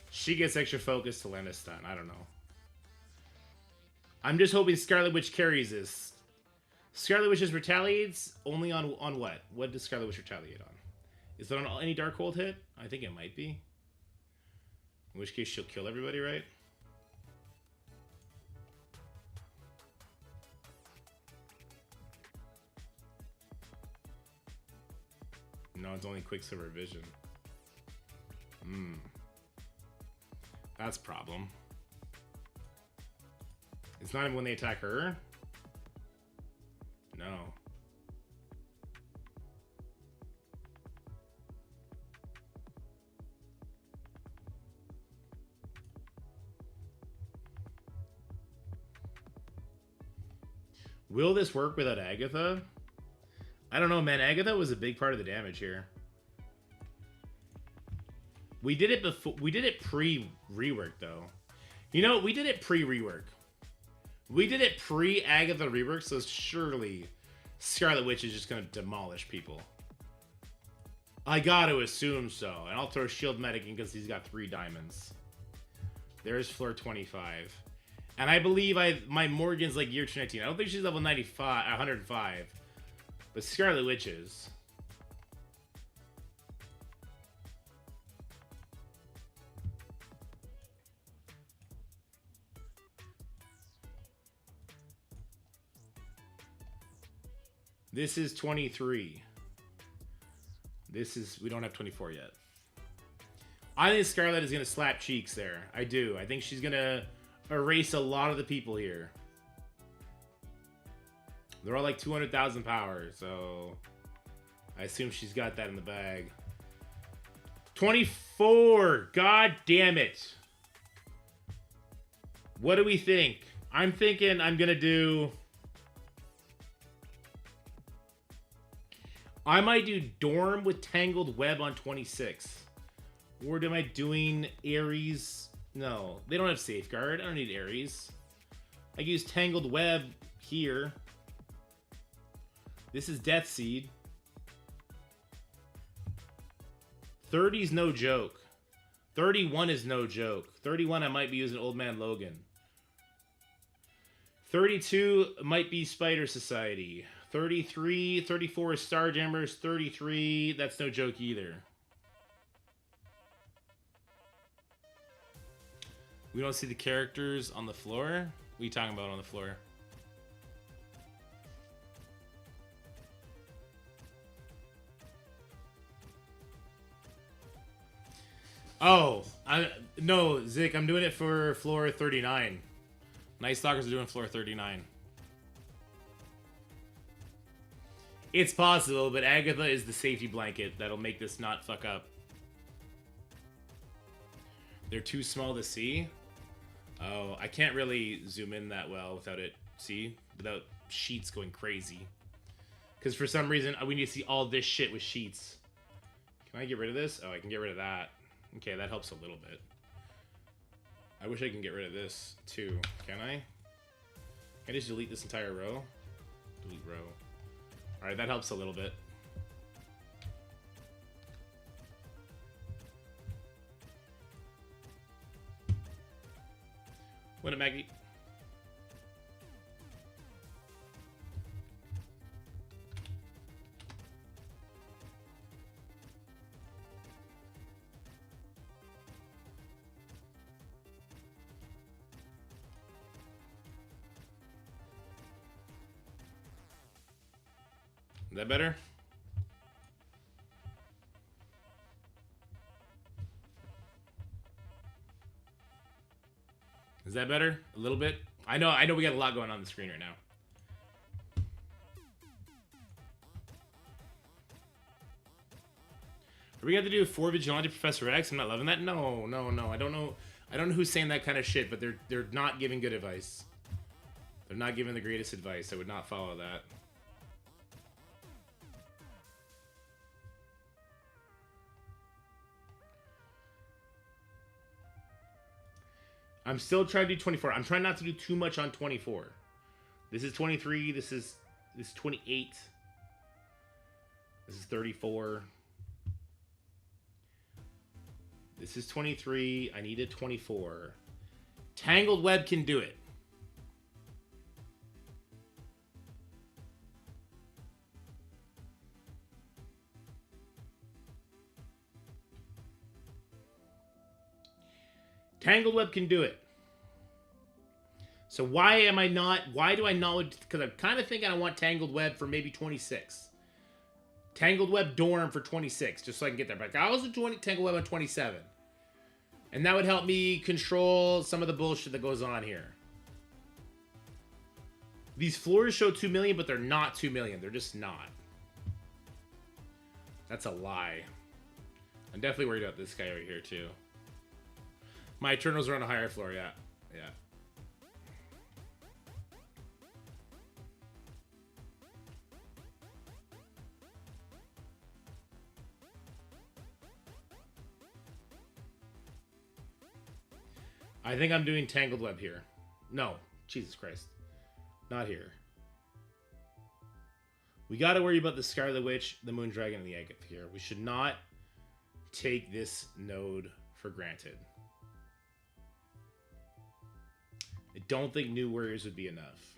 She gets extra focus to land a stun. I don't know. I'm just hoping Scarlet Witch carries this. Scarlet Witch's retaliates only on what? What does Scarlet Witch retaliate on? Is it on any Darkhold hit? I think it might be. In which case she'll kill everybody, right? No, it's only Quicksilver Vision. That's a problem. It's not even when they attack her? No. Will this work without Agatha? I don't know, man. Agatha was a big part of the damage here. We did it before. We did it pre-rework, though. You know, we did it pre-rework. We did it pre-Agatha rework, so surely Scarlet Witch is just going to demolish people. I got to assume so. And I'll throw Shield Medic in because he's got 3 diamonds. There's floor 25. And I believe my Morgan's like year 219. I don't think she's level 95, 105. But Scarlet Witch is. This is 23. This is... We don't have 24 yet. I think Scarlet is going to slap cheeks there. I do. I think she's going to erase a lot of the people here. They're all like 200,000 power, so... I assume she's got that in the bag. 24! God damn it! What do we think? I'm thinking I'm going to do... I might do Dorm with Tangled Web on 26. Or am I doing Ares? No, they don't have Safeguard. I don't need Ares. I can use Tangled Web here. This is Death Seed. 30's no joke. 31 is no joke. 31 I might be using Old Man Logan. 32 might be Spider Society. 33, 34 is Starjammers. 33, that's no joke either. We don't see the characters on the floor? What are you talking about on the floor? Oh, no, Zik, I'm doing it for floor 39. Night Stalkers are doing floor 39. It's possible, but Agatha is the safety blanket that'll make this not fuck up. They're too small to see. Oh, I can't really zoom in that well without it, without sheets going crazy. Because for some reason, we need to see all this shit with sheets. Can I get rid of this? Oh, I can get rid of that. Okay, that helps a little bit. I wish I can get rid of this, too. Can I? Can I just delete this entire row? Delete row. Alright, that helps a little bit. What up, Maggie? Is that better? Is that better? A little bit? I know we got a lot going on the screen right now. Are we going to do 4 Vigilante Professor X? I'm not loving that. No. I don't know who's saying that kind of shit, but they're not giving good advice. They're not giving the greatest advice. I would not follow that. I'm still trying to do 24. I'm trying not to do too much on 24. This is 23. This is 28. This is 34. This is 23. I need a 24. Tangled Web can do it. Tangled Web can do it. So why do I not, because I'm kind of thinking I want Tangled Web for maybe 26. Tangled Web Dorm for 26, just so I can get there. But I also do Tangled Web on 27. And that would help me control some of the bullshit that goes on here. These floors show 2 million, but they're not 2 million. They're just not. That's a lie. I'm definitely worried about this guy over here, too. My Eternals are on a higher floor, yeah. Yeah. I think I'm doing Tangled Web here. No. Jesus Christ. Not here. We got to worry about the Scarlet Witch, the Moon Dragon, and the Agate here. We should not take this node for granted. I don't think new warriors would be enough.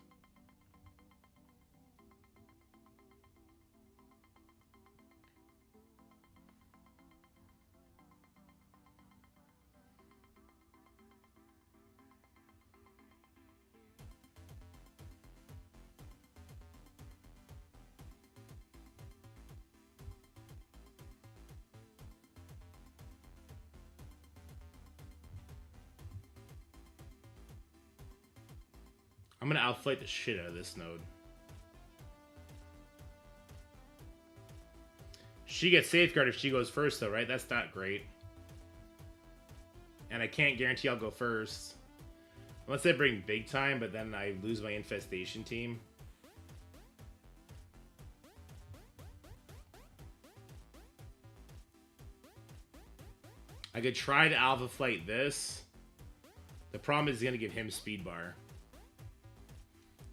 I'm going to outflight the shit out of this node. She gets safeguarded if she goes first, though, right? That's not great. And I can't guarantee I'll go first. Unless I bring big time, but then I lose my infestation team. I could try to alpha flight this. The problem is going to give him speed bar.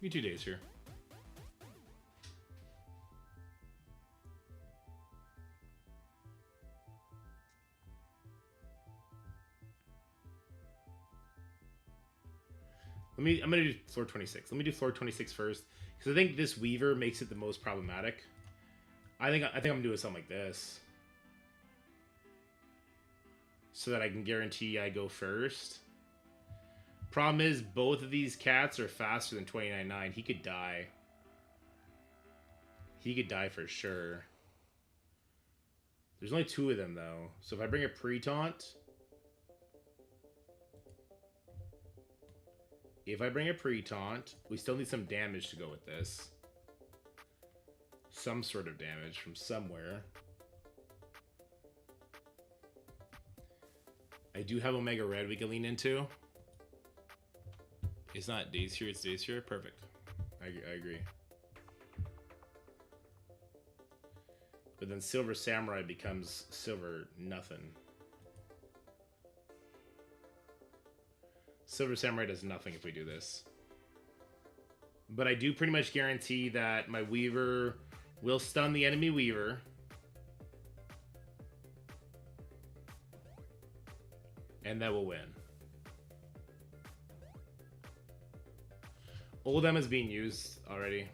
Give me 2 days here. I'm gonna do floor 26. Let me do floor 26 first, because I think this Weaver makes it the most problematic. I think I'm doing something like this, so that I can guarantee I go first. Problem is, both of these cats are faster than 29.9. He could die. He could die for sure. There's only 2 of them, though. So if I bring a pre-taunt... If I bring a pre-taunt, we still need some damage to go with this. Some sort of damage from somewhere. I do have Omega Red we can lean into. It's not Days here, it's Days here. Perfect. I agree. But then Silver Samurai becomes Silver Nothing. Silver Samurai does nothing if we do this. But I do pretty much guarantee that my Weaver will stun the enemy Weaver. And that will win. Old M is being used already.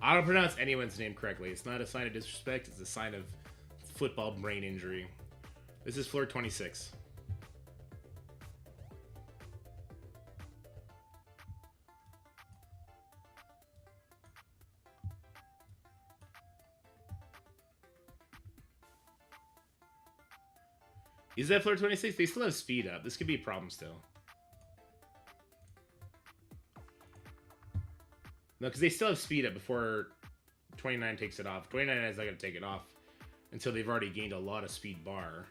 I don't pronounce anyone's name correctly. It's not a sign of disrespect. It's a sign of football brain injury. This is floor 26. Is that floor 26? They still have speed up. This could be a problem still. No, because they still have speed up before 29 takes it off. 29 is not going to take it off until they've already gained a lot of speed bar.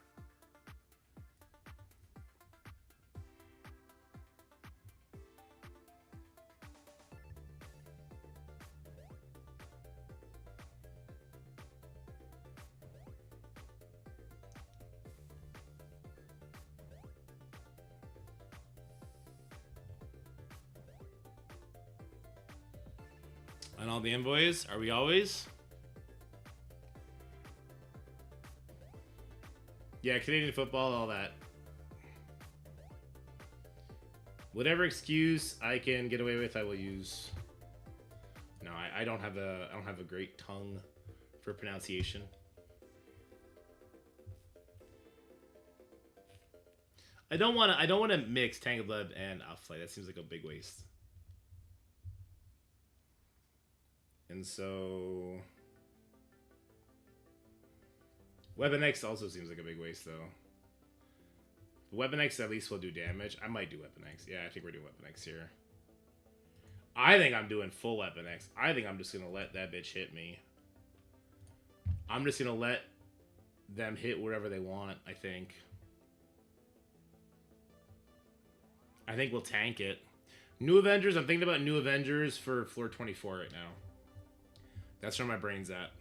And all the envoys, are we always? Yeah, Canadian football, all that. Whatever excuse I can get away with, I will use. No, I don't have a great tongue for pronunciation. I don't want to mix Tangled Web and Outflight. That seems like a big waste. And so Weapon X also seems like a big waste, though. Weapon X at least will do damage. I might do Weapon X. Yeah, I think we're doing Weapon X here. I think I'm doing full Weapon X. I think I'm just going to let that bitch hit me. I'm just going to let them hit wherever they want, I think. I think we'll tank it. New Avengers. I'm thinking about New Avengers for floor 24 right now. That's where my brain's at.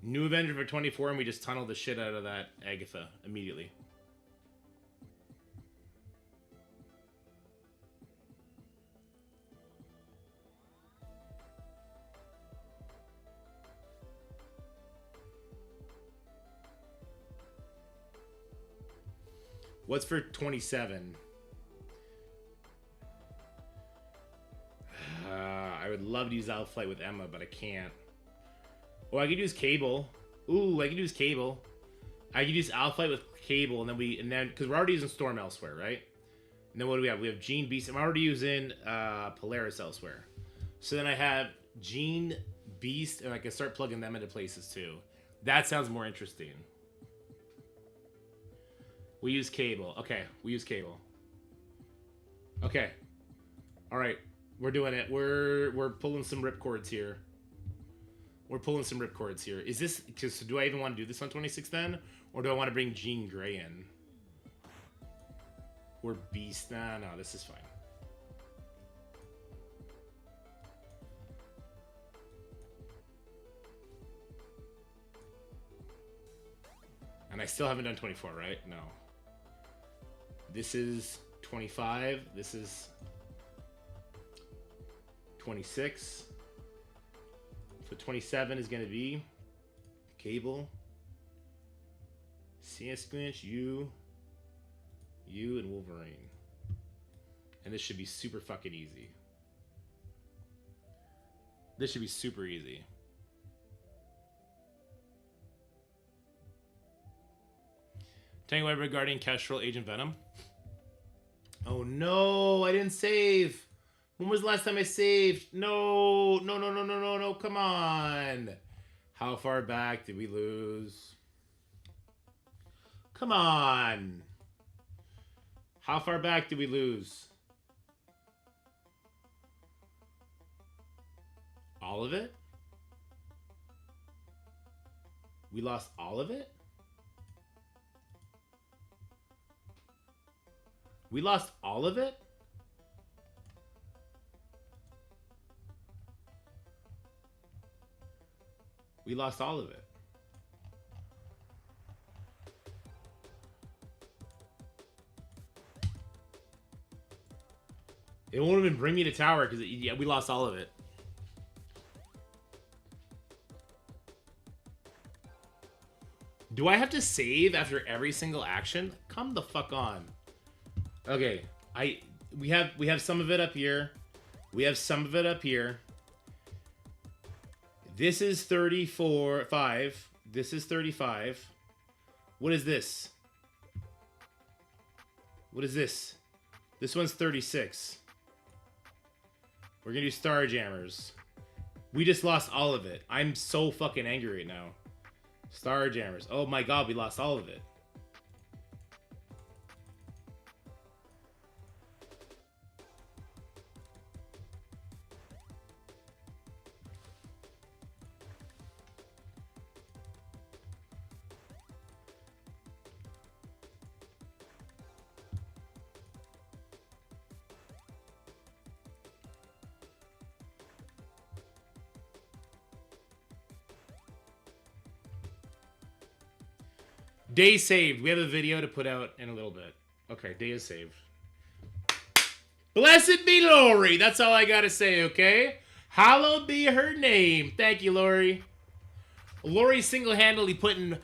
New Avenger for 24, and we just tunnel the shit out of that Agatha immediately. What's for 27? I would love to use Alpha Flight with Emma, but I can't. Oh, I could use Cable. Ooh, I could use Cable. I could use Alpha Flight with Cable, and then because we're already using Storm elsewhere, right? And then what do we have? We have Jean Beast. I'm already using Polaris elsewhere. So then I have Jean Beast, and I can start plugging them into places too. That sounds more interesting. We use Cable. Okay, we use Cable. Okay. All right. We're doing it. We're pulling some ripcords here. We're pulling some ripcords here. Is this... Cause do I even want to do this on 26 then? Or do I want to bring Jean Grey in? Or Beast? Nah, no, this is fine. And I still haven't done 24, right? No. This is 25. This is 26. So 27 is going to be Cable, CS Squinch, you, and Wolverine. And this should be super fucking easy. This should be super easy. Tango Web regarding Kestrel Agent Venom. Oh no, I didn't save. When was the last time I saved? No, come on. How far back did we lose? Come on. How far back did we lose? All of it? We lost all of it? We lost all of it? We lost all of it. It won't even bring me to tower because yeah, we lost all of it. Do I have to save after every single action? Come the fuck on. Okay, we have some of it up here. We have some of it up here. This is 5. This is 35. What is this? What is this? This one's 36. We're gonna do Starjammers. We just lost all of it. I'm so fucking angry right now. Starjammers. Oh my god, we lost all of it. Day saved. We have a video to put out in a little bit. Okay, day is saved. Blessed be Lori. That's all I gotta say, okay? Hallowed be her name. Thank you, Lori. Lori's single-handedly putting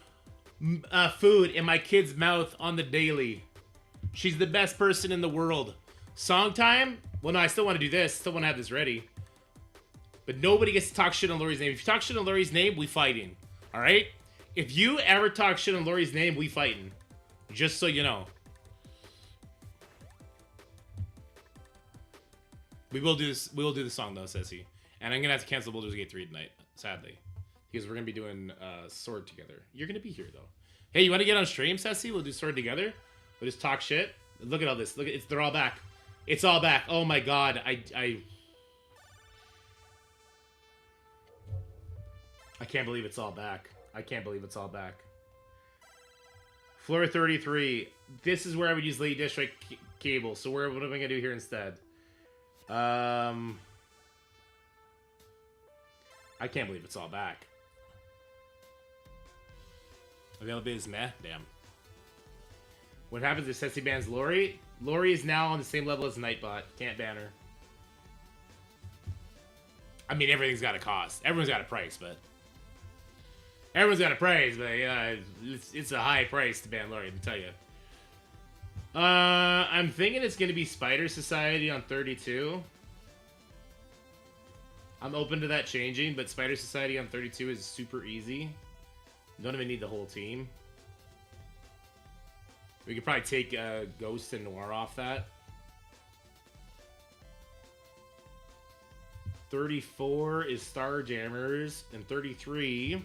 food in my kid's mouth on the daily. She's the best person in the world. Song time? Well, no, I still want to do this. Still want to have this ready. But nobody gets to talk shit on Lori's name. If you talk shit on Lori's name, we fighting. All right? If you ever talk shit on Lori's name, we fighting. Just so you know. We will do this. We will do the song though, says he. And I'm gonna have to cancel Baldur's Gate 3 tonight, sadly, because we're gonna be doing Sword together. You're gonna be here though. Hey, you want to get on stream, Sassy? We'll do Sword together. We'll just talk shit. Look at all this. Look at they're all back. It's all back. Oh my god. I can't believe it's all back. I can't believe it's all back. Floor 33. This is where I would use Lady District Cable. So what am I going to do here instead? I can't believe it's all back. Availability is meh. Damn. What happens if Sessi bans Lori? Lori is now on the same level as Nightbot. Can't ban her. I mean, everything's got a cost. Everyone's got a price, but... Everyone's got a price, but yeah, it's a high price to ban Lori, I can tell you. I'm thinking it's going to be Spider Society on 32. I'm open to that changing, but Spider Society on 32 is super easy. You don't even need the whole team. We could probably take Ghost and Noir off that. 34 is Starjammers, and 33...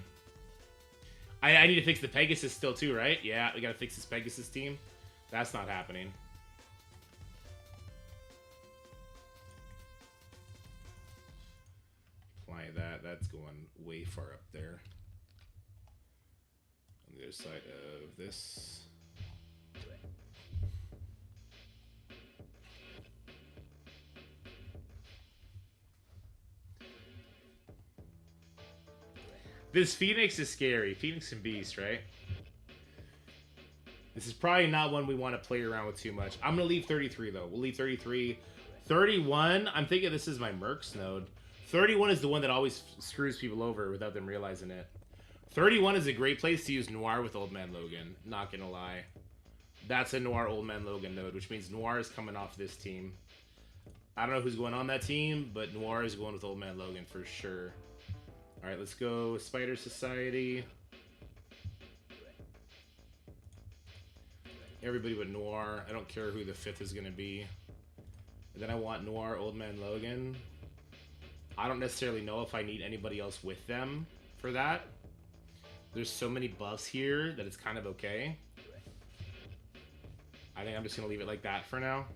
I need to fix the Pegasus still too, right? Yeah, we gotta fix this Pegasus team. That's not happening. Apply that. That's going way far up there. On the other side of this. This Phoenix is scary. Phoenix and Beast, right? This is probably not one we want to play around with too much. I'm going to leave 33, though. We'll leave 33. 31, I'm thinking this is my Mercs node. 31 is the one that always screws people over without them realizing it. 31 is a great place to use Noir with Old Man Logan. Not going to lie. That's a Noir Old Man Logan node, which means Noir is coming off this team. I don't know who's going on that team, but Noir is going with Old Man Logan for sure. Alright, let's go Spider Society. Everybody but Noir. I don't care who the 5th is going to be. And then I want Noir, Old Man Logan. I don't necessarily know if I need anybody else with them for that. There's so many buffs here that it's kind of okay. I think I'm just going to leave it like that for now.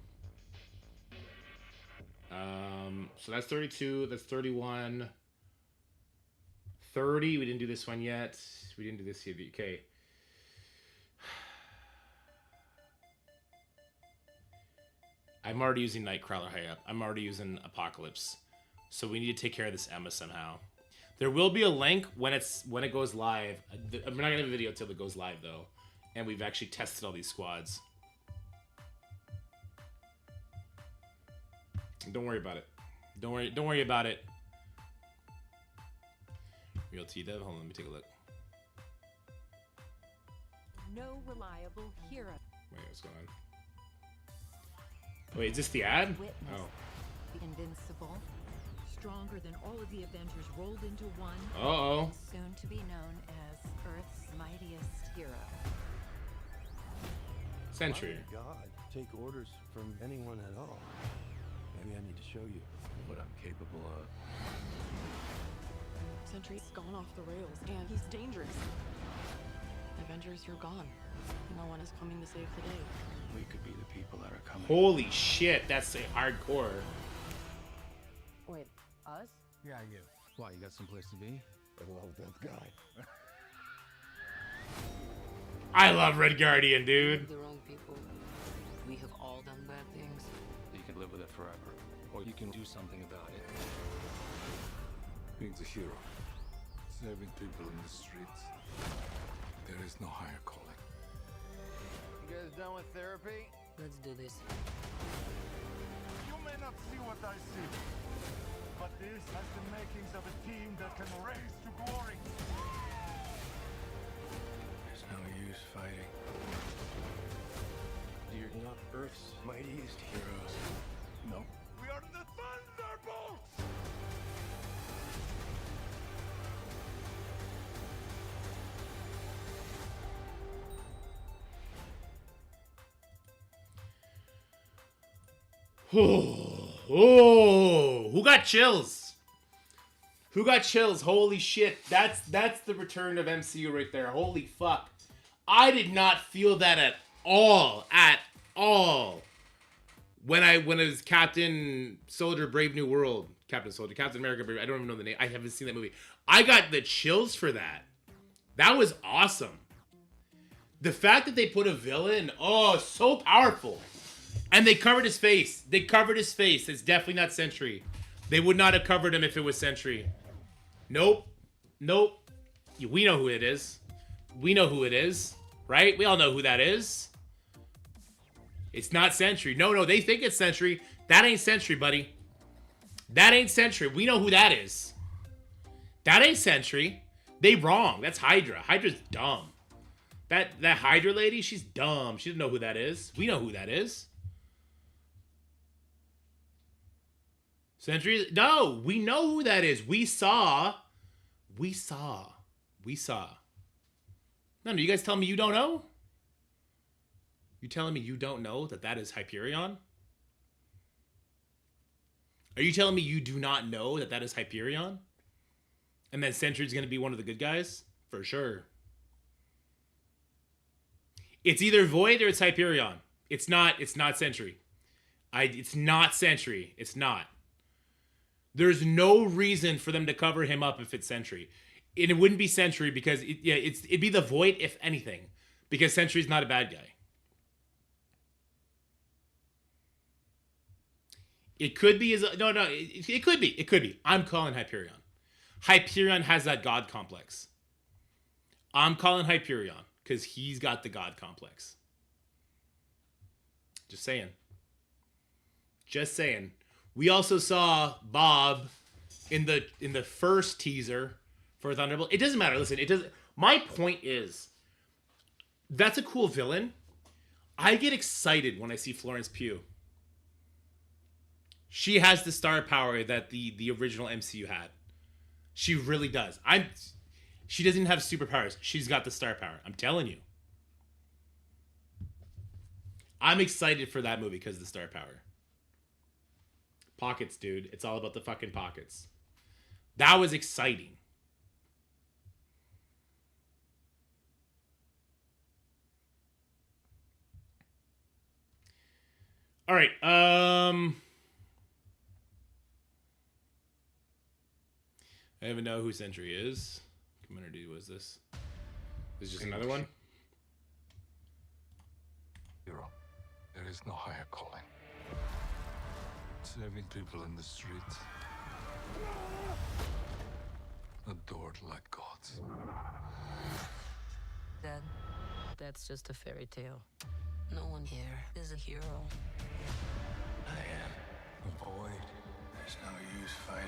So that's 32. That's 31. 30, we didn't do this one yet. We didn't do this yet. Okay. I'm already using Nightcrawler high up. I'm already using Apocalypse. So we need to take care of this Emma somehow. There will be a link when it goes live. We're not gonna have a video until it goes live though. And we've actually tested all these squads. Don't worry about it. Don't worry about it. Real T-Dev? Hold on, let me take a look. No reliable hero. Wait, what's going on? Wait, is this the ad? Witness. Oh. The invincible. Stronger than all of the Avengers rolled into one. Uh-oh. Soon to be known as Earth's mightiest hero. Sentry. My God, take orders from anyone at all. Maybe I need to show you what I'm capable of. Sentry's gone off the rails, and he's dangerous. Avengers, you're gone. No one is coming to save the day. We could be the people that are coming. Holy shit, that's a hardcore. Wait, us? Yeah, you. Why, you got someplace to be? I love that guy. I love Red Guardian, dude. The wrong people. We have all done bad things. You can live with it forever. Or you can do something about it. Being a hero, saving people in the streets, there is no higher calling. You guys done with therapy? Let's do this. You may not see what I see, but this has the makings of a team that can raise to glory. There's no use fighting. You're not Earth's mightiest heroes. No. We are the Thunderbolts! Oh, who got chills? Who got chills? Holy shit. That's the return of MCU right there. Holy fuck. I did not feel that at all. At all. When it was Captain Soldier Brave New World. Captain America Brave. I don't even know the name. I haven't seen that movie. I got the chills for that. That was awesome. The fact that they put a villain, oh, so powerful. And they covered his face. They covered his face. It's definitely not Sentry. They would not have covered him if it was Sentry. Nope. Nope. We know who it is. We know who it is, right? We all know who that is. It's not Sentry. No, they think it's Sentry. That ain't Sentry, buddy. That ain't Sentry. We know who that is. That ain't Sentry. They wrong. That's Hydra. Hydra's dumb. That Hydra lady, she's dumb. She doesn't know who that is. We know who that is. Sentry? No, we know who that is. We saw. No, you guys telling me you don't know? You telling me you don't know that is Hyperion? Are you telling me you do not know that is Hyperion? And then Sentry's going to be one of the good guys? For sure. It's either Void or it's Hyperion. It's not Sentry. It's not Sentry. It's not. There's no reason for them to cover him up if it's Sentry. And it wouldn't be Sentry because it'd be the Void if anything. Because Sentry's not a bad guy. It could be it could be. I'm calling Hyperion. Hyperion has that god complex. I'm calling Hyperion because he's got the god complex. Just saying. We also saw Bob in the first teaser for Thunderbolt. It doesn't matter. Listen, it doesn't. My point is, that's a cool villain. I get excited when I see Florence Pugh. She has the star power that the original MCU had. She really does. She doesn't have superpowers. She's got the star power. I'm telling you. I'm excited for that movie because of the star power. Pockets, dude. It's all about the fucking pockets. That was exciting. All right. I don't even know who Sentry is. Community was this? This is just another one? Hero. There is no higher calling. Serving people in the streets. Adored like gods. Then, that's just a fairy tale. No one here is a hero. I am. The void. There's no use fighting.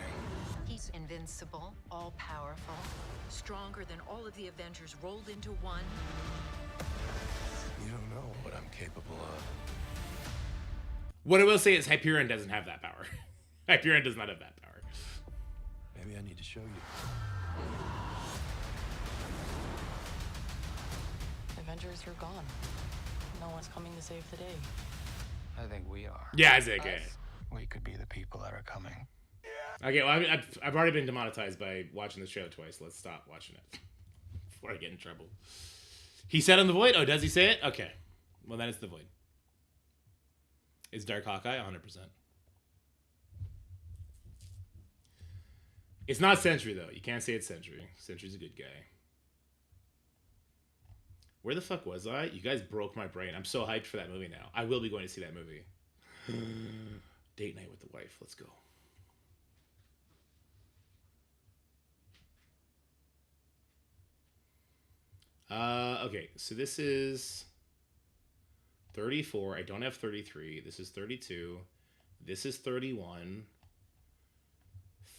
He's invincible, all-powerful, stronger than all of the Avengers rolled into one. You don't know what I'm capable of. What I will say is Hyperion doesn't have that power. Hyperion does not have that power. Maybe I need to show you. Avengers, you're gone. No one's coming to save the day. I think we are. Yeah, Isaac. We could be the people that are coming. Okay, well, I've already been demonetized by watching the show twice. Let's stop watching it before I get in trouble. He said on the Void? Oh, does he say it? Okay. Well, then it's the Void. It's Dark Hawkeye, 100%. It's not Sentry, though. You can't say it's Sentry. Sentry's a good guy. Where the fuck was I? You guys broke my brain. I'm so hyped for that movie now. I will be going to see that movie. Date night with the wife. Let's go. Okay, so this is 34. I don't have 33. This is 32. This is 31.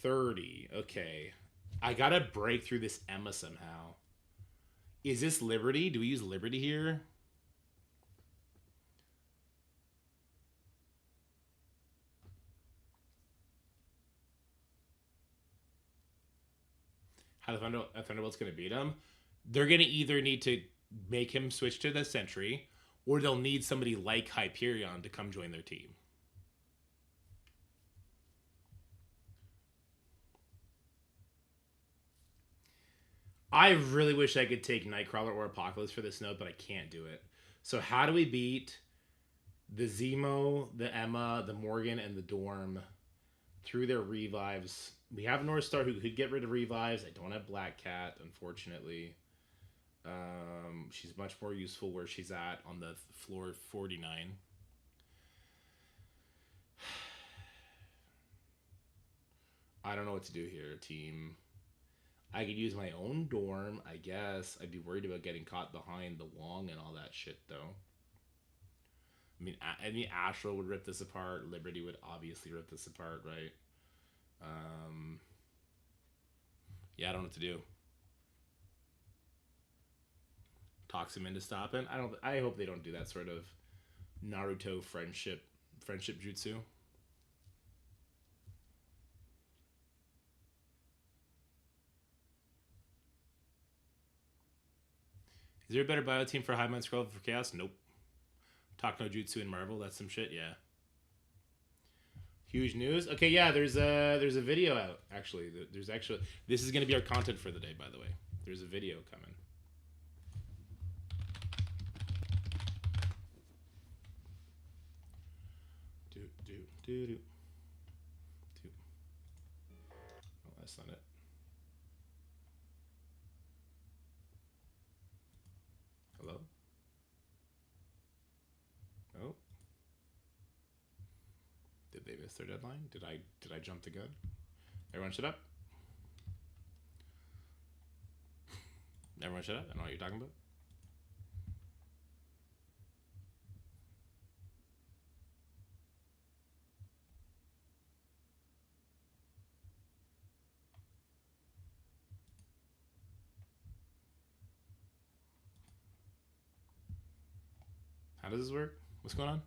30. Okay. I gotta break through this Emma somehow. Is this Liberty? Do we use Liberty here? How the Thunderbolt's gonna beat him? They're gonna either need to make him switch to the Sentry, or they'll need somebody like Hyperion to come join their team. I really wish I could take Nightcrawler or Apocalypse for this note, but I can't do it. So how do we beat the Zemo, the Emma, the Morgan, and the Dorm through their revives? We have North Star who could get rid of revives. I don't have Black Cat, unfortunately. She's much more useful where she's at on the floor 49. I don't know what to do here, team. I could use my own dorm, I guess. I'd be worried about getting caught behind the wall and all that shit, though. I mean, Astral would rip this apart. Liberty would obviously rip this apart, right? Yeah, I don't know what to do. Talks him into stopping. I hope they don't do that sort of Naruto friendship jutsu. Is there a better bio team for High Mind Skrull for Chaos? Nope. Talk no Jutsu in Marvel, that's some shit, yeah. Huge news. Okay, yeah, there's a video out, actually. This is gonna be our content for the day, by the way. There's a video coming. Oh, that's not it. Hello? Oh. Did they miss their deadline? Did I jump the gun? Everyone shut up. Everyone shut up. I know what you're talking about. How does this work? What's going on?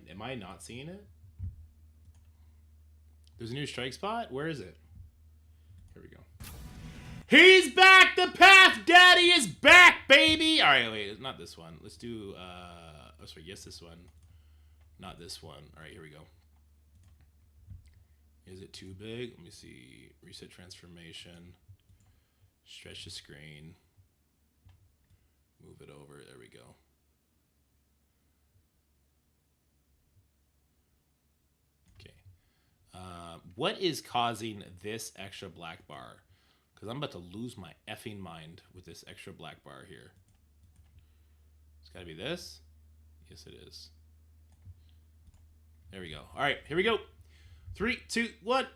Am I not seeing it? There's a new strike spot? Where is it? Here we go. He's back! The Path Daddy is back, baby! Alright, wait, not this one. Let's do, oh, sorry, yes, this one. Not this one. Alright, here we go. Is it too big? Let me see. Reset transformation. Stretch the screen. Move it over. There we go. What is causing this extra black bar? Because I'm about to lose my effing mind with this extra black bar here. It's got to be this. Yes, it is. There we go. All right, here we go. 3, 2, 1.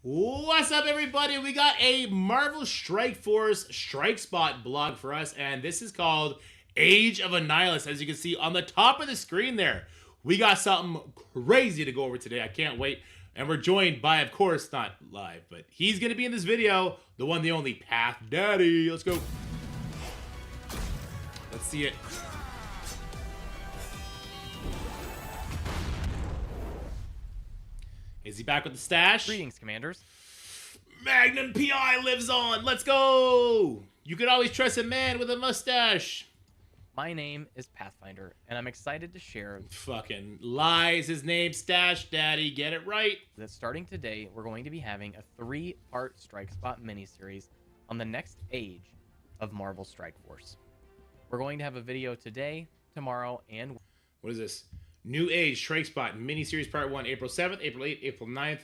What's up, everybody? We got a Marvel Strike Force Strike Spot blog for us, and this is called Age of Annihilus. As you can see on the top of the screen there, we got something crazy to go over today. I can't wait. And we're joined by, of course, not live, but he's going to be in this video, the one, the only, Path Daddy. Let's go. Let's see it. Is he back with the stash? Greetings, Commanders. Magnum PI lives on. Let's go. You can always trust a man with a mustache. My name is Pathfinder, and I'm excited to share Fucking lies. His name's Stash Daddy. Get it right. that starting today, we're going to be having a 3-part Strike Spot miniseries on the next age of Marvel Strike Force. We're going to have a video today, tomorrow, and... What is this? New Age Strike Spot miniseries part 1, April 7th, April 8th, April 9th.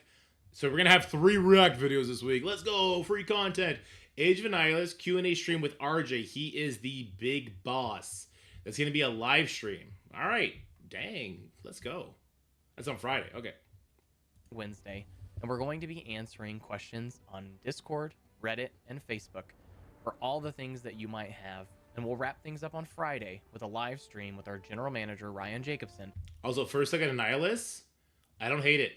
So we're going to have 3 react videos this week. Let's go. Free content. Age of Annihilus, Q&A stream with RJ. He is the big boss. That's going to be a live stream. All right. Dang. Let's go. That's on Friday. Okay. Wednesday, and we're going to be answering questions on Discord, Reddit, and Facebook for all the things that you might have. And we'll wrap things up on Friday with a live stream with our general manager, Ryan Jacobson. Also, first look at Annihilus. I don't hate it.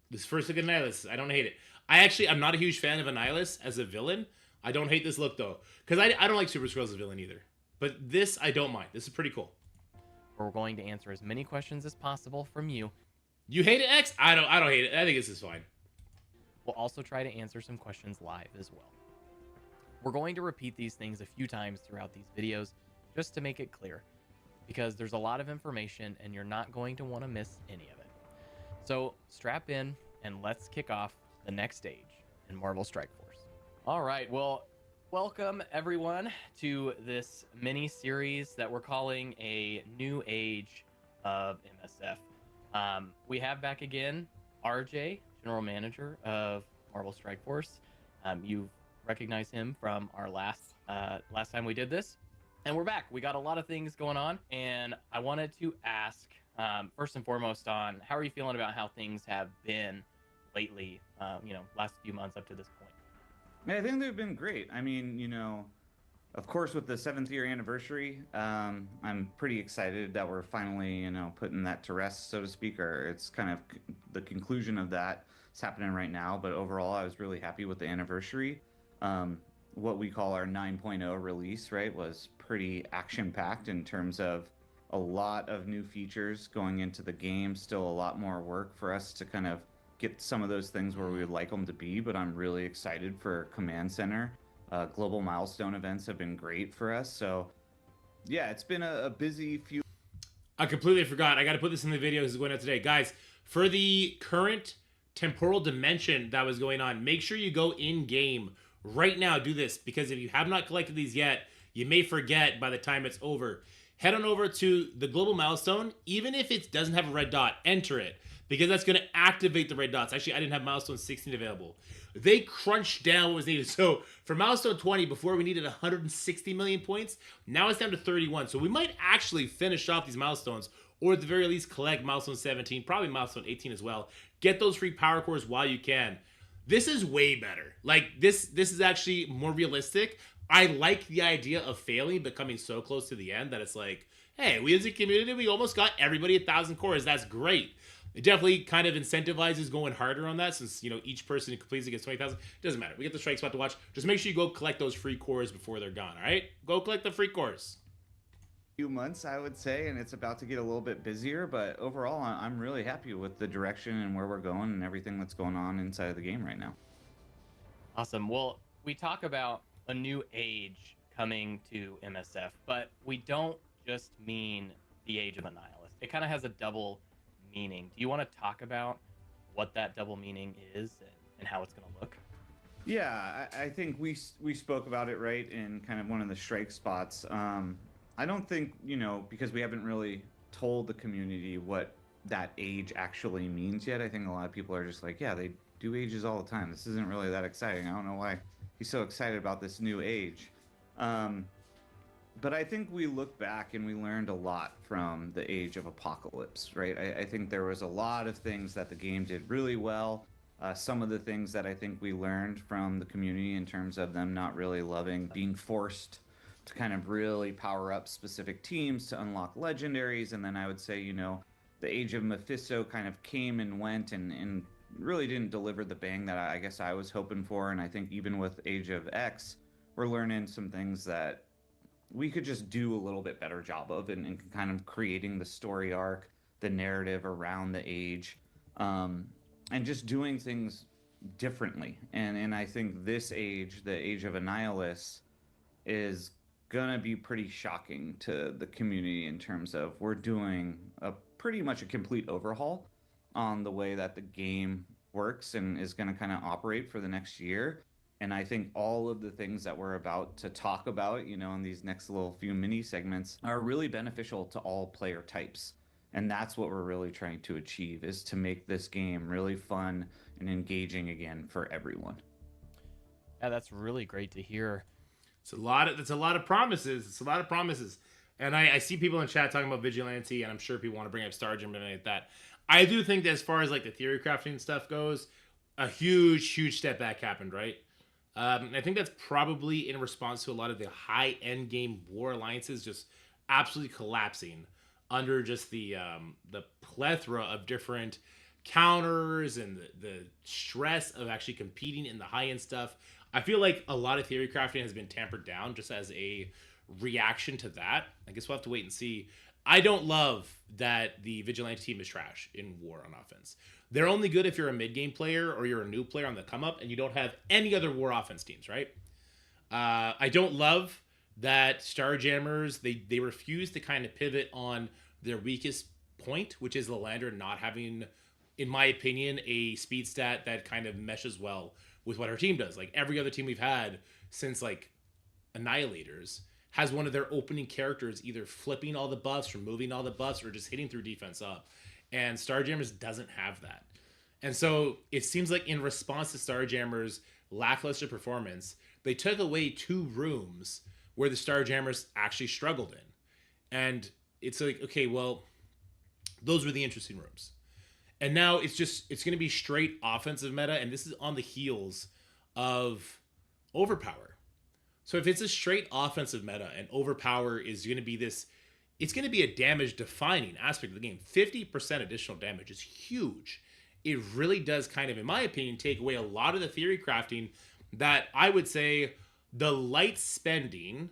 This first look at Annihilus, I don't hate it. I'm not a huge fan of Annihilus as a villain. I don't hate this look, though. Because I don't like Super Skrull as a villain either. But this, I don't mind. This is pretty cool. We're going to answer as many questions as possible from you. You hate it, X? I don't hate it. I think this is fine. We'll also try to answer some questions live as well. We're going to repeat these things a few times throughout these videos just to make it clear, because there's a lot of information and you're not going to want to miss any of it. So strap in and let's kick off the next stage in Marvel Strike Force. All right, well, Welcome everyone to this mini series that we're calling a new age of MSF. We have back again RJ, General Manager of Marvel Strike Force. You've recognized him from our last time we did this, and we're back. We got a lot of things going on, and I wanted to ask first and foremost on how are you feeling about how things have been lately? Last few months up to this point. Yeah, I think they've been great. I mean, of course, with the 7th year anniversary, I'm pretty excited that we're finally, putting that to rest, so to speak, or it's kind of the conclusion of that is happening right now. But overall, I was really happy with the anniversary. What we call our 9.0 release, right, was pretty action-packed in terms of a lot of new features going into the game, still a lot more work for us to kind of get some of those things where we would like them to be, but I'm really excited for Command Center. Global milestone events have been great for us. So yeah, it's been a busy few. I completely forgot. I got to put this in the video. This is going out today. Guys, for the current temporal dimension that was going on, make sure you go in game right now. Do this, because if you have not collected these yet, you may forget by the time it's over. Head on over to the global milestone. Even if it doesn't have a red dot, enter it, because that's going to activate the red dots. Actually, I didn't have milestone 16 available. They crunched down what was needed. So for milestone 20, before we needed 160 million points, now it's down to 31. So we might actually finish off these milestones, or at the very least collect milestone 17, probably milestone 18 as well. Get those free power cores while you can. This is way better. Like, this is actually more realistic. I like the idea of failing but coming so close to the end that it's like, hey, we as a community, we almost got everybody 1,000 cores. That's great. It definitely kind of incentivizes going harder on that, since, each person who completes it gets 20,000. It doesn't matter. We get the strike spot to watch. Just make sure you go collect those free cores before they're gone, all right? Go collect the free cores. Few months, I would say, and it's about to get a little bit busier, but overall, I'm really happy with the direction and where we're going and everything that's going on inside of the game right now. Awesome. Well, we talk about a new age coming to MSF, but we don't just mean the age of the nihilist. It kind of has a double meaning. Do you want to talk about what that double meaning is and how it's going to look? Yeah, I think we spoke about it, right, in kind of one of the strike spots. I don't think, because we haven't really told the community what that age actually means yet. I think a lot of people are just like, yeah, they do ages all the time. This isn't really that exciting. I don't know why he's so excited about this new age. But I think we look back and we learned a lot from the Age of Apocalypse, right? I think there was a lot of things that the game did really well. Some of the things that I think we learned from the community in terms of them not really loving being forced to kind of really power up specific teams to unlock legendaries. And then I would say, the Age of Mephisto kind of came and went and really didn't deliver the bang that I guess I was hoping for. And I think even with Age of X, we're learning some things that we could just do a little bit better job of, and kind of creating the story arc, the narrative around the age, and just doing things differently. And I think this age, the Age of Annihilus, is gonna be pretty shocking to the community in terms of we're doing pretty much a complete overhaul on the way that the game works and is gonna kind of operate for the next year. And I think all of the things that we're about to talk about, in these next little few mini segments are really beneficial to all player types. And that's what we're really trying to achieve, is to make this game really fun and engaging again for everyone. Yeah, that's really great to hear. It's a lot of promises. It's a lot of promises. And I see people in chat talking about Vigilante, and I'm sure people want to bring up Star Gym and like that. I do think that as far as like the theory crafting stuff goes, a huge step back happened, right? I think that's probably in response to a lot of the high end game war alliances just absolutely collapsing under just the plethora of different counters and the stress of actually competing in the high end stuff. I feel like a lot of theory crafting has been tampered down just as a reaction to that. I guess we'll have to wait and see. I don't love that the Vigilante team is trash in war on offense. They're only good if you're a mid-game player or you're a new player on the come-up and you don't have any other war offense teams, right? I don't love that Starjammers, they refuse to kind of pivot on their weakest point, which is Lalander not having, in my opinion, a speed stat that kind of meshes well with what our team does. Like every other team we've had since like Annihilators has one of their opening characters either flipping all the buffs, removing all the buffs, or just hitting through defense up. And Starjammers doesn't have that. And so it seems like in response to Starjammers' lackluster performance, they took away 2 rooms where the Starjammers actually struggled in. And it's like, okay, well, those were the interesting rooms. And now it's going to be straight offensive meta, and this is on the heels of Overpower. So if it's a straight offensive meta and Overpower is going to be this, it's going to be a damage defining aspect of the game. 50% additional damage is huge. It really does kind of, in my opinion, take away a lot of the theory crafting that I would say the light spending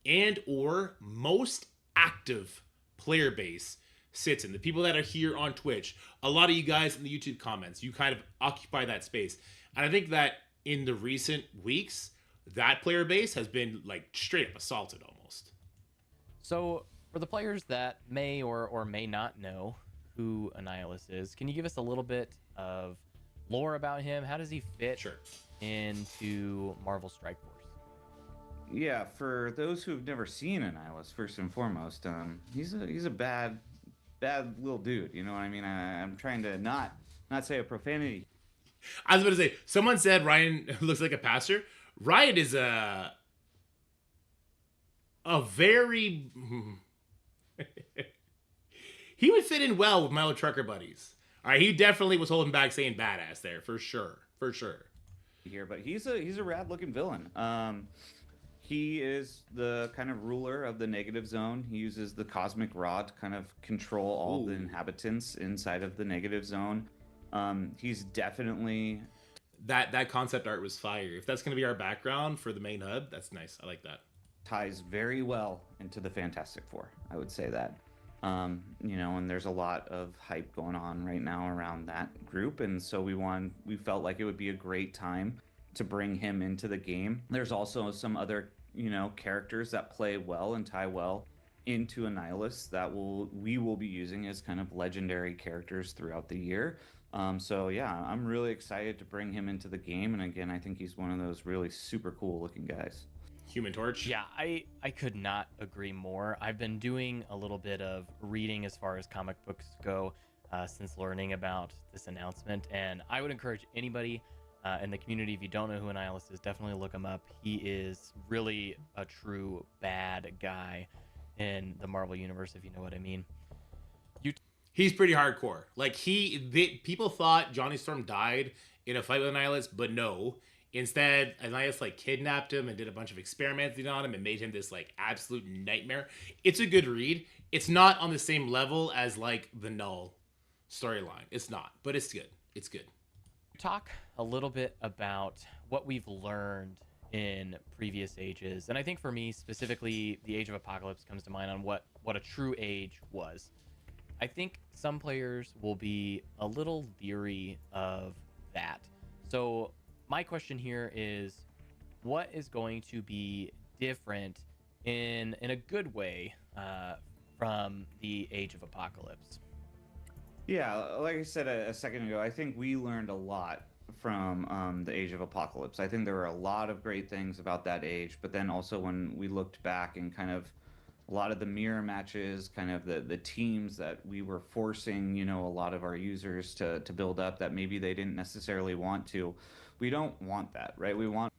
and or most active player base sits in. The people that are here on Twitch, a lot of you guys in the YouTube comments, you kind of occupy that space. And I think that in the recent weeks, that player base has been like straight up assaulted almost. So for the players that may or may not know who Annihilus is, can you give us a little bit of lore about him? How does he fit into Marvel Strike Force? Yeah, for those who've never seen Annihilus, first and foremost, he's a bad little dude. You know what I mean? I'm trying to not say a profanity. I was about to say, someone said Ryan looks like a pastor. Ryan is a very he would fit in well with my old trucker buddies. All right, he definitely was holding back saying badass there for sure. Here, but he's a rad looking villain. He is the kind of ruler of the negative zone. He uses the cosmic rod to kind of control all the inhabitants inside of the negative zone. He's definitely that concept art was fire. If that's going to be our background for the main hub, that's nice. I like that. Ties very well into the Fantastic Four. I would say that. You know, and there's a lot of hype going on right now around that group, and so we felt like it would be a great time to bring him into the game. There's also some other, you know, characters that play well and tie well into Annihilus that we will be using as kind of legendary characters throughout the year. So yeah, I'm really excited to bring him into the game, and again, I think he's one of those really super cool looking guys. Human Torch. Yeah, I could not agree more. I've been doing a little bit of reading as far as comic books go since learning about this announcement, and I would encourage anybody in the community, if you don't know who Annihilus is, definitely look him up. He is really a true bad guy in the Marvel universe, if you know what I mean. He's pretty hardcore. Like people thought Johnny Storm died in a fight with Annihilus, but no. Instead, Annihilus like kidnapped him and did a bunch of experimenting on him and made him this like absolute nightmare. It's a good read. It's not on the same level as like the Null storyline. It's not, but it's good. It's good. Talk a little bit about what we've learned in previous ages, and I think for me specifically, the Age of Apocalypse comes to mind on what a true age was. I think some players will be a little leery of that. So my question here is, what is going to be different in a good way from the Age of Apocalypse? Yeah, like I said a second ago, I think we learned a lot from the Age of Apocalypse. I think there were a lot of great things about that age, but then also when we looked back and kind of a lot of the mirror matches, kind of the teams that we were forcing, you know, a lot of our users to build up that maybe they didn't necessarily want to. We don't want that, right? We want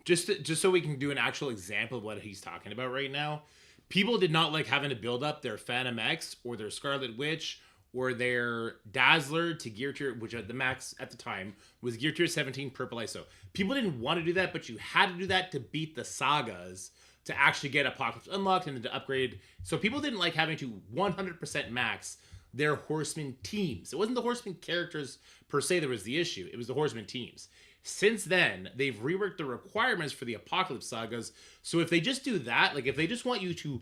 just so we can do an actual example of what he's talking about right now. People did not like having to build up their Phantom X or their Scarlet Witch or their Dazzler to gear tier, which at the max at the time was gear tier 17 purple ISO. People didn't want to do that, but you had to do that to beat the sagas to actually get Apocalypse unlocked and then to upgrade. So people didn't like having to 100% max their Horseman teams. It wasn't the Horseman characters per se that was the issue. It was the Horseman teams. Since then, they've reworked the requirements for the Apocalypse sagas. So if they just do that, like if they just want you to,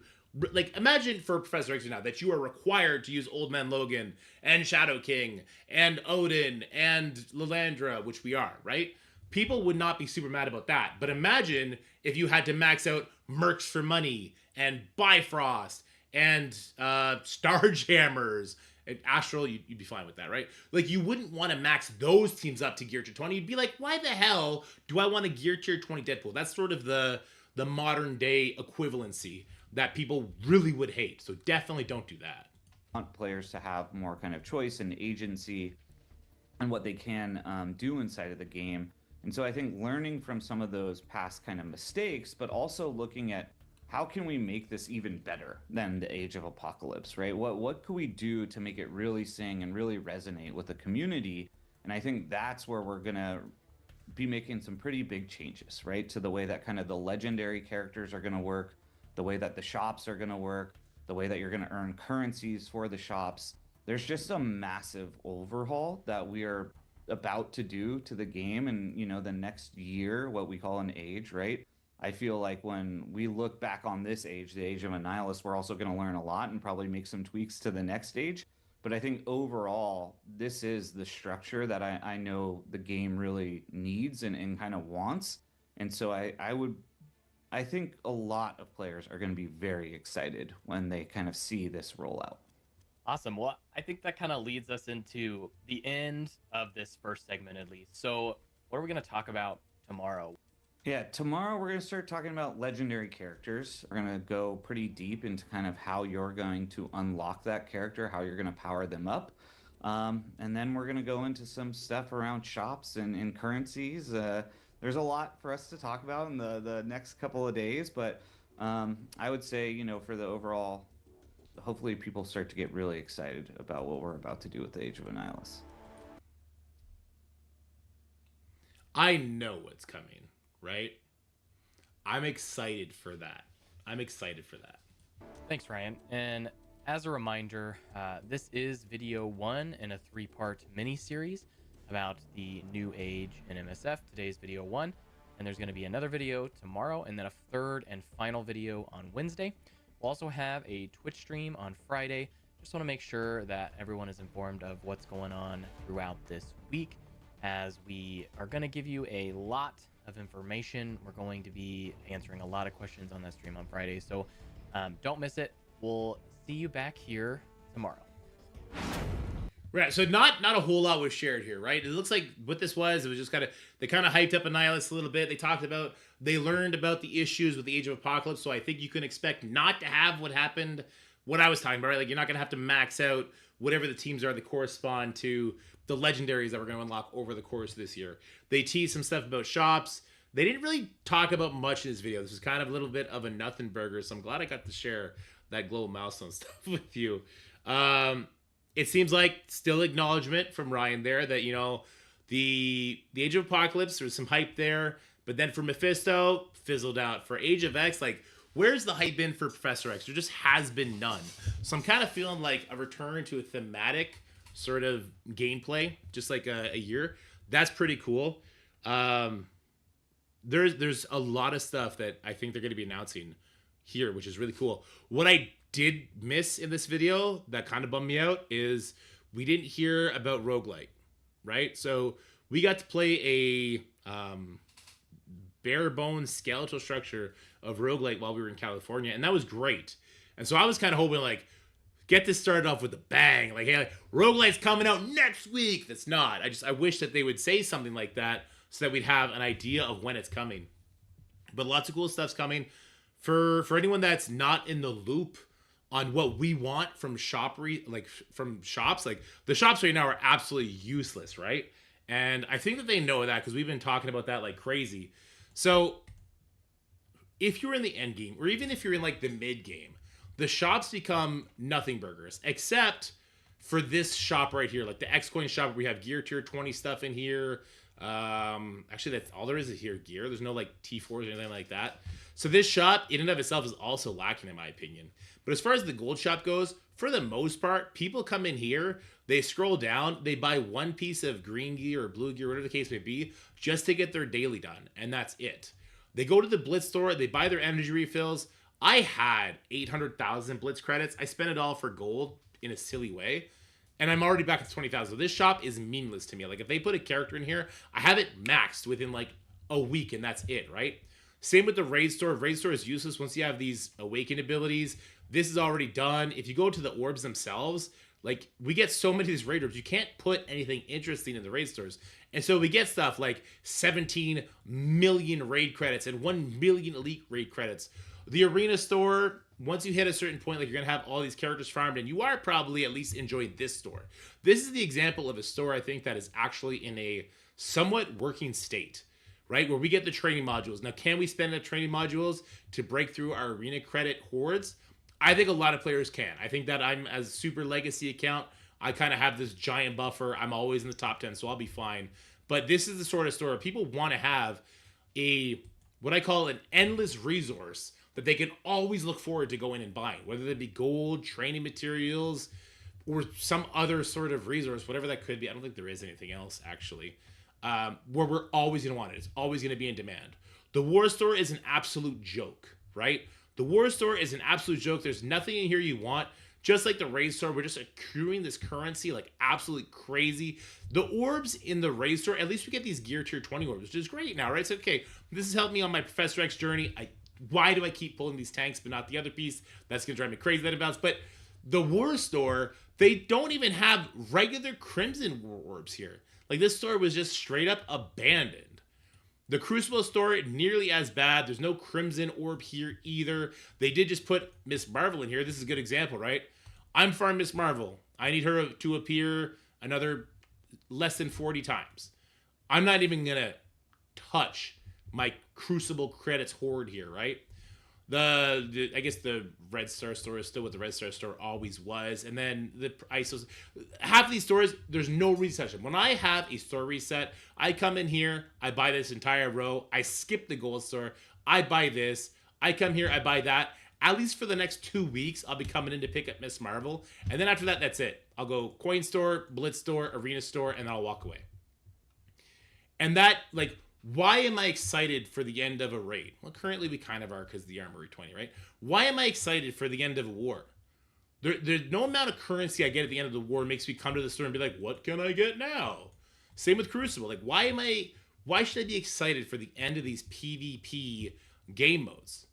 like imagine for Professor X now that you are required to use Old Man Logan and Shadow King and Odin and Lilandra, which we are, right? People would not be super mad about that. But imagine if you had to max out Mercs for Money and Bifrost and Starjammers and Astral, you'd be fine with that, right? Like, you wouldn't want to max those teams up to gear tier 20. You'd be like, why the hell do I want to gear tier 20 Deadpool? That's sort of the the modern day equivalency that people really would hate. So definitely don't do that. Want players to have more kind of choice and agency and what they can do inside of the game. And so I think learning from some of those past kind of mistakes, but also looking at how can we make this even better than the Age of Apocalypse, right? What could we do to make it really sing and really resonate with the community? And I think that's where we're gonna be making some pretty big changes, right? To the way that kind of the legendary characters are gonna work, the way that the shops are gonna work, the way that you're gonna earn currencies for the shops. There's just a massive overhaul that we are about to do to the game, and the next year, what we call an age, right? I feel like when we look back on this age, the Age of Annihilus, we're also going to learn a lot and probably make some tweaks to the next age. But I think overall, this is the structure that I know the game really needs and kind of wants. And so I think a lot of players are going to be very excited when they kind of see this rollout. Awesome. Well, I think that kind of leads us into the end of this first segment, at least. So what are we going to talk about tomorrow? Yeah, tomorrow we're going to start talking about legendary characters. We're going to go pretty deep into kind of how you're going to unlock that character, how you're going to power them up. And then we're going to go into some stuff around shops and currencies. There's a lot for us to talk about in the next couple of days, but I would say, for the overall, hopefully people start to get really excited about what we're about to do with the Age of Annihilus. I know what's coming, right? I'm excited for that. Thanks, Ryan. And as a reminder, this is video 1 in a 3-part mini-series about the new age in MSF. Today's video 1, and there's going to be another video tomorrow, and then a third and final video on Wednesday. We'll also have a Twitch stream on Friday. Just want to make sure that everyone is informed of what's going on throughout this week, as we are going to give you a lot of information. We're going to be answering a lot of questions on that stream on Friday, so don't miss it. We'll see you back here tomorrow. Right, so not a whole lot was shared here, right? It looks like what this was, it was just they kind of hyped up Annihilus a little bit. They learned about the issues with the Age of Apocalypse, so I think you can expect not to have what I was talking about, right? Like, you're not going to have to max out whatever the teams are that correspond to the legendaries that we're going to unlock over the course of this year. They teased some stuff about shops. They didn't really talk about much in this video. This is kind of a little bit of a nothing burger, so I'm glad I got to share that global milestone stuff with you. It seems like still acknowledgement from Ryan there that, the Age of Apocalypse, there's some hype there, but then for Mephisto, fizzled out. For Age of X, where's the hype been for Professor X? There just has been none. So I'm kind of feeling like a return to a thematic sort of gameplay, just like a year. That's pretty cool. There's a lot of stuff that I think they're going to be announcing here, which is really cool. What I did miss in this video that kind of bummed me out is we didn't hear about roguelite, right? So we got to play a bare bones skeletal structure of roguelite while we were in California, and that was great. And so I was kind of hoping, get this started off with a bang. Hey, roguelite's coming out next week. That's not. I wish that they would say something like that so that we'd have an idea of when it's coming. But lots of cool stuff's coming. For anyone that's not in the loop on what we want from shops, the shops right now are absolutely useless, right? And I think that they know that because we've been talking about that like crazy. So if you're in the end game, or even if you're in the mid game, the shops become nothing burgers, except for this shop right here, the X-Coin shop. We have gear tier 20 stuff in here. Actually, that's all there is here, gear. There's no T4s or anything like that. So this shop in and of itself is also lacking in my opinion. But as far as the gold shop goes, for the most part, people come in here, they scroll down, they buy one piece of green gear or blue gear, whatever the case may be, just to get their daily done, and that's it. They go to the Blitz store, they buy their energy refills. I had 800,000 Blitz credits. I spent it all for gold in a silly way, and I'm already back at 20,000. So this shop is meaningless to me. If they put a character in here, I have it maxed within a week, and that's it, right? Same with the raid store. Raid store is useless once you have these awakened abilities. This is already done. If you go to the orbs themselves, Like, we get so many of these raid orbs, you can't put anything interesting in the raid stores. And so we get stuff like 17 million raid credits and 1 million elite raid credits. The arena store, once you hit a certain point, like, you're going to have all these characters farmed, and you are probably at least enjoying this store. This is the example of a store, I think, that is actually in a somewhat working state, right? Where we get the training modules. Now, can we spend the training modules to break through our arena credit hordes? I think a lot of players can. I think that I'm, as super legacy account, I kind of have this giant buffer. I'm always in the top 10, so I'll be fine. But this is the sort of store people want to have a, what I call an endless resource that they can always look forward to going and buying, whether they be gold, training materials, or some other sort of resource, whatever that could be. I don't think there is anything else, actually, where we're always going to want it. It's always going to be in demand. The war store is an absolute joke, right? The war store is an absolute joke. There's nothing in here you want. Just like the raid store, we're just accruing this currency like absolutely crazy. The orbs in the raid store, at least we get these gear tier 20 orbs, which is great now, right? So, okay, this has helped me on my Professor X journey. Why do I keep pulling these tanks but not the other piece? That's going to drive me crazy that it bounce. But the war store, they don't even have regular Crimson War orbs here. Like, this store was just straight up abandoned. The Crucible store, nearly as bad. There's no Crimson Orb here either. They did just put Miss Marvel in here. This is a good example, right? I'm farming Miss Marvel. I need her to appear another less than 40 times. I'm not even going to touch my Crucible credits hoard here, right? I guess the Red Star store is still what the Red Star store always was. And then the ISOs, half of these stores, there's no reason to touch them. When I have a store reset, I come in here, I buy this entire row, I skip the gold store, I buy this, I come here, I buy that. At least for the next 2 weeks, I'll be coming in to pick up Miss Marvel. And then after that, that's it. I'll go coin store, blitz store, arena store, and I'll walk away. And that, like, why am I excited for the end of a raid? Well, currently we kind of are because of the Armory 20, right? Why am I excited for the end of a war? There's no amount of currency I get at the end of the war makes me come to the store and be like, what can I get now? Same with Crucible. Like, why should I be excited for the end of these PvP game modes?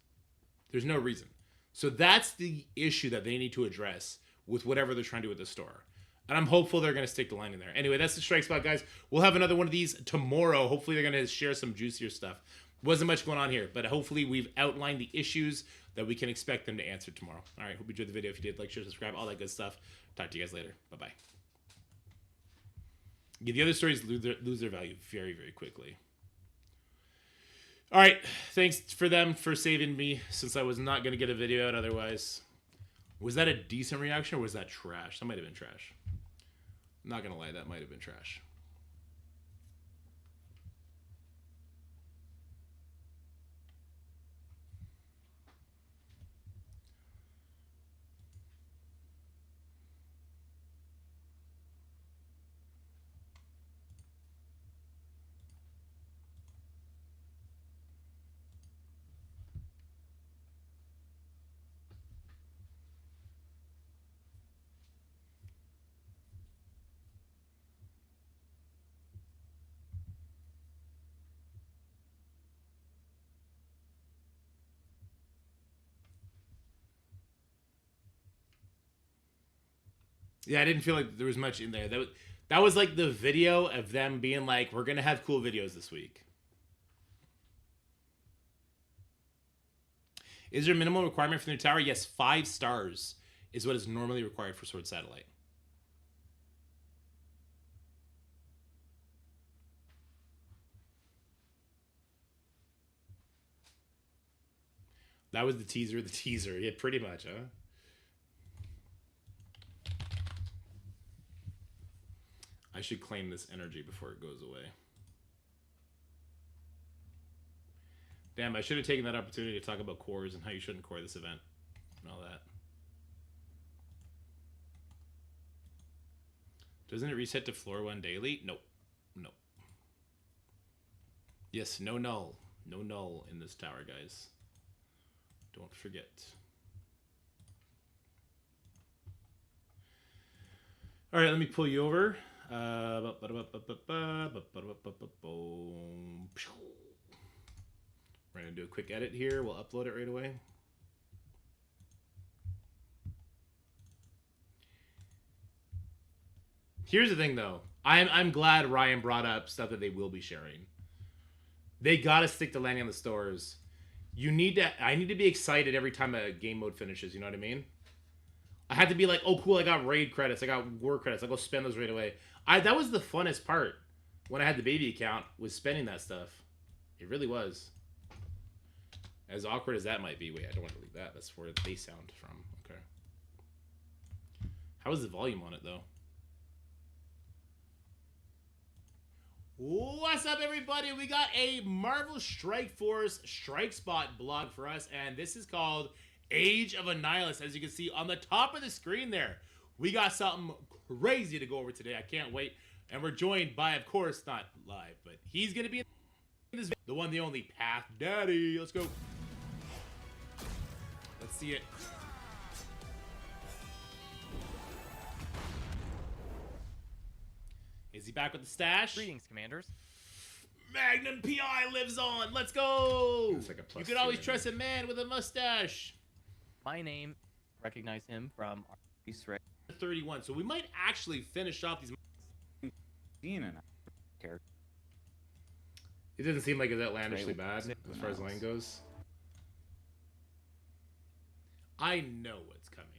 There's no reason. So that's the issue that they need to address with whatever they're trying to do with the store. And I'm hopeful they're going to stick the line in there. Anyway, that's the Strike Spot, guys. We'll have another one of these tomorrow. Hopefully they're going to share some juicier stuff. Wasn't much going on here, but hopefully we've outlined the issues that we can expect them to answer tomorrow. All right, hope you enjoyed the video. If you did, like, share, subscribe, all that good stuff. Talk to you guys later. Bye-bye. Yeah, the other stories lose their value very, very quickly. All right, thanks for them for saving me since I was not going to get a video out otherwise. Was that a decent reaction or was that trash? That might have been trash. I'm not going to lie, that might have been trash. Yeah, I didn't feel like there was much in there. That was like the video of them being like, we're going to have cool videos this week. Is there a minimal requirement for the new tower? Yes, 5 stars is what is normally required for Sword Satellite. That was the teaser of the teaser. Yeah, pretty much, huh? I should claim this energy before it goes away. Damn, I should have taken that opportunity to talk about cores and how you shouldn't core this event and all that. Doesn't it reset to floor 1 daily? Nope. Nope. Yes, no null. No null in this tower, guys. Don't forget. All right, let me pull you over. We're going to do a quick edit here. We'll upload it right away. Here's the thing, though. I'm glad Ryan brought up stuff that they will be sharing. They gotta stick to landing on the stores. I need to be excited every time a game mode finishes. You know what I mean? I had to be like, oh cool, I got raid credits, I got war credits, I'll go spend those right away. That was the funnest part when I had the baby account, was spending that stuff. It really was. As awkward as that might be. Wait, I don't want to leave that. That's where they sound from. Okay. How is the volume on it though? What's up, everybody? We got a Marvel Strike Force Strike Spot blog for us, and this is called Age of Annihilus. As you can see on the top of the screen there, we got something crazy to go over today. I can't wait. And we're joined by, of course, not live, but he's going to be in this video, the one, the only Path Daddy. Let's go. Let's see it. Is he back with the stash? Greetings, commanders. Magnum PI lives on. Let's go. Like you can always trust a man with a mustache. My name, recognize him from He's right. 31. So we might actually finish off these. It doesn't seem like it's outlandishly bad as far as lane goes. I know what's coming,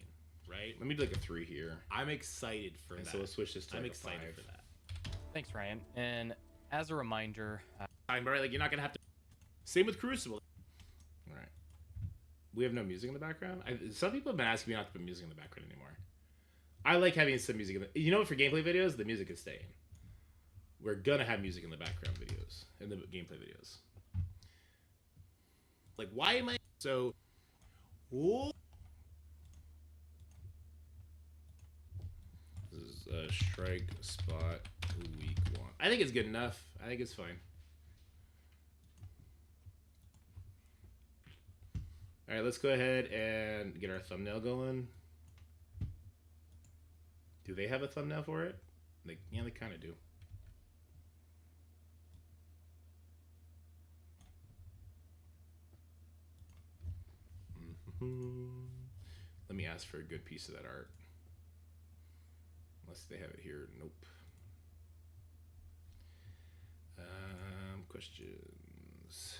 right? Let me do like a 3 here. I'm excited for that. So we'll switch this to like excited a 5. for that. Thanks, Ryan. And as a reminder, right? Like you're not gonna have to. Same with Crucible. All right. We have no music in the background. Some people have been asking me not to put music in the background anymore. I like having some music in the. You know what? For gameplay videos, the music is staying. We're gonna have music in the background videos, in the gameplay videos. Like, why am I so? Whoa. This is a strike spot week 1. I think it's good enough. I think it's fine. All right, let's go ahead and get our thumbnail going. Do they have a thumbnail for it? Yeah, they kind of do. Let me ask for a good piece of that art. Unless they have it here. Nope. Questions.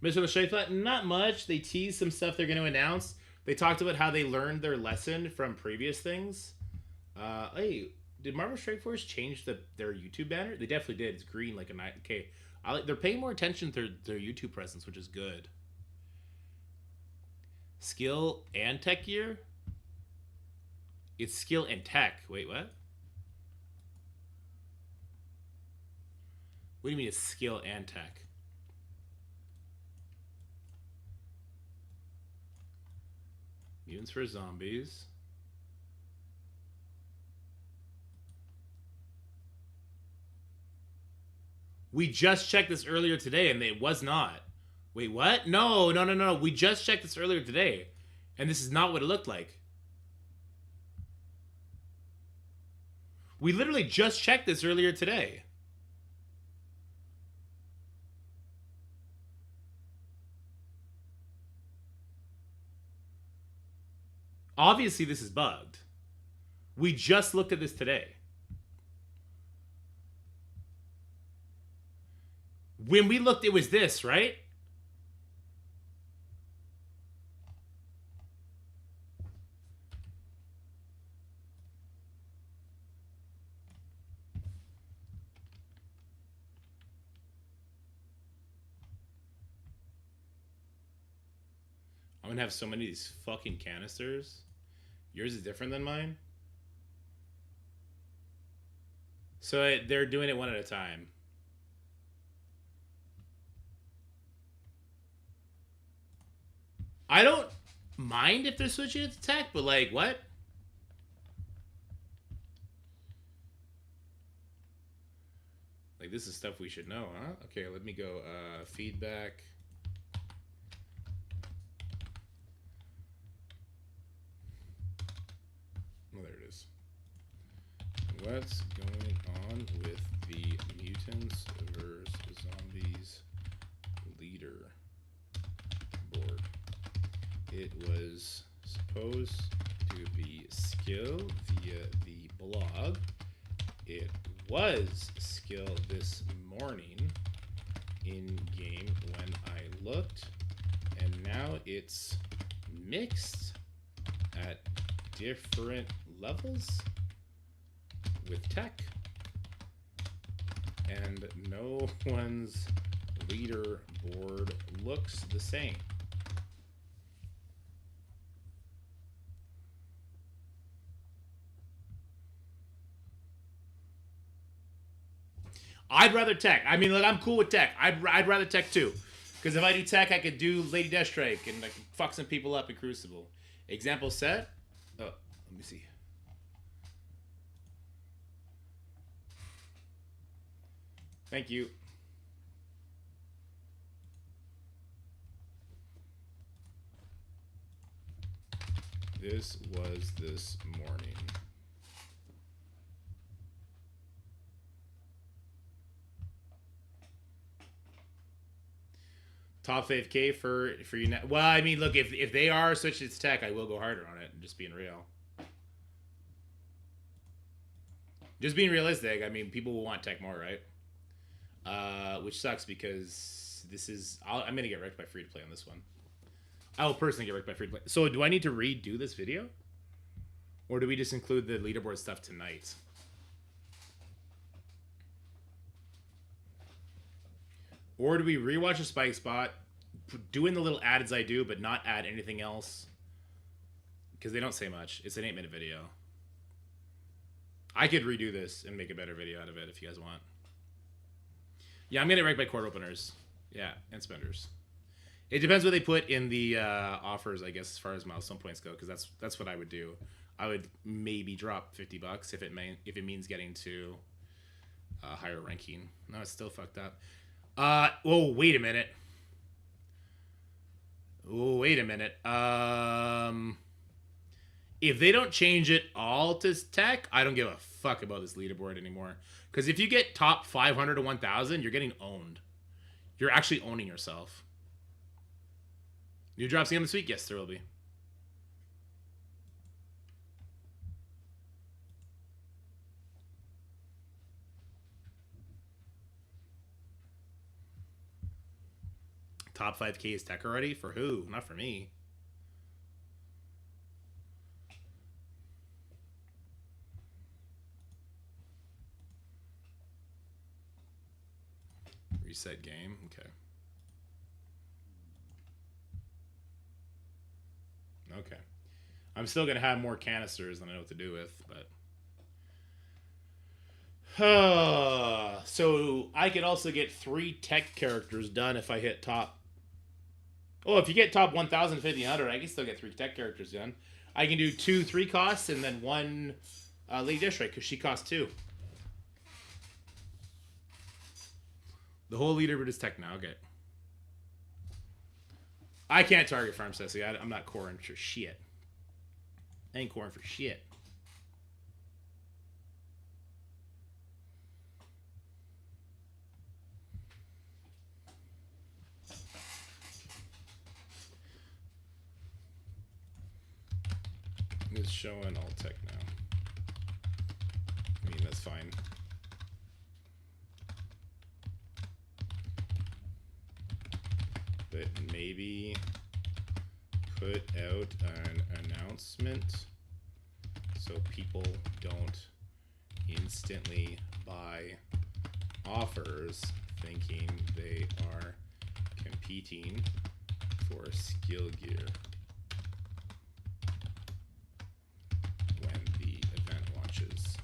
Mission of the Strike Flat, not much. They teased some stuff they're going to announce. They talked about how they learned their lesson from previous things. Hey, did Marvel Strike Force change their YouTube banner? They definitely did. It's green like a night. Okay, they're paying more attention to their YouTube presence, which is good. Skill and tech gear? It's skill and tech. Wait, what? What do you mean it's skill and tech? Mutants for zombies. We just checked this earlier today and it was not. Wait, what? No. We just checked this earlier today and this is not what it looked like. We literally just checked this earlier today. Obviously, this is bugged. We just looked at this today. When we looked, it was this, right? I'm gonna have so many of these fucking canisters. Yours is different than mine. So they're doing it one at a time. I don't mind if they're switching it to tech, but like, what? Like, this is stuff we should know, huh? Okay, let me go, feedback. What's going on with the mutants versus zombies leader board? It was supposed to be skill via the blog. It was skill this morning in game when I looked, and now it's mixed at different levels with tech, and no one's leaderboard looks the same. I'd rather tech. I mean, look, I'm cool with tech. I'd rather tech too. Because if I do tech, I could do Lady Deathstrike and I could fuck some people up in Crucible. Example set. Oh, let me see. Thank you. This was this morning. Top 5K for you now. Well, I mean, look, if they are switched to tech, I will go harder on it. Just being real. Just being realistic. I mean, people will want tech more, right? Which sucks because this is... I'm going to get wrecked by free to play on this one. I will personally get wrecked by free to play. So do I need to redo this video? Or do we just include the leaderboard stuff tonight? Or do we rewatch a spike spot, doing the little ads I do, but not add anything else? Because they don't say much. It's an 8-minute video. I could redo this and make a better video out of it if you guys want. Yeah, I'm getting ranked by court openers. Yeah, and spenders. It depends what they put in the offers, I guess, as far as milestone points go, because that's what I would do. I would maybe drop $50 if it means getting to higher ranking. No, it's still fucked up. Oh, wait a minute. Oh, wait a minute. If they don't change it all to tech, I don't give a fuck about this leaderboard anymore. Because if you get top 500 to 1,000, you're getting owned. You're actually owning yourself. New drops again this week? Yes, there will be. Top 5K is tech already? For who? Not for me. Reset game. Okay. Okay. I'm still going to have more canisters than I know what to do with, but... so I could also get 3 tech characters done if I hit top... Oh, if you get top 1,050, I can still get 3 tech characters done. I can do 2 3 costs and then 1 Lady Deathstrike because she costs 2. The whole leaderboard is tech now. Okay. I can't target farm Ceci. I'm not coring for shit. I ain't coring for shit. It's showing all tech now. I mean, that's fine. But maybe put out an announcement so people don't instantly buy offers thinking they are competing for skill gear when the event launches.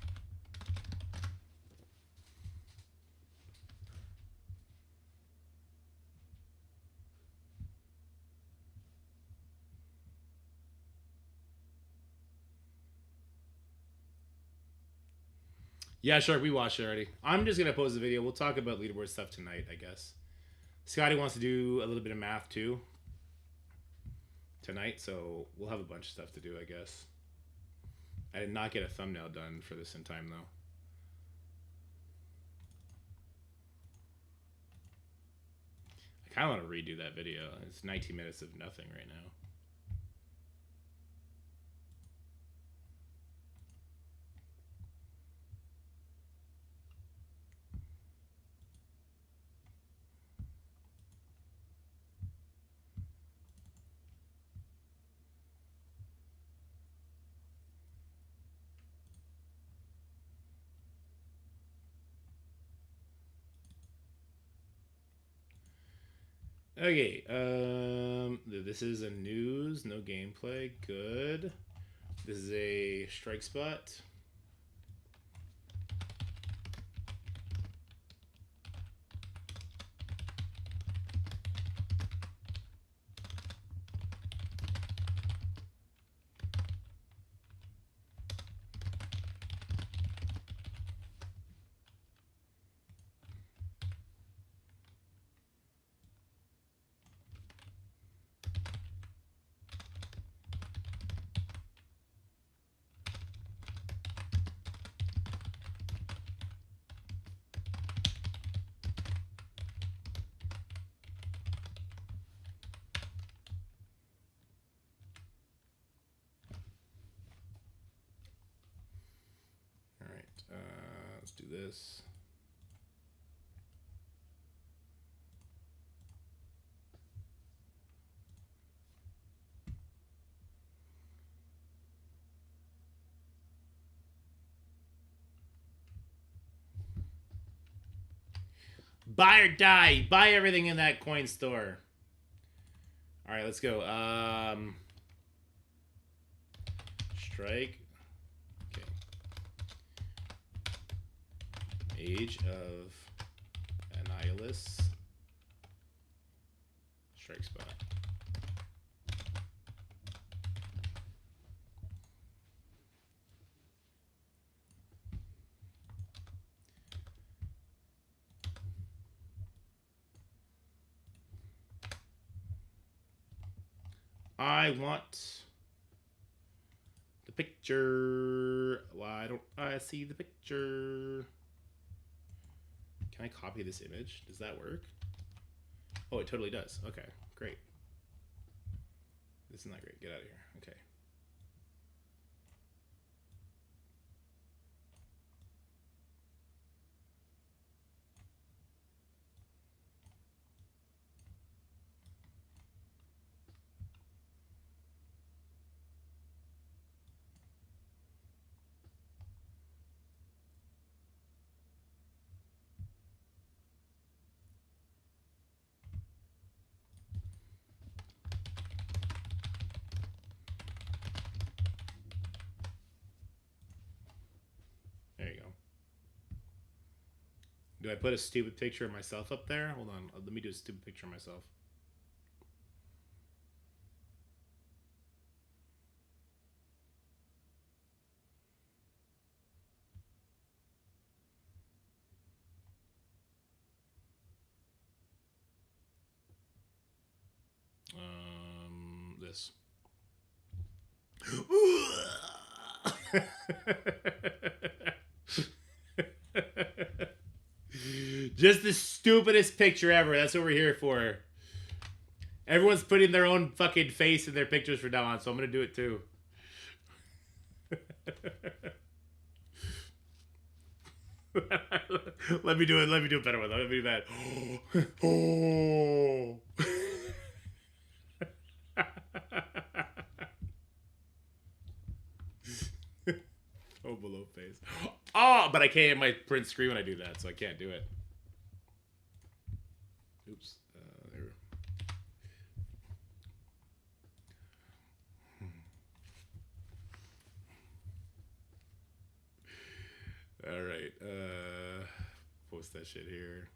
Yeah, sure, we watched it already. I'm just going to post the video. We'll talk about leaderboard stuff tonight, I guess. Scotty wants to do a little bit of math, too, tonight, so we'll have a bunch of stuff to do, I guess. I did not get a thumbnail done for this in time, though. kind of want to redo that video. It's 19 minutes of nothing right now. Okay, this is a news, no gameplay, good. This is a strike spot. Let's do this. Buy or die. Buy everything in that coin store. All right, let's go. Strike. Okay. Age of Annihilus. Strike spot. I want the picture. Why don't I see the picture? Can I copy this image? Does that work? Oh, it totally does. Okay, great. This is not great. Get out of here. Okay. There you go. Do I put a stupid picture of myself up there? Hold on. Let me do a stupid picture of myself. This. Just the stupidest picture ever. That's what we're here for. Everyone's putting their own fucking face in their pictures from now on, so I'm gonna do it too. Let me do it. Let me do a better one. Let me do that. Oh. Oh, below face. Oh, but I can't hit my print screen when I do that, so I can't do it. Oops. There. All right. Post that shit here.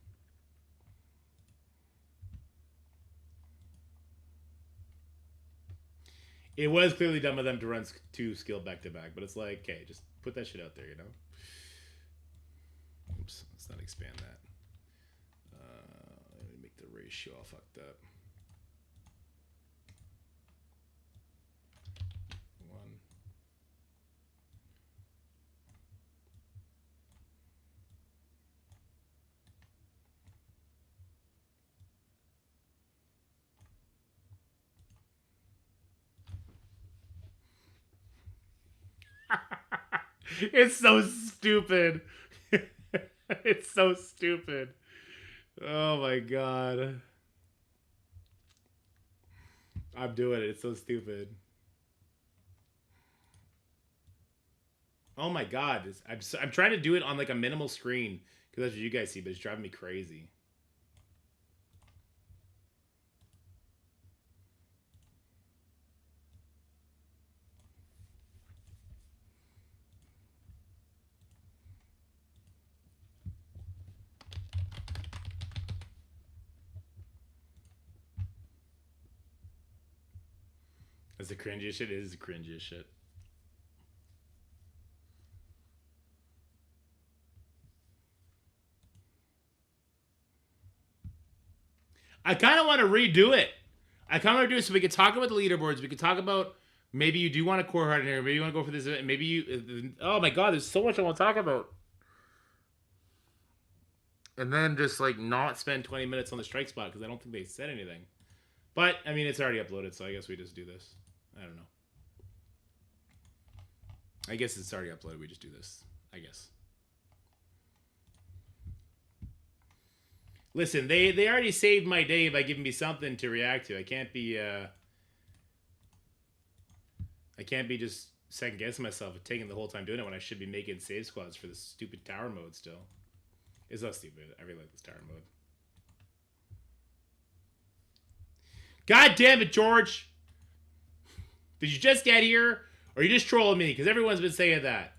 It was clearly dumb of them to run two skill back to back, but it's like, okay, just put that shit out there, you know? Oops, let's not expand that. Let me make the ratio all fucked up. 1. It's so stupid. It's so stupid. Oh my god. I'm doing it. It's so stupid. Oh my god. I'm trying to do it on like a minimal screen because that's what you guys see, but it's driving me crazy. That's the cringiest shit. It is the cringiest shit. I kind of want to redo it. I kind of want to do it so we could talk about the leaderboards. We could talk about maybe you do want a core heart in here. Maybe you want to go for this. Maybe you. Oh my god, there's so much I want to talk about. And then just like not spend 20 minutes on the strike spot because I don't think they said anything. But I mean, it's already uploaded, so I guess we just do this. I don't know. I guess it's already uploaded. We just do this. I guess. Listen, they already saved my day by giving me something to react to. I can't be just second guessing myself and taking the whole time doing it when I should be making save squads for this stupid tower mode still. It's not stupid. I really like this tower mode. God damn it, George! Did you just get here? Or are you just trolling me? Because everyone's been saying that.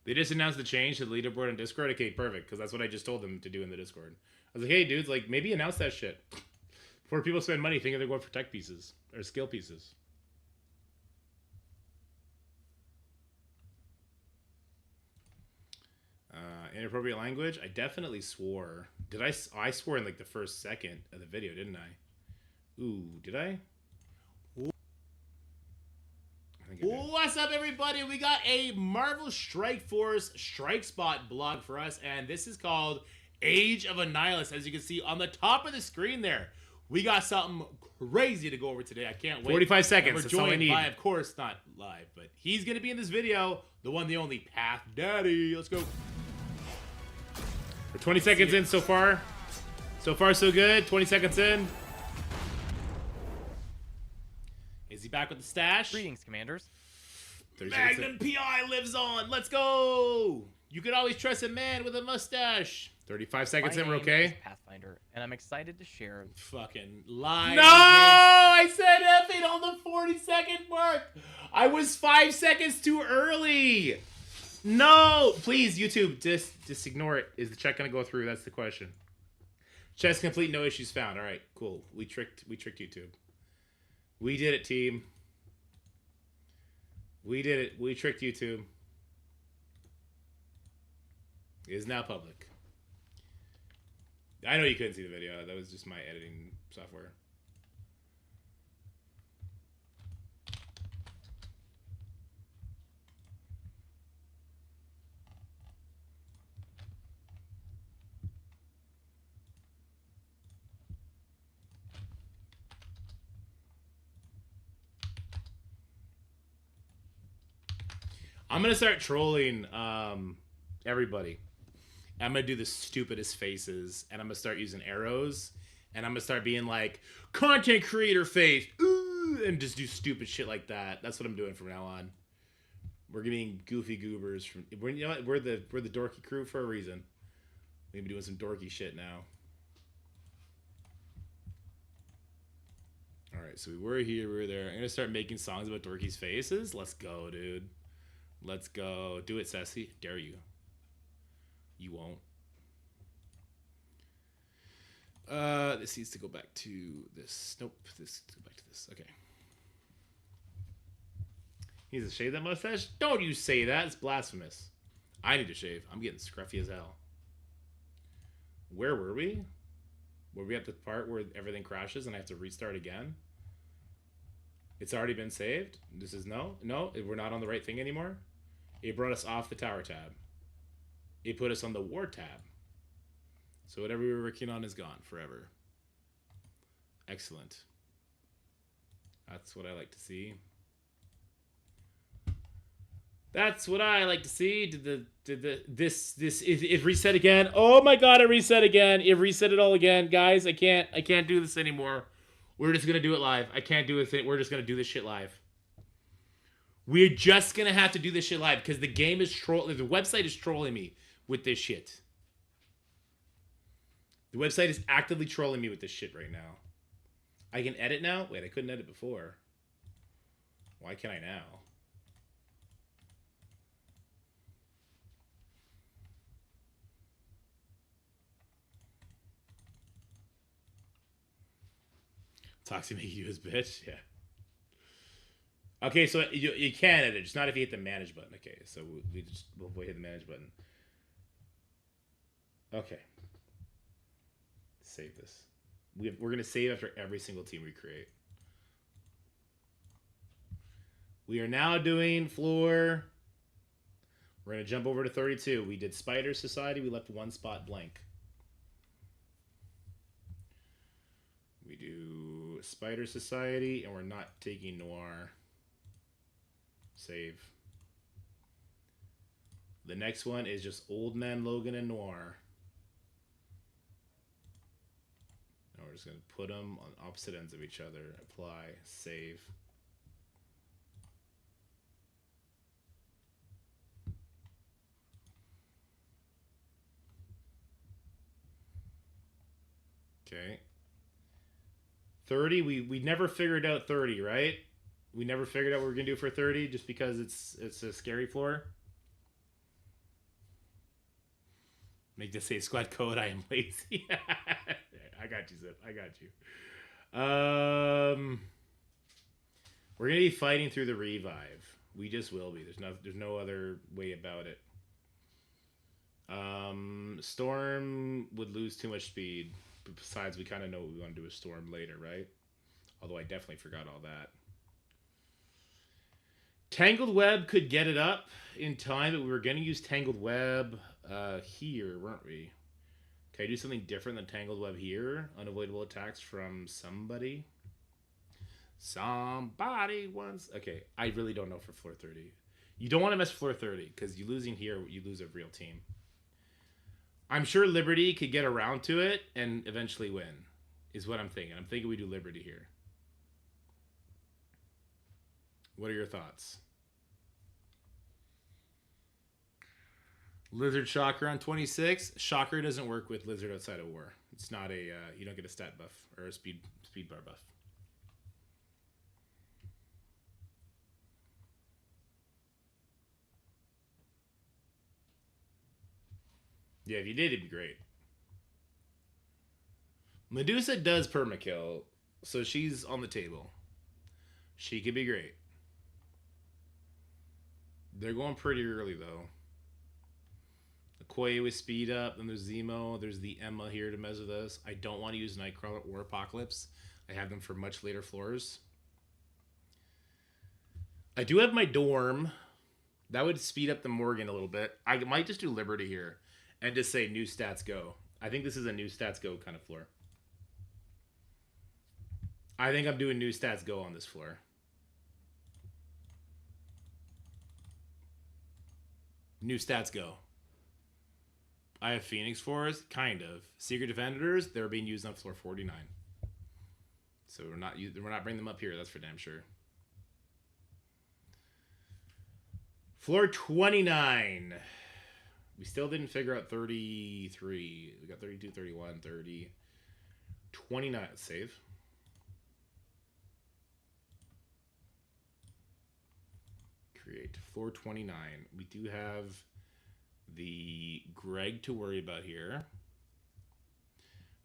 They just announced the change to the leaderboard on Discord. Okay, perfect. Because that's what I just told them to do in the Discord. I was like, hey, dudes, like, maybe announce that shit. Before people spend money thinking they're going for tech pieces. Or skill pieces. Inappropriate language. I definitely swore. Did I? I swore in like the first second of the video, didn't I? Ooh, did I? What's up, everybody? We got a Marvel Strike Force Strike Spot blog for us, and this is called Age of a Nihilist. As you can see on the top of the screen there, we got something crazy to go over today. I can't wait. 45 seconds. We're joined by, of course, not live, but he's going to be in this video. The one, the only, Path Daddy. Let's go. We're 20 seconds in so far. So far, so good. 20 seconds in. Is he back with the stash? Greetings, commanders. Magnum PI lives on. Let's go. You can always trust a man with a mustache. 35 seconds in, we're okay? Pathfinder, and I'm excited to share. Fucking live. No! I said effing on the 40-second mark. I was 5 seconds too early. No! Please, YouTube, just ignore it. Is the check going to go through? That's the question. Chest complete, no issues found. All right, cool. We tricked YouTube. We did it, team. We did it. We tricked YouTube. It is now public. I know you couldn't see the video. That was just my editing software. I'm gonna start trolling everybody. I'm gonna do the stupidest faces, and I'm gonna start using arrows, and I'm gonna start being like content creator face, ooh, and just do stupid shit like that. That's what I'm doing from now on. We're getting goofy goobers from. You know what? We're the dorky crew for a reason. We're gonna be doing some dorky shit now. All right, so we were here, we were there. I'm gonna start making songs about dorky's faces. Let's go, dude. Let's go. Do it, Sassy. Dare you. You won't. This needs to go back to this. Nope. This needs to go back to this. Okay. He needs to shave that mustache? Don't you say that. It's blasphemous. I need to shave. I'm getting scruffy as hell. Where were we? Were we at the part where everything crashes and I have to restart again? It's already been saved? This is no? No? We're not on the right thing anymore? It brought us off the tower tab. It put us on the war tab. So whatever we were working on is gone forever. Excellent. That's what I like to see. That's what I like to see. It reset again? Oh my god, it reset again. It reset it all again. Guys, I can't do this anymore. We're just gonna do it live. I can't do it. We're just gonna do this shit live. We're just gonna have to do this shit live because the game is trolling. The website is trolling me with this shit. The website is actively trolling me with this shit right now. I can edit now? Wait, I couldn't edit before. Why can I now? Toxic make you his bitch? Yeah. Okay, so you can edit, just not if you hit the manage button. Okay, so we'll hit the manage button. Okay. Save this. We're going to save after every single team we create. We are now doing floor. We're going to jump over to 32. We did Spider Society. We left one spot blank. We do Spider Society, and we're not taking Noir. Save. The next one is just Old Man Logan and Noir. And we're just going to put them on opposite ends of each other. Apply. Save. Okay. 30, we never figured out 30, right? We never figured out what we're going to do for 30 just because it's a scary floor. Make this say squad code, I am lazy. I got you, Zip. I got you. We're going to be fighting through the revive. We just will be. There's no other way about it. Storm would lose too much speed. Besides, we kind of know what we want to do with Storm later, right? Although I definitely forgot all that. Tangled Web could get it up in time, but we were going to use Tangled Web here, weren't we? Can I do something different than Tangled Web here? Unavoidable attacks from somebody. Somebody wants... Okay, I really don't know for floor 30. You don't want to mess with floor 30, because you losing here, you lose a real team. I'm sure Liberty could get around to it and eventually win, is what I'm thinking. I'm thinking we do Liberty here. What are your thoughts? Lizard Shocker on 26. Shocker doesn't work with Lizard outside of war. It's not a, you don't get a stat buff or a speed bar buff. Yeah, if you did, it'd be great. Medusa does permakill, so she's on the table. She could be great. They're going pretty early, though. Okoye with speed up, then there's Zemo, there's the Emma here to mess with us. I don't want to use Nightcrawler or Apocalypse. I have them for much later floors. I do have my Dorm. That would speed up the Morgan a little bit. I might just do Liberty here. And just say new stats go. I think this is a new stats go kind of floor. I think I'm doing new stats go on this floor. New stats go. I have Phoenix Force, kind of. Secret Defenders, they're being used on floor 49. So we're not bringing them up here, that's for damn sure. Floor 29. We still didn't figure out 33. We got 32, 31, 30, 29. Save. Create. Floor 29. We do have the Greg to worry about here.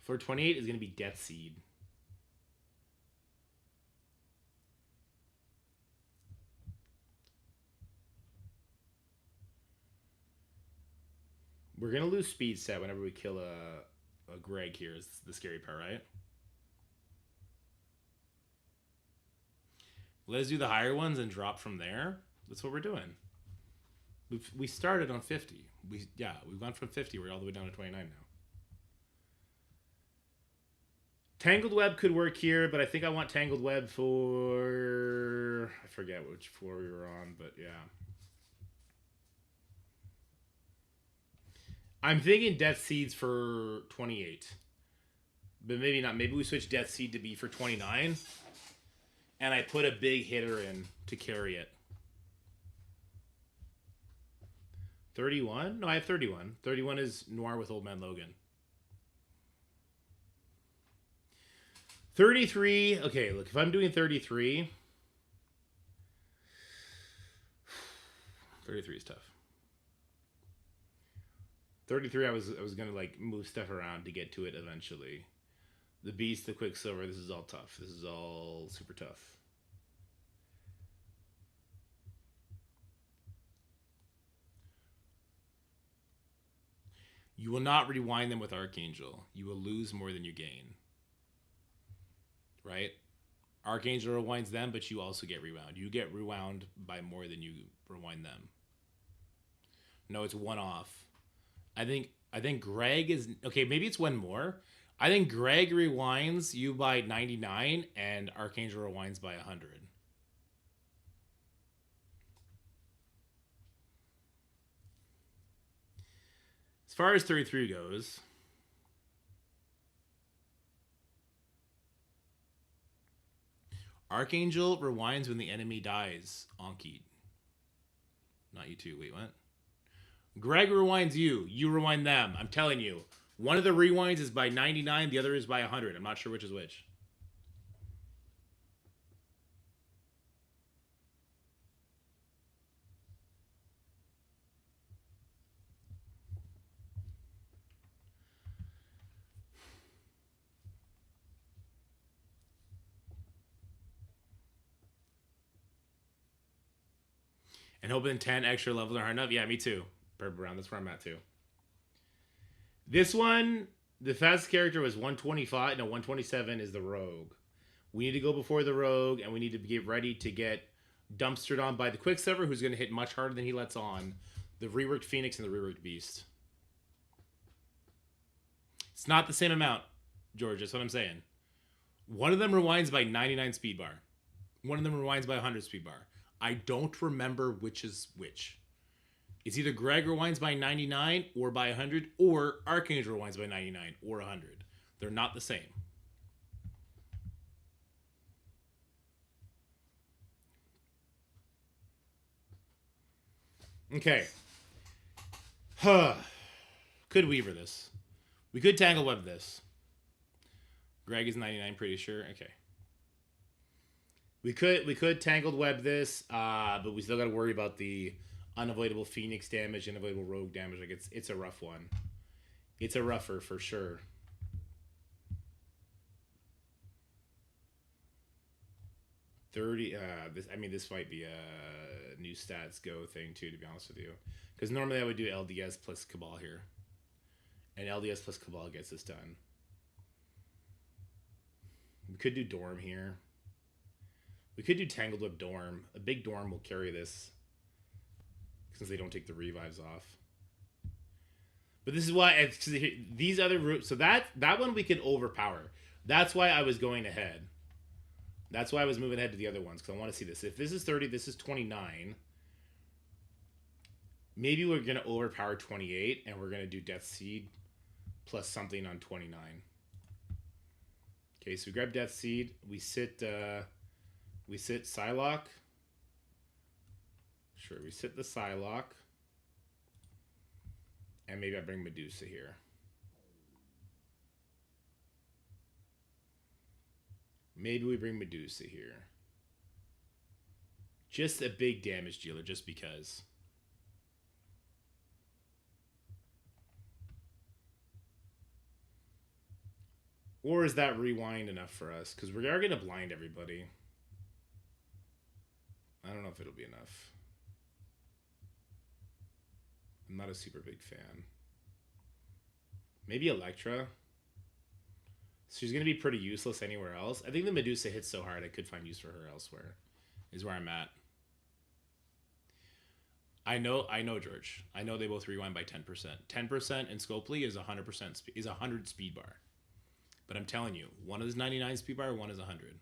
Floor 28 is going to be Death Seed. We're going to lose speed set whenever we kill a Greg here is the scary part, right? Let's do the higher ones and drop from there. That's what we're doing. We started on 50. We've gone from 50. We're all the way down to 29 now. Tangled Web could work here, but I think I want Tangled Web for... I forget which floor we were on, but yeah. I'm thinking Death Seeds for 28. But maybe not. Maybe we switch Death Seed to be for 29. And I put a big hitter in to carry it. 31? No, I have 31. 31 is Noir with Old Man Logan. 33. Okay, look, if I'm doing 33... 33 is tough. 33, I was going to, like, move stuff around to get to it eventually. The Beast, the Quicksilver, this is all tough. This is all super tough. You will not rewind them with Archangel. You will lose more than you gain. Right? Archangel rewinds them, but you also get rewound. You get rewound by more than you rewind them. No, it's one off. I think Greg is... Okay, maybe it's one more. I think Greg rewinds you by 99 and Archangel rewinds by 100. As far as 33 goes... Archangel rewinds when the enemy dies. Anki. Not you two. Wait, what? Greg rewinds you. You rewind them. I'm telling you. One of the rewinds is by 99. The other is by 100. I'm not sure which is which. And hoping 10 extra levels are hard enough. Yeah, me too. Purple Brown, that's where I'm at too. This one, the fastest character was 125. No, 127 is the Rogue. We need to go before the Rogue, and we need to get ready to get dumpstered on by the Quicksilver, who's going to hit much harder than he lets on. The reworked Phoenix and the reworked Beast. It's not the same amount, George. That's what I'm saying. One of them rewinds by 99 speed bar. One of them rewinds by 100 speed bar. I don't remember which is which. It's either Greg rewinds by 99 or by 100, or Archangel rewinds by 99 or 100. They're not the same. Okay. Could Weaver this. We could Tangle Web this. Greg is 99, pretty sure. Okay. We could Tangled Web this, but we still got to worry about the unavoidable Phoenix damage, unavoidable Rogue damage. Like it's a rough one. It's a rougher for sure. This might be a new stats go thing too, to be honest with you, because normally I would do LDS plus Cabal here, and LDS plus Cabal gets this done. We could do Dorm here. We could do Tangled Web Dorm. A big Dorm will carry this, since they don't take the revives off. But this is why these other routes. So that one we can overpower. That's why I was going ahead. That's why I was moving ahead to the other ones, because I want to see this. If this is 30, this is 29. Maybe we're going to overpower 28, and we're going to do Death Seed plus something on 29. Okay, so we grab Death Seed. We sit Psylocke. Sure, we sit the Psylocke. And maybe I bring Medusa here. Maybe we bring Medusa here. Just a big damage dealer, just because. Or is that rewind enough for us? Because we are going to blind everybody. I don't know if it'll be enough. I'm not a super big fan. Maybe Elektra. She's going to be pretty useless anywhere else. I think the Medusa hits so hard I could find use for her elsewhere. Is where I'm at. I know, George. I know they both rewind by 10%. 10% in Scopely is 100% is 100 speed bar. But I'm telling you, one is 99 speed bar, one is 100.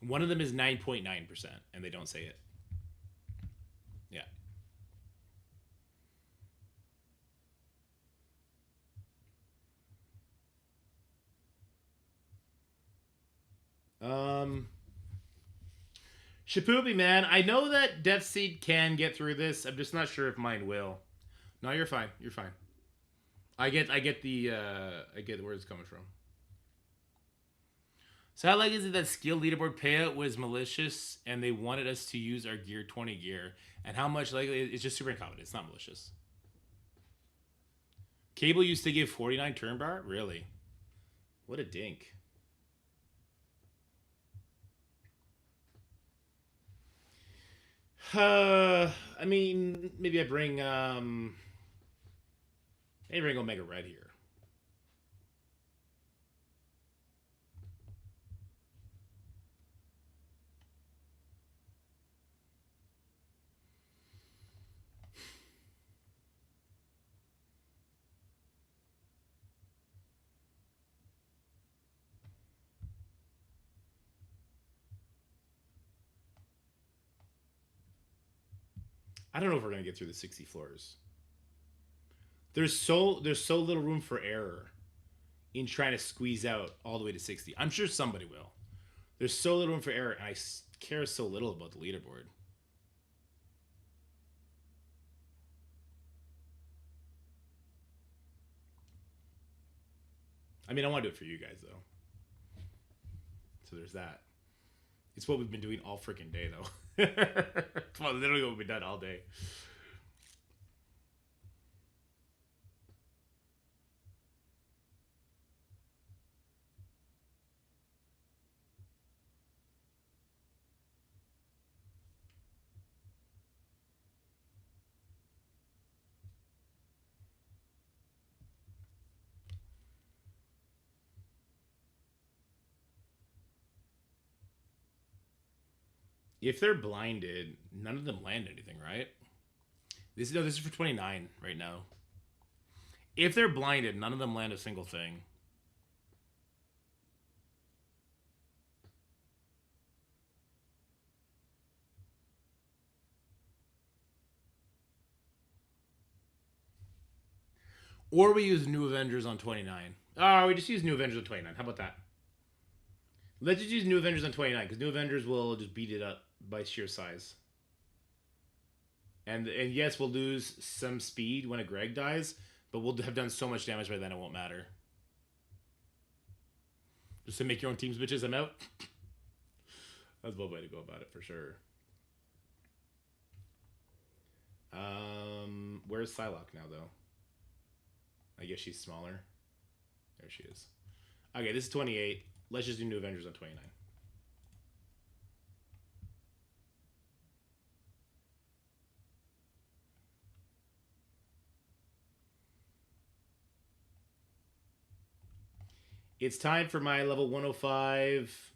One of them is 9.9%, and they don't say it. Yeah. Shapoopy, man, I know that Death Seed can get through this. I'm just not sure if mine will. No, you're fine. You're fine. I get where it's coming from. So how likely is it that skill leaderboard payout was malicious and they wanted us to use our gear 20 gear? And how much likely it's just super incompetent. It's not malicious. Cable used to give 49 turn bar? Really? What a dink. I mean, maybe I bring Omega Red here. I don't know if we're gonna get through the 60 floors. There's so little room for error in trying to squeeze out all the way to 60. I'm sure somebody will. There's so little room for error, and I care so little about the leaderboard. I mean, I want to do it for you guys, though. So there's that. It's what we've been doing all freaking day, though. It's literally what we've done all day. If they're blinded, none of them land anything, right? This is for 29 right now. If they're blinded, none of them land a single thing. Or we use New Avengers on 29. Oh, we just use New Avengers on 29. How about that? Let's just use New Avengers on 29, because New Avengers will just beat it up by sheer size. And yes, we'll lose some speed when a Greg dies, but we'll have done so much damage by then it won't matter. Just to make your own teams, bitches, I'm out. That's one way to go about it, for sure. Where's Psylocke now, though? I guess she's smaller. There she is. Okay, this is 28. Let's just do New Avengers on 29. It's time for my level 105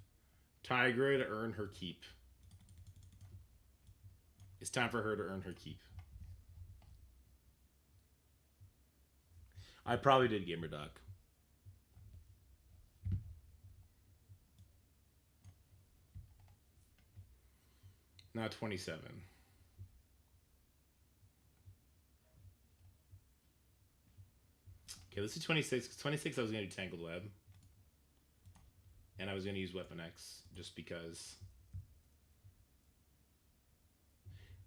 Tigra to earn her keep. It's time for her to earn her keep. I probably did Gamer Doc. Now 27. Okay, let's do 26. 26 I was going to do Tangled Web. And I was going to use Weapon X just because.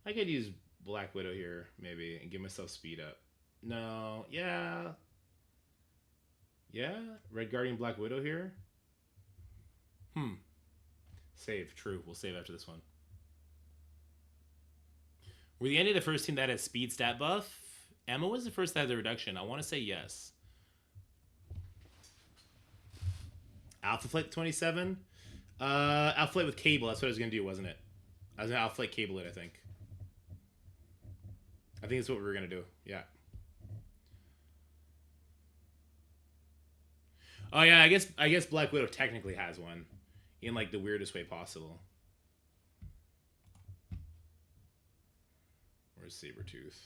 I could use Black Widow here, maybe, and give myself speed up. No, yeah. Yeah? Red Guardian Black Widow here? Save, true. We'll save after this one. Were the end of the first team that had speed stat buff? Emma was the first that had the reduction. I want to say yes. Alpha Flight 27? Alpha Flight with Cable. That's what I was going to do, wasn't it? I was going to Alpha Flight Cable it, I think. I think that's what we were going to do. Yeah. Oh, yeah, I guess Black Widow technically has one. In, like, the weirdest way possible. Where's Sabretooth?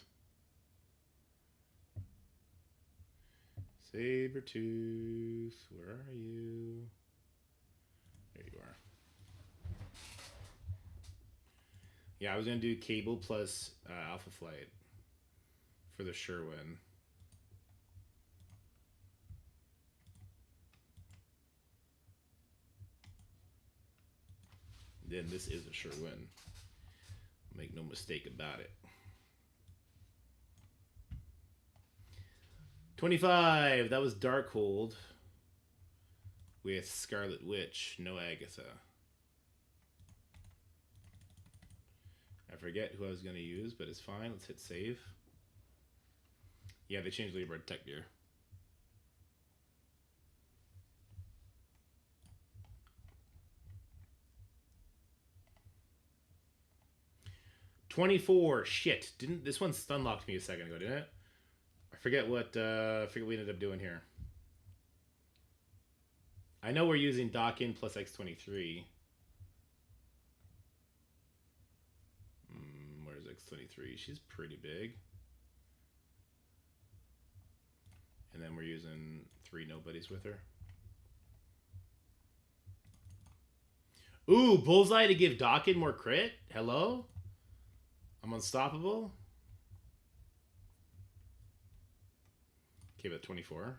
Sabretooth, where are you? There you are. Yeah, I was gonna do Cable plus Alpha Flight for the sure win. Then this is a sure win. Make no mistake about it. 25. That was Darkhold with Scarlet Witch, no Agatha. I forget who I was going to use, but it's fine. Let's hit save. Yeah, they changed Libra Tech Gear. $24. Shit. Didn't this one stun locked me a second ago, didn't it? I forget what we ended up doing here. I know we're using Dockin plus X23. Where's X23? She's pretty big. And then we're using 3 nobodies with her. Ooh, Bullseye to give Dockin more crit? Hello? I'm unstoppable? Okay, but 24.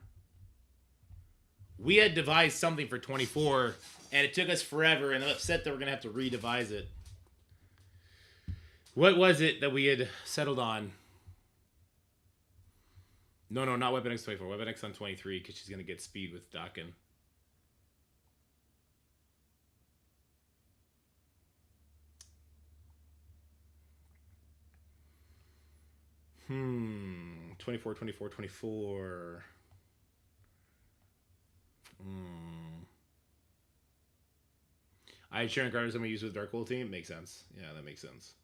We had devised something for 24, and it took us forever, and I'm upset that we're going to have to redevise it. What was it that we had settled on? No, not Weapon X24. Weapon X on 23, because she's going to get speed with Dockin. Hmm. 24. I had Sharon Carter's I'm going to use with Darkhold team. Makes sense. Yeah, that makes sense.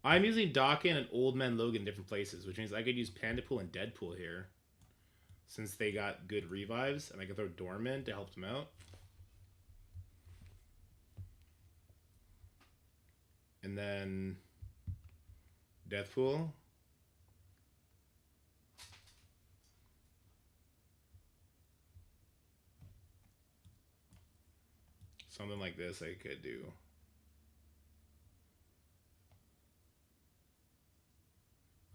I'm using Dockin and Old Man Logan in different places, which means I could use Pandapool and Deadpool here, since they got good revives, and I could throw Dorman to help them out. And then Deathpool. Something like this I could do.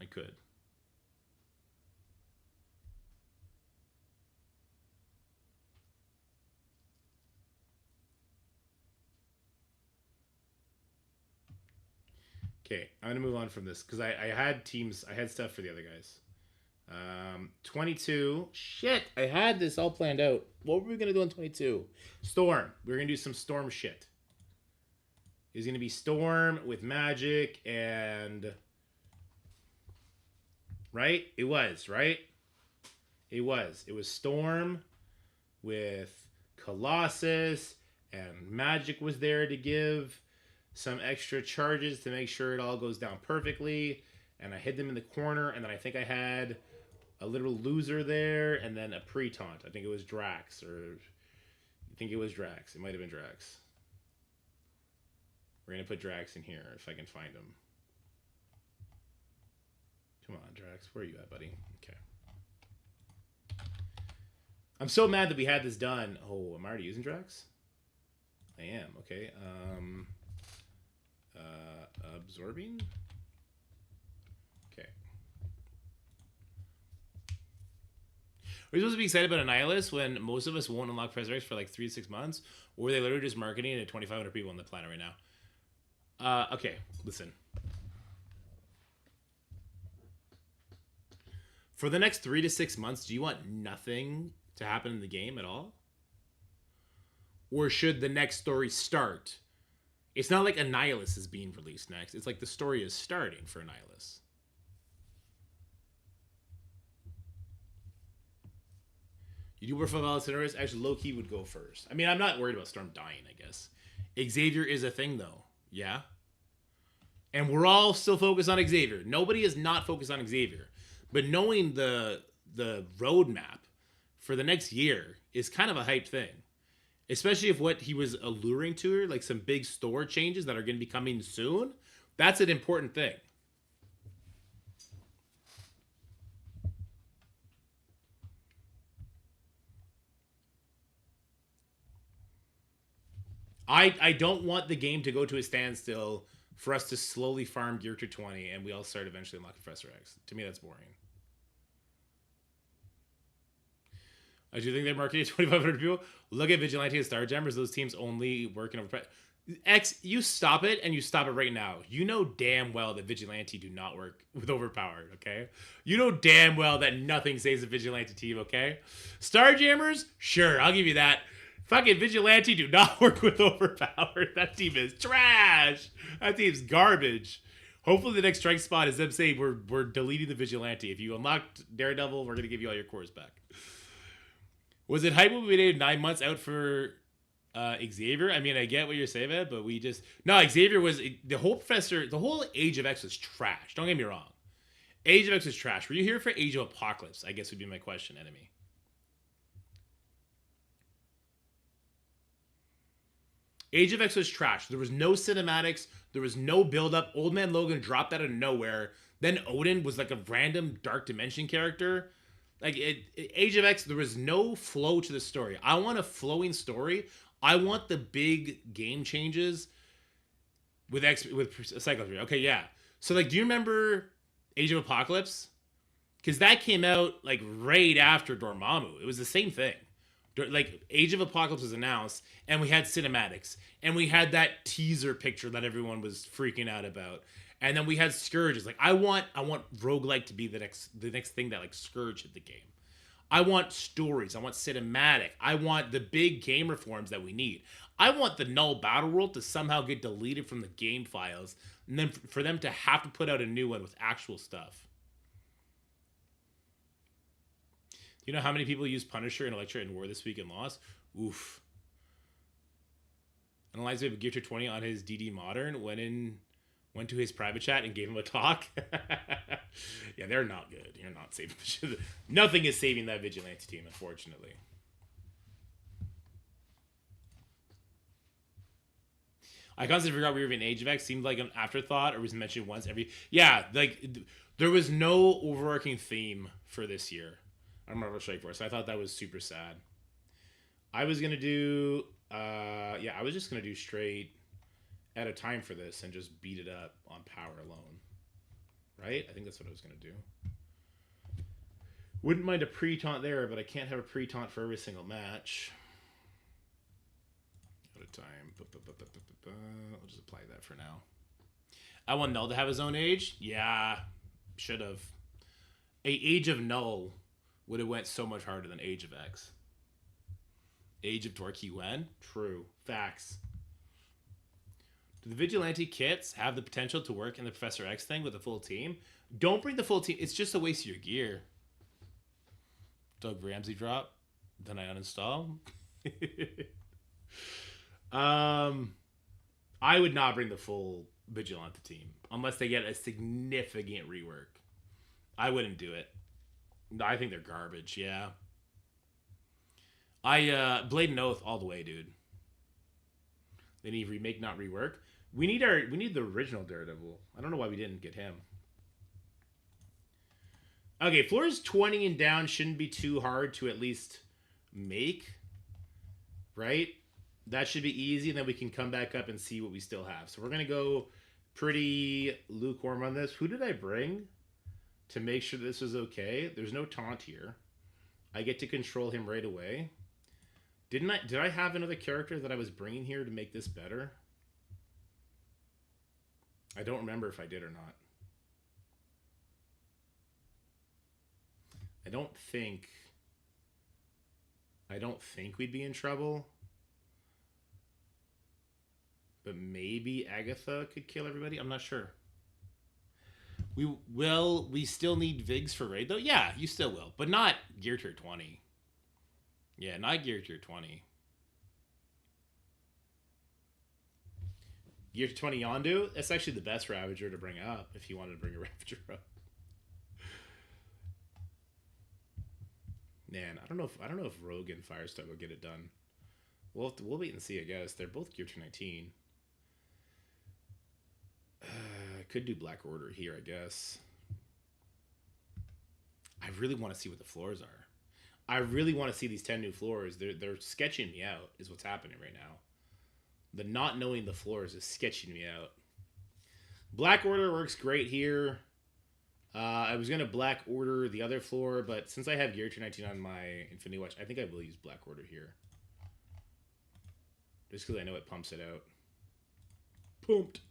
I could. Okay, I'm gonna move on from this because I had teams, I had stuff for the other guys. 22. Shit, I had this all planned out. What were we gonna do on 22? Storm. We were gonna do some Storm shit. It was gonna be Storm with magic and right? It was, right? It was. It was Storm with Colossus, and magic was there to give some extra charges to make sure it all goes down perfectly. And I hid them in the corner, and then I think I had a literal loser there, and then a pre-taunt. I think it was Drax, or I think it was Drax. It might have been Drax. We're going to put Drax in here if I can find him. Come on, Drax. Where are you at, buddy? Okay. I'm so mad that we had this done. Oh, am I already using Drax? I am. Okay. Absorbing? Okay. Are we supposed to be excited about Annihilus when most of us won't unlock Preserves for like 3 to 6 months? Or are they literally just marketing to 2,500 people on the planet right now? Okay, listen. For the next 3 to 6 months, do you want nothing to happen in the game at all? Or should the next story start? It's not like Annihilus is being released next. It's like the story is starting for Annihilus. You do prefer Valentinoris? Actually, low-key would go first. I mean, I'm not worried about Storm dying, I guess. Xavier is a thing, though. Yeah? And we're all still focused on Xavier. Nobody is not focused on Xavier. But knowing the roadmap for the next year is kind of a hyped thing. Especially if what he was alluring to her, like some big store changes that are going to be coming soon, That's an important thing. I don't want the game to go to a standstill for us to slowly farm gear to 20 and we all start eventually unlocking Professor X. To me, that's boring. I do think they're marketing 2,500 people. Look at Vigilante and Starjammers. Those teams only work in over... X, you stop it, and you stop it right now. You know damn well that Vigilante do not work with Overpowered, okay? You know damn well that nothing saves a Vigilante team, okay? Starjammers? Sure, I'll give you that. Fucking Vigilante do not work with Overpowered. That team is trash. That team's garbage. Hopefully the next strike spot is them saying we're deleting the Vigilante. If you unlocked Daredevil, we're going to give you all your cores back. Was it hype when we waited 9 months out for Xavier? I mean, I get what you're saying, Ed, but we just... No, Xavier was... The whole Age of X was trash. Don't get me wrong. Age of X was trash. Were you here for Age of Apocalypse? I guess would be my question, enemy. Age of X was trash. There was no cinematics. There was no build-up. Old Man Logan dropped out of nowhere. Then Odin was like a random Dark Dimension character. Like, Age of X, there was no flow to the story. I want a flowing story. I want the big game changes with Cycle 3. Okay, yeah. So, like, do you remember Age of Apocalypse? Because that came out, like, right after Dormammu. It was the same thing. Like, Age of Apocalypse was announced, and we had cinematics. And we had that teaser picture that everyone was freaking out about. And then we had Scourges. Like, I want roguelike to be the next thing that, like, Scourge hit the game. I want stories. I want cinematic. I want the big game reforms that we need. I want the null battle world to somehow get deleted from the game files, and then for them to have to put out a new one with actual stuff. Do you know how many people use Punisher and Elektra in War this week and lost? Oof. Analyze Gear to 20 on his DD Modern went to his private chat and gave him a talk. Yeah, they're not good. You're not saving nothing is saving that Vigilante team, unfortunately. I constantly forgot we were in Age of X. Seemed like an afterthought, or was mentioned once every... Yeah, like, there was no overarching theme for this year on Marvel Strike Force. I thought that was super sad. I was going to do... I was just going to do straight at a time for this and just beat it up on power alone. Right? I think that's what I was going to do. Wouldn't mind a pre-taunt there, but I can't have a pre-taunt for every single match. At a time. I'll just apply that for now. I want Null to have his own age? Yeah. Should have. Age of Null would have went so much harder than Age of X. Age of Torquay Wen? True. Facts. Do the Vigilante kits have the potential to work in the Professor X thing with a full team? Don't bring the full team. It's just a waste of your gear. Doug Ramsey drop. Then I uninstall. I would not bring the full Vigilante team. Unless they get a significant rework. I wouldn't do it. I think they're garbage, yeah. Blade and Oath all the way, dude. They need remake, not rework. We need the original Daredevil. I don't know why we didn't get him. Okay, floors 20 and down shouldn't be too hard to at least make. Right? That should be easy, and then we can come back up and see what we still have. So we're going to go pretty lukewarm on this. Who did I bring to make sure this was okay? There's no taunt here. I get to control him right away. Did I have another character that I was bringing here to make this better? I don't remember if I did or not. I don't think we'd be in trouble. But maybe Agatha could kill everybody? I'm not sure. We still need Vigs for raid though? Yeah, you still will. But not Gear Tier 20. Yeah, not Gear Tier 20. Gear Tier 20 Yondu? That's actually the best Ravager to bring up if you wanted to bring a Ravager up. Man, I don't know if Rogue and Firestar will get it done. We'll wait and see, I guess. They're both Gear Tier 19. could do Black Order here, I guess. I really want to see what the floors are. I really want to see these 10 new floors. They're sketching me out, is what's happening right now. The not knowing the floors is sketching me out. Black Order works great here. I was going to Black Order the other floor, but since I have Gear 219 on my Infinity Watch, I think I will use Black Order here. Just because I know it pumps it out. Pumped.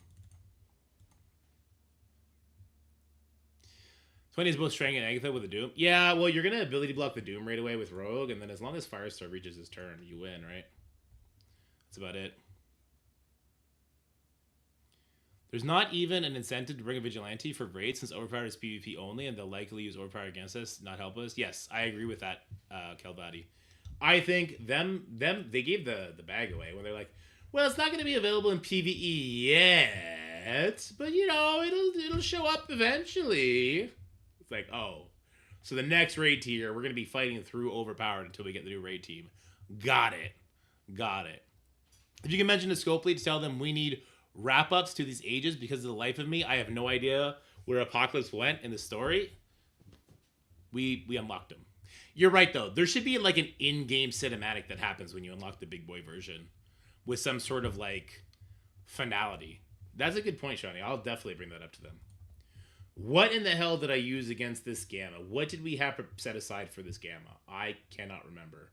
20 is both Strang and Agatha with a Doom. Yeah, well, you're going to ability block the Doom right away with Rogue, and then as long as Firestar reaches his turn, you win, right? That's about it. There's not even an incentive to bring a Vigilante for Raid since Overpower is PvP only, and they'll likely use Overpower against us, not help us. Yes, I agree with that, Kelvati. I think they gave the bag away when they're like, well, it's not going to be available in PvE yet, but, you know, it'll show up eventually. It's like, oh. So the next raid tier, we're going to be fighting through Overpowered until we get the new raid team. Got it. Got it. If you can mention to Scopely to tell them we need wrap-ups to these ages, because of the life of me, I have no idea where Apocalypse went in the story. We unlocked him. You're right, though. There should be like an in-game cinematic that happens when you unlock the big boy version with some sort of like finality. That's a good point, Shawnee. I'll definitely bring that up to them. What in the hell did I use against this Gamma? What did we have set aside for this Gamma? I cannot remember.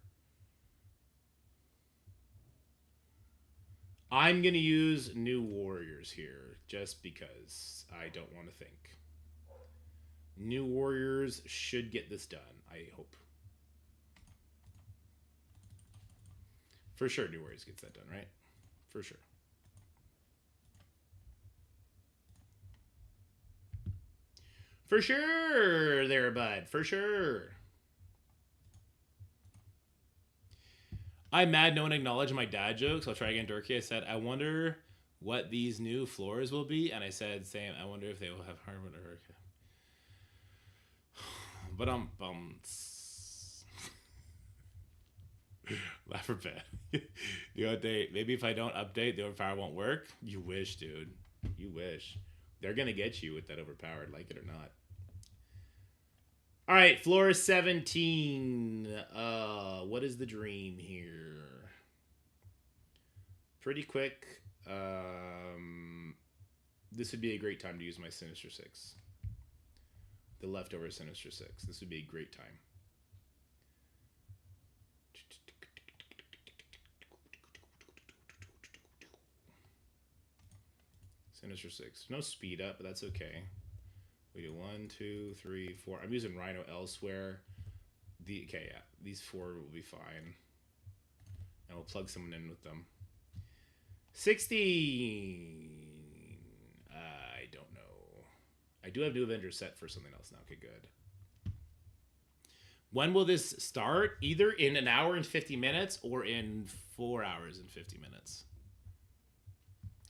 I'm going to use New Warriors here just because I don't want to think. New Warriors should get this done, I hope. For sure, New Warriors gets that done, right? For sure. For sure, there, bud. For sure. I'm mad no one acknowledged my dad jokes. I'll try again, Dorky. I said, I wonder what these new floors will be. And I said, Sam, I wonder if they will have hardwood or hurricane. But I'm bummed. Laugh or bad. You update. Maybe if I don't update, the overpower won't work. You wish, dude. You wish. They're going to get you with that overpowered, like it or not. All right, floor 17. What is the dream here? Pretty quick. This would be a great time to use my Sinister Six. The leftover Sinister Six. This would be a great time. Sinister Six. No speed up, but that's okay. We do 1, 2, 3, 4. I'm using Rhino elsewhere. Okay, yeah. These 4 will be fine. And we'll plug someone in with them. 16. I don't know. I do have New Avengers set for something else now. Okay, good. When will this start? Either in an hour and 50 minutes or in 4 hours and 50 minutes.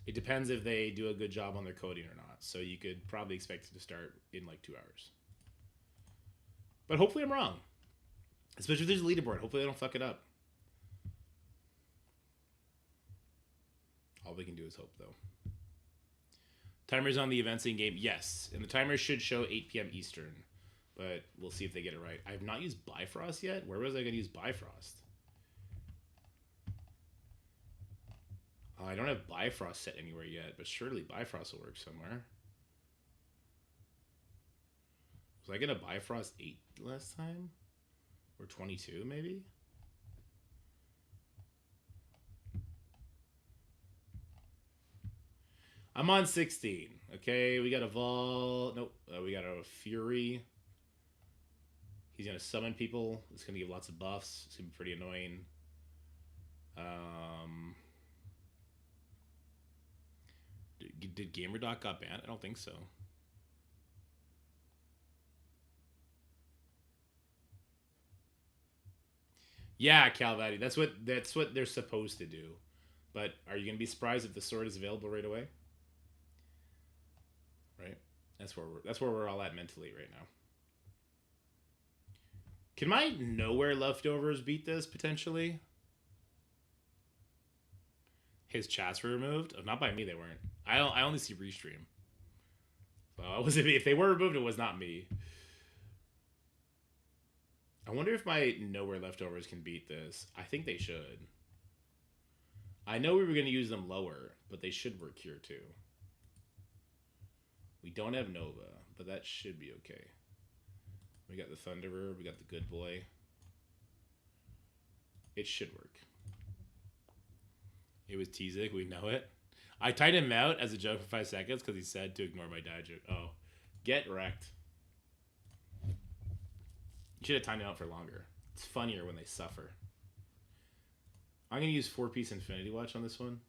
It depends if they do a good job on their coding or not. So you could probably expect it to start in like 2 hours. But hopefully I'm wrong. Especially if there's a leaderboard. Hopefully they don't fuck it up. All we can do is hope, though. Timers on the events in game, yes. And the timer should show 8 p.m. Eastern. But we'll see if they get it right. I have not used Bifrost yet. Where was I going to use Bifrost? I don't have Bifrost set anywhere yet, but surely Bifrost will work somewhere. Was I going to Bifrost 8 last time? Or 22, maybe? I'm on 16. Okay, we got a Vol. Nope, we got a Fury. He's going to summon people. It's going to give lots of buffs. It's going to be pretty annoying. Did GamerDoc got banned? I don't think so. Yeah, Calvati. That's what they're supposed to do. But are you gonna be surprised if the sword is available right away? Right? That's where we're all at mentally right now. Can my nowhere leftovers beat this potentially? His chats were removed? Oh, not by me, they weren't. I only see restream. Was it? If they were removed, it was not me. I wonder if my nowhere leftovers can beat this. I think they should. I know we were going to use them lower, but they should work here too. We don't have Nova, but that should be okay. We got the Thunderer. We got the Good Boy. It should work. It was Tizik. We know it. I tied him out as a joke for 5 seconds because he said to ignore my dad joke. Oh, get wrecked. You should have timed him out for longer. It's funnier when they suffer. I'm going to use 4-piece Infinity Watch on this one.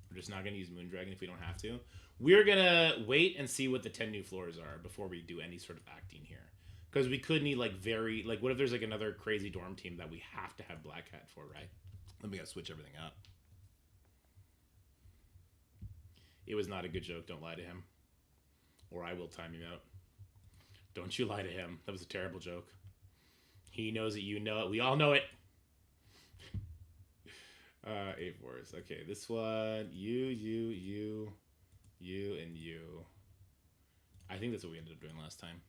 We're just not going to use Moondragon if we don't have to. We're going to wait and see what the 10 new floors are before we do any sort of acting here. Because we could need, like, what if there's, like, another crazy dorm team that we have to have Black Hat for, right? Then we got to switch everything up. It was not a good joke. Don't lie to him. Or I will time him out. Don't you lie to him. That was a terrible joke. He knows it. You know it. We all know it. 8 fours. Okay, this one. You, and you. I think that's what we ended up doing last time.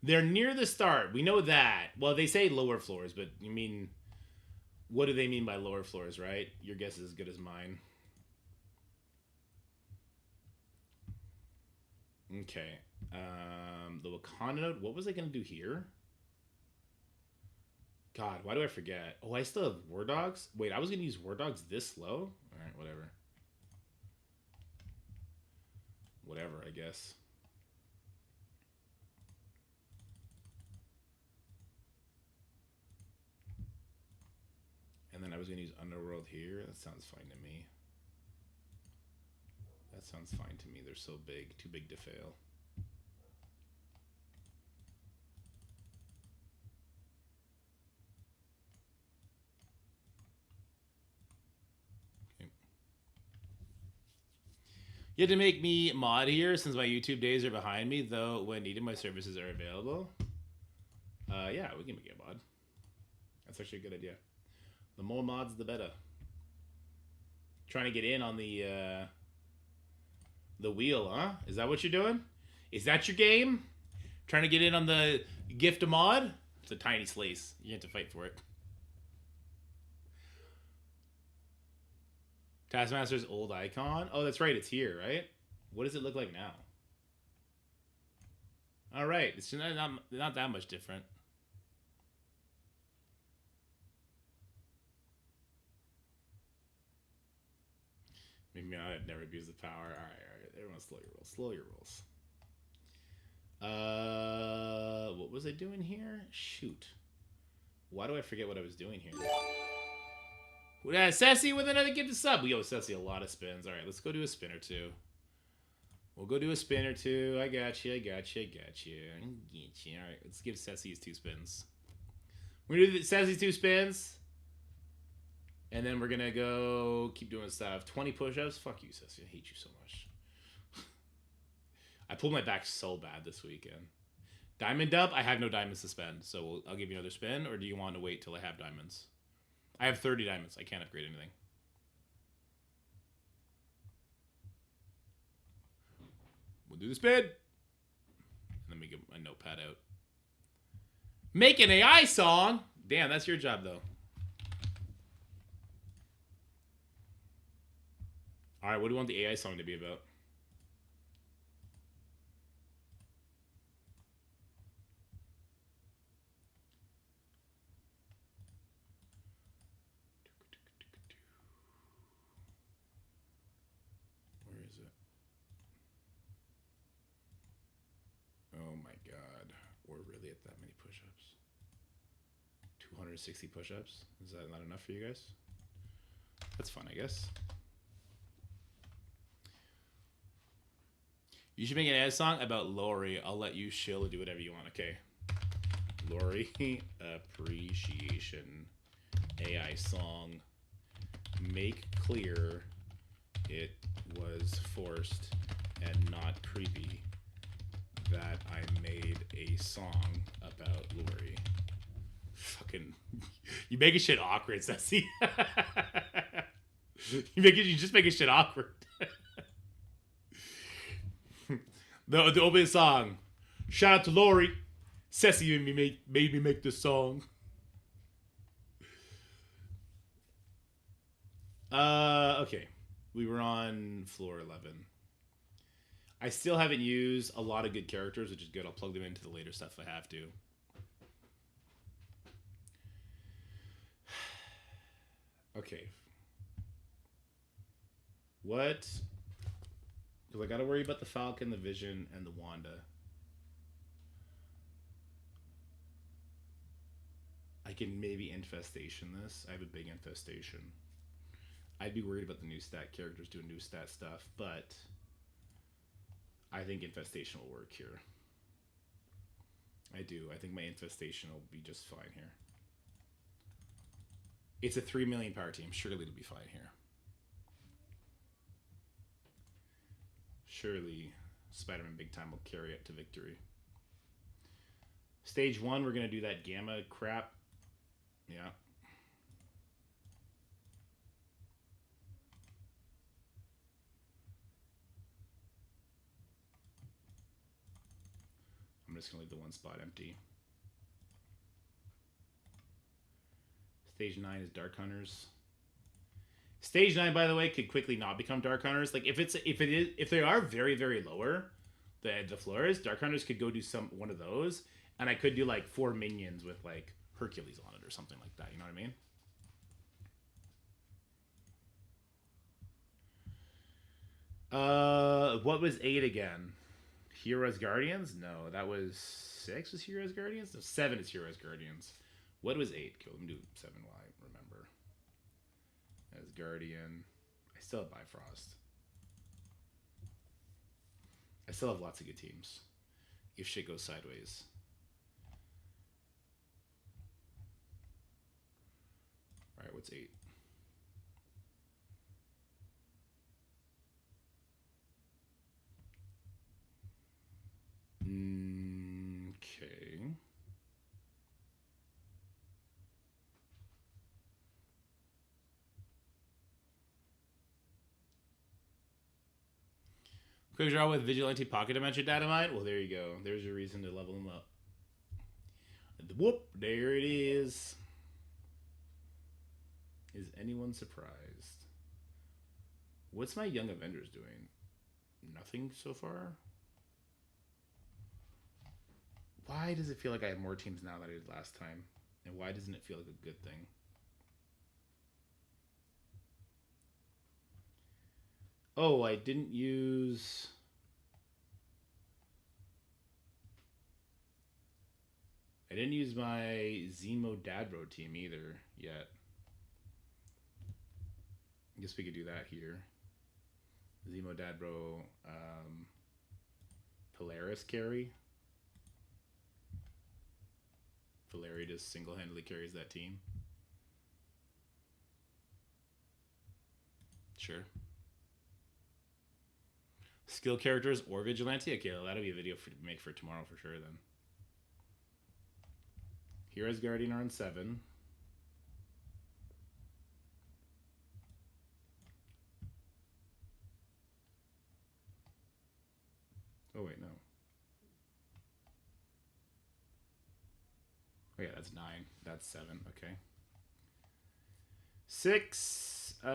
They're near the start. We know that. Well, they say lower floors, but you mean... What do they mean by lower floors, right? Your guess is as good as mine. Okay. The Wakanda node. What was I going to do here? God, why do I forget? Oh, I still have War Dogs? Wait, I was going to use War Dogs this low? Alright, whatever. Whatever, I guess. And then I was going to use Underworld here. That sounds fine to me. That sounds fine to me. They're so big. Too big to fail. Okay. You had to make me mod here since my YouTube days are behind me, though when needed my services are available. Yeah, we can make a mod. That's actually a good idea. The more mods, the better. Trying to get in on the wheel, huh? Is that what you're doing? Is that your game? Trying to get in on the gift a mod? It's a tiny slice. You have to fight for it. Taskmaster's old icon? Oh, that's right. It's here, right? What does it look like now? All right. It's not that much different. Maybe I'd never abuse the power. All right. Everyone slow your rolls. Slow your rolls. What was I doing here? Shoot. Why do I forget what I was doing here? Sassy with another gift to sub. We owe Sassy a lot of spins. All right, let's go do a spin or two. We'll go do a spin or two. I got you. All right, let's give Sassy his 2 spins. We're going to do Sassy's 2 spins. And then we're going to go keep doing stuff. 20 push-ups. Fuck you, Sassy. I hate you so much. I pulled my back so bad this weekend. Diamond up. I have no diamonds to spend. So I'll give you another spin. Or do you want to wait till I have diamonds? I have 30 diamonds. I can't upgrade anything. We'll do the spin. And then we get my notepad out. Make an AI song? Damn, that's your job, though. All right, what do you want the AI song to be about? Where is it? Oh my God, we're really at that many push-ups. 260 push-ups? Is that not enough for you guys? That's fun, I guess. You should make an AI song about Lori. I'll let you chill and do whatever you want, okay? Lori appreciation AI song. Make clear it was forced and not creepy that I made a song about Lori. Fucking, you making shit awkward, Sassy. You just making shit awkward. the opening song. Shout out to Lori. Ceci made me make this song. Okay. We were on floor 11. I still haven't used a lot of good characters, which is good. I'll plug them into the later stuff if I have to. Okay. What? Because I got to worry about the Falcon, the Vision, and the Wanda. I can maybe Infestation this. I have a big Infestation. I'd be worried about the new stat characters doing new stat stuff, but I think Infestation will work here. I do. I think my Infestation will be just fine here. It's a 3 million power team. Surely it'll be fine here. Surely Spider-Man Big Time will carry it to victory. Stage 1, we're going to do that Gamma crap. Yeah. I'm just going to leave the one spot empty. Stage 9 is Dark Hunters. Stage 9, by the way, could quickly not become Dark Hunters. Like if they are very, very lower, the floors, Dark Hunters could go do one of those, and I could do like 4 minions with like Hercules on it or something like that. You know what I mean? What was 8 again? Heroes Guardians? No, that was 6 was Heroes Guardians? No, 7 is Heroes Guardians. What was 8? Okay, let me do 7 while I remember. As Guardian. I still have Bifrost. I still have lots of good teams. If shit goes sideways. Alright, what's 8? Okay. Quick draw with Vigilante Pocket Dimension Dynamite. Well, there you go. There's your reason to level him up. Whoop! There it is. Is anyone surprised? What's my Young Avengers doing? Nothing so far? Why does it feel like I have more teams now than I did last time? And why doesn't it feel like a good thing? Oh, I didn't use... I didn't use my Zemo Dadbro team either yet. I guess we could do that here. Zemo Dadbro, Polaris carry. Valeri just single-handedly carries that team. Sure. Skill characters or Vigilante? Okay, well, that'll be a video to make for tomorrow for sure then. Heroes Guardian are on 7. Oh, wait, no. Oh, yeah, that's 9. That's 7. Okay. 6. We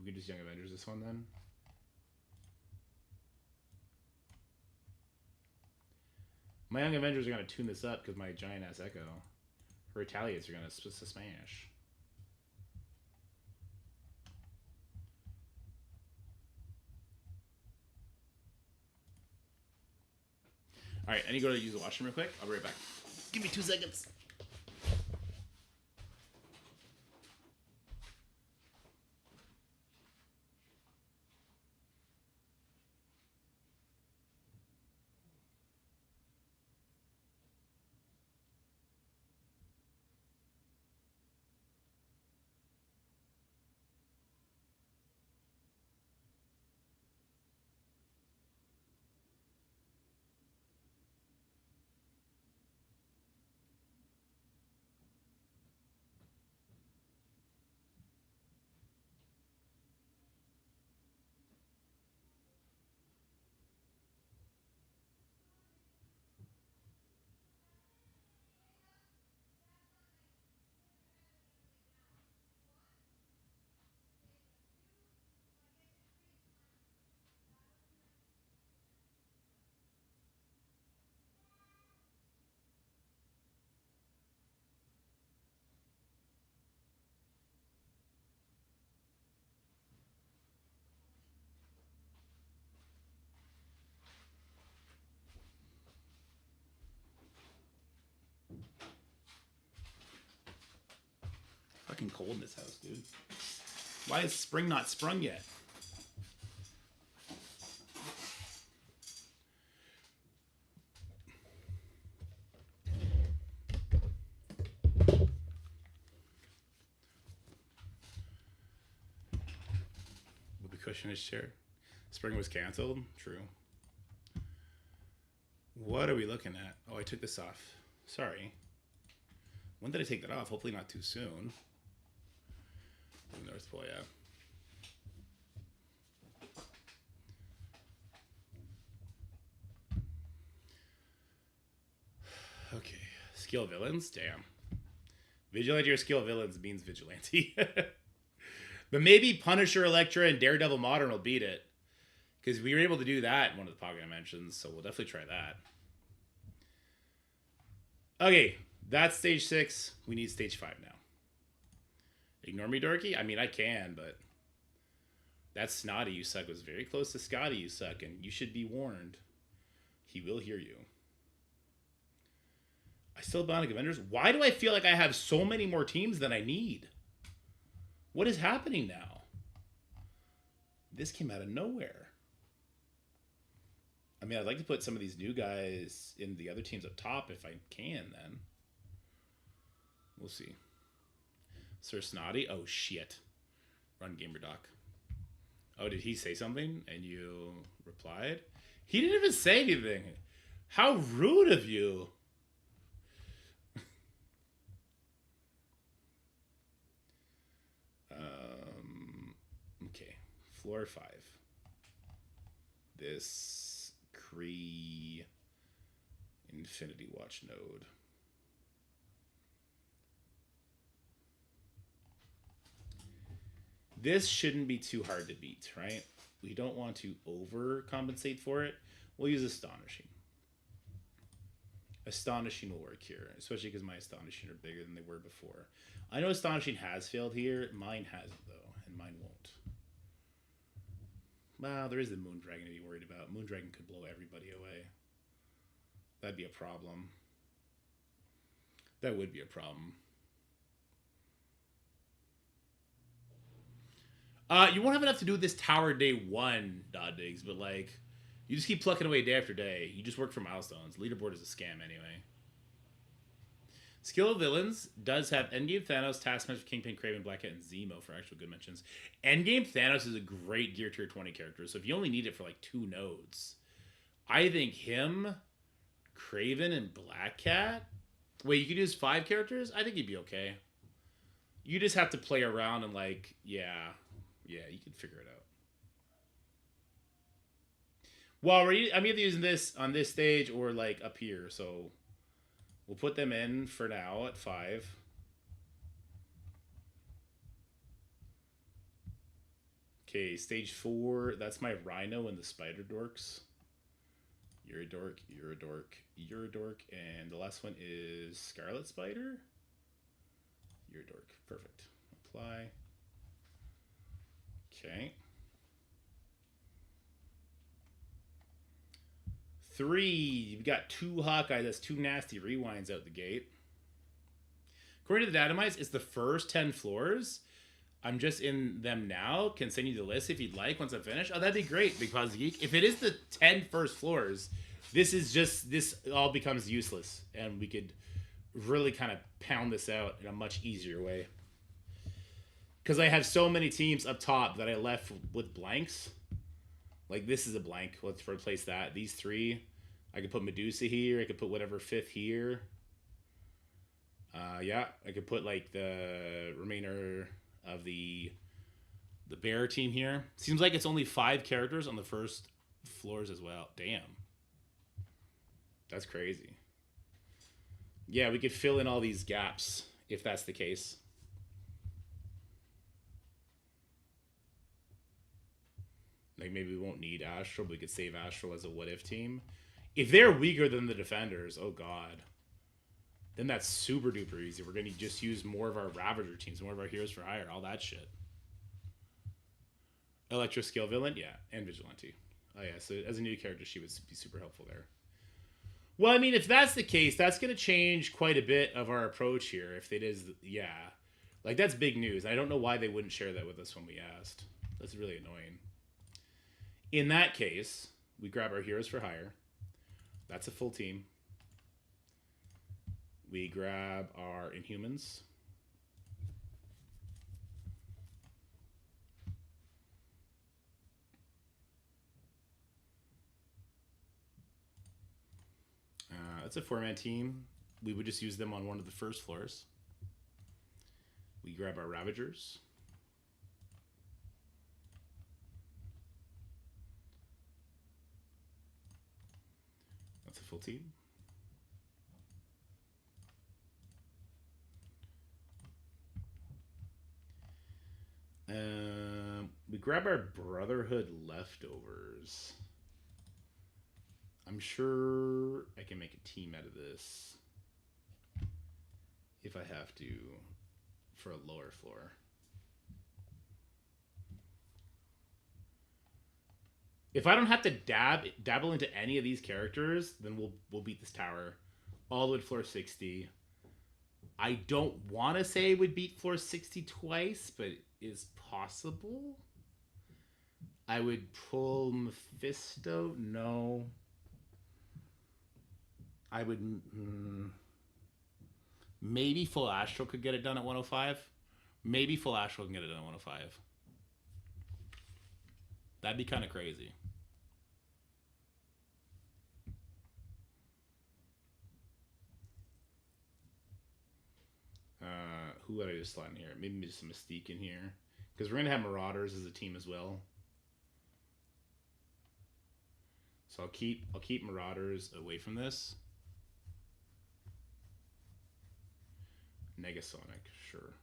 could just Young Avengers this one then. My Young Avengers are going to tune this up because my giant ass Echo. Her Retaliates are going to smash. Alright, I need to go to use the washroom real quick. I'll be right back. Give me 2 seconds. fucking cold in this house, dude. Why is spring not sprung yet? Will be cushion his chair. Spring was canceled. True. What are we looking at? Oh, I took this off. Sorry. When did I take that off? Hopefully not too soon. North Pole, yeah. Okay. Skill villains? Damn. Vigilante or skill villains means vigilante. But maybe Punisher, Elektra, and Daredevil Modern will beat it. Because we were able to do that in one of the Pocket Dimensions, so we'll definitely try that. Okay, that's stage 6. We need stage 5 now. Ignore me, Dorky? I mean, I can, but... That Snotty you suck was very close to Scotty you suck, and you should be warned. He will hear you. I still have Bionic Avengers? Why do I feel like I have so many more teams than I need? What is happening now? This came out of nowhere. I mean, I'd like to put some of these new guys in the other teams up top if I can, then. We'll see. Sir Snotty? Oh, shit. Run Gamer Doc. Oh, did he say something and you replied? He didn't even say anything. How rude of you. Okay. Floor 5. This Kree Infinity Watch node. This shouldn't be too hard to beat, right? We don't want to overcompensate for it. We'll use Astonishing. Astonishing will work here, especially because my Astonishing are bigger than they were before. I know Astonishing has failed here. Mine hasn't, though, and mine won't. Well, there is the Moondragon to be worried about. Moondragon could blow everybody away. That'd be a problem. That would be a problem. You won't have enough to do this tower day 1, Diggs, but like, you just keep plucking away day after day. You just work for milestones. Leaderboard is a scam anyway. Skill of Villains does have Endgame Thanos, Taskmaster, Kingpin, Kraven, Blackcat, and Zemo for actual good mentions. Endgame Thanos is a great Gear Tier 20 character, so if you only need it for like 2 nodes, I think him, Kraven, and Blackcat. Wait, you could use 5 characters? I think you'd be okay. You just have to play around and like, yeah, you can figure it out. Well, I'm either using this on this stage or like up here, so we'll put them in for now at 5. Okay, stage 4, that's my Rhino and the Spider Dorks. You're a dork, you're a dork, you're a dork, and the last one is Scarlet Spider. You're a dork. Perfect. Apply. Okay. 3, you've got 2 Hawkeye. That's 2 nasty rewinds out the gate. According to the Dynamites, it's the first 10 floors. I'm just in them now. Can send you the list if you'd like once I'm finished. Oh, that'd be great, Big Pause Geek. If it is the 10 first floors, this all becomes useless, and we could really kind of pound this out in a much easier way. Because I have so many teams up top that I left with blanks. Like, this is a blank. Let's replace that. These 3. I could put Medusa here. I could put whatever 5th here. Yeah, I could put, like, the remainder of the bear team here. Seems like it's only 5 characters on the first floors as well. Damn. That's crazy. Yeah, we could fill in all these gaps if that's the case. Like, maybe we won't need Astral, but we could save Astral as a what-if team. If they're weaker than the Defenders, oh god. Then that's super duper easy. We're going to just use more of our Ravager teams, more of our Heroes for Hire, all that shit. Electro Skill Villain, yeah, and Vigilante. Oh yeah, so as a new character, she would be super helpful there. Well, I mean, if that's the case, that's going to change quite a bit of our approach here. If it is, yeah. Like, that's big news. I don't know why they wouldn't share that with us when we asked. That's really annoying. In that case, we grab our Heroes for Hire. That's a full team. We grab our Inhumans. That's a 4-man team. We would just use them on one of the first floors. We grab our Ravagers. That's a full team. We grab our Brotherhood leftovers. I'm sure I can make a team out of this if I have to for a lower floor. If I don't have to dabble into any of these characters, then we'll beat this tower all the way to floor 60. I don't want to say we beat floor 60 twice, but it is possible. I would pull Mephisto. No. I would... maybe Full Astral could get it done at 105. Maybe Full Astral can get it done at 105. That'd be kind of crazy. Who would I just slot in here? Maybe just a Mystique in here. Because we're going to have Marauders as a team as well. So I'll keep Marauders away from this. Negasonic, sure.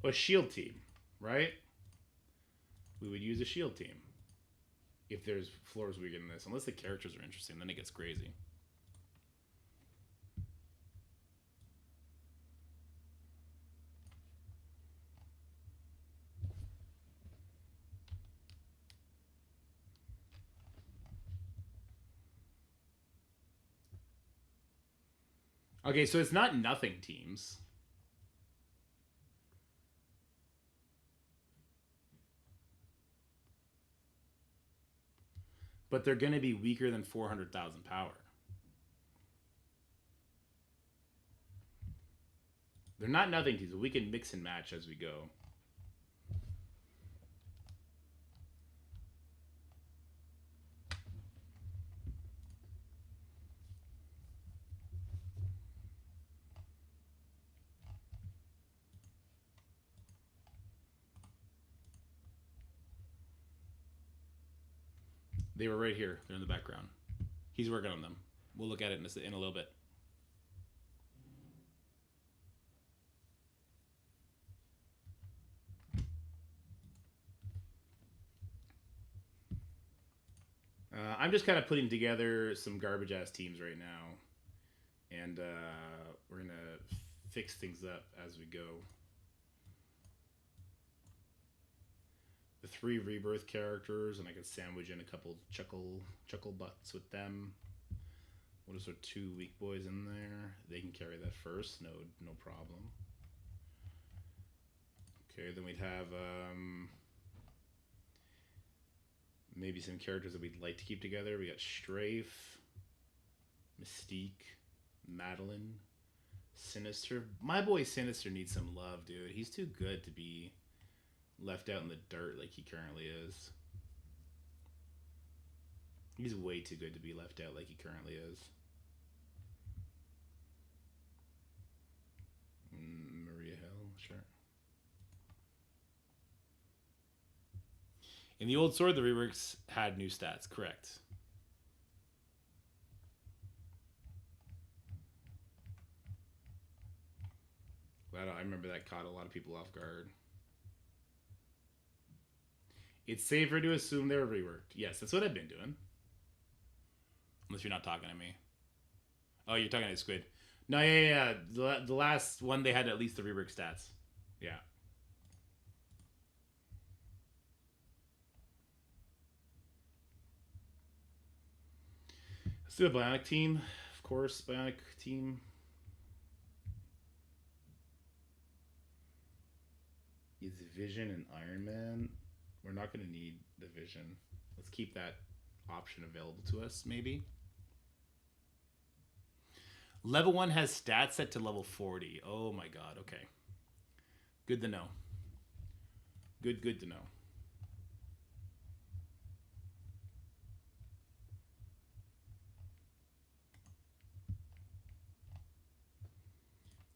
A shield team, right? We would use a shield team. If there's floors we get in this. Unless the characters are interesting, then it gets crazy. Okay, so it's not nothing teams. But they're going to be weaker than 400,000 power. They're not nothing teams, but we can mix and match as we go. They were right here. They're in the background. He's working on them. We'll look at it in a little bit. I'm just kind of putting together some garbage-ass teams right now. And we're going to fix things up as we go. The 3 Rebirth characters, and I could sandwich in a couple chuckle butts with them. What is our 2 weak boys in there? They can carry that first, no problem. Okay, then we'd have maybe some characters that we'd like to keep together. We got Strafe, Mystique, Madeline, Sinister. My boy Sinister needs some love, dude. He's too good to be left out in the dirt like he currently is. He's way too good to be left out like he currently is. Maria Hill, sure. In the old Sword, the reworks had new stats, correct. I remember that caught a lot of people off guard. It's safer to assume they were reworked. Yes, that's what I've been doing. Unless you're not talking to me. Oh, you're talking to Squid. No, yeah. The last one, they had at least the rework stats. Yeah. Let's do a Bionic team. Of course, Bionic team. Is Vision and Iron Man? We're not going to need the Vision. Let's keep that option available to us, maybe. Level 1 has stats set to level 40. Oh my god, okay. Good to know. Good to know.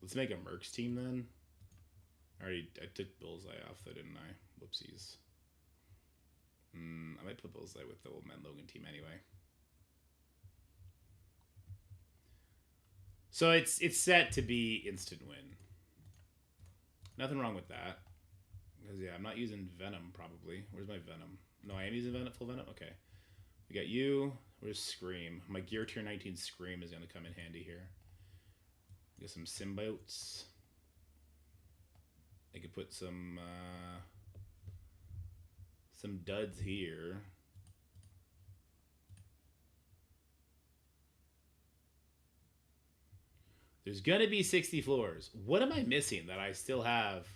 Let's make a Mercs team then. I took Bullseye off though, didn't I? Whoopsies. I might put Bullseye with the Old Man Logan team anyway. So it's set to be instant win. Nothing wrong with that. Because yeah, I'm not using Venom probably. Where's my Venom? No, I am using Venom, full Venom? Okay. We got you. Where's Scream? My Gear Tier 19 Scream is going to come in handy here. Get some symbiotes. I could put some duds here. There's gonna be 60 floors. What am I missing that I still have?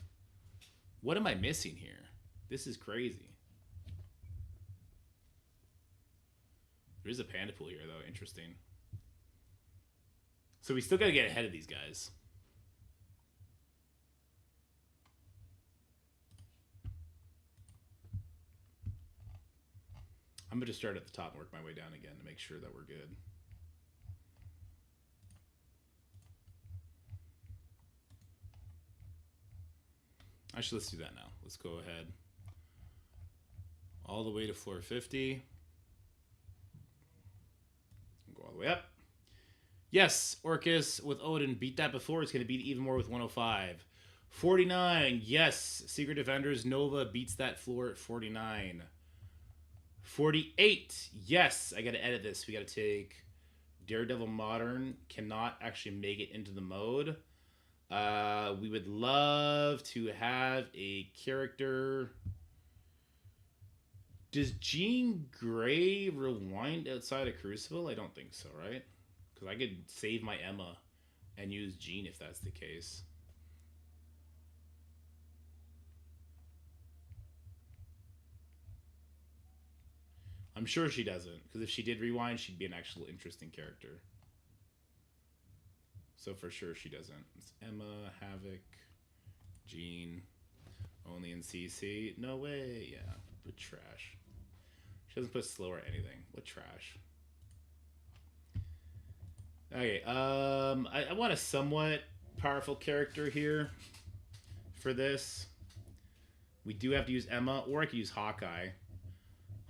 What am I missing here? This is crazy. There is a panda pool here though. Interesting. So we still gotta get ahead of these guys. I'm gonna just start at the top and work my way down again to make sure that we're good. Actually, let's do that now. Let's go ahead. All the way to floor 50. Go all the way up. Yes, Orcus with Odin beat that before. It's going to beat even more with 105. 49. Yes, Secret Defenders Nova beats that floor at 49. 48. Yes, I got to edit this. We got to take Daredevil Modern. Cannot actually make it into the mode. We would love to have a character. Does Jean Grey rewind outside of Crucible? I don't think so, right? Because I could save my Emma and use Jean if that's the case. I'm sure she doesn't, because if she did rewind, she'd be an actual interesting character. So for sure she doesn't. It's Emma, Havoc, Jean, only in CC. No way. Yeah, but trash. She doesn't put slow or anything. What trash? Okay, I want a somewhat powerful character here for this. We do have to use Emma, or I could use Hawkeye.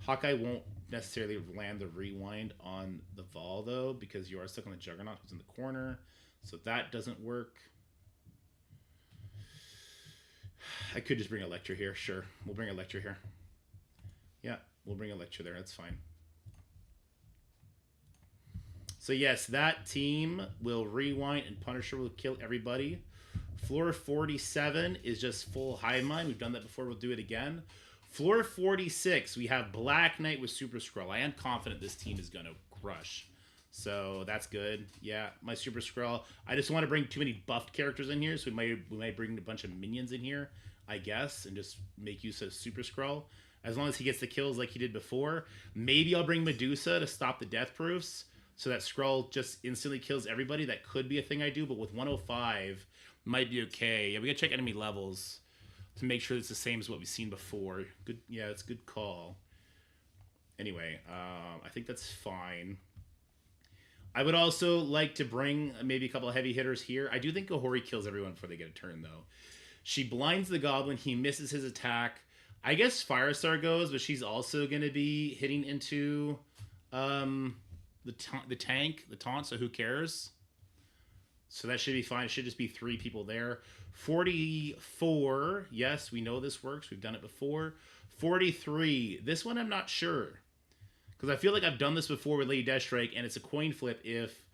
Hawkeye won't necessarily land the rewind on the Vol, though, because you are stuck on the Juggernaut who's in the corner. So that doesn't work. I could just bring Elektra here. Sure, we'll bring Elektra here. Yeah, we'll bring Elektra there. That's fine. So yes, that team will rewind and Punisher will kill everybody. Floor 47 is just full hive mind. We've done that before. We'll do it again. Floor 46, we have Black Knight with Super Skrull. I am confident this team is going to crush. So that's good. Yeah, my Super Skrull. I just want to bring too many buffed characters in here, so we might bring a bunch of minions in here, I guess, and just make use of Super Skrull. As long as he gets the kills like he did before. Maybe I'll bring Medusa to stop the death proofs, so that Skrull just instantly kills everybody. That could be a thing I do, but with 105, might be okay. Yeah, we gotta check enemy levels to make sure it's the same as what we've seen before. Good, yeah, it's a good call. Anyway, I think that's fine. I would also like to bring maybe a couple of heavy hitters here. I do think Kahori kills everyone before they get a turn, though. She blinds the Goblin. He misses his attack. I guess Firestar goes, but she's also going to be hitting into the tank, the taunt, so who cares? So that should be fine. It should just be 3 people there. 44. Yes, we know this works. We've done it before. 43. This one I'm not sure. Because I feel like I've done this before with Lady Deathstrike, and it's a coin flip if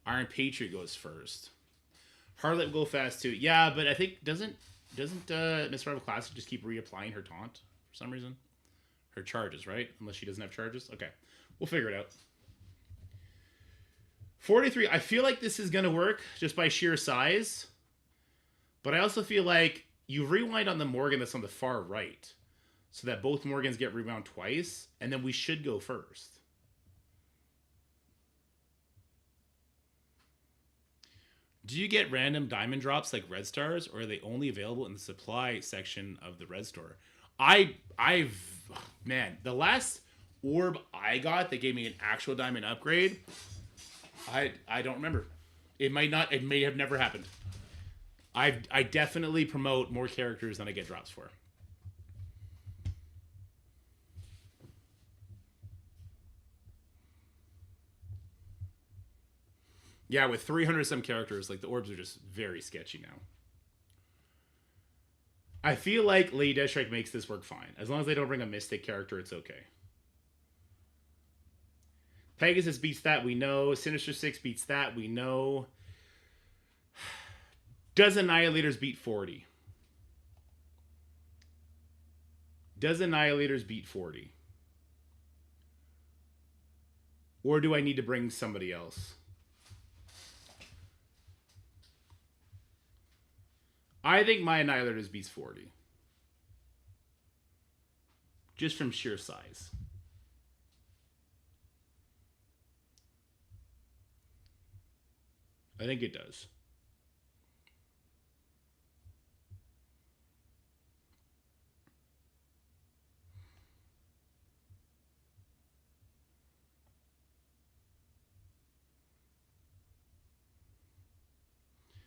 Iron Patriot goes first. Harlot will go fast too. Yeah, but I think doesn't Miss Marvel Classic just keep reapplying her taunt for some reason? Her charges, right? Unless she doesn't have charges. Okay, we'll figure it out. 43. I feel like this is going to work just by sheer size. But I also feel like you rewind on the Morgan that's on the far right. So that both Morgans get rewound twice. And then we should go first. Do you get random diamond drops like red stars? Or are they only available in the supply section of the red store? Man, the last orb I got that gave me an actual diamond upgrade, I don't remember. It may have never happened. I definitely promote more characters than I get drops for. Yeah, with 300 some characters, like the orbs are just very sketchy now. I feel like Lady Deathstrike makes this work fine. As long as they don't bring a Mystic character, it's okay. Pegasus beats that, we know. Sinister Six beats that, we know. Does Annihilators beat 40? Does Annihilators beat 40? Or do I need to bring somebody else? I think my Annihilators beats 40. Just from sheer size. I think it does.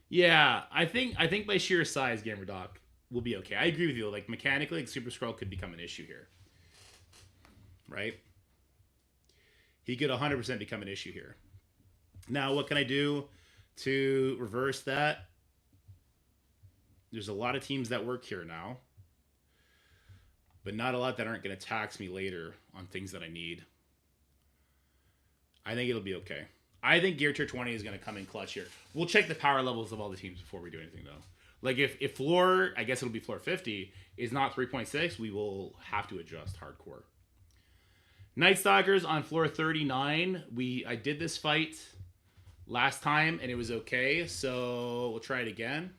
Yeah, I think by sheer size, Gamer Doc will be okay. I agree with you. Like mechanically, like Super Skrull could become an issue here, right? He could 100% become an issue here. Now, what can I do to reverse that? There's a lot of teams that work here now, but not a lot that aren't going to tax me later on things that I need. I think it'll be okay. I think Gear Tier 20 is going to come in clutch here. We'll check the power levels of all the teams before we do anything, though. Like, if floor, I guess it'll be floor 50, is not 3.6, we will have to adjust hardcore. Night Stalkers on floor 39. I did this fight last time, and it was okay, so we'll try it again.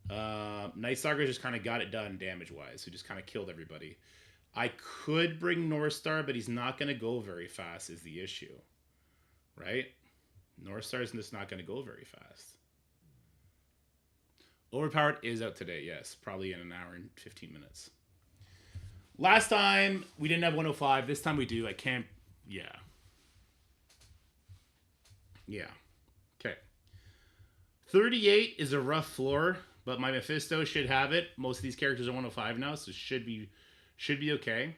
Night Stalkers just kind of got it done damage-wise. So just kind of killed everybody. I could bring North Star, but he's not going to go very fast is the issue. Right? North Star's just not going to go very fast. Overpowered is out today, yes. Probably in an hour and 15 minutes. Last time, we didn't have 105. This time we do. I can't... Yeah. Yeah. Okay. 38 is a rough floor, but my Mephisto should have it. Most of these characters are 105 now, so it should be okay.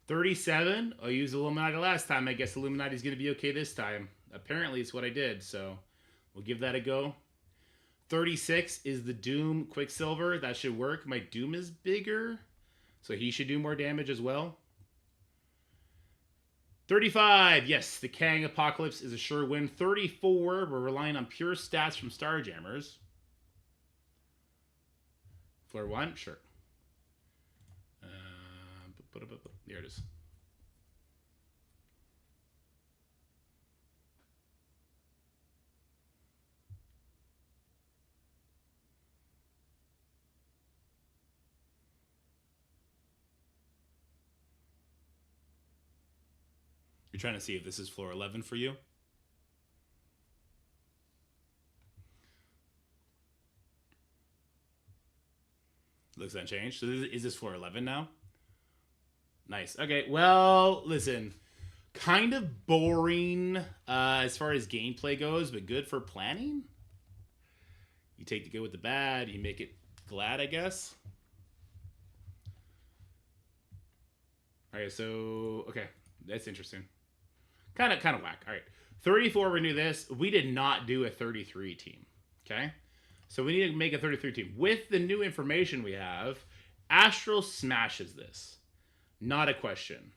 37. I used Illuminati last time. I guess Illuminati is going to be okay this time. Apparently, it's what I did, so we'll give that a go. 36 is the Doom Quicksilver. That should work. My Doom is bigger, so he should do more damage as well. 35. Yes, the Kang Apocalypse is a sure win. 34. We're relying on pure stats from Starjammers. Floor 1? Sure. There it is. You're trying to see if this is floor 11 for you? Looks unchanged. So is this floor 11 now? Nice. Okay, well, listen. Kind of boring as far as gameplay goes, but good for planning. You take the good with the bad. You make it glad, I guess. Alright, so... Okay, that's interesting. Kind of whack. Alright, 34, we're going to do this. We did not do a 33 team. Okay? So we need to make a 33 team. With the new information we have, Astral smashes this. Not a question.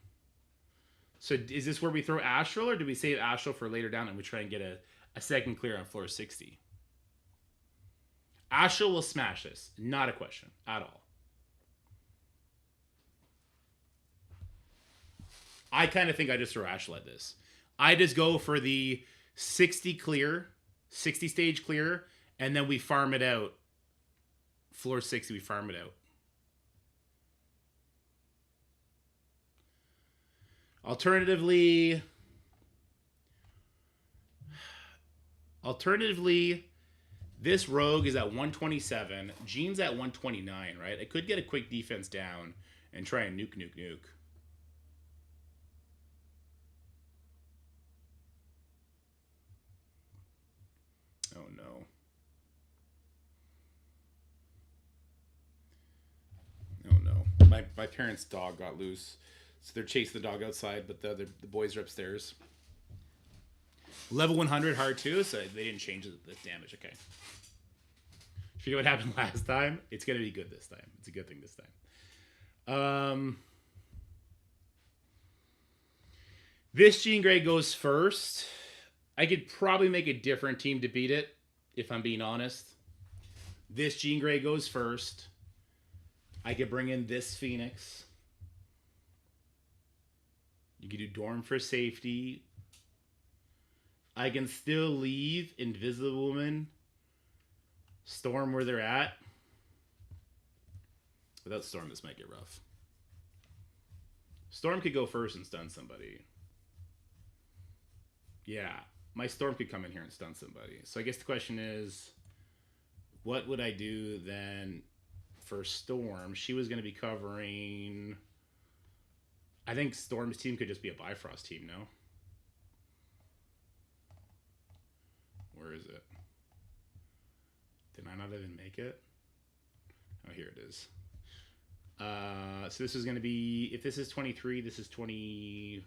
So is this where we throw Astral, or do we save Astral for later down and we try and get a second clear on floor 60? Astral will smash this. Not a question at all. I kind of think I just throw Ashla at this. I just go for the 60 clear, 60 stage clear, and then we farm it out. Floor 60, we farm it out. Alternatively, this rogue is at 127. Jean's at 129, right? I could get a quick defense down and try and nuke. Oh no. Oh no. My parents' dog got loose. So they're chasing the dog outside, but the boys are upstairs. Level 100 hard too, so they didn't change the damage. Okay. Forget what happened last time. It's gonna be good this time. It's a good thing this time. This Jean Grey goes first. I could probably make a different team to beat it, if I'm being honest. This Jean Grey goes first. I could bring in this Phoenix. You could do Dorm for safety. I can still leave Invisible Woman, Storm where they're at. Without Storm, this might get rough. Storm could go first and stun somebody. Yeah, my Storm could come in here and stun somebody. So I guess the question is, what would I do then for Storm? She was going to be covering... I think Storm's team could just be a Bifrost team, no? Where is it? Did I not even make it? Oh, here it is. So this is going to be... If this is 23, this is 22.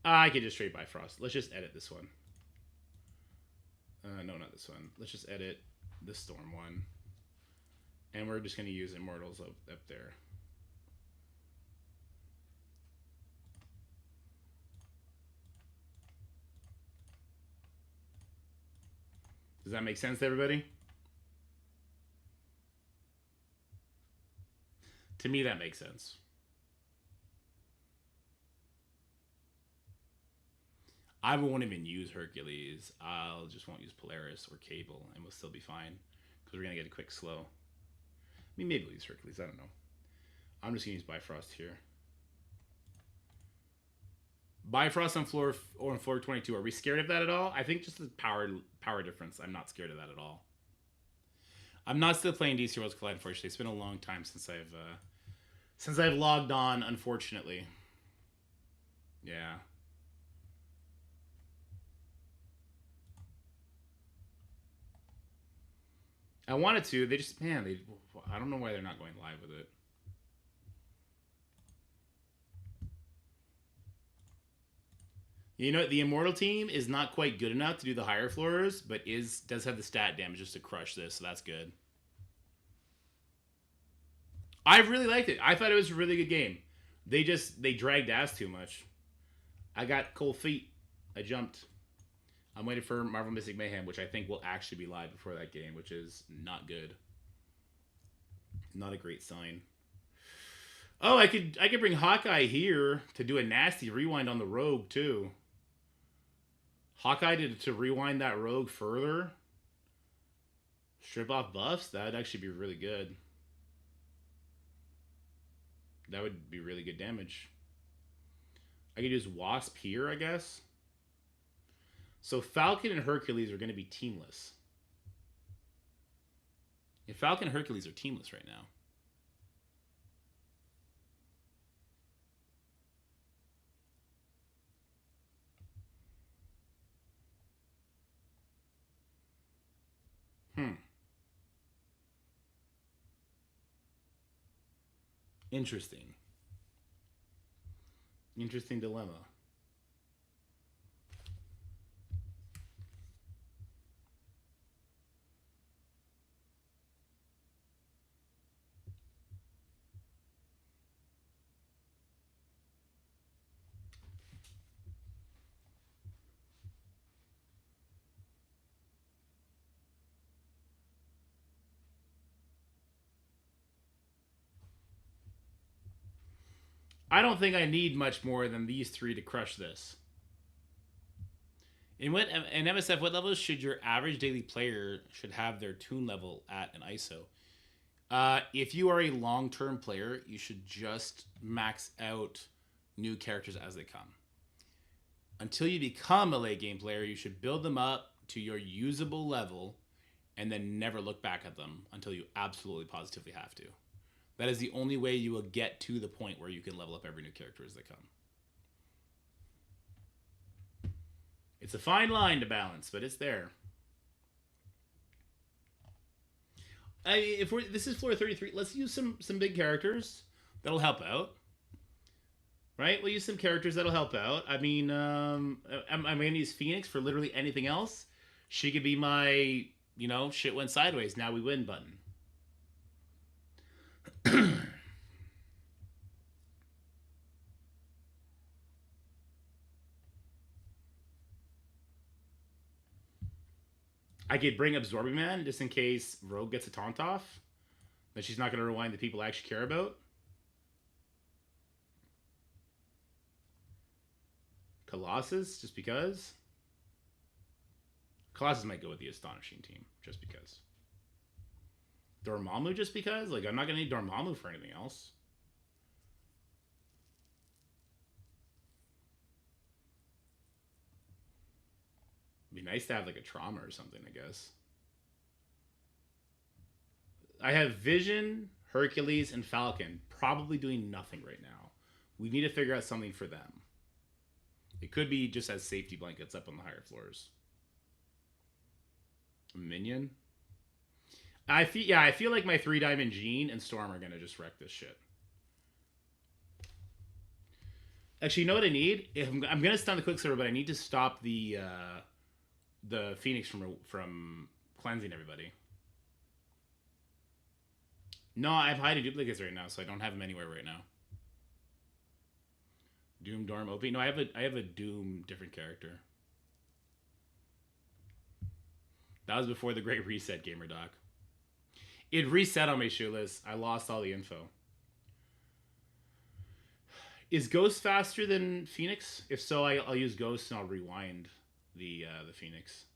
I could just trade Bifrost. Let's just edit this one. No, not this one. Let's just edit the Storm one. And we're just going to use Immortals up there. Does that make sense to everybody? To me, that makes sense. I won't even use Hercules. I'll just won't use Polaris or Cable, and we'll still be fine because we're gonna get a quick slow. I mean, maybe we'll use Hercules. I don't know. I'm just gonna use Bifrost here. Bifrost on floor 22. Are we scared of that at all? I think just the power difference. I'm not scared of that at all. I'm not still playing DC Worlds Collide. Unfortunately, it's been a long time since I've logged on. Unfortunately, yeah. I wanted to. They just, man, I don't know why they're not going live with it. You know, the Immortal team is not quite good enough to do the higher floors, but does have the stat damage just to crush this, so that's good. I really liked it. I thought it was a really good game. They dragged ass too much. I got cold feet. I jumped. I'm waiting for Marvel Mystic Mayhem, which I think will actually be live before that game, which is not good. Not a great sign. Oh, I could bring Hawkeye here to do a nasty rewind on the Rogue too. Hawkeye to rewind that Rogue further. Strip off buffs, that would actually be really good. That would be really good damage. I could use Wasp here, I guess. So Falcon and Hercules are going to be teamless. Yeah, Falcon and Hercules are teamless right now. Interesting. Interesting dilemma. I don't think I need much more than these 3 to crush this. In MSF, what levels should your average daily player should have their toon level at an ISO? If you are a long-term player, you should just max out new characters as they come. Until you become a late game player, you should build them up to your usable level and then never look back at them until you absolutely positively have to. That is the only way you will get to the point where you can level up every new character as they come. It's a fine line to balance, but it's there. This is floor 33. Let's use some big characters that'll help out. Right? We'll use some characters that'll help out. I mean, I'm going to use Phoenix for literally anything else. She could be my, shit went sideways, now we win button. I could bring Absorbing Man just in case Rogue gets a taunt off. That she's not going to rewind the people I actually care about. Colossus, just because. Colossus might go with the Astonishing team, just because. Dormammu, just because. Like, I'm not going to need Dormammu for anything else. It'd be nice to have, like, a trauma or something, I guess. I have Vision, Hercules, and Falcon probably doing nothing right now. We need to figure out something for them. It could be just as safety blankets up on the higher floors. A minion. I feel like my 3-diamond Jean and Storm are gonna just wreck this shit. Actually, you know what I need? I'm gonna stun the Quicksilver, but I need to stop the Phoenix from cleansing everybody. No, I have hiding duplicates right now, so I don't have them anywhere right now. Doom, Dorm, OP. No, I have a Doom different character. That was before the Great Reset, Gamer Doc. It reset on my shoeless. I lost all the info. Is Ghost faster than Phoenix? If so, I'll use Ghost and I'll rewind the Phoenix.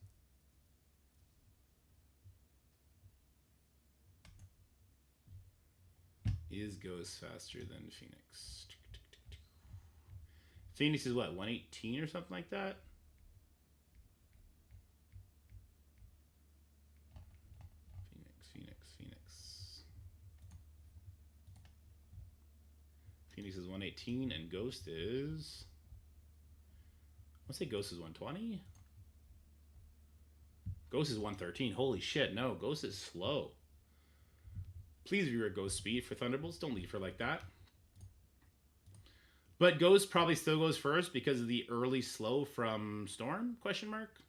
Is Ghost faster than Phoenix? Phoenix is what, 118 or something like that? Phoenix is 118 and Ghost is... Let's say Ghost is 120. Ghost is 113. Holy shit, no. Ghost is slow. Please rework Ghost speed for Thunderbolts. Don't leave her like that. But Ghost probably still goes first because of the early slow from Storm? Question mark.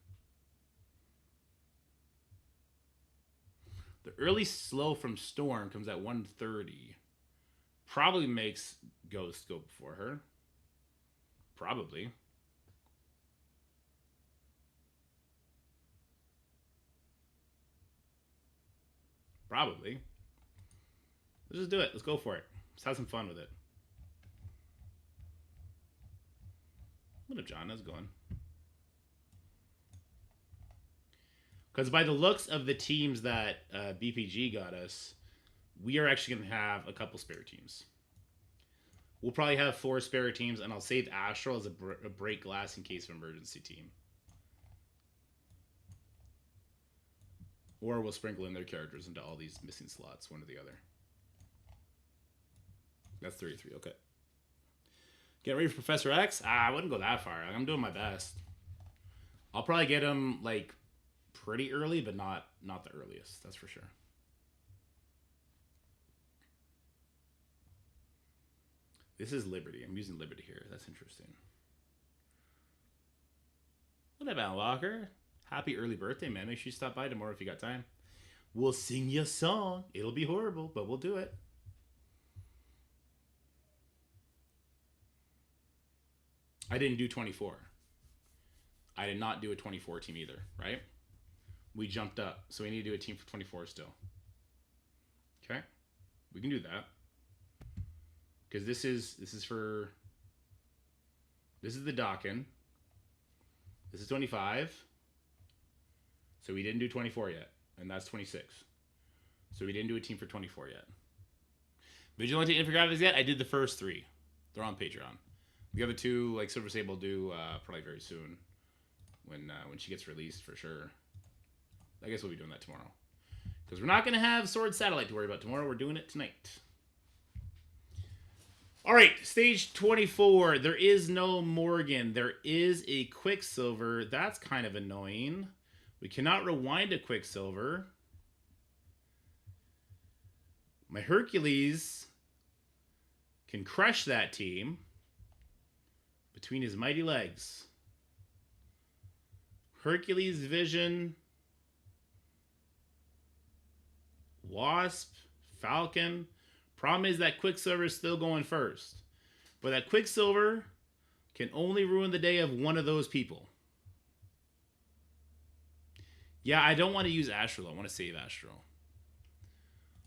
The early slow from Storm comes at 130. Probably makes Ghost go before her. Probably. Probably. Let's just do it. Let's go for it. Let's have some fun with it. What up, John? How's it going? Because by the looks of the teams that BPG got us, we are actually going to have a couple spare teams. We'll probably have 4 spare teams, and I'll save Astral as a break glass in case of emergency team. Or we'll sprinkle in their characters into all these missing slots, one or the other. That's 33, okay. Get ready for Professor X? I wouldn't go that far. I'm doing my best. I'll probably get him, like, pretty early, but not the earliest. That's for sure. This is Liberty. I'm using Liberty here. That's interesting. What about Walker? Happy early birthday, man. Make sure you stop by tomorrow if you got time. We'll sing you a song. It'll be horrible, but we'll do it. I didn't do 24. I did not do a 24 team either, right? We jumped up, so we need to do a team for 24 still. Okay? We can do that. Because this is the docking. This is 25. So we didn't do 24 yet. And that's 26. So we didn't do a team for 24 yet. Vigilante Infographics yet? I did the first 3. They're on Patreon. The other 2, like Silver Sable, will do probably very soon. When she gets released, for sure. I guess we'll be doing that tomorrow. Because we're not going to have Sword Satellite to worry about tomorrow. We're doing it tonight. All right, stage 24. There is no Morgan. There is a Quicksilver. That's kind of annoying. We cannot rewind a Quicksilver. My Hercules can crush that team between his mighty legs. Hercules, Vision, Wasp, Falcon. Problem is that Quicksilver is still going first. But that Quicksilver can only ruin the day of one of those people. Yeah, I don't want to use Astral. I want to save Astral.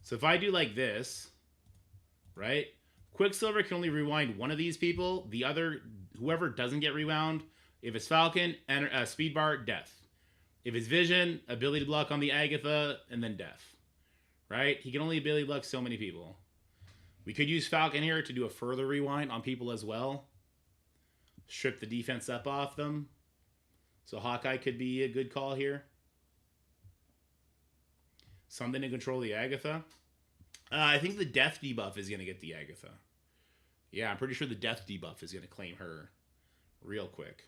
So if I do like this, right? Quicksilver can only rewind one of these people. The other, whoever doesn't get rewound, if it's Falcon, speed bar, death. If it's Vision, ability block on the Agatha, and then death. Right? He can only ability block so many people. We could use Falcon here to do a further rewind on people as well. Strip the defense up off them. So Hawkeye could be a good call here. Something to control the Agatha. I think the death debuff is going to get the Agatha. Yeah, I'm pretty sure the death debuff is going to claim her real quick.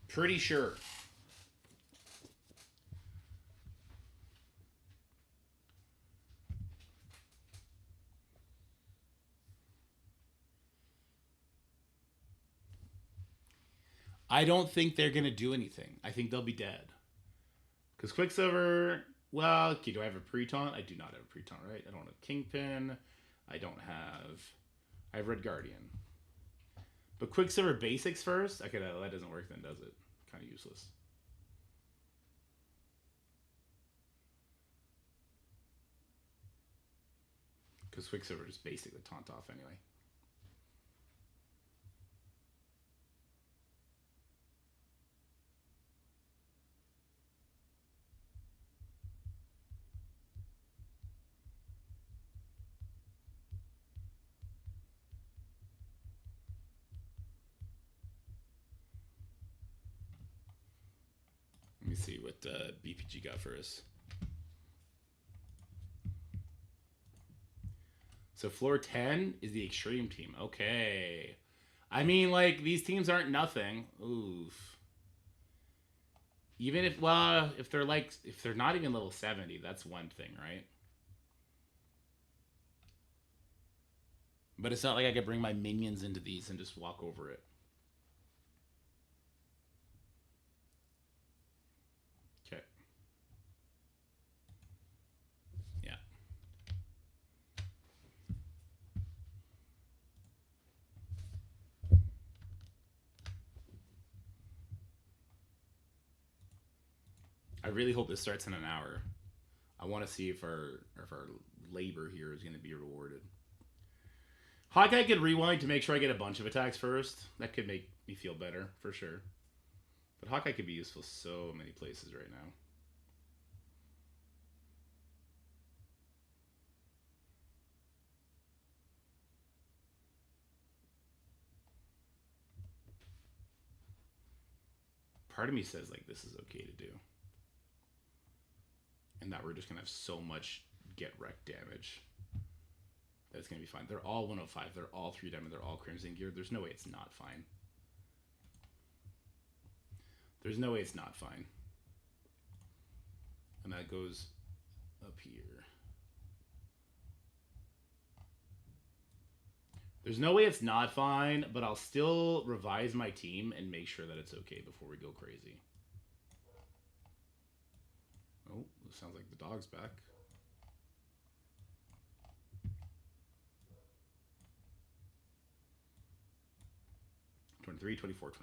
Pretty sure. I don't think they're going to do anything. I think they'll be dead. Because Quicksilver, well, okay, do I have a pre-taunt? I do not have a pre-taunt, right? I don't have Kingpin. I have Red Guardian. But Quicksilver basics first? Okay, that doesn't work then, does it? Kind of useless. Because Quicksilver is basically taunt off anyway. Let me see what BPG got for us. So floor 10 is the extreme team. Okay. I mean, like, these teams aren't nothing. Oof. Even if, well, if they're not even level 70, that's one thing, right? But it's not like I could bring my minions into these and just walk over it. Okay. Yeah. I really hope this starts in an hour. I want to see if our labor here is going to be rewarded. Hawkeye could rewind to make sure I get a bunch of attacks first. That could make me feel better, for sure. But Hawkeye could be useful so many places right now. Part of me says, like, this is okay to do. And that we're just going to have so much get wrecked damage. That's going to be fine. They're all 105. They're all 3 diamond. They're all Crimson Gear. There's no way it's not fine. There's no way it's not fine. And that goes up here. There's no way it's not fine, but I'll still revise my team and make sure that it's okay before we go crazy. Oh, it sounds like the dog's back. $23, $24, $25.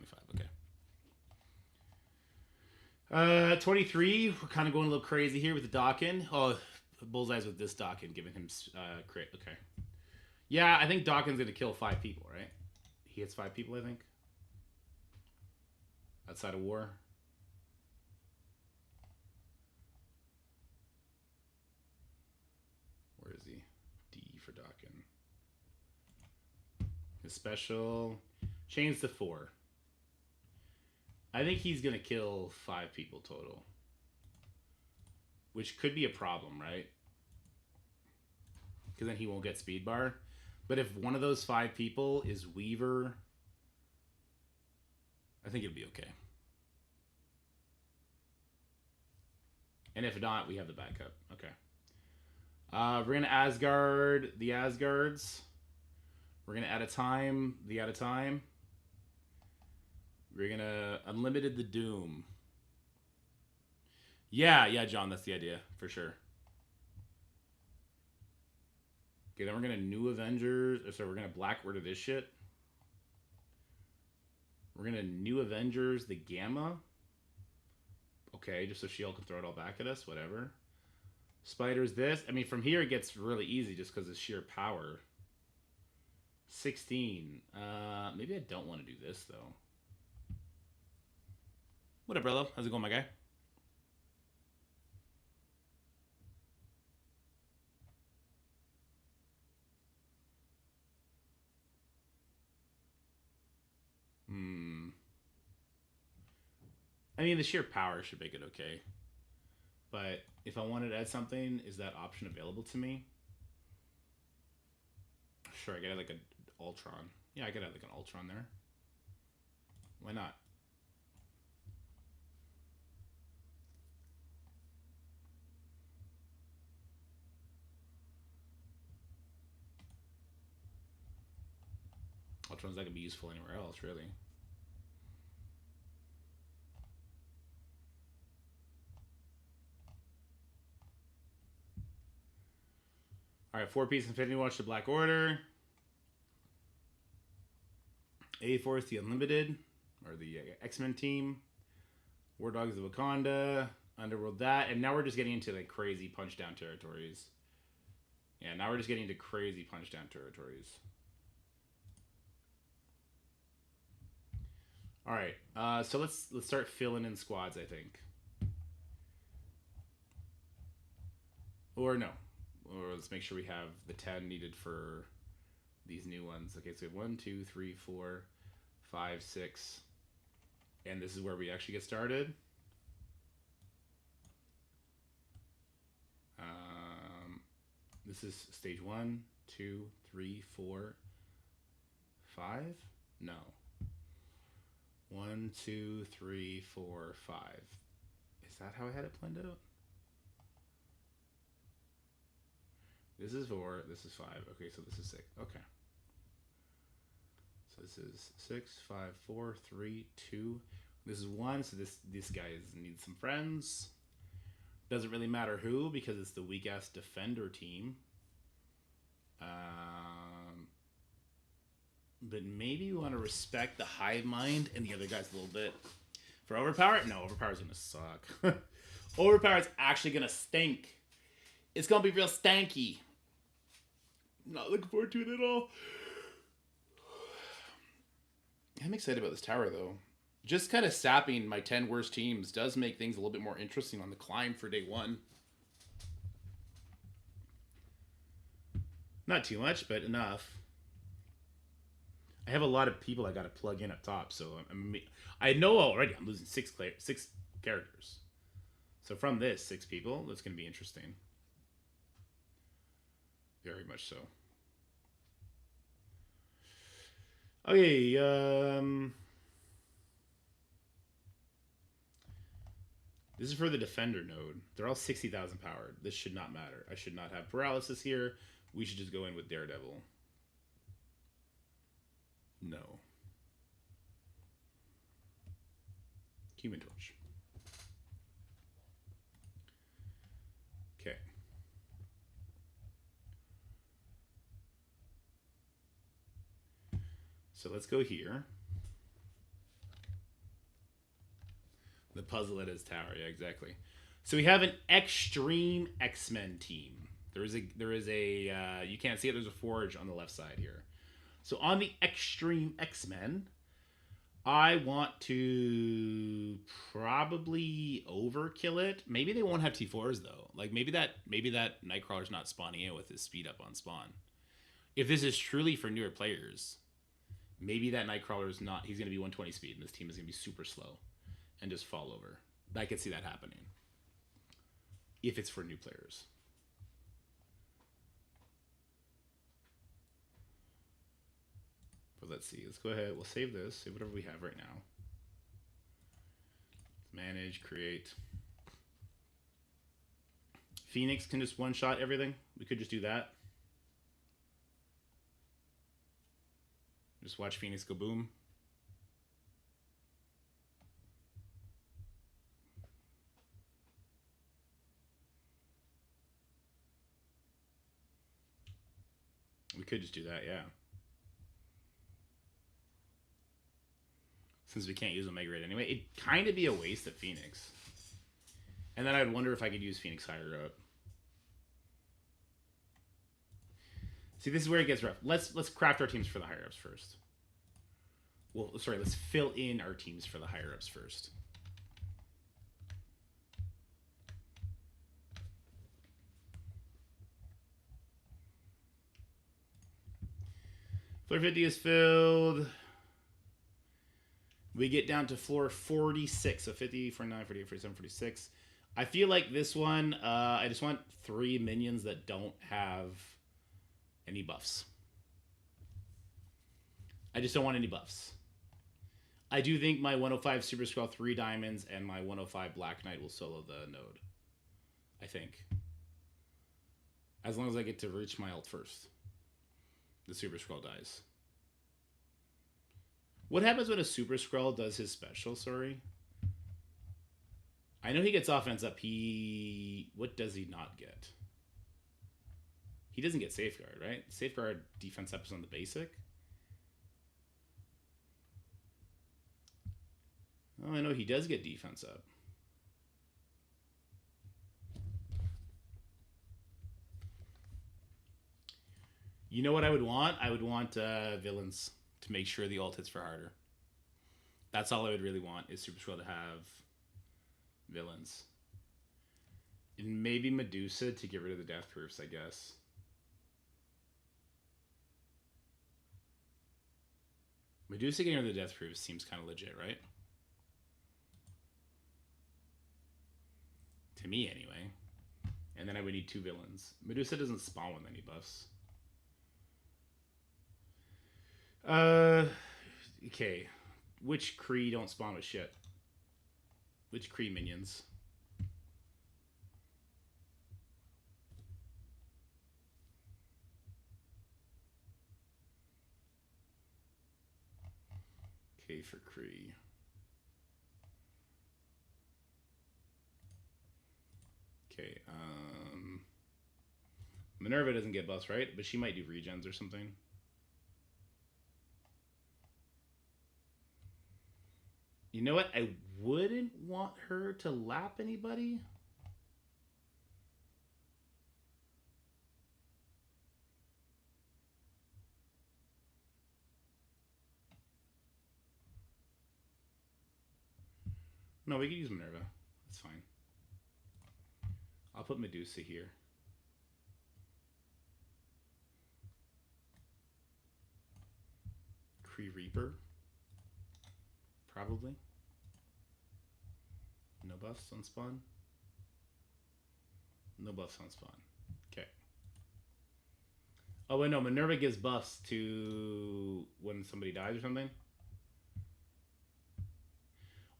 Okay. 23. We're kind of going a little crazy here with the Dawkin. Oh, Bullseyes with this Dawkins, giving him crit. Okay. Yeah, I think Dawkins gonna kill 5 people, right? He hits 5 people, I think. Outside of war. Where is he? D for Dawkins. His special. Change to 4. I think he's gonna kill 5 people total. Which could be a problem, right? Because then he won't get speed bar. But if one of those 5 people is Weaver, I think it'll be okay. And if not, we have the backup. Okay. We're going to Asgard the Asgards. We're going to add a time the add a time. We're going to Unlimited the Doom. Yeah, John, that's the idea, for sure. Okay, then we're going to New Avengers. So we're going to Black Order this shit. We're going to New Avengers the Gamma. Okay, just so Shield can throw it all back at us, whatever. Spiders this. I mean, from here it gets really easy just because of sheer power. 16. Maybe I don't want to do this, though. What up, brother? How's it going, my guy? I mean, the sheer power should make it okay. But if I wanted to add something, is that option available to me? Sure, I could add like an Ultron. Yeah, I could add like an Ultron there. Why not? Ultron's not going to be useful anywhere else, really. Alright, 4-piece Infinity Watch to Black Order. A-Force, the Unlimited, or the X-Men team. War Dogs of Wakanda. Underworld that. And now we're just getting into like crazy punch-down territories. Yeah, now we're just getting into crazy punch-down territories. Alright, so let's start filling in squads, I think. Or no. Or let's make sure we have the 10 needed for these new ones. Okay, so we have 1, 2, 3, 4, 5, 6. And this is where we actually get started. This is stage 1, 2, 3, 4, 5? No. 1, 2, 3, 4, 5. Is that how I had it planned out? This is 4, this is 5. Okay, so this is 6. Okay. So this is 6, 5, 4, 3, 2. This is 1, so this guy needs some friends. Doesn't really matter who, because it's the weak-ass defender team. But maybe we want to respect the hive mind and the other guys a little bit. For Overpower? No, Overpower's going to suck. Overpower's actually going to stink. It's going to be real stanky. Not looking forward to it at all. I'm excited about this tower, though. Just kind of sapping my 10 worst teams does make things a little bit more interesting on the climb for day 1. Not too much, but enough. I have a lot of people I got to plug in up top, so I know already I'm losing 6 characters. So from this, 6 people, that's going to be interesting. Very much so. Okay, this is for the defender node. They're all 60,000 powered. This should not matter. I should not have paralysis here. We should just go in with Daredevil. No. Human Torch. Okay. So let's go here. The puzzle at his tower, yeah, exactly. So we have an extreme X-Men team. There is a you can't see it, there's a forge on the left side here. So on the extreme X-Men, I want to probably overkill it. Maybe they won't have T4s though. Like maybe that Nightcrawler's not spawning in with his speed up on spawn. If this is truly for newer players, maybe that Nightcrawler is not. He's going to be 120 speed, and this team is going to be super slow and just fall over. I could see that happening if it's for new players. But let's see. Let's go ahead. We'll save this. Save whatever we have right now. Manage, create. Phoenix can just one-shot everything. We could just do that. Just watch Phoenix go boom. We could just do that, yeah. Since we can't use Omega Red anyway, it'd kind of be a waste of Phoenix. And then I'd wonder if I could use Phoenix higher up. See, this is where it gets rough. Let's craft our teams for the higher ups first. Well, sorry, let's fill in our teams for the higher ups first. Floor 50 is filled. We get down to floor 46. So 50, 49, 48, 47, 46. I feel like this one, I just want 3 minions that don't have any buffs. I just don't want any buffs. I do think my 105 Super Skrull 3 diamonds and my 105 Black Knight will solo the node. I think. As long as I get to reach my ult first. The Super Skrull dies. What happens when a Super Skrull does his special, sorry? I know he gets offense up. What does he not get? He doesn't get Safeguard, right? Safeguard defense up is on the basic. Oh, I know he does get defense up. You know what I would want? I would want villains to make sure the ult hits for harder. That's all I would really want, is Super Skrull to have villains. And maybe Medusa to get rid of the death proofs, I guess. Medusa getting rid of the death proofs seems kind of legit, right? To me, anyway. And then I would need 2 villains. Medusa doesn't spawn with any buffs. Okay. Which Kree don't spawn with shit? Which Kree minions? Okay, for Kree. Okay, Minerva doesn't get buffs, right? But she might do regens or something. You know what? I wouldn't want her to lap anybody. No, we could use Minerva. That's fine. I'll put Medusa here. Kree Reaper. Probably. No buffs on spawn. No buffs on spawn. Okay. Oh, wait, no. Minerva gives buffs to when somebody dies or something.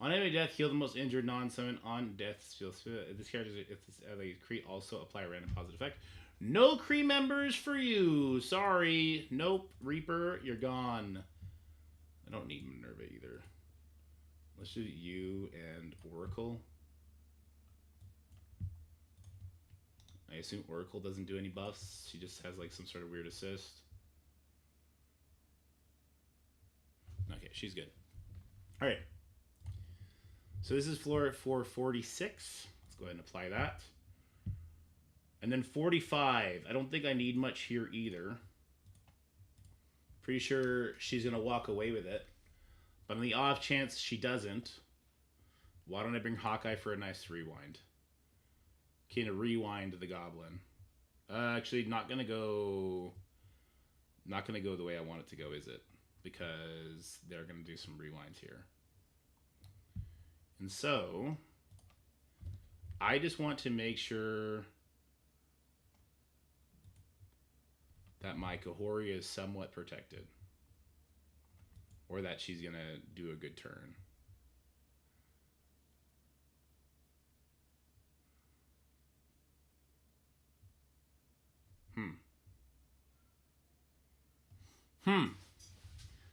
On enemy death, heal the most injured non-summon on death. If this character, if this Kree also apply a random positive effect. No Kree members for you. Sorry. Nope. Reaper, you're gone. I don't need Minerva either. Let's do you and Oracle. I assume Oracle doesn't do any buffs. She just has like some sort of weird assist. Okay, she's good. All right. So this is floor 446. Let's Let's go ahead and apply that. And then 45. I don't think I need much here either. Pretty sure she's going to walk away with it. But on the off chance she doesn't, why don't I bring Hawkeye for a nice rewind? Can rewind the goblin. Actually, not gonna go the way I want it to go, is it? Because they're gonna do some rewinds here. And so I just want to make sure that my Kahori is somewhat protected, or that she's gonna do a good turn.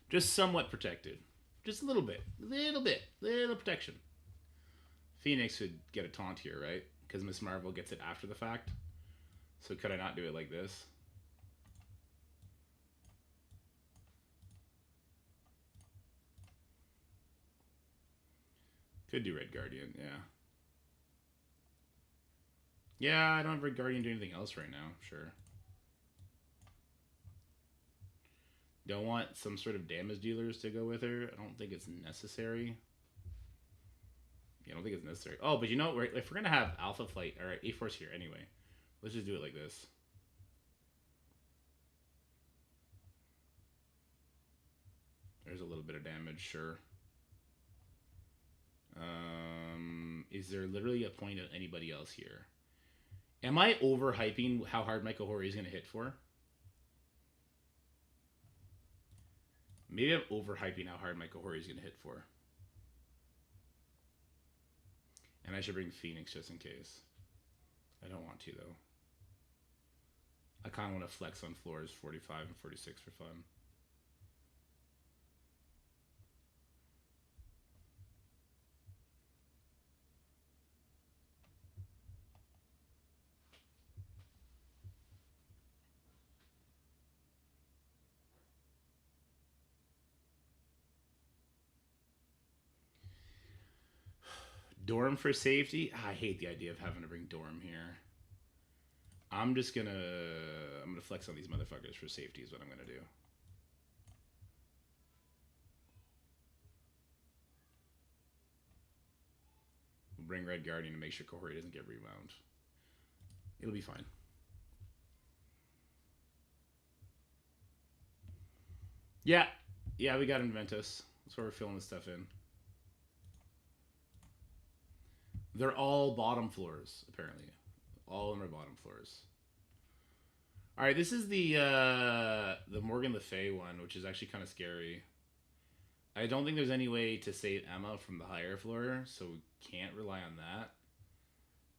Just somewhat protected. Just a little bit. Little protection. Phoenix would get a taunt here, right? Because Miss Marvel gets it after the fact. So could I not do it like this? Could do Red Guardian, yeah. Yeah, I don't have Red Guardian do anything else right now, sure. Don't want some sort of damage dealers to go with her. I don't think it's necessary. Yeah, I don't think it's necessary. Oh, but you know, if we're going to have Alpha Flight, all right, A-Force here anyway. Let's just do it like this. There's a little bit of damage, sure. Is there literally a point of anybody else here? Am I overhyping how hard my Kahori is going to hit for? Maybe I'm overhyping how hard my Kahori is going to hit for. And I should bring Phoenix just in case. I don't want to, though. I kind of want to flex on floors 45 and 46 for fun. Dorm for safety? I hate the idea of having to bring Dorm here. I'm gonna flex on these motherfuckers for safety is what I'm gonna do. We'll bring Red Guardian to make sure Kahori doesn't get rewound. It'll be fine. Yeah, we got Inventus. That's where we're filling this stuff in. They're all bottom floors, apparently. All of them are bottom floors. All right, this is the Morgan Le Fay one, which is actually kind of scary. I don't think there's any way to save Emma from the higher floor, so we can't rely on that.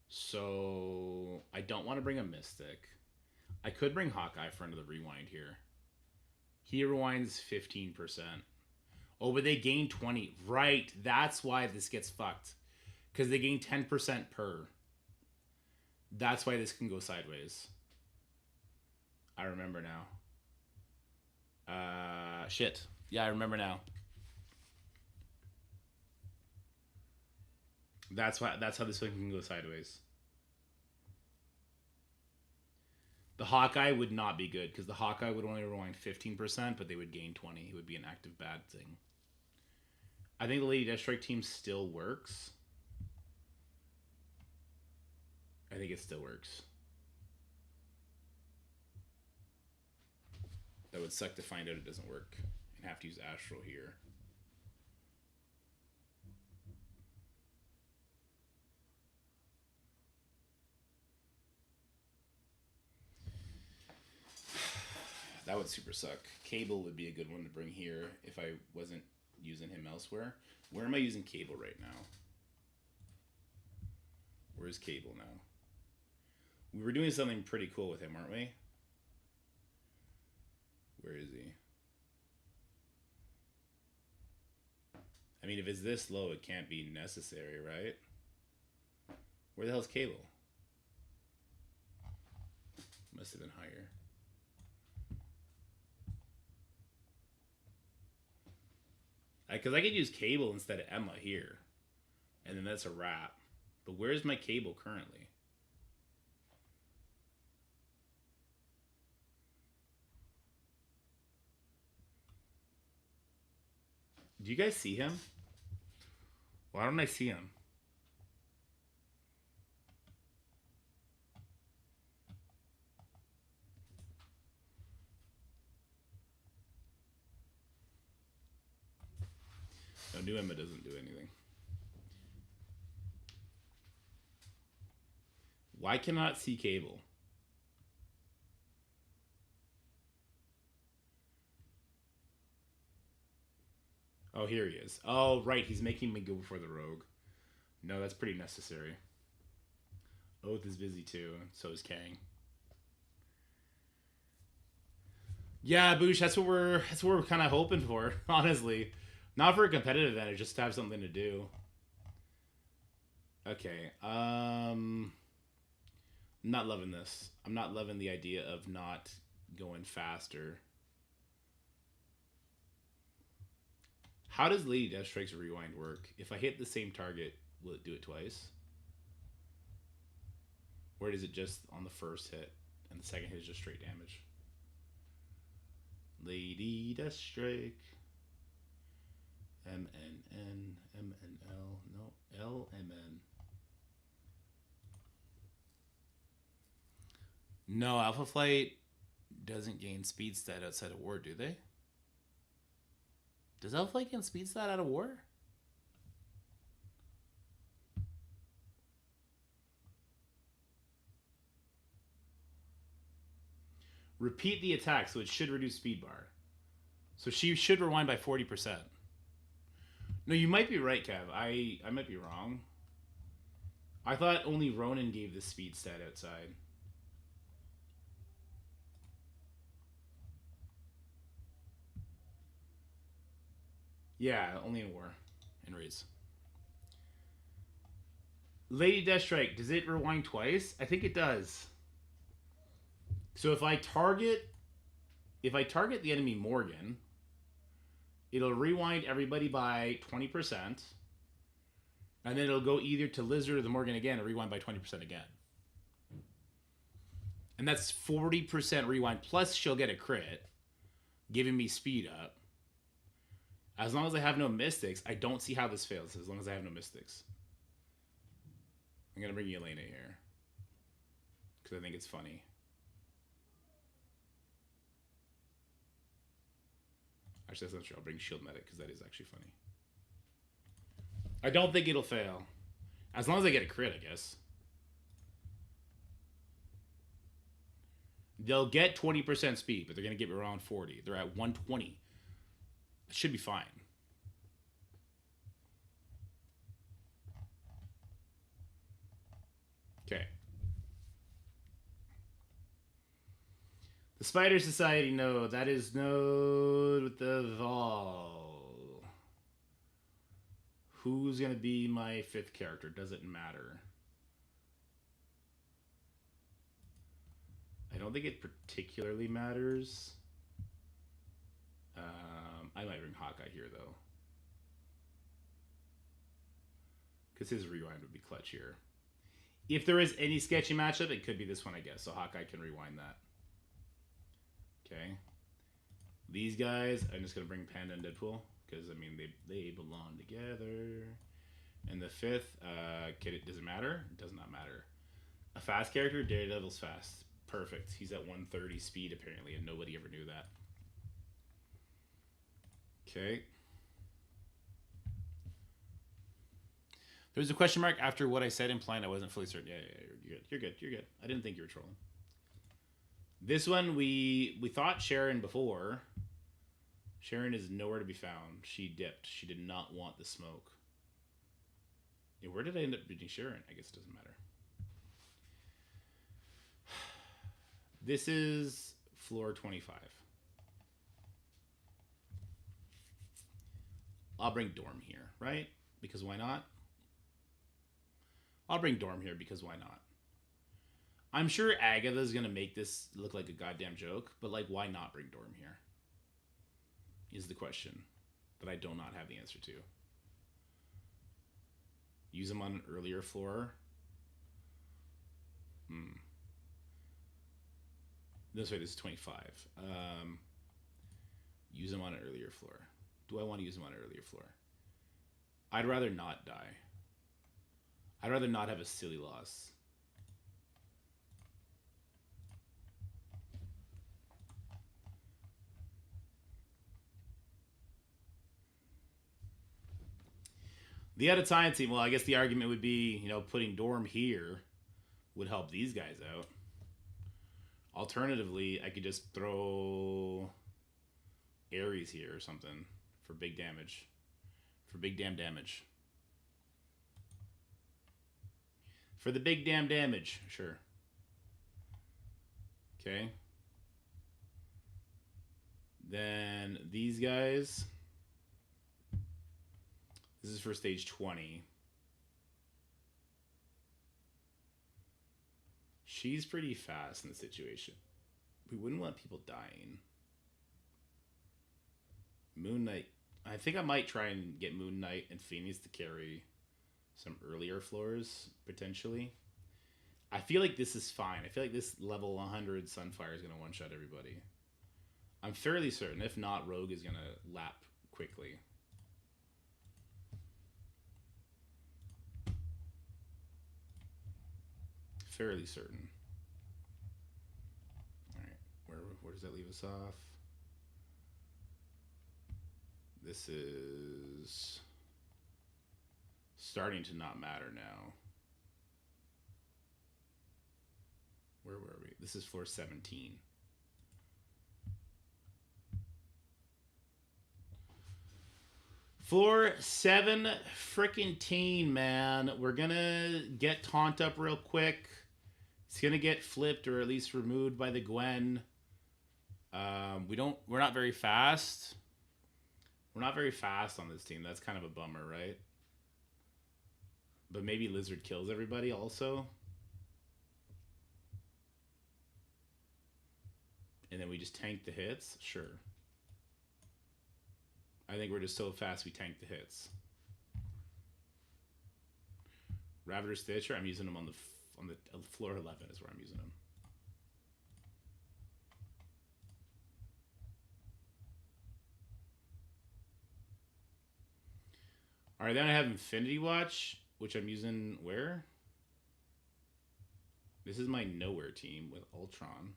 So I don't want to bring a Mystic. I could bring Hawkeye for another rewind here. He rewinds 15%. Oh, but they gain 20. Right, that's why this gets fucked. Because they gain 10% per. That's why this can go sideways. I remember now. Shit. Yeah, I remember now. That's how this one can go sideways. The Hawkeye would not be good, because the Hawkeye would only rewind 15%, but they would gain 20. It would be an active bad thing. I think the Lady Deathstrike team still works. I think it still works. That would suck to find out it doesn't work and have to use Astral here. That would super suck. Cable would be a good one to bring here if I wasn't using him elsewhere. Where am I using Cable right now? Where's Cable now? We were doing something pretty cool with him, aren't we? Where is he? I mean, if it's this low, it can't be necessary, right? Where the hell's Cable? Must have been higher. Because I could use Cable instead of Emma here. And then that's a wrap. But where's my cable currently? Do you guys see him? Why don't I see him? No, new Emma doesn't do anything. Why cannot see cable? Oh, here he is. Oh, right. He's making me go before the rogue. No, that's pretty necessary. Oath is busy too. So is Kang. Yeah, Boosh, that's what we're kind of hoping for, honestly. Not for a competitive advantage, just to have something to do. Okay. I'm not loving this. I'm not loving the idea of not going faster. How does Lady Deathstrike's rewind work? If I hit the same target, will it do it twice? Or is it just on the first hit and the second hit is just straight damage? Lady Deathstrike. MNN, MNL, no, LMN. No, Alpha Flight doesn't gain speed stat outside of war, do they? Does Alpha Flight gain speed stat out of war? Repeat the attack, so it should reduce speed bar. So she should rewind by 40%. No, you might be right, Kev. I might be wrong. I thought only Ronin gave the speed stat outside. Yeah, only in war. In raids. Lady Deathstrike, does it rewind twice? I think it does. So if I target the enemy Morgan, it'll rewind everybody by 20%. And then it'll go either to Lizard or the Morgan again and rewind by 20% again. And that's 40% rewind. Plus she'll get a crit, giving me speed up. As long as I have no mystics, I don't see how this fails. As long as I have no mystics. I'm going to bring Elena here. Because I think it's funny. Actually, that's not true. I'll bring Shield Medic because that is actually funny. I don't think it'll fail. As long as I get a crit, I guess. They'll get 20% speed, but they're going to get around 40. They're at 120. It should be fine. Okay. The Spider Society node. That is node with the Vol. Who's going to be my fifth character? Doesn't matter. I don't think it particularly matters. I might bring Hawkeye here, though. Because his rewind would be clutch here. If there is any sketchy matchup, it could be this one, I guess. So Hawkeye can rewind that. Okay. These guys, I'm just going to bring Panda and Deadpool. Because, I mean, they belong together. And the fifth, it doesn't matter. It does not matter. A fast character, Daredevil's fast. Perfect. He's at 130 speed, apparently, and nobody ever knew that. Okay. There was a question mark after what I said, implying I wasn't fully certain. Yeah, you're good. You're good. You're good. I didn't think you were trolling. This one, we thought Sharon before. Sharon is nowhere to be found. She dipped. She did not want the smoke. Yeah, where did I end up beating Sharon? I guess it doesn't matter. This is floor 25. I'll bring Dorm here, right? Because why not? I'll bring Dorm here because why not? I'm sure Agatha's going to make this look like a goddamn joke, but like, why not bring Dorm here? Is the question that I do not have the answer to. Use them on an earlier floor. This way, this is 25. Use them on an earlier floor. Do I want to use them on an earlier floor? I'd rather not die. I'd rather not have a silly loss. The out of time team, well, I guess the argument would be, you know, putting Dorm here would help these guys out. Alternatively, I could just throw Ares here or something for big damage. For big damn damage. For the big damn damage, sure. Okay. Then these guys. This is for stage 20. She's pretty fast in the situation. We wouldn't want people dying. Moon Knight. I think I might try and get Moon Knight and Phoenix to carry some earlier floors, potentially. I feel like this is fine. I feel like this level 100 Sunfire is going to one-shot everybody. I'm fairly certain. If not, Rogue is going to lap quickly. Fairly certain. All right, where does that leave us off? This is starting to not matter now. Where were we? This is floor 17. Floor 7 frickin' teen, man. We're gonna get Taunt up real quick. It's gonna get flipped or at least removed by the Gwen. We're not very fast. We're not very fast on this team. That's kind of a bummer, right? But maybe Lizard kills everybody also. And then we just tank the hits? Sure. I think we're just so fast we tank the hits. Ravager Stitcher, I'm using them on the floor 11 is where I'm using them. All right, then I have Infinity Watch, which I'm using where? This is my Nowhere team with Ultron.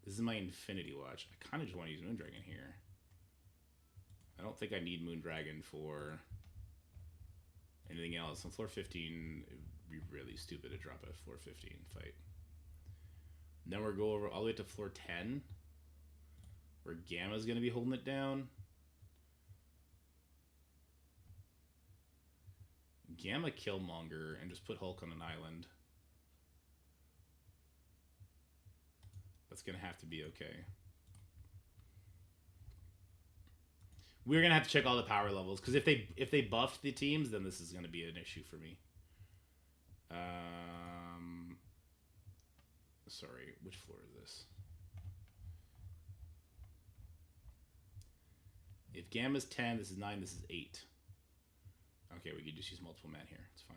This is my Infinity Watch. I kind of just want to use Moondragon here. I don't think I need Moondragon for anything else. On floor 15, it would be really stupid to drop a floor 15 fight. And then we'll go over all the way to floor 10, where Gamma's going to be holding it down. Gamma Killmonger and just put Hulk on an island. That's going to have to be okay. We're going to have to check all the power levels, because if they buffed the teams, then this is going to be an issue for me. Sorry, which floor is this? If Gamma's 10, this is 9, this is 8. Okay, we could just use multiple men here. It's fine.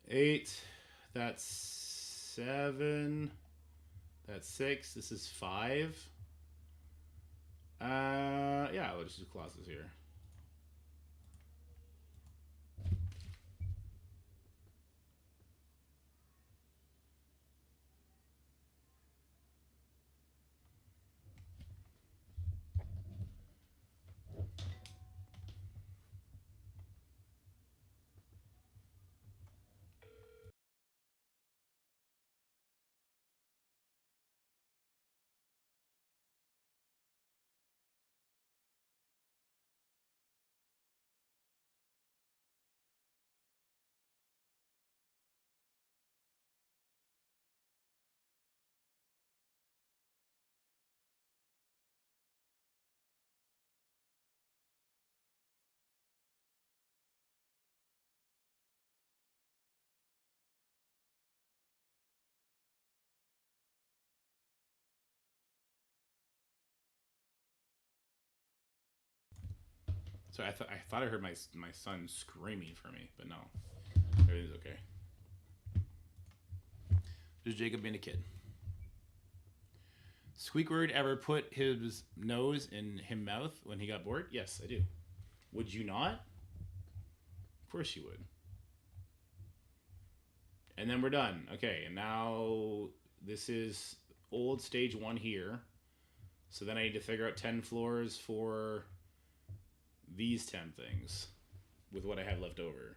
Eight. That's 7. That's 6. This is 5. Yeah, we'll just do Colossus here. So I thought I heard my son screaming for me, but no, everything's okay. Just Jacob being a kid. Squeakward ever put his nose in him mouth when he got bored? Yes, I do. Would you not? Of course you would. And then we're done. Okay, and now this is old stage 1 here. So then I need to figure out 10 floors for these 10 things with what I have left over.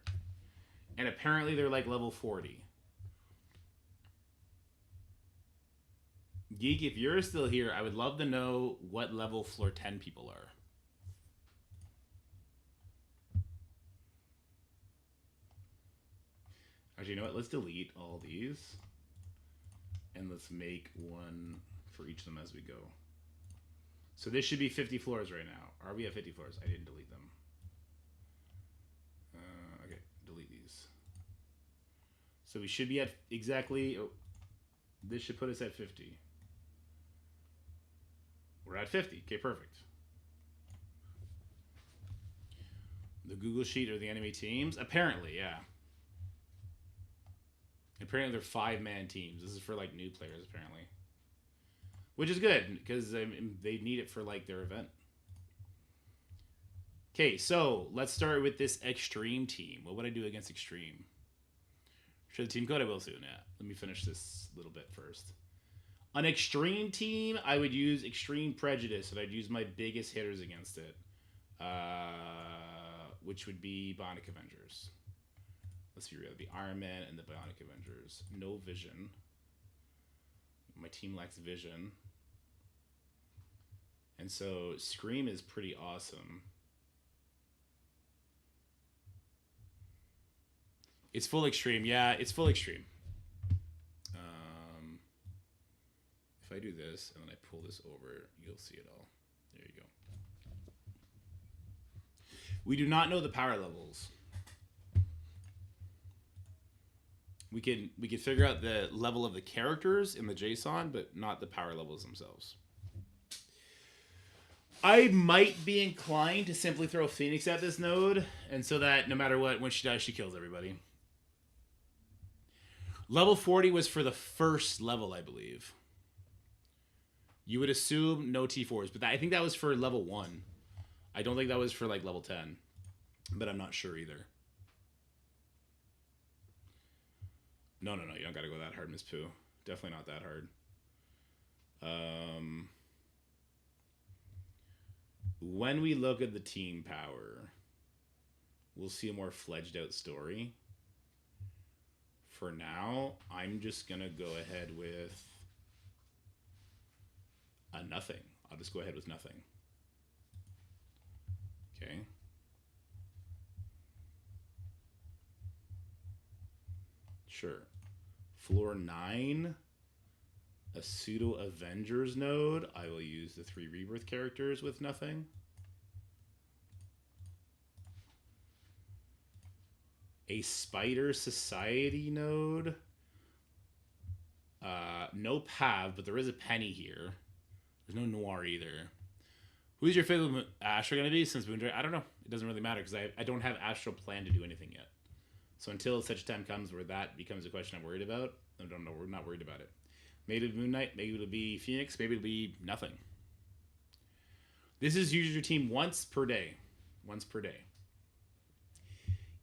And apparently they're like level 40. Geek, if you're still here, I would love to know what level floor 10 people are. Actually, you know what? Let's delete all these. And let's make one for each of them as we go. So this should be 50 floors right now. Are we at 50 floors? I didn't delete them. Okay, delete these. So we should be at exactly... Oh, this should put us at 50. We're at 50. Okay, perfect. The Google Sheet or the enemy teams? Apparently, yeah. Apparently they're 5-man teams. This is for like new players, apparently. Which is good, because they need it for like their event. Okay, so let's start with this extreme team. What would I do against extreme? Should the team code? I will soon, yeah. Let me finish this little bit first. On extreme team, I would use extreme prejudice, and I'd use my biggest hitters against it. Which would be Bionic Avengers. Let's be real. The Iron Man and the Bionic Avengers. No vision. My team lacks vision. And so Scream is pretty awesome. It's full extreme. Yeah, it's full extreme. If I do this and then I pull this over, you'll see it all. There you go. We do not know the power levels. We can figure out the level of the characters in the JSON, but not the power levels themselves. I might be inclined to simply throw Phoenix at this node, and so that no matter what, when she dies, she kills everybody. Level 40 was for the first level, I believe. You would assume no T4s, but I think that was for level 1. I don't think that was for like level 10, but I'm not sure either. No, you don't gotta go that hard, Miss Pooh. Definitely not that hard. When we look at the team power, we'll see a more fledged out story. For now, I'm just gonna go ahead with a nothing. I'll just go ahead with nothing. Okay. Sure. Floor 9, a pseudo Avengers node. I will use the 3 Rebirth characters with nothing. A Spider Society node. No Pav, but there is a Penny here. There's no Noir either. Who's your favorite Astro going to be since Moondragon? I don't know. It doesn't really matter because I don't have Astro plan to do anything yet. So until such a time comes where that becomes a question I'm worried about, I don't know. We're not worried about it. Maybe it'll be Moon Knight. Maybe it'll be Phoenix. Maybe it'll be nothing. This is use your team once per day. Once per day.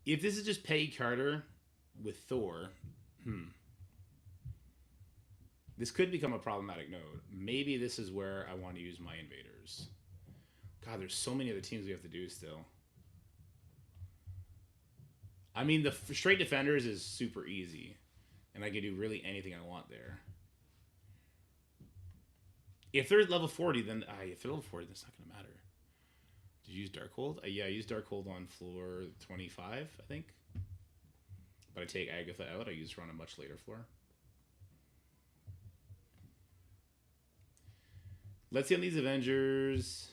If this is just Peggy Carter with Thor, this could become a problematic node. Maybe this is where I want to use my invaders. God, there's so many other teams we have to do still. I mean, the straight defenders is super easy, and I can do really anything I want there. If they're level 40, then if they're level 40, that's not going to matter. Did you use Darkhold? Yeah, I used Darkhold on floor 25, I think. But I take Agatha out. I use her on a much later floor. Let's see on these Avengers.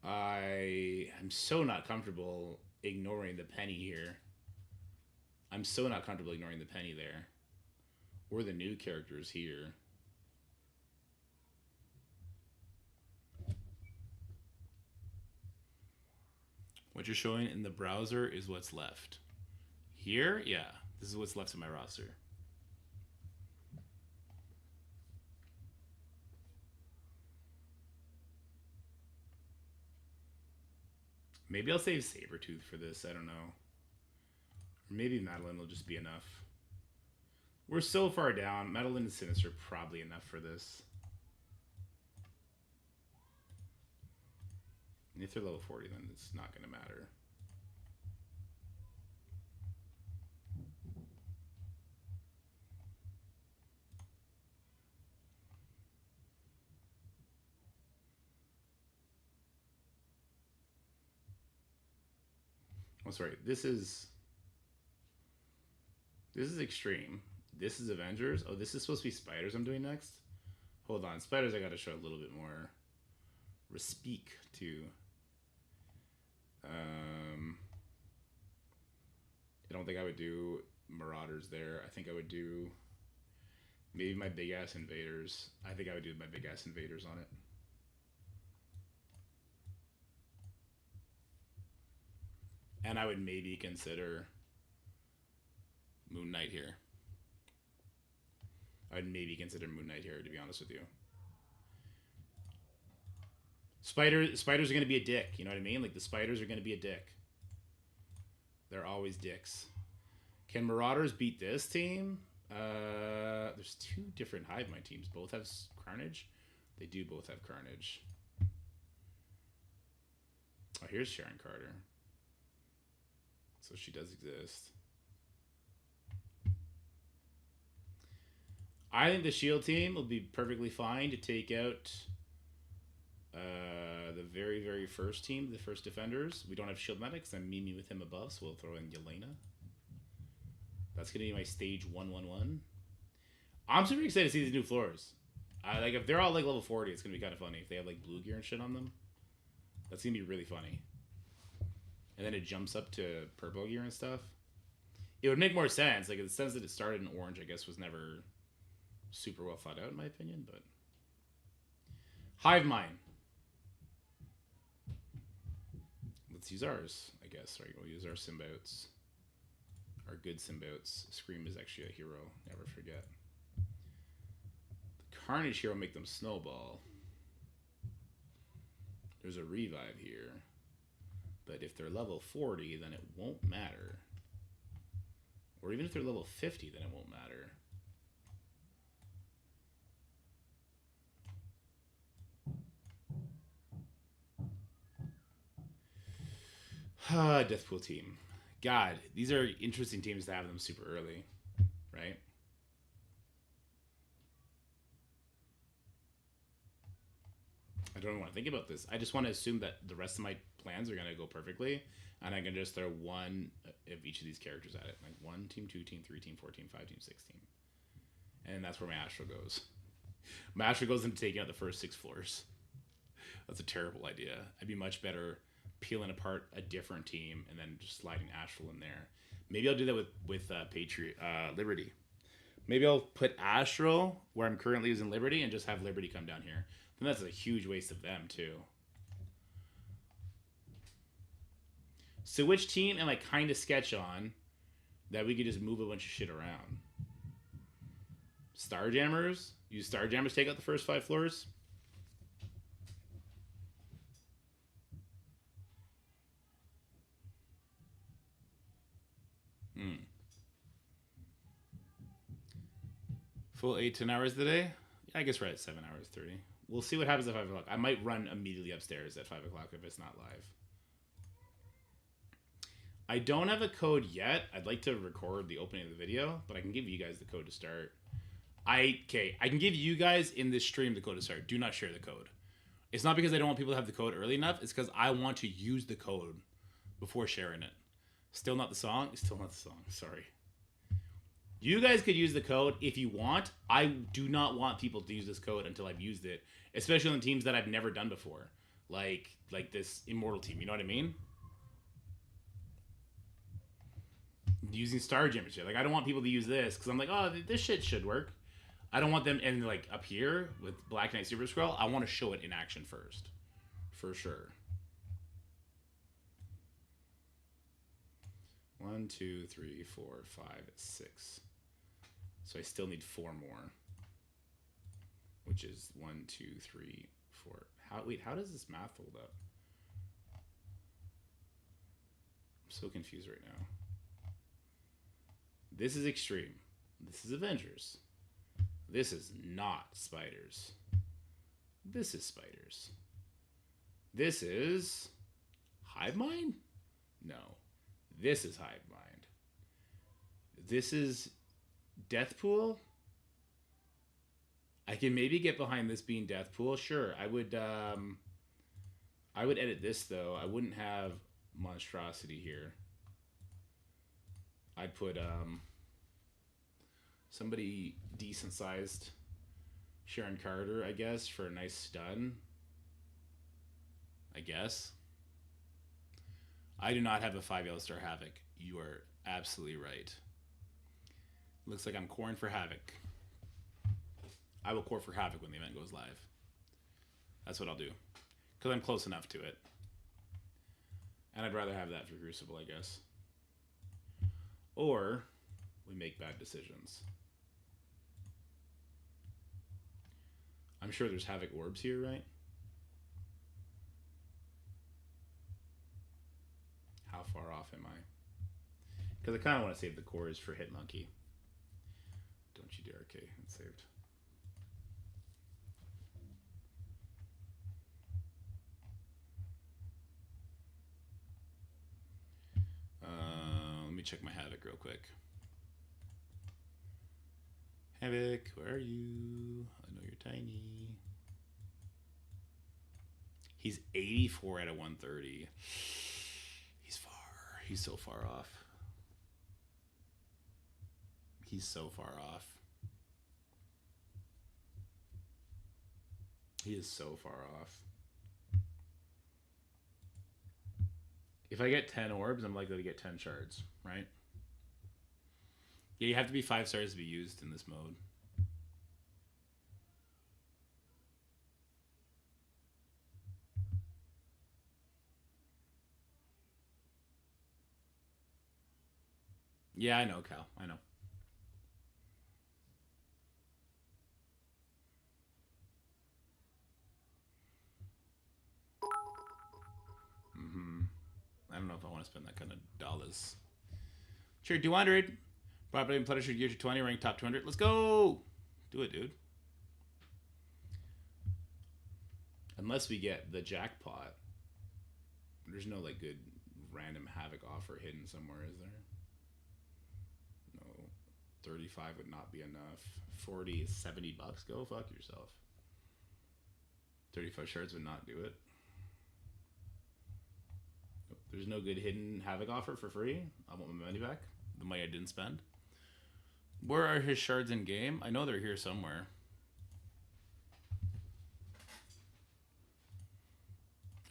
I am so not comfortable ignoring the Penny here. I'm so not comfortable ignoring the Penny there. Or the new characters here. What you're showing in the browser is what's left. Here, yeah, this is what's left in my roster. Maybe I'll save Sabretooth for this, I don't know. Or maybe Madeline will just be enough. We're so far down. Madeline and Sinister probably enough for this. And if they're level 40, then it's not going to matter. Oh, sorry. This is Extreme. This is Avengers. Oh, this is supposed to be Spiders I'm doing next? Hold on. Spiders I got to show a little bit more respect to. I don't think I would do Marauders there. I think I would do maybe my big ass invaders. I think I would do my big ass invaders on it. And I would maybe consider Moon Knight here. I would maybe consider Moon Knight here, to be honest with you. Spiders are going to be a dick. You know what I mean? Like, the spiders are going to be a dick. They're always dicks. Can Marauders beat this team? There's two different Hive Mind teams. Both have Carnage. They do both have Carnage. Oh, here's Sharon Carter. So she does exist. I think the Shield team will be perfectly fine to take out the very, very first team, the first Defenders. We don't have Shield Medics. I'm Mimi with him above, so we'll throw in Yelena. That's going to be my stage 1-1-1. I'm super excited to see these new floors. Like, if they're all like level 40, it's going to be kind of funny. If they have like blue gear and shit on them, that's going to be really funny. And then it jumps up to purple gear and stuff. It would make more sense. Like, in the sense that it started in orange, I guess, was never super well thought out, in my opinion. But Hive Mind. Let's use ours, I guess. Right, we'll use our symbiotes. Our good symbiotes. Scream is actually a hero. Never forget. The Carnage hero make them snowball. There's a revive here. But if they're level 40, then it won't matter. Or even if they're level 50, then it won't matter. Deathpool team. God, these are interesting teams to have them super early, right? I don't want to think about this. I just want to assume that the rest of my plans are going to go perfectly, and I can just throw one of each of these characters at it. Like 1 team, 2 team, 3 team, 4 team, 5 team, 6 team. And that's where my Astro goes. My Astro goes into taking out the first 6 floors. That's a terrible idea. I'd be much better peeling apart a different team and then just sliding Astral in there. Maybe I'll do that with Liberty. Maybe I'll put Astral where I'm currently using Liberty and just have Liberty come down here. Then that's a huge waste of them too. So which team am I kind of sketch on that we could just move a bunch of shit around? Starjammers? Use Starjammers to take out the first 5 floors? Full 8-10 hours today? I guess we're at 7 hours 30. We'll see what happens at 5 o'clock. I might run immediately upstairs at 5 o'clock if it's not live. I don't have a code yet. I'd like to record the opening of the video, but I can give you guys the code to start. I can give you guys in this stream the code to start. Do not share the code. It's not because I don't want people to have the code early enough. It's because I want to use the code before sharing it. Still not the song? Still not the song. Sorry. You guys could use the code if you want. I do not want people to use this code until I've used it, especially on teams that I've never done before, like this Immortal team. You know what I mean? Using Starjammers shit. Like, I don't want people to use this because I'm like, oh, this shit should work. I don't want them, and like up here with Black Knight Super Skrull, I want to show it in action first, for sure. 1, 2, 3, 4, 5, 6. So I still need 4 more. Which is 1, 2, 3, 4. How does this math hold up? I'm so confused right now. This is Extreme. This is Avengers. This is not Spiders. This is Spiders. This is Hive Mind? No. This is Hive Mind. This is Deathpool? I can maybe get behind this being Deathpool. Sure, I would edit this though. I wouldn't have Monstrosity here. I'd put somebody decent sized, Sharon Carter, I guess, for a nice stun. I guess. I do not have a 5 yellow star Havoc. You are absolutely right. Looks like I'm coring for Havoc. I will core for Havoc when the event goes live. That's what I'll do. Because I'm close enough to it. And I'd rather have that for Crucible, I guess. Or we make bad decisions. I'm sure there's Havoc orbs here, right? How far off am I? Because I kind of want to save the cores for Hitmonkey. Don't you dare, okay, it's saved. Let me check my Havoc real quick. Havoc, where are you? I know you're tiny. He's 84 out of 130. He's far. He's so far off. He's so far off. He is so far off. If I get 10 orbs, I'm likely to get 10 shards, right? Yeah, you have to be 5 stars to be used in this mode. Yeah, I know, Cal. I know. I don't know if I want to spend that kind of dollars. Sure, 200. Property and Punisher gear to 20, rank top 200. Let's go! Do it, dude. Unless we get the jackpot. There's no, like, good random Havoc offer hidden somewhere, is there? No. 35 would not be enough. 40 is 70 bucks. Go fuck yourself. 35 shards would not do it. There's no good hidden Havoc offer for free. I want my money back. The money I didn't spend. Where are his shards in game? I know they're here somewhere.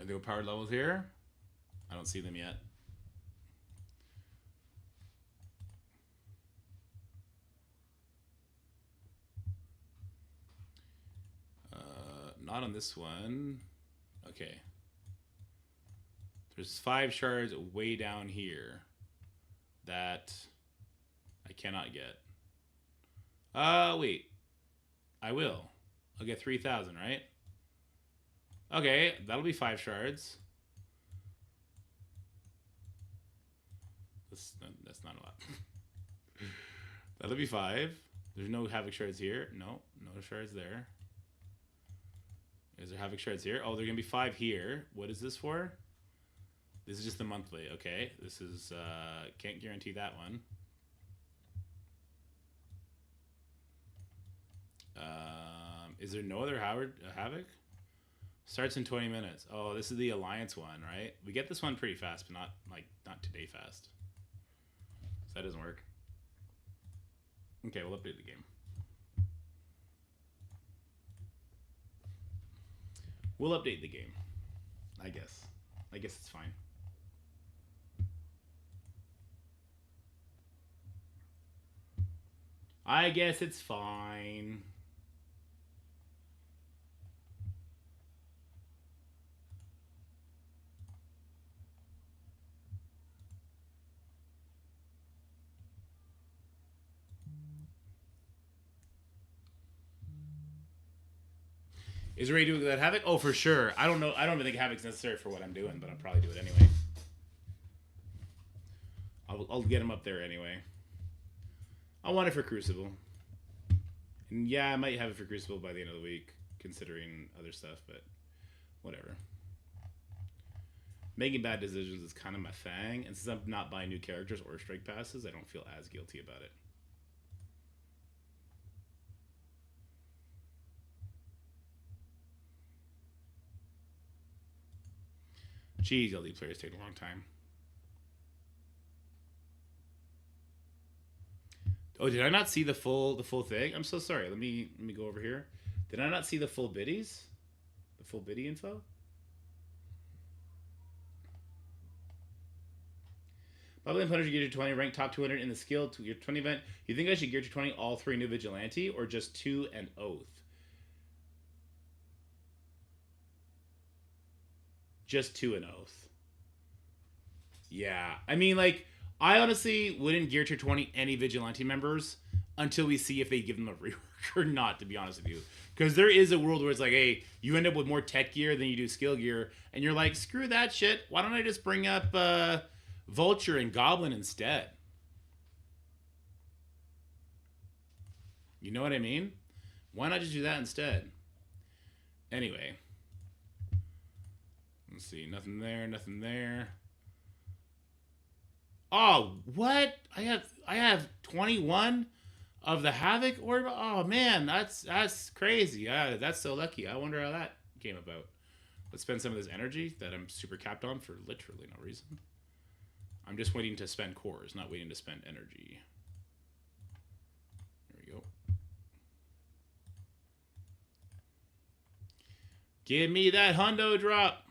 Are there power levels here? I don't see them yet. Not on this one. Okay. There's 5 shards way down here that I cannot get. Wait. I will. I'll get 3,000, right? Okay, that'll be 5 shards. That's not a lot. That'll be 5. There's no Havoc shards here. No shards there. Is there Havoc shards here? Oh, they're going to be 5 here. What is this for? This is just the monthly, okay. This is, can't guarantee that one. Is there no other Havoc? Starts in 20 minutes. Oh, this is the Alliance one, right? We get this one pretty fast, but not today fast. So that doesn't work. Okay, we'll update the game. We'll update the game, I guess. I guess it's fine. I guess it's fine. Is Ray doing that Havoc? Oh, for sure. I don't know. I don't even think Havoc's necessary for what I'm doing, but I'll probably do it anyway. I'll get him up there anyway. I want it for Crucible. And yeah, I might have it for Crucible by the end of the week, considering other stuff, but whatever. Making bad decisions is kind of my thing, and since I'm not buying new characters or strike passes, I don't feel as guilty about it. Jeez, LD players take a long time. Oh, did I not see the full thing? I'm so sorry. Let me go over here. Did I not see the full biddies? The full biddy info? Bubbling Punisher gear to 20, rank top 200 in the skill to your 20 event. You think I should gear to 20 all 3 new Vigilante or just 2 and Oath? Just 2 and Oath. Yeah. I mean, like, I honestly wouldn't gear to 20 any Vigilante members until we see if they give them a rework or not, to be honest with you. Because there is a world where it's like, hey, you end up with more tech gear than you do skill gear, and you're like, screw that shit. Why don't I just bring up Vulture and Goblin instead? You know what I mean? Why not just do that instead? Anyway. Let's see. Nothing there. Nothing there. Oh, what? I have 21 of the Havoc orb. Oh man, that's crazy. That's so lucky. I wonder how that came about. Let's spend some of this energy that I'm super capped on for literally no reason. I'm just waiting to spend cores, not waiting to spend energy. There we go. Give me that hundo drop.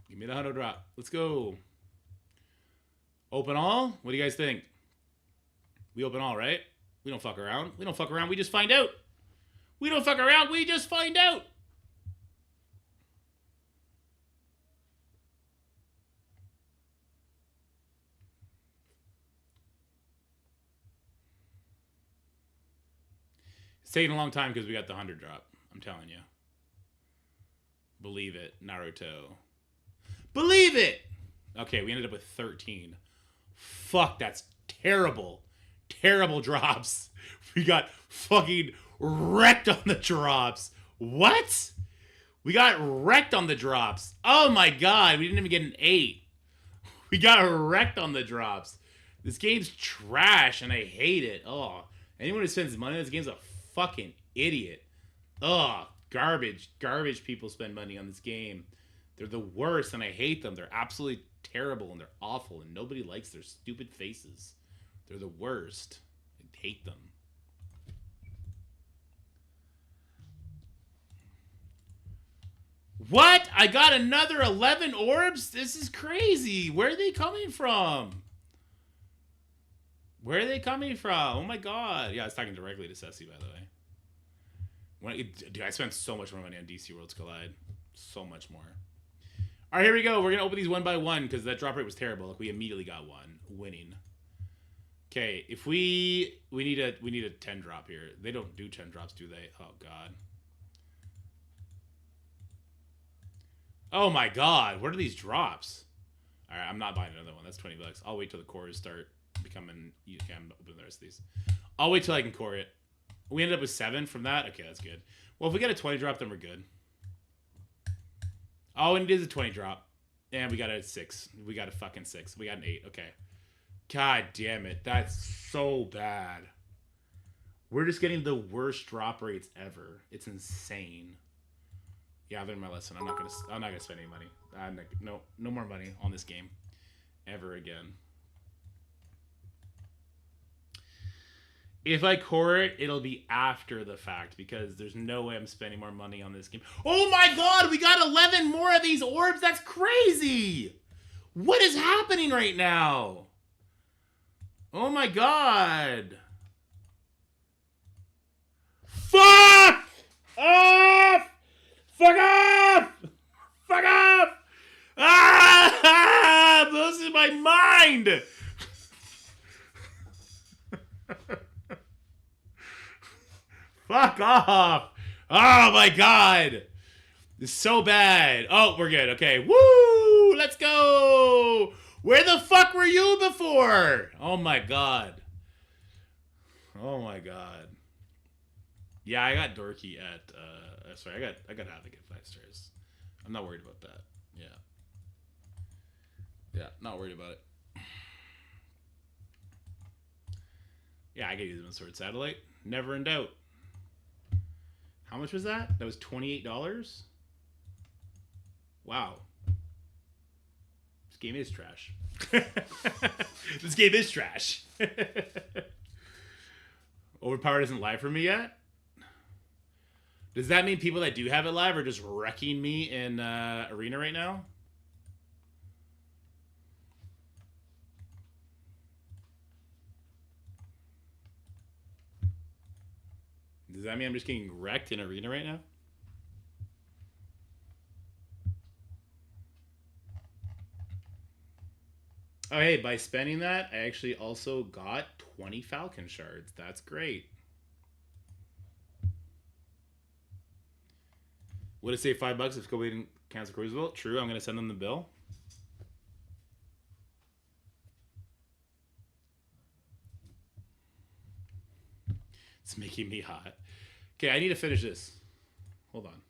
Give me the hundo drop. Let's go. Open all? What do you guys think? We open all, right? We don't fuck around. We don't fuck around. We just find out. We don't fuck around. We just find out. It's taking a long time because we got the 100 drop. I'm telling you. Believe it, Naruto. Believe it! Okay, we ended up with 13. Fuck, that's terrible. Terrible drops. We got fucking wrecked on the drops. What? We got wrecked on the drops. Oh my god, we didn't even get an 8. We got wrecked on the drops. This game's trash and I hate it. Oh, anyone who spends money on this game's a fucking idiot. Oh, garbage. Garbage people spend money on this game. They're the worst and I hate them. They're absolutely terrible and they're awful and nobody likes their stupid faces. They're the worst. I hate them. What? I got another 11 orbs? This is crazy. Where are they coming from? Where are they coming from? Oh my god. Yeah, I was talking directly to Ceci, by the way. Dude, I spent so much more money on DC Worlds Collide. So much more. All right, here we go. We're going to open these one by one because that drop rate was terrible. Like, we immediately got one. Winning. Okay, if we need a 10 drop here. They don't do 10 drops, do they? Oh, God. Oh, my God. What are these drops? All right, I'm not buying another one. That's 20 bucks. I'll wait till the cores start becoming... You can open the rest of these. I'll wait till I can core it. We ended up with 7 from that. Okay, that's good. Well, if we get a 20 drop, then we're good. Oh, and it is a 20 drop. And we got a 6. We got a fucking 6. We got an 8. Okay. God damn it. That's so bad. We're just getting the worst drop rates ever. It's insane. Yeah, I've learned my lesson. I'm not gonna spend any money. No more money on this game ever again. If I core it, it'll be after the fact because there's no way I'm spending more money on this game. Oh my god, we got 11 more of these orbs. That's crazy. What is happening right now? Oh my god. Fuck off! Fuck off! Fuck off! Ah! I'm losing my mind! Fuck off! Oh my god! It's so bad. Oh, we're good. Okay. Woo! Let's go! Where the fuck were you before? Oh my god. Oh my god. Yeah, I got dorky at sorry, I got Havoc at 5 stars. I'm not worried about that. Yeah. Yeah, not worried about it. Yeah, I could use them in Sword Satellite. Never in doubt. How much was that? That was $28? Wow. This game is trash. This game is trash. Overpowered isn't live for me yet? Does that mean people that do have it live are just wrecking me in Arena right now? Does that mean I'm just getting wrecked in Arena right now? Oh, hey, by spending that, I actually also got 20 Falcon shards. That's great. Would it save $5 if Kobe didn't cancel Crucible? True, I'm going to send them the bill. It's making me hot. Okay, I need to finish this. Hold on.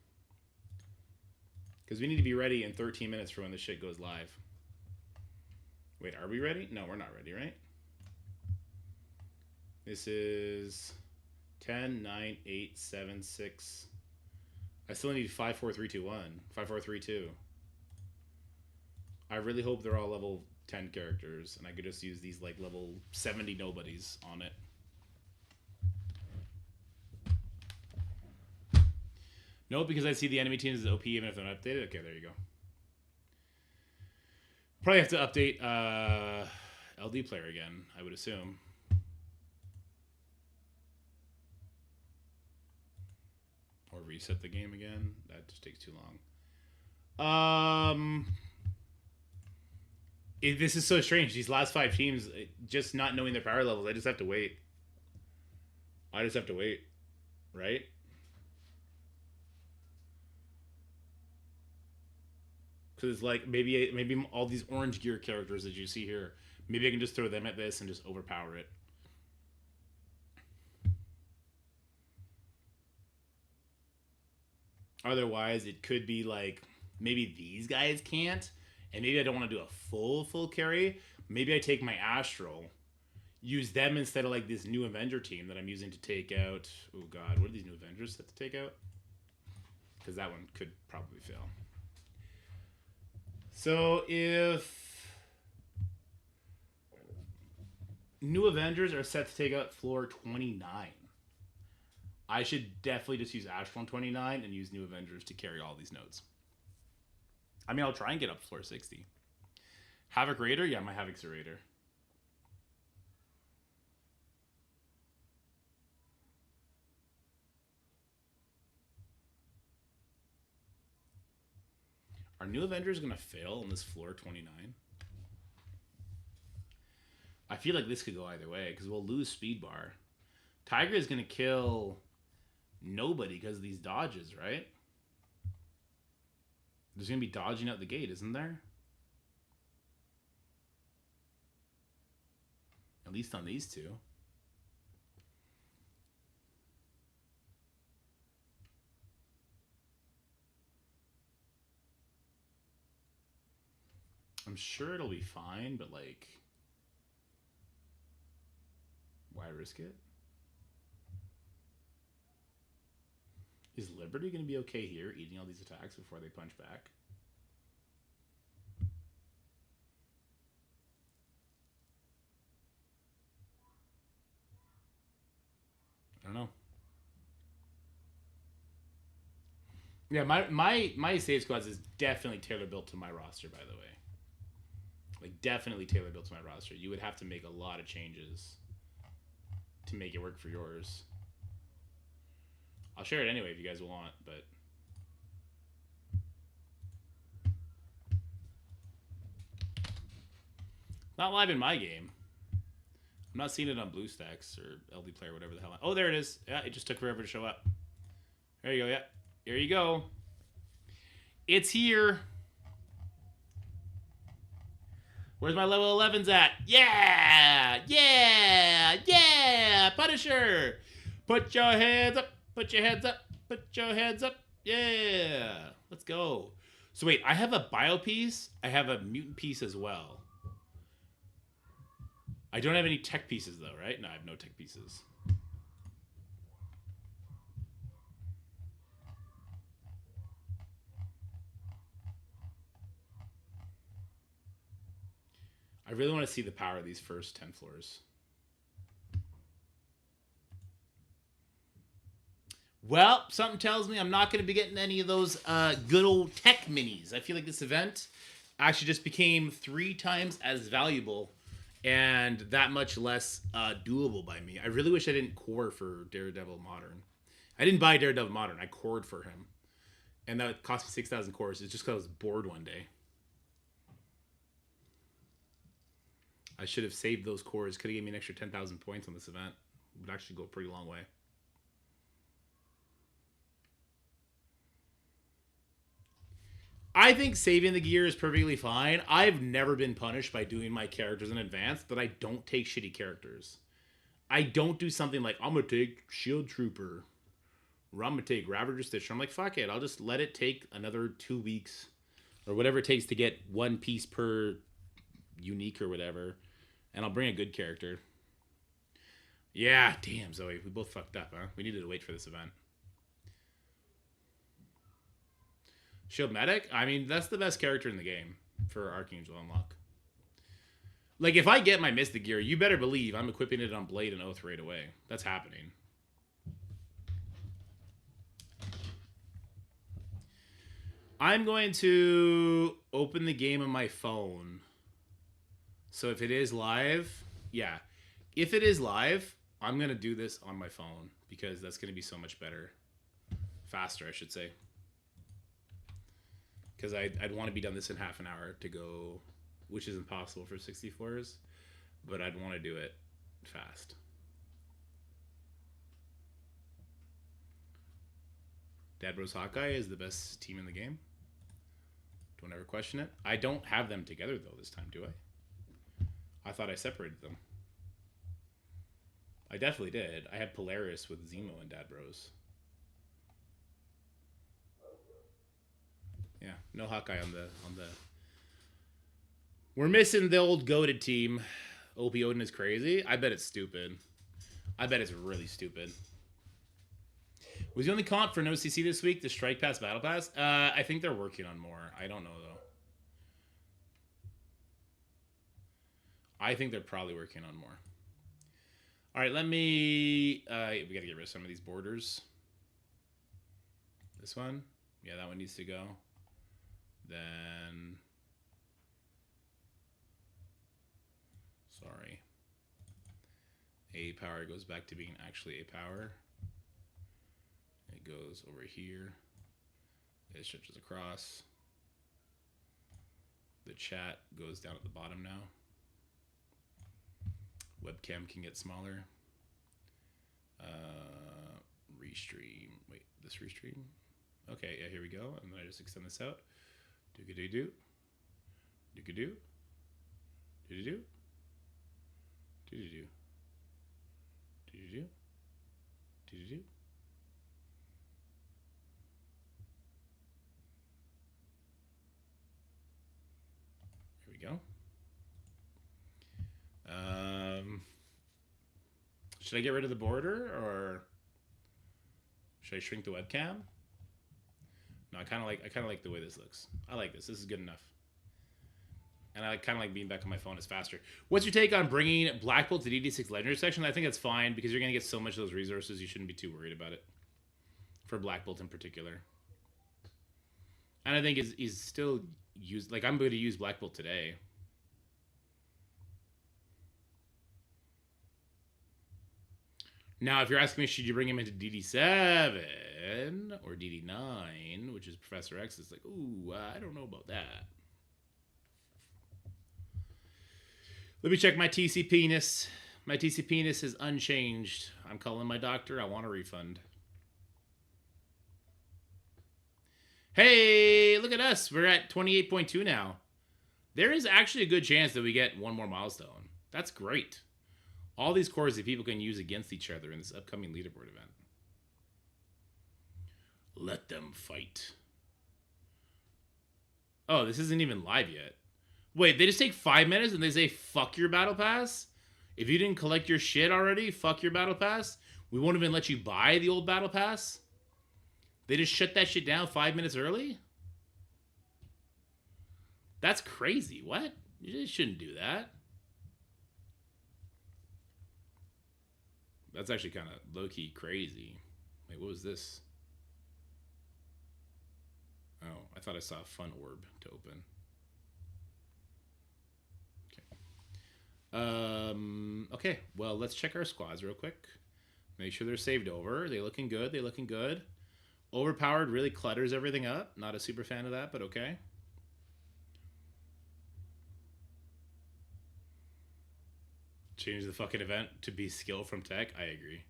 Because we need to be ready in 13 minutes for when this shit goes live. Wait, are we ready? No, we're not ready, right? This is 10, 9, 8, 7, 6. I still need 5, 4, 3, 2, 1. 5, 4, 3, 2. I really hope they're all level 10 characters, and I could just use these like level 70 nobodies on it. No, because I see the enemy teams as OP even if they're not updated. Okay, there you go. Probably have to update LD player again, I would assume. Or reset the game again. That just takes too long. This is so strange. These last 5 teams, just not knowing their power levels, I just have to wait. I just have to wait. Right? Because like maybe all these orange gear characters that you see here, maybe I can just throw them at this and just overpower it. Otherwise, it could be like maybe these guys can't, and maybe I don't want to do a full carry. Maybe I take my Astral, use them instead of like this new Avenger team that I'm using to take out. Oh God, what are these new Avengers set to take out? Because that one could probably fail. So if new Avengers are set to take out floor 29, I should definitely just use Astral on 29 and use new Avengers to carry all these nodes. I mean, I'll try and get up floor 60. Havoc Raider? Yeah, my Havoc's a Raider. Are new Avengers going to fail on this floor 29? I feel like this could go either way because we'll lose speed bar. Tiger is going to kill nobody because of these dodges, right? There's going to be dodging out the gate, isn't there? At least on these two. I'm sure it'll be fine, but like, why risk it? Is Liberty going to be okay here, eating all these attacks before they punch back? I don't know. Yeah, my save squads is definitely tailor built to my roster, by the way. Like, definitely tailor built to my roster. You would have to make a lot of changes to make it work for yours. I'll share it anyway if you guys want, but not live in my game. I'm not seeing it on BlueStacks or LD Player, whatever the hell. Oh, there it is. Yeah, it just took forever to show up. There you go. Yeah. There you go. It's here. Where's my level 11s at? Yeah! Yeah! Yeah! Punisher! Put your heads up. Put your heads up. Put your heads up. Yeah! Let's go. So wait, I have a bio piece. I have a mutant piece as well. I don't have any tech pieces though, right? No, I have no tech pieces. I really want to see the power of these first 10 floors. Well, something tells me I'm not going to be getting any of those good old tech minis. I feel like this event actually just became 3 times as valuable and that much less doable by me. I really wish I didn't core for Daredevil Modern. I didn't buy Daredevil Modern. I cored for him. And that cost me 6,000 cores. It's just because I was bored one day. I should have saved those cores. Could have given me an extra 10,000 points on this event. It would actually go a pretty long way. I think saving the gear is perfectly fine. I've never been punished by doing my characters in advance, but I don't take shitty characters. I don't do something like, I'm going to take Shield Trooper, or I'm going to take Ravager Stitcher. I'm like, fuck it. I'll just let it take another 2 weeks, or whatever it takes to get 1 piece per unique or whatever, and I'll bring a good character. Yeah, damn, Zoe. We both fucked up, huh? We needed to wait for this event. Shield Medic? I mean, that's the best character in the game for Archangel Unlock. Like, if I get my Mystic Gear, you better believe I'm equipping it on Blade and Oath right away. That's happening. I'm going to open the game on my phone. So if it is live, yeah. If it is live, I'm going to do this on my phone because that's going to be so much better. Faster, I should say. Because I'd want to be done this in half an hour to go, which is impossible for 64s, but I'd want to do it fast. Dad Bros Hawkeye is the best team in the game. Don't ever question it. I don't have them together, though, this time, do I? I thought I separated them. I definitely did. I had Polaris with Zemo and Dad Bros. Yeah, no Hawkeye on the. We're missing the old goated team. Opie Odin is crazy. I bet it's stupid. I bet it's really stupid. Was the only comp for no CC this week the Strike Pass Battle Pass? I think they're working on more. I don't know though. I think they're probably working on more. All right, let me. We gotta get rid of some of these borders. This one, yeah, that one needs to go. Then, sorry, A power goes back to being actually A power. It goes over here. It stretches across. The chat goes down at the bottom now. Webcam can get smaller. Restream. Wait, this restream? Okay, yeah, here we go. And then I just extend this out. Do-ga-do-do. Do-ga-do. Do-do-do. Do-do-do. Do-do-do. Do-do-do. Here we go. Should I get rid of the border or should I shrink the webcam? No, I kind of like the way this looks. I like this. This is good enough. And I kind of like being back on my phone is faster. What's your take on bringing Black Bolt to DD6 Legendary section? I think that's fine because you're going to get so much of those resources. You shouldn't be too worried about it. For Black Bolt in particular. And I think he's still used. Like, I'm going to use Black Bolt today. Now, if you're asking me, should you bring him into DD7 or DD9, which is Professor X, it's like, ooh, I don't know about that. Let me check my TC penis. My TC penis is unchanged. I'm calling my doctor. I want a refund. Hey, look at us. We're at 28.2 now. There is actually a good chance that we get one more milestone. That's great. All these cores that people can use against each other in this upcoming leaderboard event. Let them fight. Oh, this isn't even live yet. Wait, they just take 5 minutes and they say, fuck your battle pass? If you didn't collect your shit already, fuck your battle pass? We won't even let you buy the old battle pass? They just shut that shit down 5 minutes early? That's crazy. What? You just shouldn't do that. That's actually kind of low-key crazy. Wait, what was this? Oh, I thought I saw a fun orb to open. Okay. Okay, well, let's check our squads real quick. Make sure they're saved over. They're looking good. They're looking good. Overpowered really clutters everything up. Not a super fan of that, but okay. Change the fucking event to be skill from tech. I agree.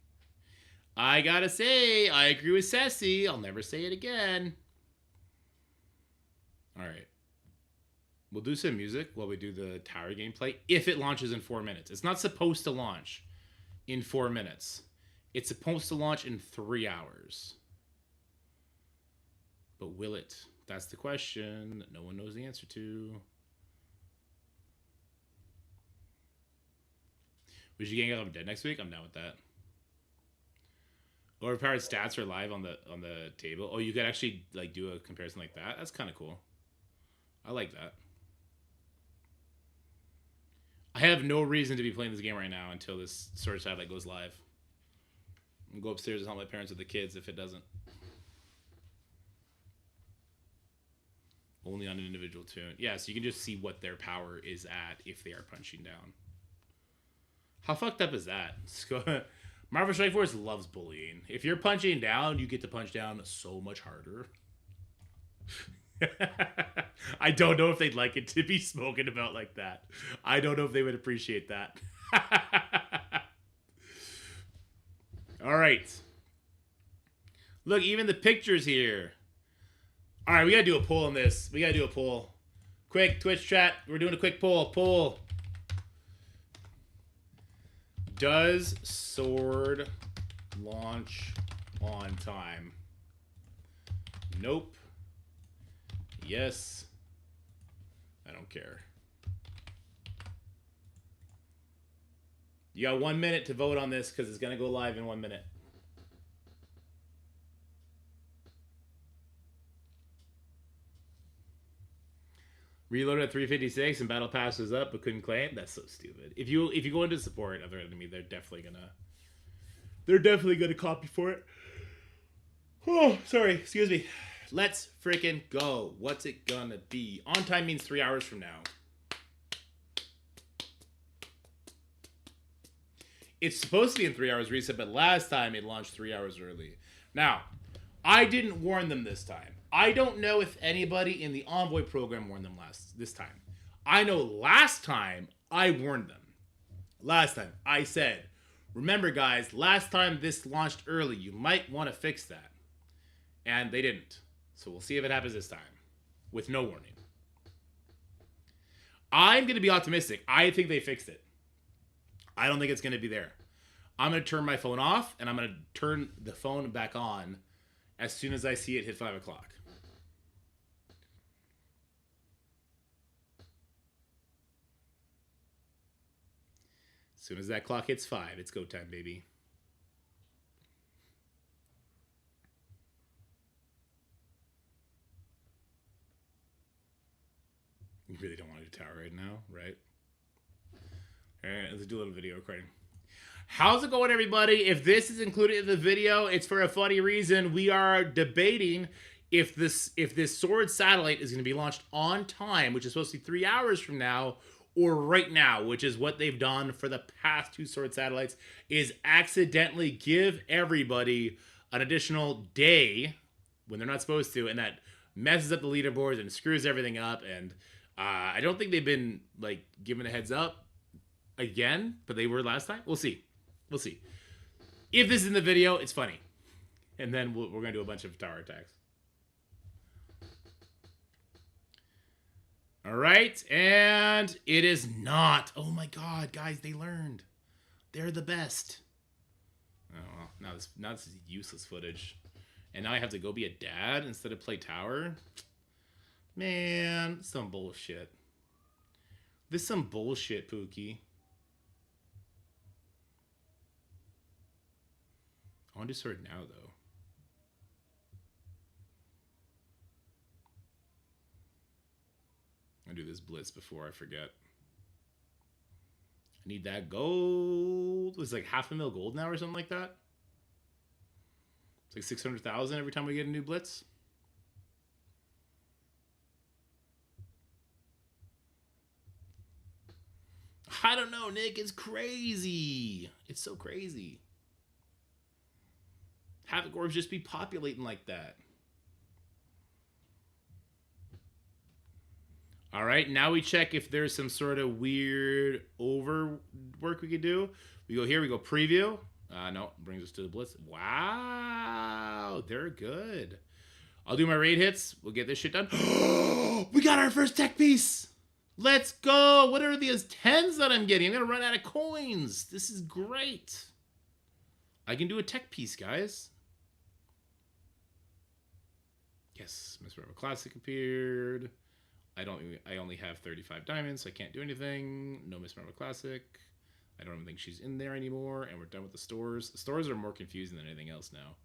I gotta say, I agree with Sassy. I'll never say it again. Alright. We'll do some music while we do the tower gameplay. If it launches in 4 minutes. It's not supposed to launch in 4 minutes. It's supposed to launch in 3 hours. But will it? That's the question that no one knows the answer to. We should gang up dead next week. I'm down with that. Overpowered stats are live on the table. Oh, you could actually like do a comparison like that. That's kind of cool. I like that. I have no reason to be playing this game right now until this Sword Satellite goes live. I'm gonna go upstairs and help my parents with the kids if it doesn't. Only on an individual tune. Yeah, so you can just see what their power is at if they are punching down. How fucked up is that? Marvel Strike Force loves bullying. If you're punching down, you get to punch down so much harder. I don't know if they'd like it to be spoken about like that. I don't know if they would appreciate that. All right. Look, even the pictures here. All right, we got to do a poll on this. We got to do a poll. Quick, Twitch chat. We're doing a quick poll. Poll. Does Sword launch on time? Nope. Yes. I don't care. You got 1 minute to vote on this because it's going to go live in 1 minute. Reloaded at 356 and battle pass was up but couldn't claim. That's so stupid. If you go into support of their enemy, they're definitely gonna copy for it. Oh, sorry, excuse me. Let's freaking go. What's it gonna be? On time means 3 hours from now. It's supposed to be in 3 hours reset, but last time it launched 3 hours early. Now, I didn't warn them this time. I don't know if anybody in the Envoy program warned them this time. I know last time I warned them. Last time I said, remember guys, last time this launched early, you might want to fix that. And they didn't. So we'll see if it happens this time with no warning. I'm going to be optimistic. I think they fixed it. I don't think it's going to be there. I'm going to turn my phone off and I'm going to turn the phone back on as soon as I see it hit 5 o'clock. As soon as that clock hits 5, it's go time, baby. You really don't want to do tower right now, right? All right, let's do a little video recording. How's it going, everybody? If this is included in the video, it's for a funny reason. We are debating if this Sword satellite is going to be launched on time, which is supposed to be 3 hours from now, or right now, which is what they've done for the past 2 Sword satellites, is accidentally give everybody an additional day when they're not supposed to, and that messes up the leaderboards and screws everything up. And I don't think they've been like given a heads up again, but they were last time. We'll see. We'll see. If this is in the video, it's funny. And then we're going to do a bunch of tower attacks. All right, and it is not. Oh my god, guys, they learned. They're the best. Oh, well, now this is useless footage. And now I have to go be a dad instead of play tower? Man, some bullshit. This is some bullshit, Pookie. I want to do sword now, though. I'll do this blitz before I forget. I need that gold. It was like 500,000 gold now or something like that. It's like 600,000 every time we get a new blitz. I don't know, Nick. It's crazy. It's so crazy. Havoc orbs just be populating like that. All right, now we check if there's some sort of weird overwork we could do. We go here, we go preview. No, brings us to the blitz. Wow, they're good. I'll do my raid hits. We'll get this shit done. We got our first tech piece. Let's go. What are these 10s that I'm getting? I'm going to run out of coins. This is great. I can do a tech piece, guys. Yes, Miss Rebel Classic appeared. I only have 35 diamonds, so I can't do anything. No Miss Rebel Classic. I don't even think she's in there anymore, and we're done with the stores. The stores are more confusing than anything else now.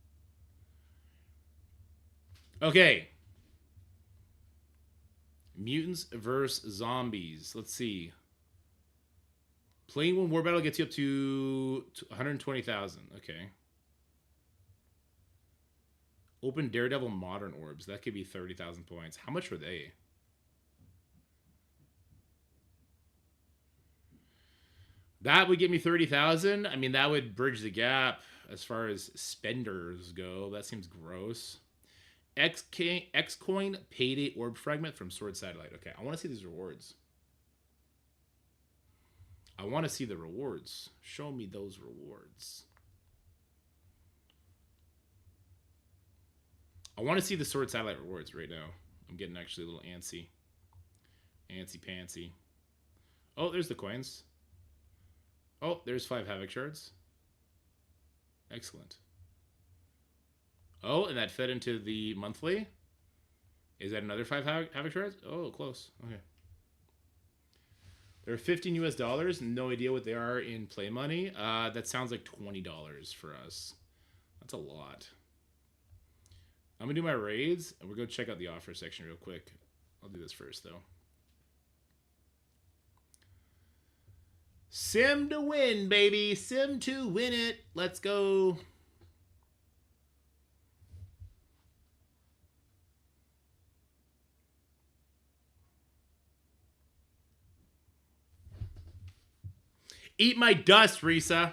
Okay. Mutants versus zombies. Let's see. Playing one war battle gets you up to 120,000. Okay. Open Daredevil Modern Orbs. That could be 30,000 points. How much were they? That would give me 30,000. I mean, that would bridge the gap as far as spenders go. That seems gross. X-Coin Payday Orb Fragment from Sword Satellite. Okay, I want to see these rewards. I want to see the rewards. Show me those rewards. I want to see the Sword Satellite rewards right now. I'm getting actually a little antsy. Antsy-pantsy. Oh, there's the coins. Oh, there's 5 Havoc shards. Excellent. Oh, and that fed into the monthly. Is that another 5 Havoc shards? Oh, close. Okay. They're $15 US. No idea what they are in play money. That sounds like $20 for us. That's a lot. I'm going to do my raids, and we're going to check out the offer section real quick. I'll do this first, though. Sim to win, baby. Sim to win it. Let's go. Eat my dust, Risa.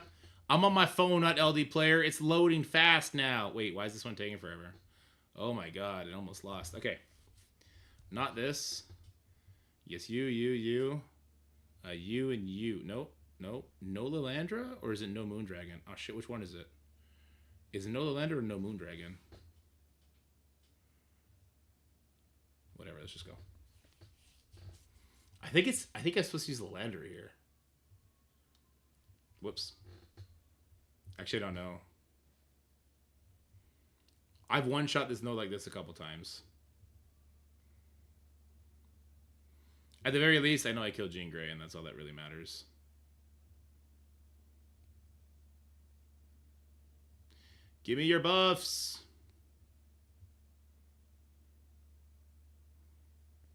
I'm on my phone, not LD Player. It's loading fast now. Wait, why is this one taking forever? Oh my god, it almost lost. Okay. Not this. Yes, you. You and you. Nope. Nope. No Lilandra? Or is it no Moondragon? Oh shit, which one is it? Is it no Lilandra or no Moondragon? Whatever, let's just go. I think I'm supposed to use Lilandra here. Whoops. Actually, I don't know. I've one-shot this node like this a couple times. At the very least, I know I killed Jean Grey, and that's all that really matters. Give me your buffs.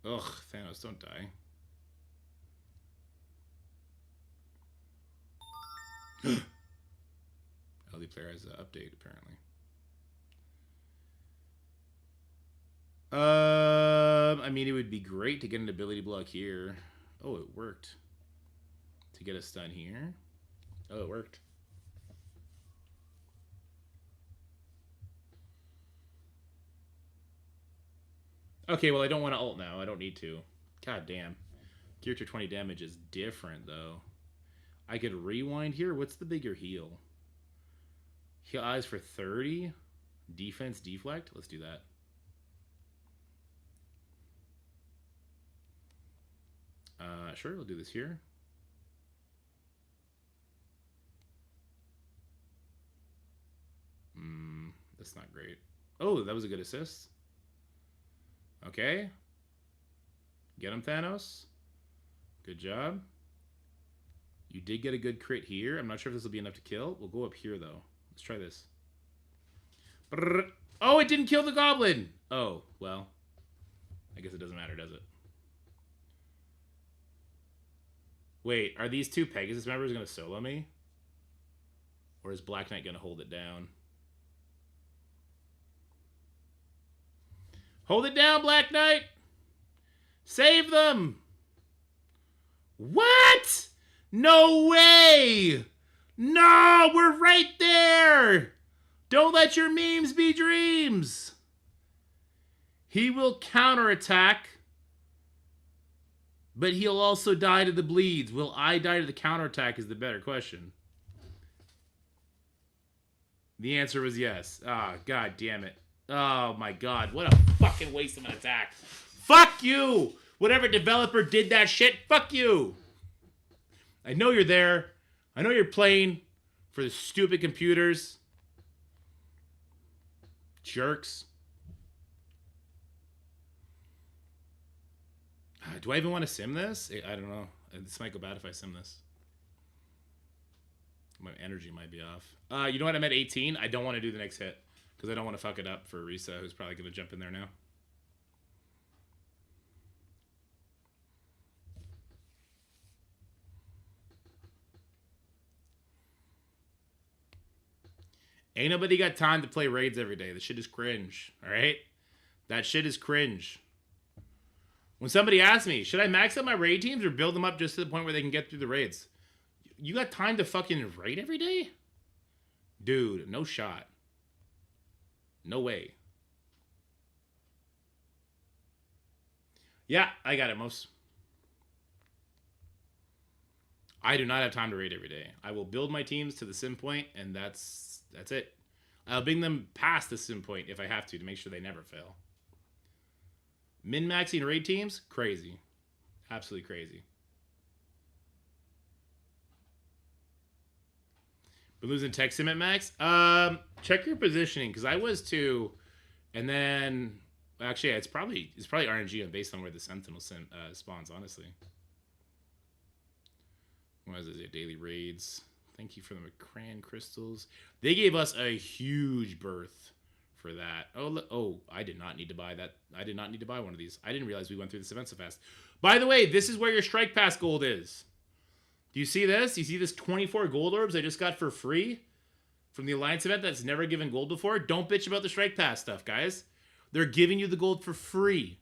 Ugh, Thanos, don't die. LD Player has an update, apparently. I mean, it would be great to get an ability block here. Oh, it worked. To get a stun here. Oh, it worked. Okay, well, I don't want to ult now. I don't need to. God damn. Gear to 20 damage is different, though. I could rewind here. What's the bigger heal? Heal eyes for 30. Defense deflect. Let's do that. Sure, we'll do this here. That's not great. Oh, that was a good assist. Okay. Get him, Thanos. Good job. You did get a good crit here. I'm not sure if this will be enough to kill. We'll go up here, though. Let's try this. Oh, it didn't kill the goblin! Oh, well. I guess it doesn't matter, does it? Wait, are these two Pegasus members going to solo me? Or is Black Knight going to hold it down? Hold it down, Black Knight! Save them! What? No way! No, we're right there! Don't let your memes be dreams! He will counterattack, but he'll also die to the bleeds. Will I die to the counterattack is the better question. The answer was yes. Ah, god damn it. Oh my god, what a fucking waste of an attack. Fuck you! Whatever developer did that shit, fuck you! I know you're there. I know you're playing for the stupid computers. Jerks. Do I even want to sim this? I don't know. This might go bad if I sim this. My energy might be off. You know what? I'm at 18. I don't want to do the next hit because I don't want to fuck it up for Risa, who's probably going to jump in there now. Ain't nobody got time to play raids every day. This shit is cringe, all right? That shit is cringe. When somebody asks me, should I max out my raid teams or build them up just to the point where they can get through the raids? You got time to fucking raid every day? Dude, no shot. No way. Yeah, I got it, Most. I do not have time to raid every day. I will build my teams to the sim point, and that's it. I'll bring them past the sim point if I have to make sure they never fail. Min-maxing raid teams? Crazy. Absolutely crazy. Been losing tech sim at max? Check your positioning, because I was too. And then, actually, yeah, it's probably RNG based on where the Sentinel spawns, honestly. What is it? Daily raids. Thank you for the McCran crystals. They gave us a huge berth for that. Oh, I did not need to buy that. I did not need to buy one of these. I didn't realize we went through this event so fast. By the way, this is where your Strike Pass gold is. Do you see this? You see this 24 gold orbs I just got for free from the Alliance event that's never given gold before? Don't bitch about the Strike Pass stuff, guys. They're giving you the gold for free.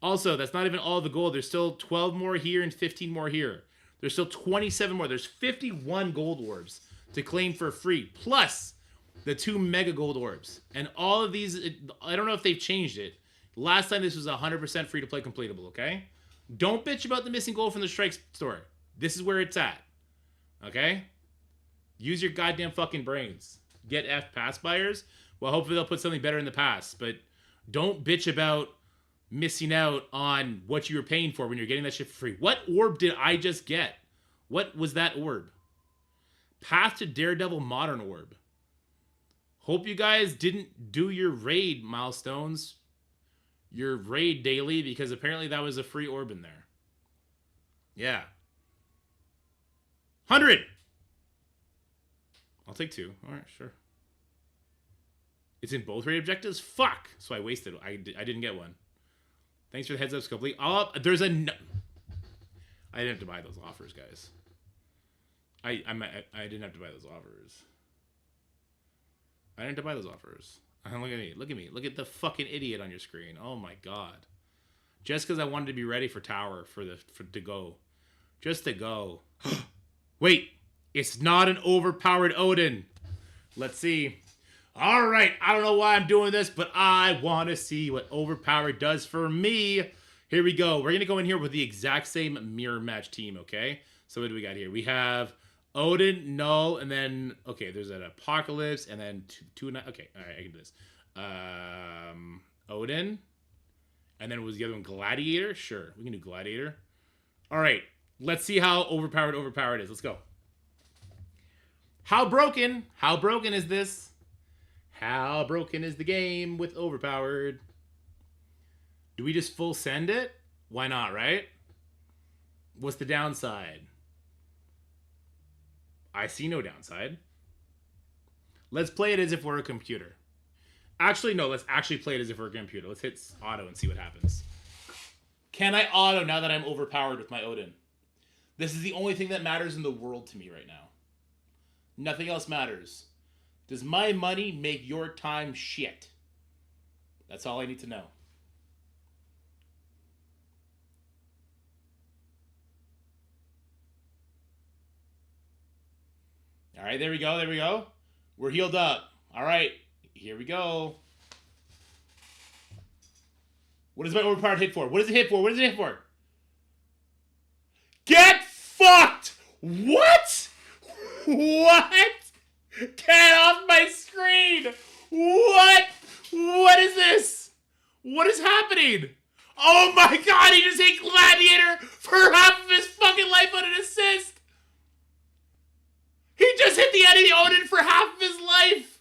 Also, that's not even all the gold. There's still 12 more here and 15 more here. There's still 27 more. There's 51 gold orbs to claim for free, plus the 2 mega gold orbs. And all of these, I don't know if they've changed it. Last time this was 100% free to play completable, okay? Don't bitch about the missing gold from the Strike store. This is where it's at, okay? Use your goddamn fucking brains. Get F pass buyers. Well, hopefully they'll put something better in the past, but don't bitch about missing out on what you were paying for when you're getting that shit for free. What orb did I just get? What was that orb? Path to Daredevil Modern Orb. Hope you guys didn't do your raid milestones, your raid daily, because apparently that was a free orb in there. Yeah. 100! I'll take 2. All right, sure. It's in both raid objectives? Fuck! So I wasted. I didn't get one. Thanks for the heads up, Scopely. There's a... I didn't have to buy those offers, guys. I didn't have to buy those offers. I didn't have to buy those offers. Look at me. Look at me. Look at the fucking idiot on your screen. Oh my god. Just because I wanted to be ready for tower to go. Just to go. Wait. It's not an overpowered Odin. Let's see. All right, I don't know why I'm doing this, but I want to see what overpowered does for me. Here we go. We're going to go in here with the exact same mirror match team, okay? So what do we got here? We have Odin, Null, and then, okay, there's an Apocalypse, and then two okay, all right, I can do this. Odin, and then was the other one Gladiator? Sure, we can do Gladiator. All right. Let's see how overpowered it is. Let's go. How broken is this? How broken is the game with overpowered? Do we just full send it? Why not, right? What's the downside? I see no downside. Let's play it as if we're a computer. Actually, no, let's actually play it as if we're a computer. Let's hit auto and see what happens. Can I auto now that I'm overpowered with my Odin? This is the only thing that matters in the world to me right now. Nothing else matters. Does my money make your time shit? That's all I need to know. All right, there we go. There we go. We're healed up. All right, here we go. What is my overpowered hit for? What does it hit for? What does it hit for? Get fucked! What? What? Get off my screen! What? What is this? What is happening? Oh my god, he just hit Gladiator for half of his fucking life on an assist! He just hit the enemy Odin for half of his life!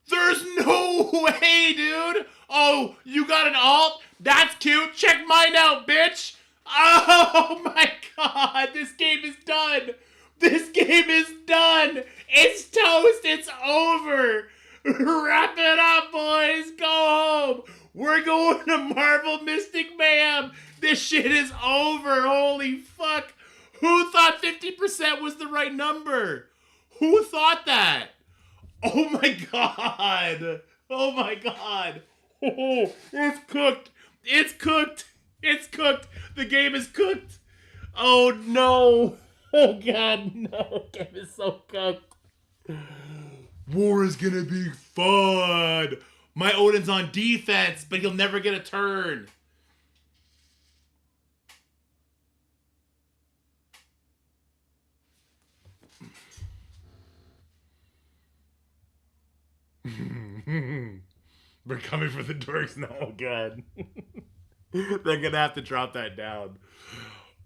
There's no way, dude! Oh, you got an alt? That's cute! Check mine out, bitch! Oh my god, this game is done! This game is done! It's toast! It's over! Wrap it up, boys! Go home! We're going to Marvel Mystic Mayhem! This shit is over! Holy fuck! Who thought 50% was the right number? Who thought that? Oh my god! Oh my god! Oh, it's cooked! It's cooked! It's cooked! The game is cooked! Oh no! Oh god, no! The game is so cooked! War is gonna be fun! My Odin's on defense, but he'll never get a turn! We're coming for the dorks now. Oh god. They're gonna have to drop that down.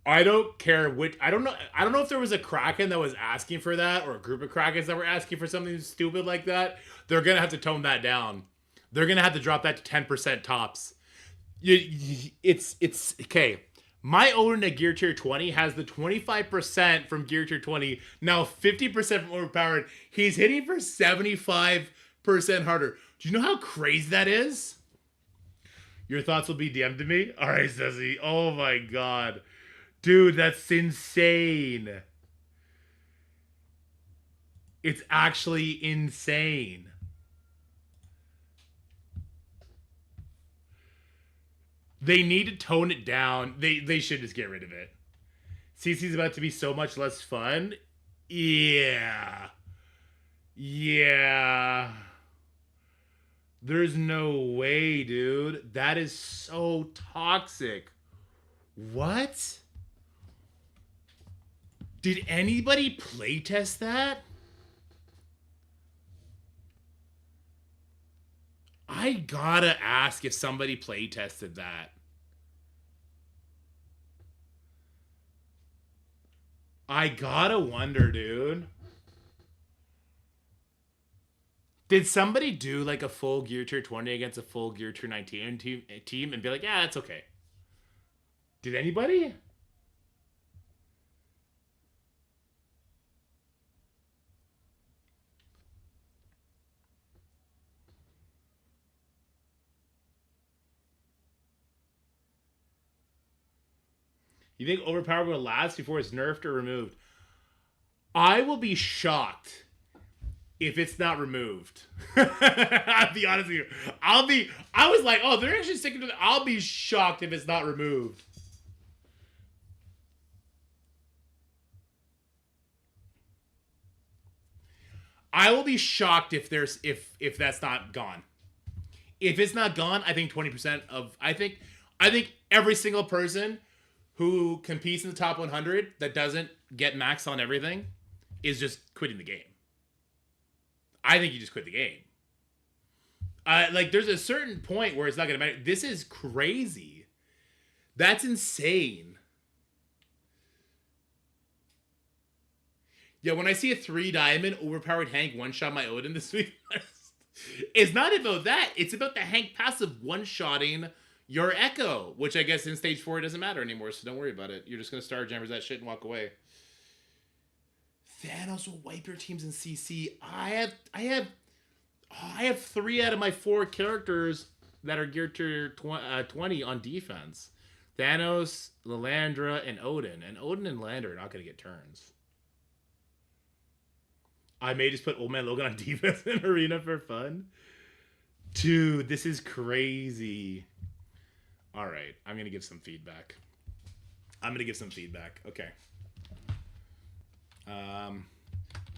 I don't care which. I don't know if there was a Kraken that was asking for that, or a group of Krakens that were asking for something stupid like that. They're gonna have to tone that down. They're gonna have to drop that to 10% tops. It's okay. My Odin at Gear Tier 20 has the 25% from Gear Tier 20. Now 50% from overpowered. He's hitting for 75% harder. Do you know how crazy that is? Your thoughts will be DM'd to me? Alright, Ceci. Oh my god. Dude, that's insane. It's actually insane. They need to tone it down. They should just get rid of it. CC's about to be so much less fun. Yeah. Yeah. There's no way, dude. That is so toxic. What? Did anybody playtest that? I gotta ask if somebody playtested that. I gotta wonder, dude. Did somebody do like a full Gear Tier 20 against a full Gear Tier 19 team and be like, yeah, that's okay? Did anybody? You think overpowered will last before it's nerfed or removed? I will be shocked if it's not removed. I'll be honest with you. I was like, oh, they're actually sticking to it. I'll be shocked if it's not removed. I will be shocked if that's not gone. If it's not gone, I think 20% of I think every single person who competes in the top 100 that doesn't get max on everything is just quitting the game. I think you just quit the game. Like, there's a certain point where it's not going to matter. This is crazy. That's insane. Yeah, when I see a 3 diamond overpowered Hank one-shot my Odin this week, it's not about that. It's about the Hank passive one-shotting your Echo, which I guess in stage 4 it doesn't matter anymore, so don't worry about it. You're just going to Star Jammers that shit and walk away. Thanos will wipe your teams in CC. I have 3 out of my 4 characters that are geared to 20 on defense. Thanos, Lilandra, and Odin. And Odin and Lilandra are not going to get turns. I may just put Old Man Logan on defense in Arena for fun. Dude, this is crazy. All right, I'm going to give some feedback. Okay.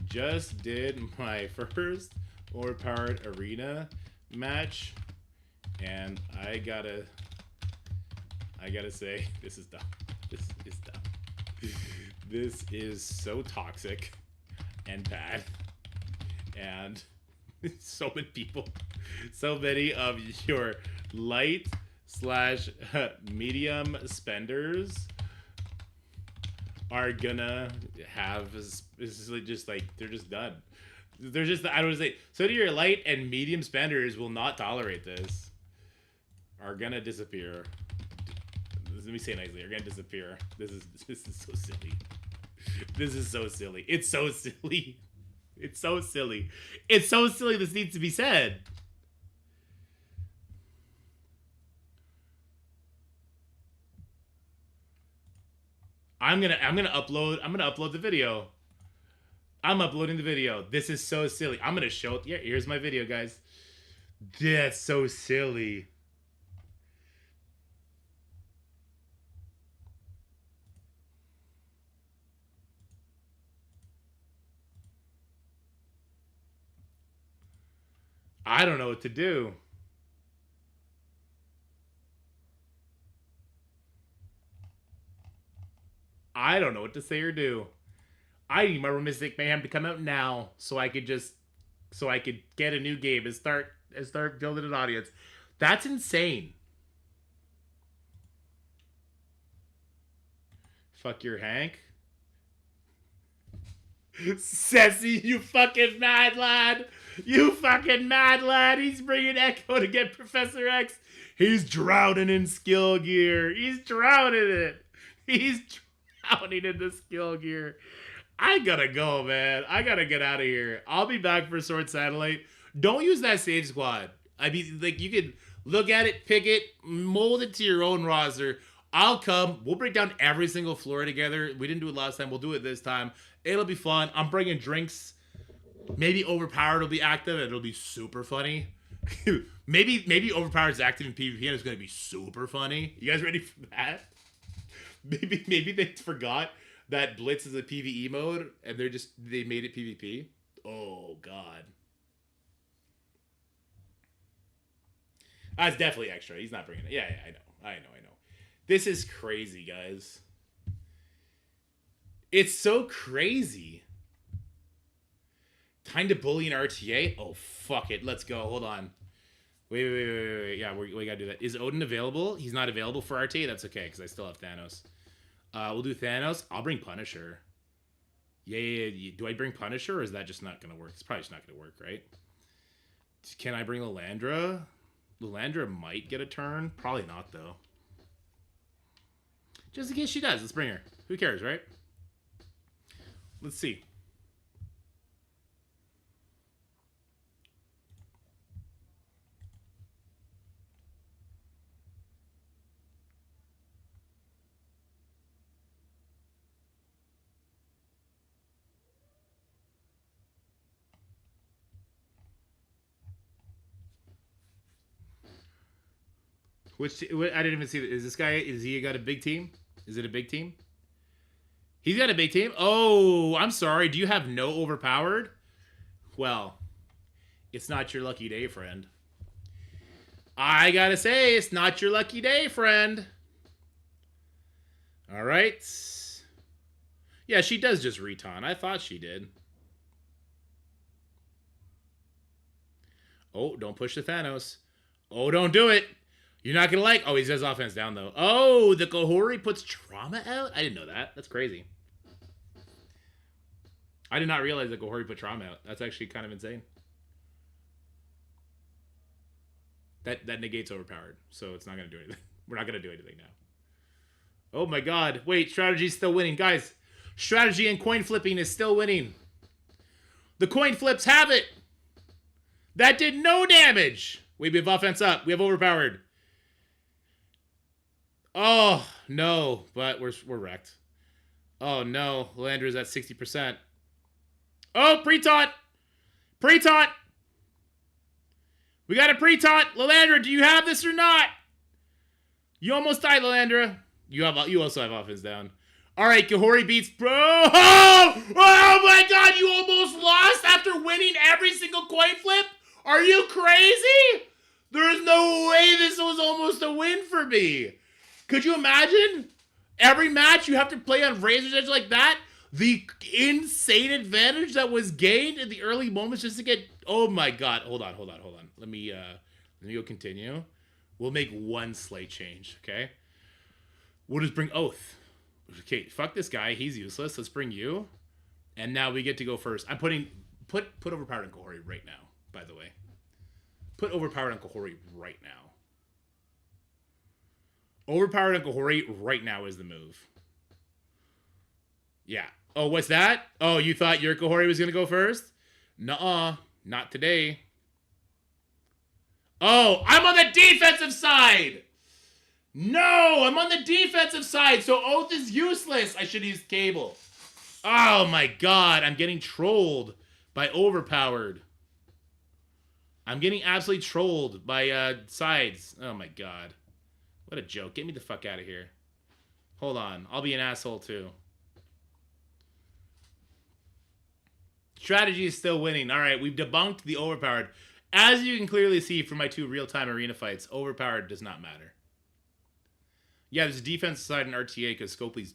Just did my first overpowered arena match, and I gotta say, this is dumb. This is dumb. This is so toxic and bad, and so many of your light / medium spenders are gonna have just like they're just done. They're just, I don't want to say, so do your light and medium spenders will not tolerate this. Are gonna disappear. Let me say it nicely. Are gonna disappear. This is so silly. This is so silly. It's so silly. It's so silly. It's so silly. This needs to be said. I'm gonna upload the video. I'm uploading the video. This is so silly. I'm gonna show it. Yeah, here's my video, guys. That's so silly. I don't know what to do. I don't know what to say or do. I need Marvel Mystic Mayhem to come out now so I could get a new game and start building an audience. That's insane. Fuck your Hank. Ceci, you fucking mad lad. You fucking mad lad. He's bringing Echo to get Professor X. He's drowning in skill gear. He's drowning in it. He's drowning in the skill gear. I gotta go, man. I gotta get out of here. I'll be back for Sword Satellite. Don't use that save squad. I mean, like, you can look at it, pick it, mold it to your own roster. I'll come. We'll break down every single floor together. We didn't do it last time. We'll do it this time. It'll be fun. I'm bringing drinks. Maybe Overpowered will be active. It'll be super funny. maybe Overpowered's active in PvP and it's going to be super funny. You guys ready for that? Maybe they forgot that Blitz is a PvE mode and they made it PvP. Oh, God. That's definitely extra. He's not bringing it. Yeah, I know. This is crazy, guys. It's so crazy. Time to bully an RTA? Oh, fuck it. Let's go. Hold on. Wait. Yeah, we gotta do that. Is Odin available? He's not available for RTA? That's okay, because I still have Thanos. We'll do Thanos. I'll bring Punisher. Yeah. Do I bring Punisher, or is that just not gonna work? It's probably just not gonna work, right? Can I bring Lilandra? Lilandra might get a turn. Probably not, though. Just in case she does, let's bring her. Who cares, right? Let's see. I didn't even see. Is he got a big team? Is it a big team? He's got a big team? Oh, I'm sorry. Do you have no Overpowered? Well, it's not your lucky day, friend. I gotta say, it's not your lucky day, friend. All right. Yeah, she does just reton. I thought she did. Oh, don't push the Thanos. Oh, don't do it. You're not going to like... Oh, he says offense down, though. Oh, the Kohori puts trauma out? I didn't know that. That's crazy. I did not realize that Gohori put trauma out. That's actually kind of insane. That negates overpowered, so it's not going to do anything. We're not going to do anything now. Oh my god. Wait, strategy's still winning. Guys, strategy and coin flipping is still winning. The coin flips have it. That did no damage. We have offense up. We have overpowered. Oh, no. But we're wrecked. Oh, no. Landra's at 60%. Oh, pre-taunt. Pre-taunt. We got a pre-taunt. Lilandra, do you have this or not? You almost died, Lilandra. You also have offense down. All right, Gohori beats bro. Oh my god, you almost lost after winning every single coin flip? Are you crazy? There's no way this was almost a win for me. Could you imagine? Every match you have to play on Razor's Edge like that? The insane advantage that was gained in the early moments just to get... Oh my god. Hold on. Let me go continue. We'll make one slight change, okay? We'll just bring Oath. Okay, fuck this guy. He's useless. Let's bring you. And now we get to go first. I'm putting... Put Overpowered on Gohori right now, by the way. Put Overpowered on Gohori right now. Overpowered on Gohori right now is the move. Yeah. Oh, what's that? Oh, you thought your Gohori was going to go first? Nuh-uh. Not today. Oh, I'm on the defensive side! No, I'm on the defensive side, so Oath is useless. I should use Cable. Oh my god, I'm getting trolled by Overpowered. I'm getting absolutely trolled by sides. Oh my god. What a joke. Get me the fuck out of here. Hold on. I'll be an asshole too. Strategy is still winning. All right, we've debunked the Overpowered. As you can clearly see from my 2 real-time arena fights, Overpowered does not matter. Yeah, there's a defensive side in RTA because Scopely's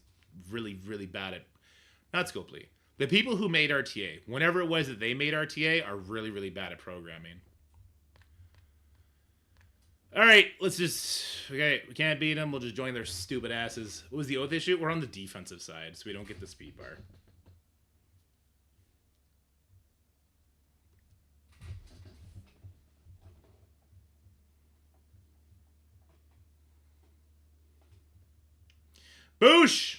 really, really bad at... Not Scopely. The people who made RTA, whenever it was that they made RTA, are really, really bad at programming. All right, let's just... Okay, we can't beat them. We'll just join their stupid asses. What was the Oath issue? We're on the defensive side, so we don't get the speed bar. Boosh!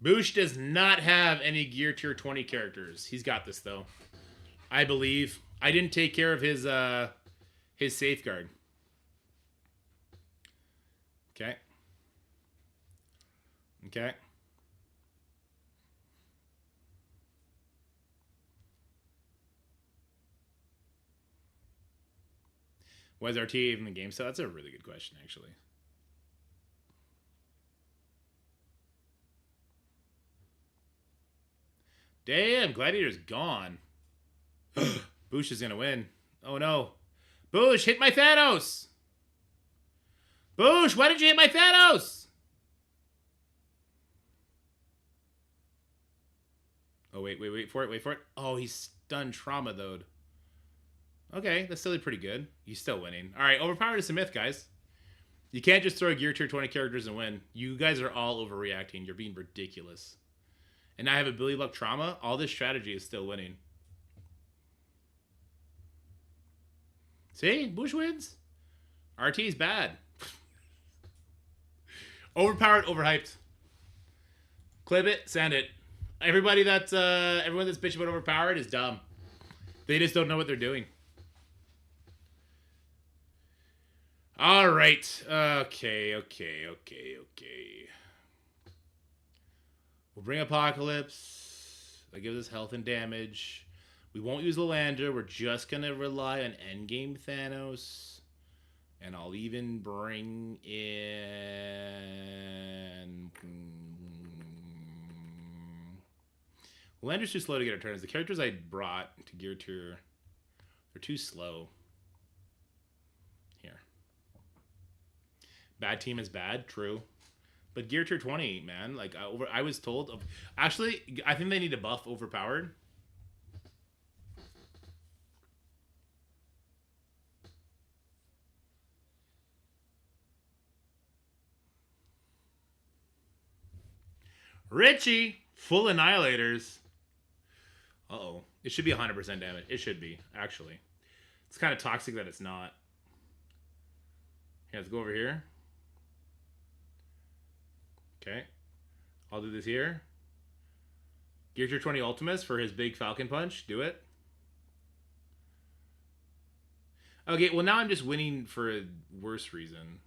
Boosh does not have any Gear Tier 20 characters. He's got this, though. I believe. I didn't take care of his safeguard. Okay. Okay. Was RTA even the game? So that's a really good question, actually. Damn, Gladiator's gone. Boosh is gonna win. Oh no. Boosh, hit my Thanos! Boosh, why did you hit my Thanos? Oh, wait for it. Oh, he's stunned trauma, though. Okay, that's still pretty good. He's still winning. All right, Overpowered is a myth, guys. You can't just throw Gear Tier 20 characters and win. You guys are all overreacting. You're being ridiculous. And I have a Billy Luck trauma. All this strategy is still winning. See? Bush wins. RT is bad. Overpowered, overhyped. Clip it, send it. Everyone that's bitching about Overpowered is dumb. They just don't know what they're doing. All right. Okay. We'll bring Apocalypse. That gives us health and damage. We won't use Lilandra. We're just going to rely on endgame Thanos. And I'll even bring in... Lilandra's too slow to get her turns. The characters I brought to Gear Tier, they're too slow. Here. Bad team is bad, true. But Gear Tier 20, man, like I was told of. Actually, I think they need to buff Overpowered. Richie, full annihilators. Uh-oh. It should be 100% damage. It should be, actually. It's kind of toxic that it's not. Okay, let's go over here. Okay. I'll do this here. Gear Tier 20 Ultimus for his big Falcon Punch. Do it. Okay, well now I'm just winning for a worse reason.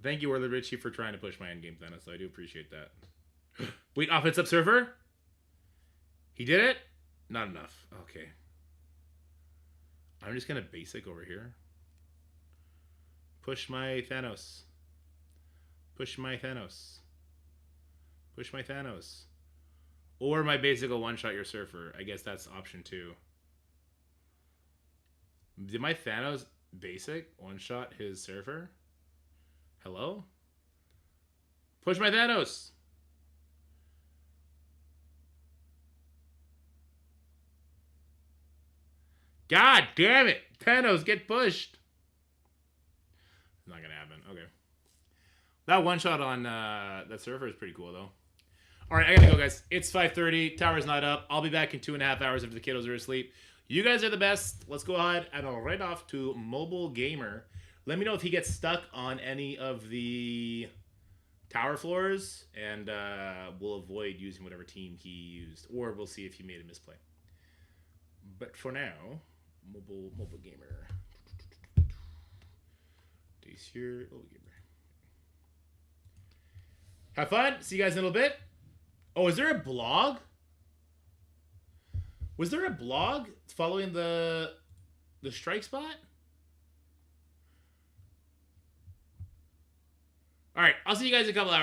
Thank you, Warlord Richie, for trying to push my endgame Thanos. I do appreciate that. Wait, offense up Surfer? He did it? Not enough. Okay. I'm just going to basic over here. Push my Thanos. Push my Thanos. Push my Thanos. Or my basic will one-shot your Surfer. I guess that's option 2. Did my Thanos basic one-shot his Surfer? Hello? Push my Thanos! God damn it! Thanos, get pushed! Not gonna happen. Okay. That one-shot on that Surfer is pretty cool, though. Alright, I gotta go, guys. It's 5:30. Tower's not up. I'll be back in 2.5 hours after the kiddos are asleep. You guys are the best. Let's go ahead and I'll right off to Mobile Gamer. Let me know if he gets stuck on any of the tower floors, and we'll avoid using whatever team he used, or we'll see if he made a misplay. But for now, Mobile Gamer. Days here, Mobile Gamer. Have fun. See you guys in a little bit. Oh, is there a blog? Was there a blog following the strike spot? All right, I'll see you guys in a couple hours.